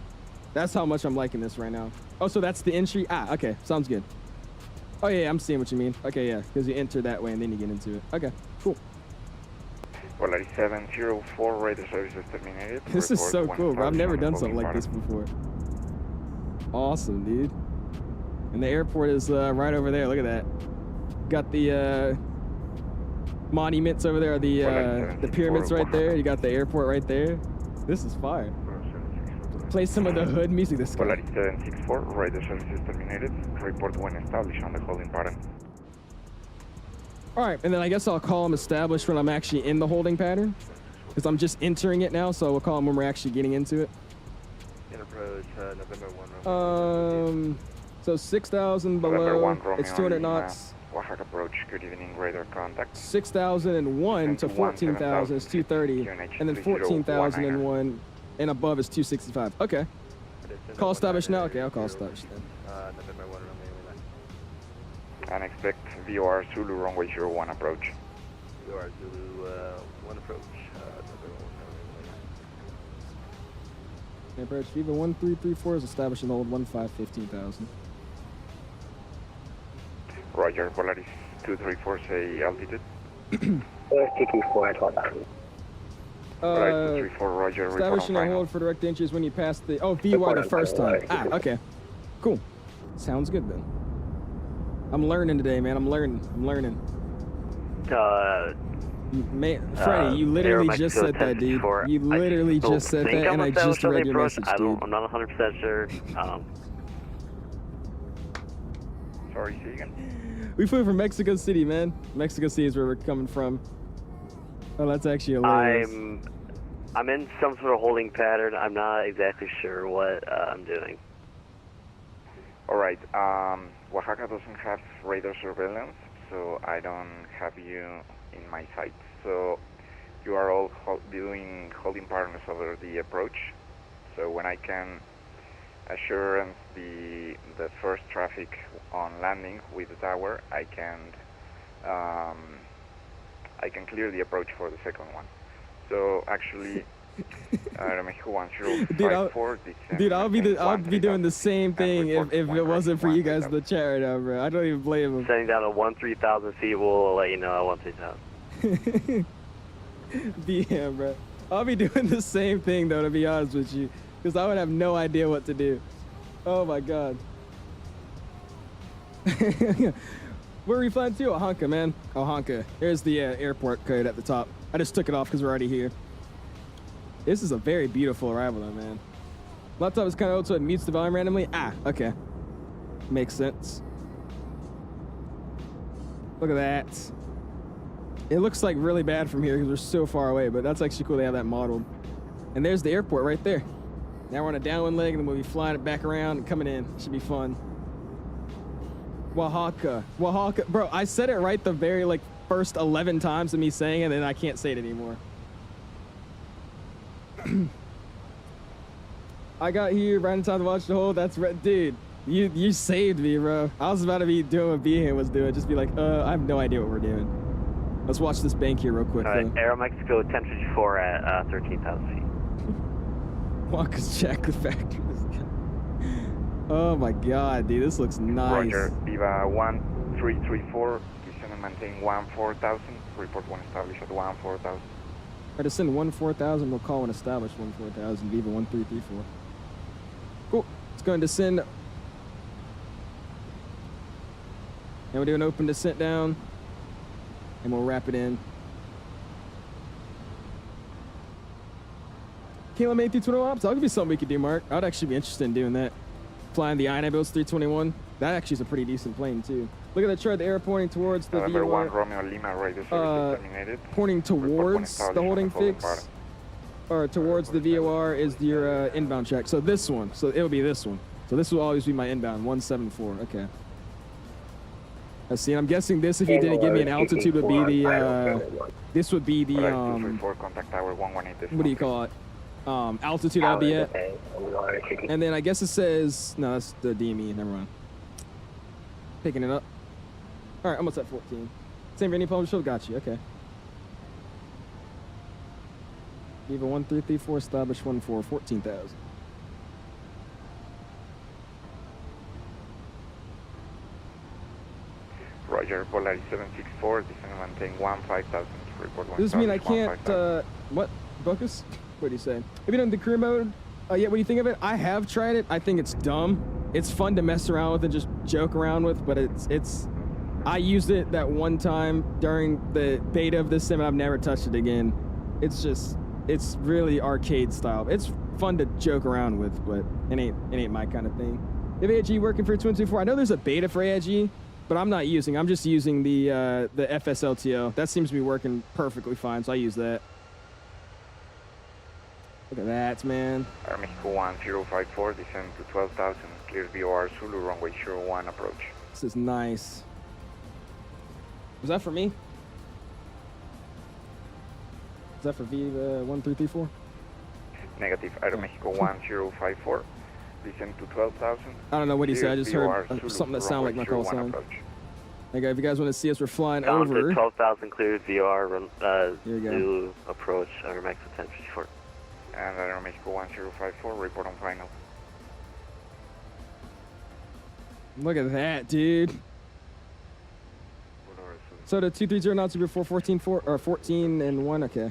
That's how much I'm liking this right now. Oh, so that's the entry? Ah, okay, sounds good. Oh yeah, I'm seeing what you mean. Okay, yeah, because you enter that way and then you get into it. Okay, cool. Polaris 704, radar services terminated. This is so cool, bro. I've never done something like this before. Awesome, dude. And the airport is right over there. Look at that. Got the monuments over there, the pyramids right there. You got the airport right there. This is fire. Play some of the hood music. This guy. Polaris 764, radar services terminated. Report when established on the holding pattern. All right, and then I guess I'll call them established when I'm actually in the holding pattern, because I'm just entering it now. So we'll call them when we're actually getting into it. In approach, November 1. So 6,000 below. It's 200 knots. Oaxaca approach. Good evening, radar contact. 6,001 to 14,000 is 230, and then 14,001 and above is 265. Okay. Call established now. Okay, I'll call established then. November 1 Romeo. And expect VOR Zulu runway 01 approach. VOR Zulu 1 approach. Approach Viva 1334 is established in hold 15,000. Roger, Polaris 234, say altitude. 234 at 1,000. Polaris 234, Roger, establishing a hold for direct entry is when you pass the, oh, VOR the first time. Ah, okay. Cool. Sounds good then. I'm learning today, man. I'm learning. Man, Freddie, you literally just said that, dude. You literally just said that, and I just read your message, dude. I'm not 100% sure. Sorry, say again. We flew from Mexico City, man. Mexico City is where we're coming from. Oh, that's actually hilarious. I'm in some sort of holding pattern. I'm not exactly sure what I'm doing. All right. Oaxaca doesn't have radar surveillance, so I don't have you in my sight. So you are all doing holding patterns over the approach. So when I can assurance the first traffic on landing with the tower, I can clear the approach for the second one. So actually, Mexico 1054. Dude, I'll be doing the same thing if it wasn't for you guys in the chat right now, bro. I don't even blame him. Sending down to 13,000 feet. We'll let you know at 13,000. Yeah, bro. I'll be doing the same thing though, to be honest with you, because I would have no idea what to do. Oh my god. Where are we flying to? Oaxaca, man. Oaxaca. Here's the airport code at the top. I just took it off because we're already here. This is a very beautiful arrival though, man. Laptop is kind of old, so it mutes the volume randomly. Ah, okay. Makes sense. Look at that. It looks like really bad from here because we're so far away, but that's actually cool they have that modeled. And there's the airport right there. Now we're on a downwind leg, and then we'll be flying it back around and coming in. Should be fun. Oaxaca. Oaxaca. Bro, I said it right the very, first 11 times of me saying it, and then I can't say it anymore. I got here right in time to watch the whole. That's right. Dude, you saved me, bro. I was about to be doing what 𝐕𝐿 was doing. Just be like, I have no idea what we're doing. Let's watch this bank here real quick. Aero Mexico 1054 at 13,000 feet. Walker's check the factory. Oh my god, dude, this looks nice. Roger, Viva 1334, descend and maintain 14,000. Report when established at 14,000. I descend 14,000, we'll call when established 14,000, Viva 1334. Cool, it's going to descend. And we'll do an open descent down, and we'll wrap it in. Kayla made through 21 ops. That could be something we could do, Mark. I'd actually be interested in doing that. Flying the iniBuilds 321. That actually is a pretty decent plane too. Look at that chart. The air pointing towards the November VOR. 1 Romeo Lima, radar service terminated. Pointing towards the holding fix. or towards the VOR is your inbound check. So this one. So it'll be this one. So this will always be my inbound, 174. Okay. Let's see. I'm guessing this, if you didn't give me an altitude, would be the, this would be the, contact tower 118. what do you call it? Altitude I'll be at. And then I guess it says, no, that's the DME, never mind. Picking it up. All right, almost at 14. Same Vinny Palm Show, got you, okay. Viva 1334, establish 14, 14,000. Roger, Polaris 764, descend and maintain 15,000. Report 1,000. Does this mean I can't, what, Buckus? What do you say? Have you done the crew mode? Yeah, what do you think of it? I have tried it. I think it's dumb. It's fun to mess around with and just joke around with, but it's I used it that one time during the beta of this sim and I've never touched it again. It's just, it's really arcade style. It's fun to joke around with, but it ain't my kind of thing. If AIG working for 224, I know there's a beta for AIG, but I'm not using. I'm just using the FSLTO. That seems to be working perfectly fine, so I use that. Look at that, man. Mexico 1054, descend to 12,000. Clear VOR Zulu, runway 01 approach. This is nice. Was that for me? Is that for Viva 1334? Negative. Aeromexico 1054, descend to 12,000. I don't know what he said. I just heard something that sounded like my call sign. Okay, if you guys want to see us, we're flying over. 12,000 cleared VOR, Here we go. Zulu approach, Aeromexico 1054. And Aeromexico 1054, report on final. Look at that, dude. So the 230 knots before 14 and 1. Okay.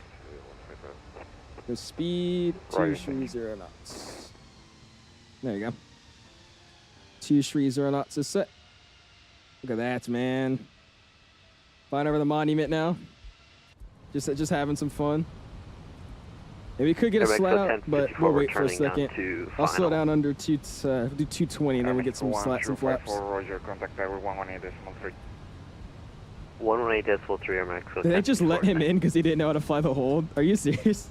The speed 230 knots. There you go. 230 knots is set. Look at that, man. Flying over the monument now. Just having some fun. Maybe we could get a slat out, but we'll wait for a second. I'll slow down under do 220, and then we get some slats and flaps. Roger, contact tower 118.3. 118.3 MX. Did they just let him in because he didn't know how to fly the hold? Are you serious?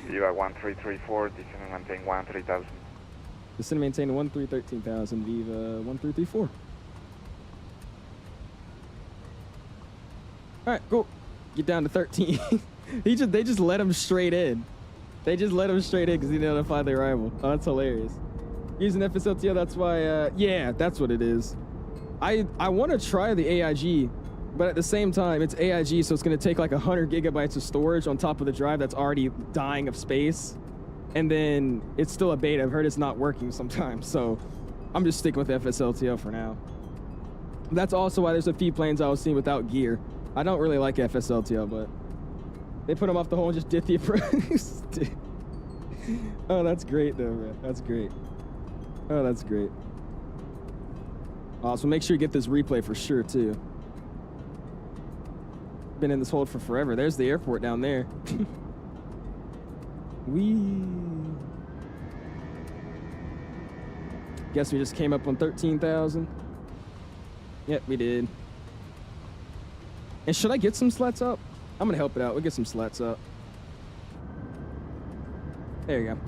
Viva 1334, descend and maintain 13,000. Descend and maintain 13,000, Viva 1334. All right, go. Get down to 13. They just let him straight in. They just let him straight in because he didn't know how to fly the arrival. Oh, that's hilarious. Using FSLTO, that's why, yeah, that's what it is. I want to try the AIG, but at the same time, it's AIG, so it's going to take like 100 gigabytes of storage on top of the drive that's already dying of space. And then it's still a beta. I've heard it's not working sometimes, so I'm just sticking with FSLTO for now. That's also why there's a few planes I was seeing without gear. I don't really like FSLTO, but they put them off the hole and just did the approach. Oh, that's great though, bro. That's great. Oh, that's great. So make sure you get this replay for sure too. Been in this hold for forever. There's the airport down there. Guess we just came up on 13,000. Yep, we did. And should I get some slats up? I'm gonna help it out. We'll get some slats up. There you go.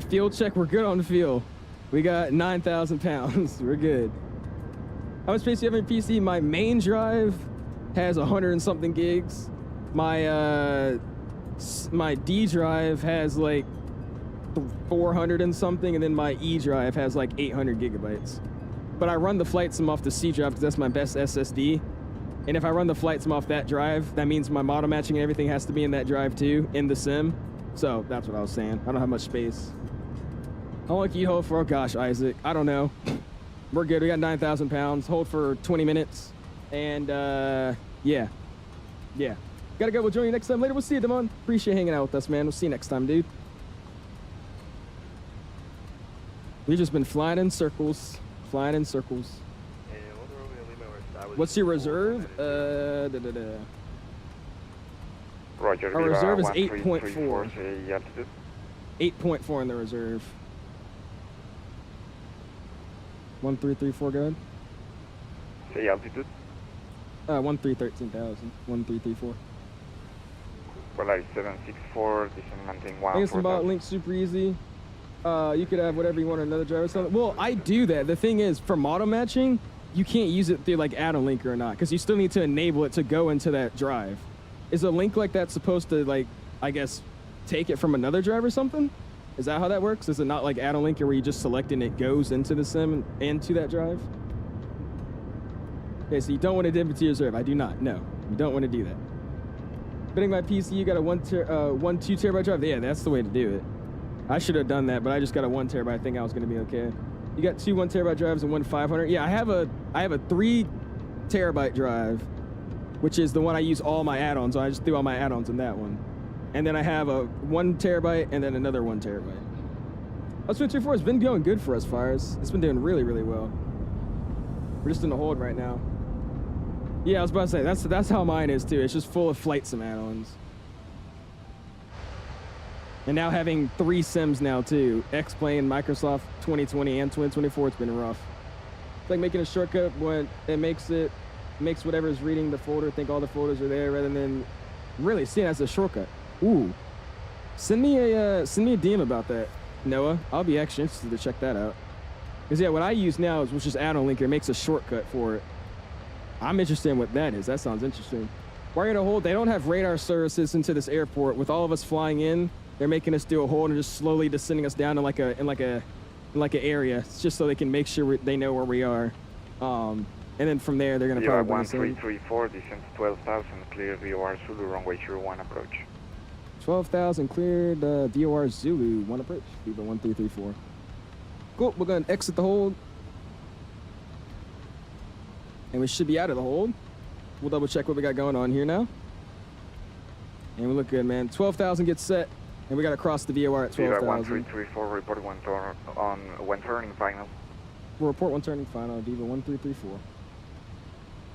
Fuel check, we're good on the fuel. We got 9,000 pounds. We're good. How much space do you have in your PC? My main drive has 100 and something gigs. My D drive has like 400 and something, and then my E drive has like 800 gigabytes. But I run the flight sim off the C drive because that's my best SSD. And if I run the flight sim off that drive, that means my model matching and everything has to be in that drive too, in the sim. So that's what I was saying. I don't have much space. How long can you hold for? Oh gosh, Isaac, I don't know. We're good, we got 9,000 pounds. Hold for 20 minutes. And yeah. Gotta go, we'll join you next time later. We'll see you, Damon. Appreciate hanging out with us, man. We'll see you next time, dude. We've just been flying in circles. Flying in circles. What's your reserve? Roger, our reserve is 8.4. 8.4 in the reserve. 1334, go ahead. Say altitude. 13,000. 1334. Polaris 764, descend maintain 1. I guess about link super easy. You could have whatever you want on another driver. So, well, I do that. The thing is, for model matching, you can't use it through like add-on link or not, because you still need to enable it to go into that drive. Is a link like that supposed to, like, I guess, take it from another drive or something? Is that how that works? Is it not like add-on link where you just select and it goes into the sim and to that drive? Okay, so you don't want to dip it to your reserve. I do not. No, you don't want to do that. Fitting my PC, you got a 2 terabyte drive. Yeah, that's the way to do it. I should have done that, but I just got a 1 terabyte. I think I was going to be okay. You got 2 1 terabyte drives and 1 500. Yeah, I have a 3 terabyte drive, which is the one I use all my add-ons on. I just threw all my add-ons in that one. And then I have a 1 terabyte and then another 1 terabyte. 𝙑𝙊𝙇𝐼𝙉 has been going good for us, Fires. It's been doing really, really well. We're just in the hold right now. Yeah, I was about to say, that's how mine is too. It's just full of flight sim add-ons. And now having 3 sims now too. X-Plane, Microsoft 2020 and 2024, it's been rough. It's like making a shortcut when it makes whatever is reading the folder think all the folders are there rather than really seeing it as a shortcut. Ooh. Send me a DM about that, Noah. I'll be actually interested to check that out. Because yeah, what I use now is just add-on linker. It makes a shortcut for it. I'm interested in what that is. That sounds interesting. We're gonna hold. They don't have radar services into this airport. With all of us flying in, they're making us do a hold and just slowly descending us down to like an area. It's just so they can make sure they know where we are. And then from there, they're gonna probably bring us in. 1334, descend 12,000, clear VOR Zulu, runway 01 approach. 12,000 cleared, VOR Zulu, 1 approach, Viva 1334. Cool, we're gonna exit the hold. And we should be out of the hold. We'll double check what we got going on here now. And we look good, man. 12,000 gets set, and we got to cross the VOR at 12,000. Viva 1334, report one turning final. We'll report 1 turning final, Viva 1334.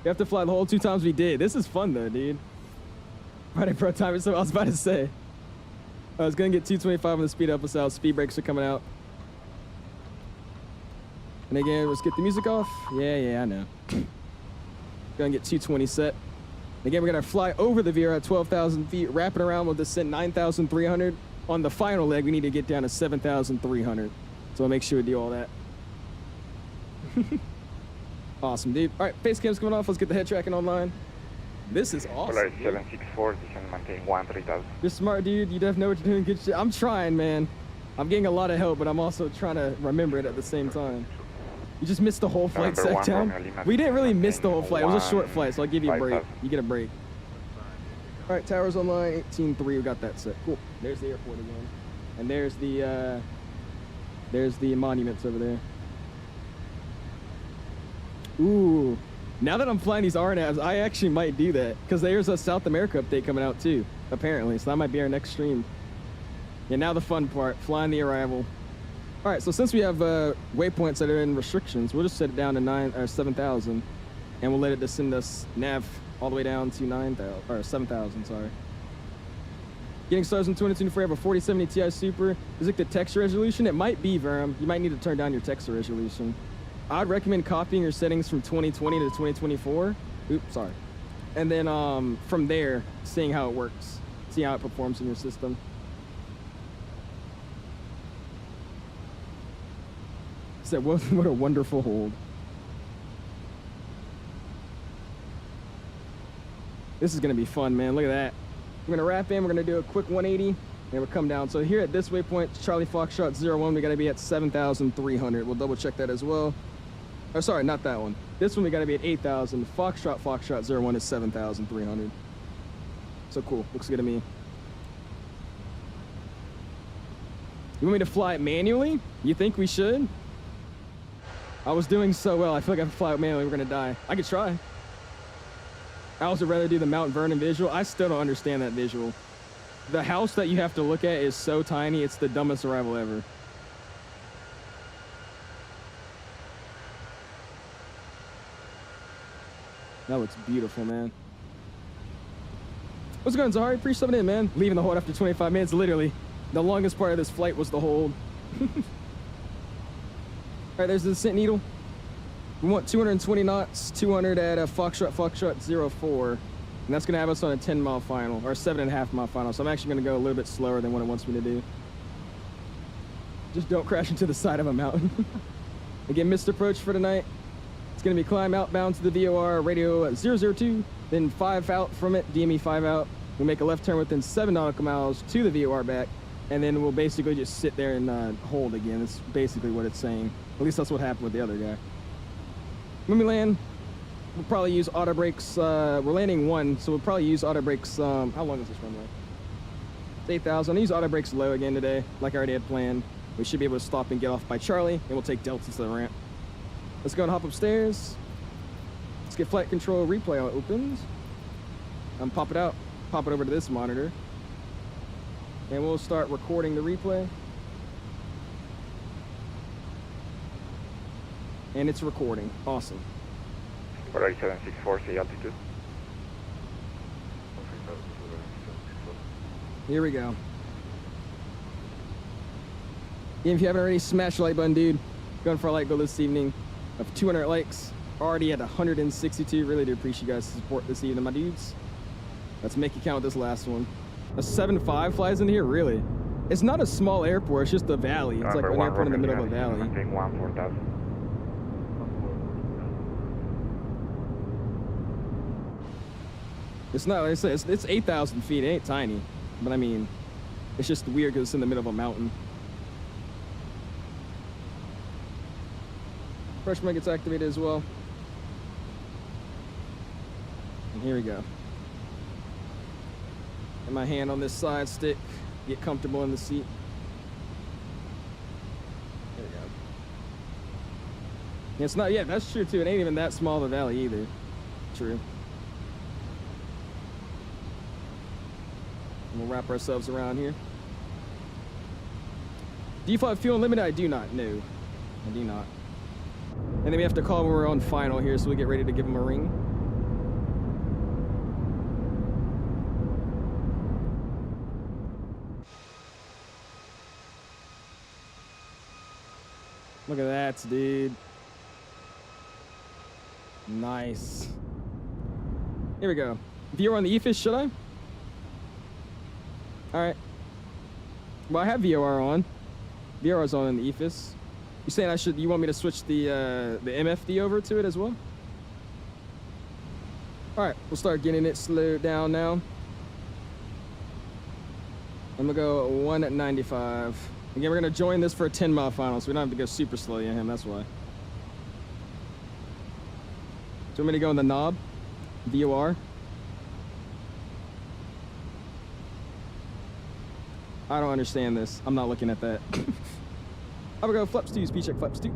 We have to fly the whole 2 times we did. This is fun though, dude. Friday Pro time is what I was about to say. I was gonna get 225 on the speed up us out. Speed brakes are coming out. And again, let's get the music off. Yeah, I know. Gonna get 220 set. Again, we're gonna fly over the VOR at 12,000 feet, wrapping around. We'll descend 9,300. On the final leg, we need to get down to 7,300. So we'll make sure we do all that. Awesome, dude. All right, face cam's coming off. Let's get the head tracking online. This is awesome. Polaris 764, descend maintain 13,000. You're smart, dude. You definitely know what you're doing. Good shit. I'm trying, man. I'm getting a lot of help, but I'm also trying to remember it at the same time. You just missed the whole flight, Sectown. We didn't really miss the whole flight. It was a short flight, so I'll give you a break. You get a break. All right, towers online, 18.3. We got that set. Cool. There's the airport again, and there's the monuments over there. Ooh. Now that I'm flying these RNAVs, I actually might do that because there's a South America update coming out too, apparently. So that might be our next stream. Yeah. Now the fun part: flying the arrival. All right, so since we have waypoints that are in restrictions, we'll just set it down to 7,000, and we'll let it descend us nav all the way down to 7,000. Sorry. Getting stars in 2024. I have a 4070 Ti Super. Is it the texture resolution? It might be, Verum. You might need to turn down your texture resolution. I'd recommend copying your settings from 2020 to 2024. Oops, sorry. And then from there, seeing how it works, see how it performs in your system. Said, what a wonderful hold. This is gonna be fun, man. Look at that. We're gonna wrap in, we're gonna do a quick 180, and we'll come down. So here at this waypoint, Charlie Foxtrot 01, we gotta be at 7,300. We'll double check that as well. Oh, sorry, not that one. This one we gotta be at 8,000. Foxtrot 01 is 7,300. So cool, looks good to me. You want me to fly it manually? You think we should? I was doing so well. I feel like if I fly it manually, we're gonna die. I could try. I also rather do the Mount Vernon visual. I still don't understand that visual. The house that you have to look at is so tiny, it's the dumbest arrival ever. That looks beautiful, man. What's going on, Zahari? Appreciate something in, man. Leaving the hold after 25 minutes, literally. The longest part of this flight was the hold. All right, there's the descent needle. We want 220 knots, 200 at Foxtrot 04. And that's going to have us on a 10-mile final, or 7.5-mile final. So I'm actually going to go a little bit slower than what it wants me to do. Just don't crash into the side of a mountain. Again, missed approach for tonight. It's going to be climb outbound to the VOR, radio 002, then 5 out from it, DME 5 out. We'll make a left turn within 7 nautical miles to the VOR back, and then we'll basically just sit there and hold again. That's basically what it's saying. At least that's what happened with the other guy. When we land, we'll probably use auto brakes. We're landing 1, so we'll probably use auto brakes. How long is this runway? It's 8,000. I'll use auto brakes low again today, like I already had planned. We should be able to stop and get off by Charlie, and we'll take Delta to the ramp. Let's go and hop upstairs. Let's get flight control replay opens. Pop it out. Pop it over to this monitor. And we'll start recording the replay. And it's recording. Awesome. Alright, 764, say altitude. Here we go. If you haven't already, smash the like button, dude. Going for a like goal this evening of 200 likes. Already at 162. Really do appreciate you guys' support this evening, my dudes. Let's make it count with this last one. A 7.5 flies in here? Really? It's not a small airport, it's just a valley. It's like an airport in the middle of a valley. Maintain 14000. It's not, like I said, it's 8,000 feet. It ain't tiny. But I mean, it's just weird because it's in the middle of a mountain. Pressure mic gets activated as well. And here we go. Get my hand on this side stick. Get comfortable in the seat. There we go. Yeah, it's not, yeah, that's true too. It ain't even that small of a valley either. True. And we'll wrap ourselves around here. Do you fly fuel unlimited? I do not. No, I do not. And then we have to call when we're on final here, so we get ready to give him a ring. Look at that, dude. Nice. Here we go. VOR on the EFIS, should I? Alright. Well, I have VOR on. VOR is on in the EFIS. You saying I should? You want me to switch the MFD over to it as well? All right, we'll start getting it slowed down now. I'm gonna go 195. Again, we're gonna join this for a 10-mile final, so we don't have to go super slow on him. That's why. Do you want me to go in the knob? VOR. I don't understand this. I'm not looking at that. I'm gonna go flaps 2, speed check flaps 2.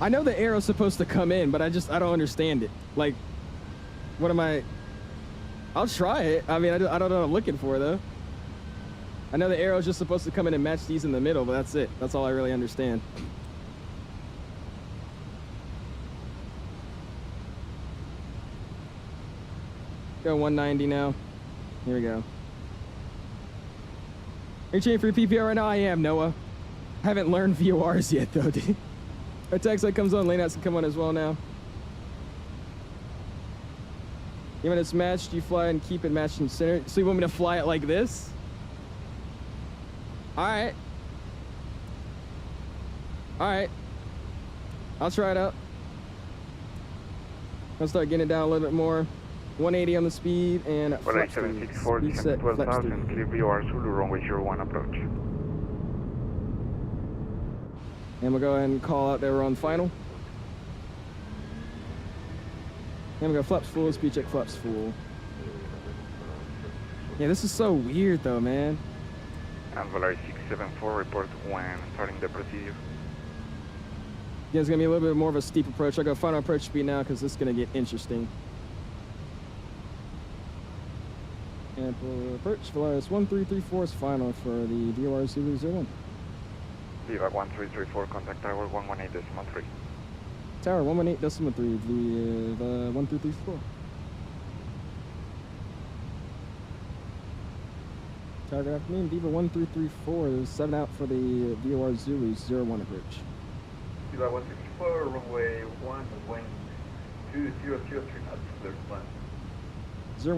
I know the arrow's supposed to come in, but I don't understand it. Like, what am I? I'll try it. I mean, I don't know what I'm looking for though. I know the arrow's just supposed to come in and match these in the middle, but that's it. That's all I really understand. Go 190 now. Here we go. Are you training for your PPR right now? I am, Noah. I haven't learned VORs yet though, dude. Our text light comes on, lane outs can come on as well now. Even when it's matched, you fly and keep it matched in center. So you want me to fly it like this? Alright. Alright. I'll try it out. I'll start getting it down a little bit more. 180 on the speed and flex 764, speed set, flex 12,000, clear VOR Zulu, runway 01 approach. And we'll go ahead and call out that we're on final. And we'll go flaps full, speed check flaps full. Yeah, this is so weird though, man. And Valerie 674, report when starting the procedure. Yeah, it's gonna be a little bit more of a steep approach. I'll go final approach speed now because this is gonna get interesting. Ample approach, Valeris 1334 is final for the VOR Zulu 01. Viva 1334, contact tower 118.3. Tower 118.3, Viva 1334. Tower, good afternoon, Viva 1334. There's 7 out for the VOR Zulu 01 approach. Viva 164, runway 1, wind 2003 knots, clear to land.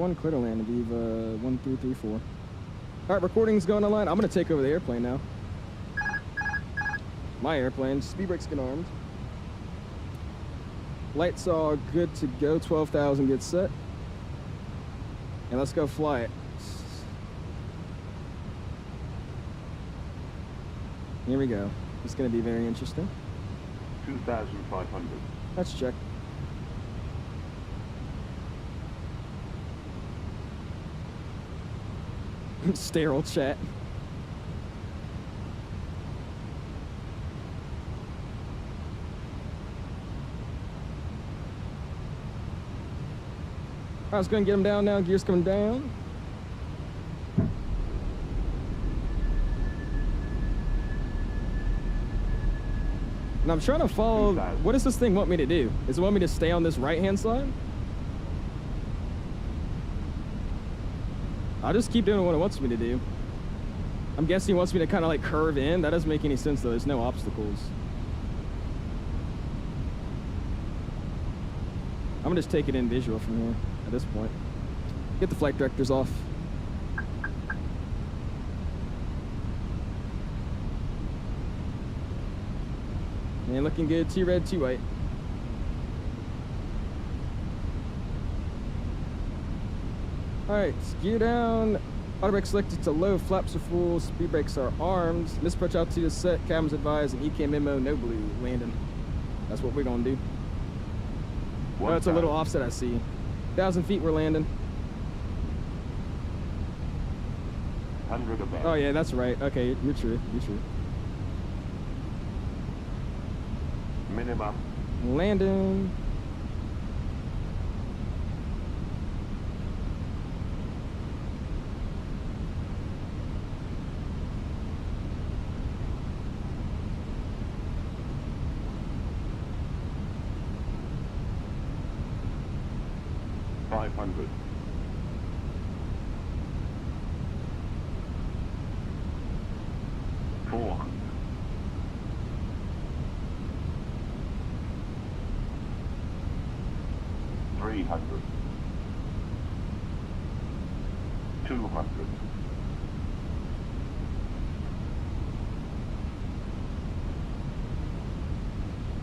01 clear to land, Viva 1334. All right, recording's going online. I'm gonna take over the airplane now. My airplane, speed brakes get armed. Lights all good to go, 12,000 gets set. And let's go fly it. Here we go. It's gonna be very interesting. 2,500. Let's check. Sterile chat. I was going to get him down now. Gears coming down. And I'm trying to follow. What does this thing want me to do? Does it want me to stay on this right-hand side? I'll just keep doing what it wants me to do. I'm guessing he wants me to kind of like curve in. That doesn't make any sense though. There's no obstacles. I'm gonna just take it in visual from here at this point. Get the flight directors off. And looking good, 2 red, 2 white. Alright, gear down. Auto brake selected to low, flaps are full, speed brakes are armed. Misapproach altitude is set, cabins advised, and EK memo, no blue, landing. That's what we're gonna do. Oh, it's a little offset, I see. 1,000 feet, we're landing. 100 above. Oh yeah, that's right. Okay, you're true, you're true. Minimum. Landing. $500. $400. $300. $200.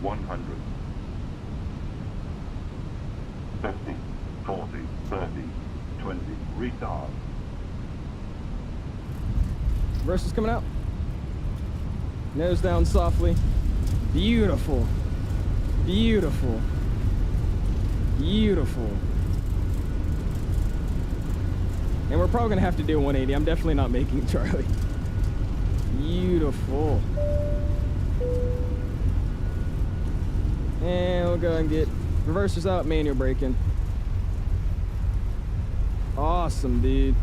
$100. 50. 40, 30, 20, retard. Reverse is coming out. Nose down softly. Beautiful. Beautiful. Beautiful. And we're probably gonna have to do a 180. I'm definitely not making Charlie. Beautiful. And we'll go and get reversers out, manual braking. Awesome, dude.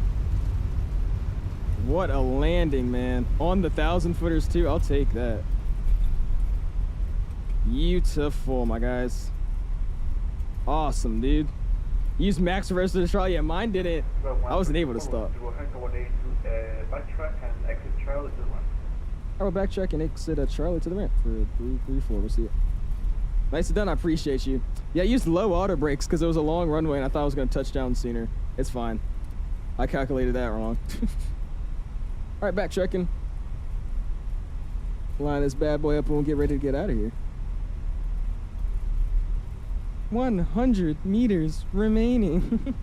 What a landing, man. On the 1,000 footers too. I'll take that. Beautiful, my guys. Awesome, dude. Use max reverser to Charlie. Yeah, mine didn't. I wasn't able to stop. Backtrack and exit Charlie to the ramp. I will backtrack and exit Charlie to the ramp for 334. We'll see it. Nicely done. I appreciate you. Yeah, I used low auto brakes because it was a long runway and I thought I was going to touch down sooner. It's fine. I calculated that wrong. All right, backtracking. Line this bad boy up and we'll get ready to get out of here. 100 meters remaining.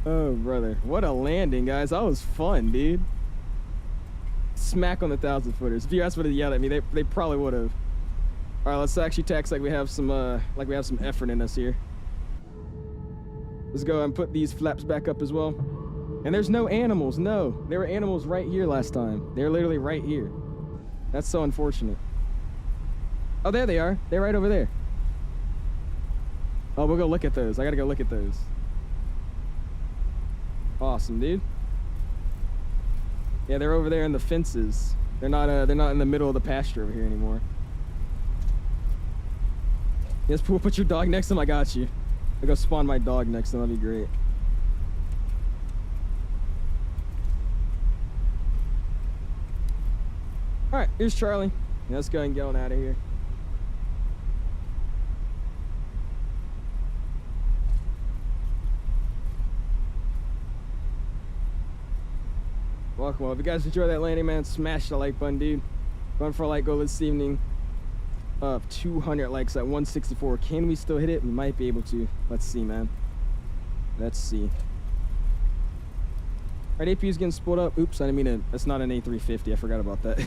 Oh, brother. What a landing, guys. That was fun, dude. Smack on the 1,000 footers. If you guys would have yelled at me, they probably would have. All right, let's actually tax like we have some effort in us here. Let's go and put these flaps back up as well. And there's no animals. No, there were animals right here last time. They're literally right here. That's so unfortunate. Oh, there they are. They're right over there. Oh, we'll go look at those. I gotta go look at those. Awesome, dude. Yeah, they're over there in the fences. They're not in the middle of the pasture over here anymore. Yes, we'll put your dog next to him. I got you. I'll go spawn my dog next to him. That'd be great. All right, here's Charlie. Let's go and get on out of here. Welcome. Well, if you guys enjoy that landing, man, smash the like button, dude. Going for a like goal this evening of 200 likes at 164. Can we still hit it? We might be able to. Let's see, man. Let's see. All right, APU's getting split up. Oops, I didn't mean to. That's not an A350. I forgot about that.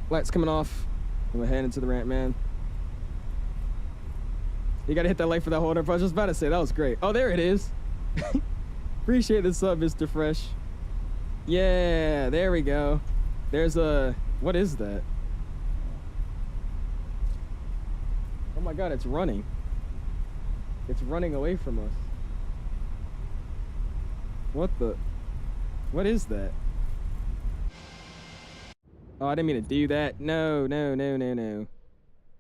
Lights coming off. And we're heading into the ramp, man. You gotta hit that like for that holder. I was just about to say, that was great. Oh, there it is. Appreciate the sub, Mr. Fresh. Yeah, there we go. There's a... What is that? Oh my god, it's running. It's running away from us. What the... What is that? Oh, I didn't mean to do that. No, no, no, no, no.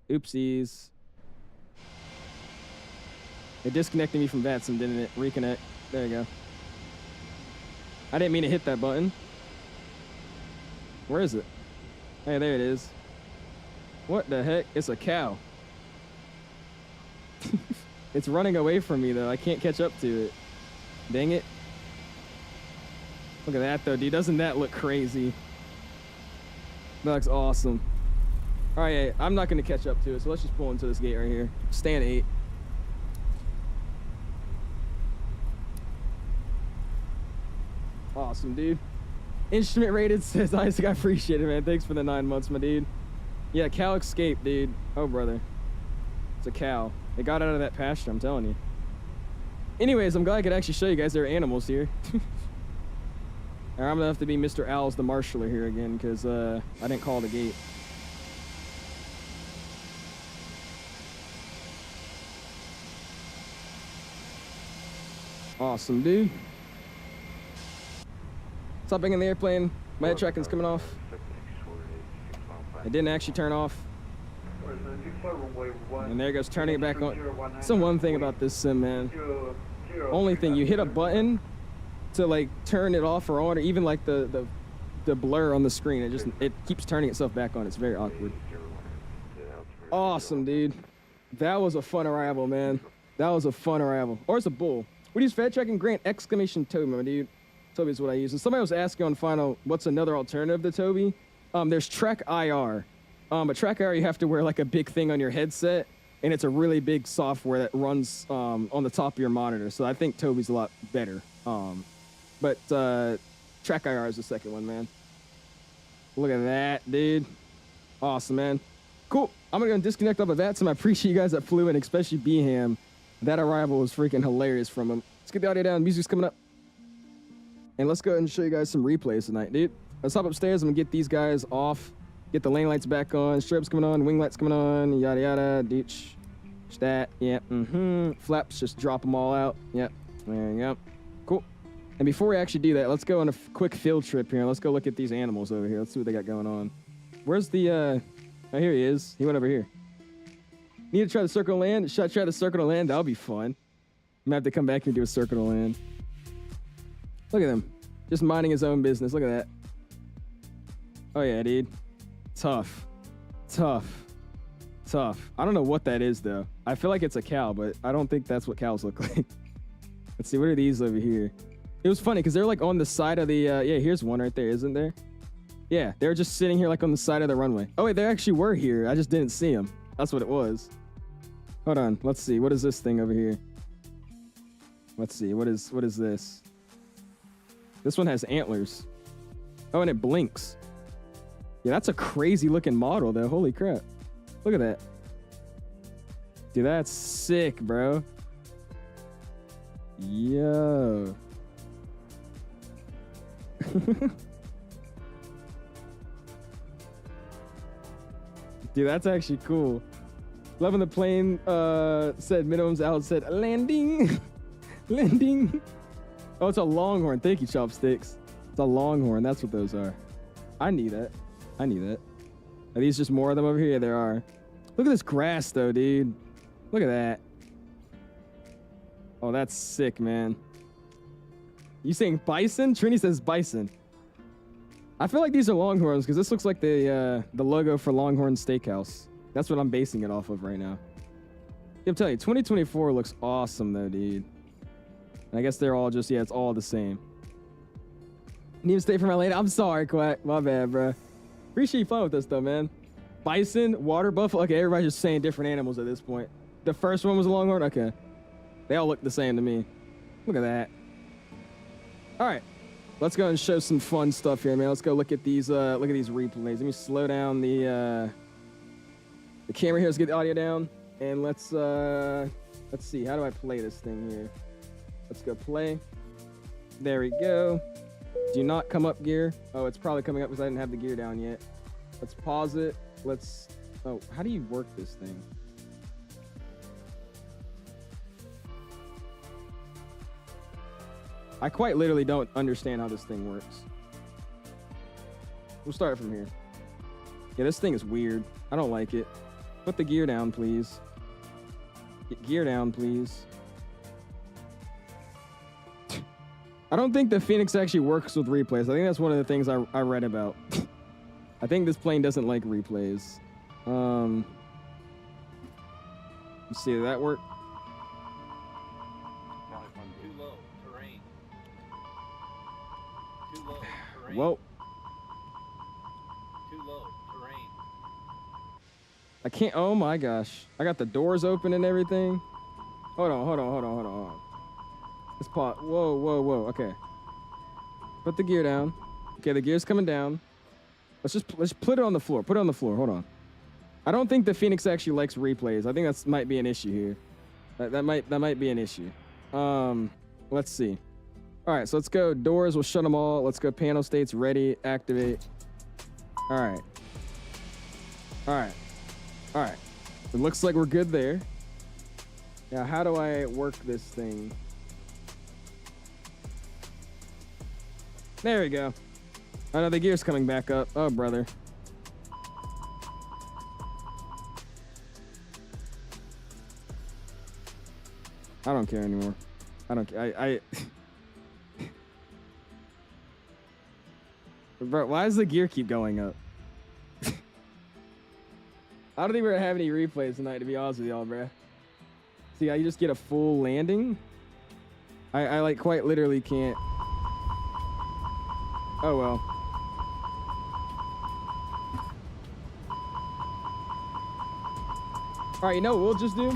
Oopsies. It disconnected me from VATSIM, didn't it? Reconnect. There you go. I didn't mean to hit that button. Where is it? Hey, there it is. What the heck? It's a cow. It's running away from me, though. I can't catch up to it. Dang it. Look at that, though, dude. Doesn't that look crazy? That looks awesome. All right, yeah, I'm not going to catch up to it, so let's just pull into this gate right here. Stand 8. Awesome, dude. Instrument rated, says Isaac. I appreciate it, man. Thanks for the 9 months, my dude. Yeah, cow escaped, dude. Oh, brother. It's a cow. It got out of that pasture, I'm telling you. Anyways, I'm glad I could actually show you guys there are animals here. I'm gonna have to be Mr. Owls the marshaller here again, because I didn't call the gate. Awesome, dude. Stopping in the airplane. My head tracking's coming off. It didn't actually turn off. And there goes turning it back on. That's the one thing about this sim, man. Only thing, you hit a button to like turn it off or on, or even like the blur on the screen. It keeps turning itself back on. It's very awkward. Awesome, dude. That was a fun arrival, man. That was a fun arrival. Or it's a bull. We use fed tracking Grant exclamation Toby, my dude. Toby is what I use. And somebody was asking on final, what's another alternative to Toby? There's Track IR. But Track IR, you have to wear like a big thing on your headset, and it's a really big software that runs on the top of your monitor. So I think Toby's a lot better. But Track IR is the second one, man. Look at that, dude. Awesome, man. Cool. I'm gonna disconnect off of VATSIM. I appreciate you guys that flew in, especially B-Ham. That arrival was freaking hilarious from him. Let's get the audio down. Music's coming up. And let's go ahead and show you guys some replays tonight, dude. Let's hop upstairs. I'm gonna get these guys off. Get the lane lights back on. Stripes coming on. Wing lights coming on. Yada yada. Ditch. Stat. Yep. Flaps. Just drop them all out. Yep. There you go. Cool. And before we actually do that, let's go on a quick field trip here. Let's go look at these animals over here. Let's see what they got going on. Where's the, oh, here he is. He went over here. Need to try the circle to land? Should I try the circle to land? That'll be fun. I'm gonna have to come back here and do a circle to land. Look at him. Just minding his own business. Look at that. Oh, yeah, dude. Tough. Tough. Tough. I don't know what that is, though. I feel like it's a cow, but I don't think that's what cows look like. Let's see. What are these over here? It was funny because they're like on the side of the, yeah, here's one right there, isn't there? Yeah, they're just sitting here like on the side of the runway. Oh, wait, they actually were here. I just didn't see them. That's what it was. Hold on. Let's see. What is this thing over here? Let's see. What is this? This one has antlers. Oh, and it blinks. Yeah, that's a crazy looking model, though. Holy crap. Look at that. Dude, that's sick, bro. Yo. Dude, that's actually cool. Loving the plane, said minimums out, said landing. Landing. Oh, it's a longhorn. Thank you, Chopsticks. It's a longhorn. That's what those are. I need that. I need that. Are these just more of them over here? Yeah, there are. Look at this grass, though, dude. Look at that. Oh, that's sick, man. You saying bison? Trini says bison. I feel like these are longhorns because this looks like the logo for Longhorn Steakhouse. That's what I'm basing it off of right now. I'm telling you, 2024 looks awesome though, dude. And I guess they're all just, yeah, it's all the same. Need to stay for my lane. I'm sorry, Quack. My bad, bro. Appreciate you fun with us though, man. Bison, water buffalo. Okay, everybody's just saying different animals at this point. The first one was a longhorn. Okay, they all look the same to me. Look at that. All right, let's go and show some fun stuff here, man. Let's go look at these replays. Let me slow down the camera here. Let's get the audio down, and let's see. How do I play this thing here? Let's go play. There we go. Do not come up gear. Oh, it's probably coming up because I didn't have the gear down yet. Let's pause it. Let's, oh, how do you work this thing? I quite literally don't understand how this thing works. We'll start from here. Yeah, this thing is weird. I don't like it. Put the gear down, please. Get gear down, please. I don't think the Fenix actually works with replays. I think that's one of the things I read about. I think this plane doesn't like replays. Let's see, did that work? Too low, terrain. Too low, terrain. Whoa. Too low, terrain. I can't, oh my gosh. I got the doors open and everything. Hold on. Let's pause. Whoa. Okay. Put the gear down. Okay, the gear's coming down. Let's put it on the floor. Put it on the floor. Hold on. I don't think the Fenix actually likes replays. I think that might be an issue here. That might be an issue. Let's see. All right, so let's go doors. We'll shut them all. Let's go panel states. Ready. Activate. All right. It looks like we're good there. Now, how do I work this thing? There we go. Oh no, the gear's coming back up. Oh, brother. I don't care anymore. I don't care. Bro, why does the gear keep going up? I don't think we're gonna have any replays tonight, to be honest with y'all, bro. See how you just get a full landing? I like quite literally can't. Oh well. All right, you know what we'll just do?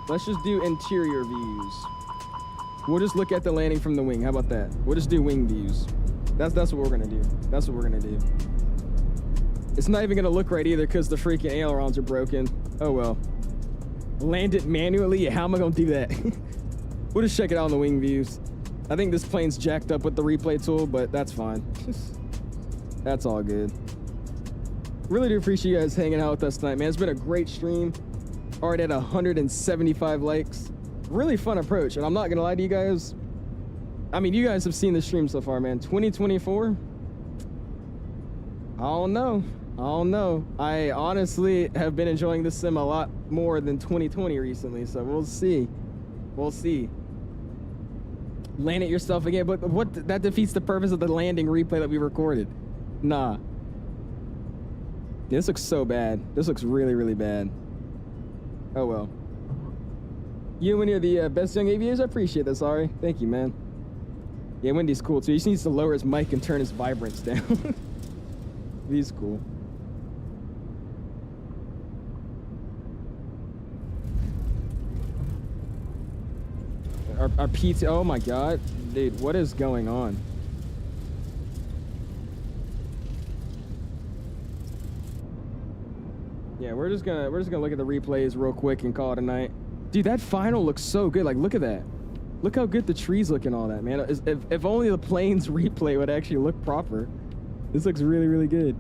Let's just do interior views. We'll just look at the landing from the wing. How about that? We'll just do wing views. That's what we're gonna do. That's what we're gonna do. It's not even gonna look right either because the freaking ailerons are broken. Oh well. Land it manually? How am I gonna do that? We'll just check it out on the wing views. I think this plane's jacked up with the replay tool, but that's fine. That's all good. Really do appreciate you guys hanging out with us tonight, man. It's been a great stream. Already at 175 likes. Really fun approach, and I'm not gonna lie to you guys. I mean, you guys have seen the stream so far, man. 2024? I don't know. I honestly have been enjoying this sim a lot more than 2020 recently, so we'll see. Land it yourself again, but that defeats the purpose of the landing replay that we recorded. Nah. This looks so bad. This looks really, really bad. Oh well. You, when you're the best young aviators, I appreciate that, sorry. Thank you, man. Yeah, Wendy's cool too. He just needs to lower his mic and turn his vibrance down. He's cool. Our PT, oh my god. Dude, what is going on? Yeah, we're just gonna look at the replays real quick and call it a night. Dude, that final looks so good. Like, look at that. Look how good the trees look and all that, man. If only the plane's replay would actually look proper. This looks really, really good.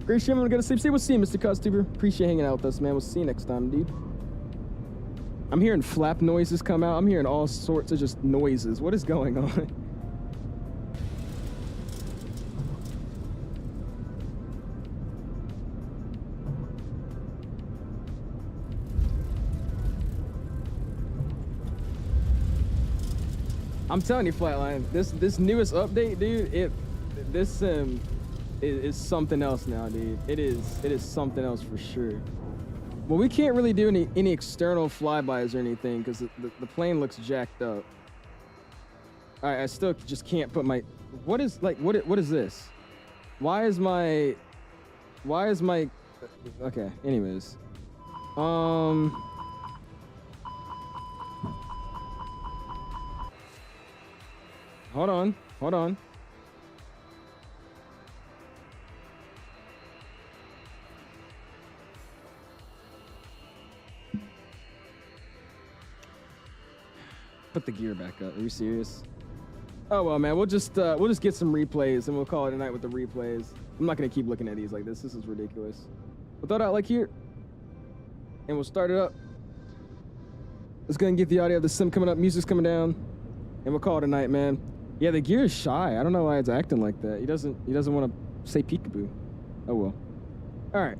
Great stream. I'm gonna go to sleep. We'll see you, Mr. Costuber. Appreciate hanging out with us, man. We'll see you next time, dude. I'm hearing flap noises come out. I'm hearing all sorts of just noises. What is going on? I'm telling you, Flatline, this newest update, dude, this sim is something else now, dude. It is something else for sure. Well, we can't really do any external flybys or anything because the plane looks jacked up. All right, I still just can't put my. What is this? Why is my? Okay. Anyways, hold on. Put the gear back up. Are you serious? Oh well, man. We'll just get some replays and we'll call it a night with the replays. I'm not gonna keep looking at these like this. This is ridiculous. We'll throw it out like here, and we'll start it up. Let's go and get the audio of the sim coming up. Music's coming down, and we'll call it a night, man. Yeah, the gear is shy. I don't know why it's acting like that. He doesn't want to say peekaboo. Oh well. All right.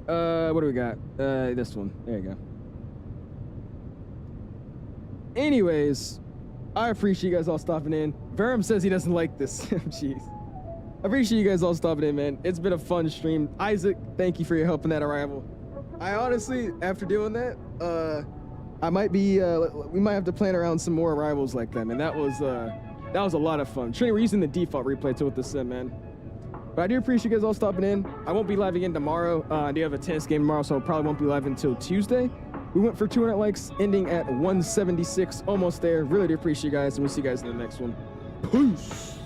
What do we got? This one. There you go. Anyways, I appreciate you guys all stopping in. Verum says he doesn't like this. Jeez. I appreciate you guys all stopping in, man. It's been a fun stream. Isaac, thank you for your help in that arrival. I honestly, after doing that, I might be, we might have to plan around some more arrivals like that, man. That was a lot of fun. Trini, we're using the default replay tool with the sim, man. But I do appreciate you guys all stopping in. I won't be live again tomorrow. I do have a tennis game tomorrow, so I probably won't be live until Tuesday. We went for 200 likes, ending at 176, almost there. Really do appreciate you guys, and we'll see you guys in the next one. Peace.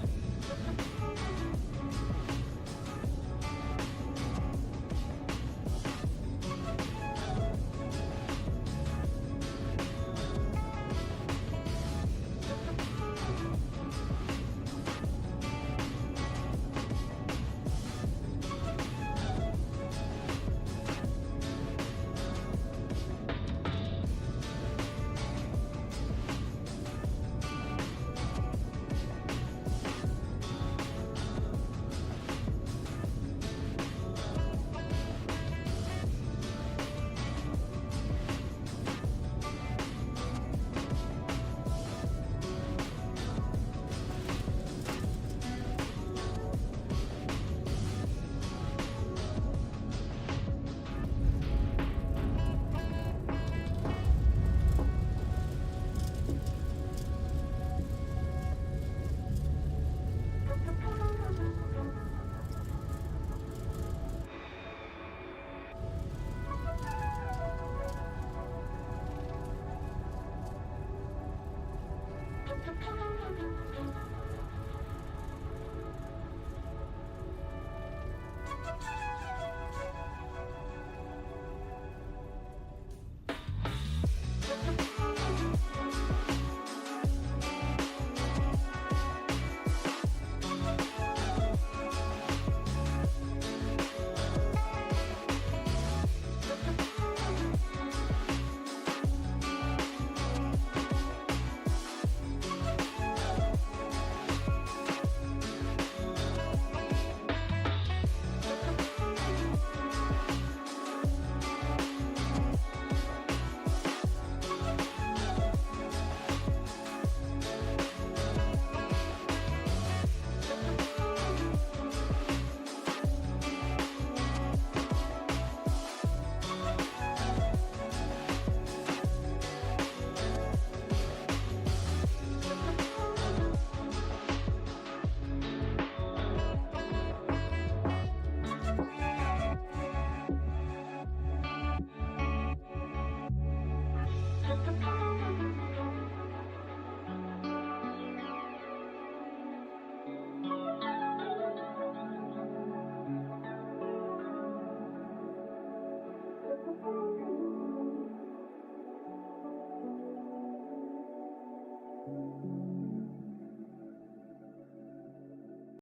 Thank you.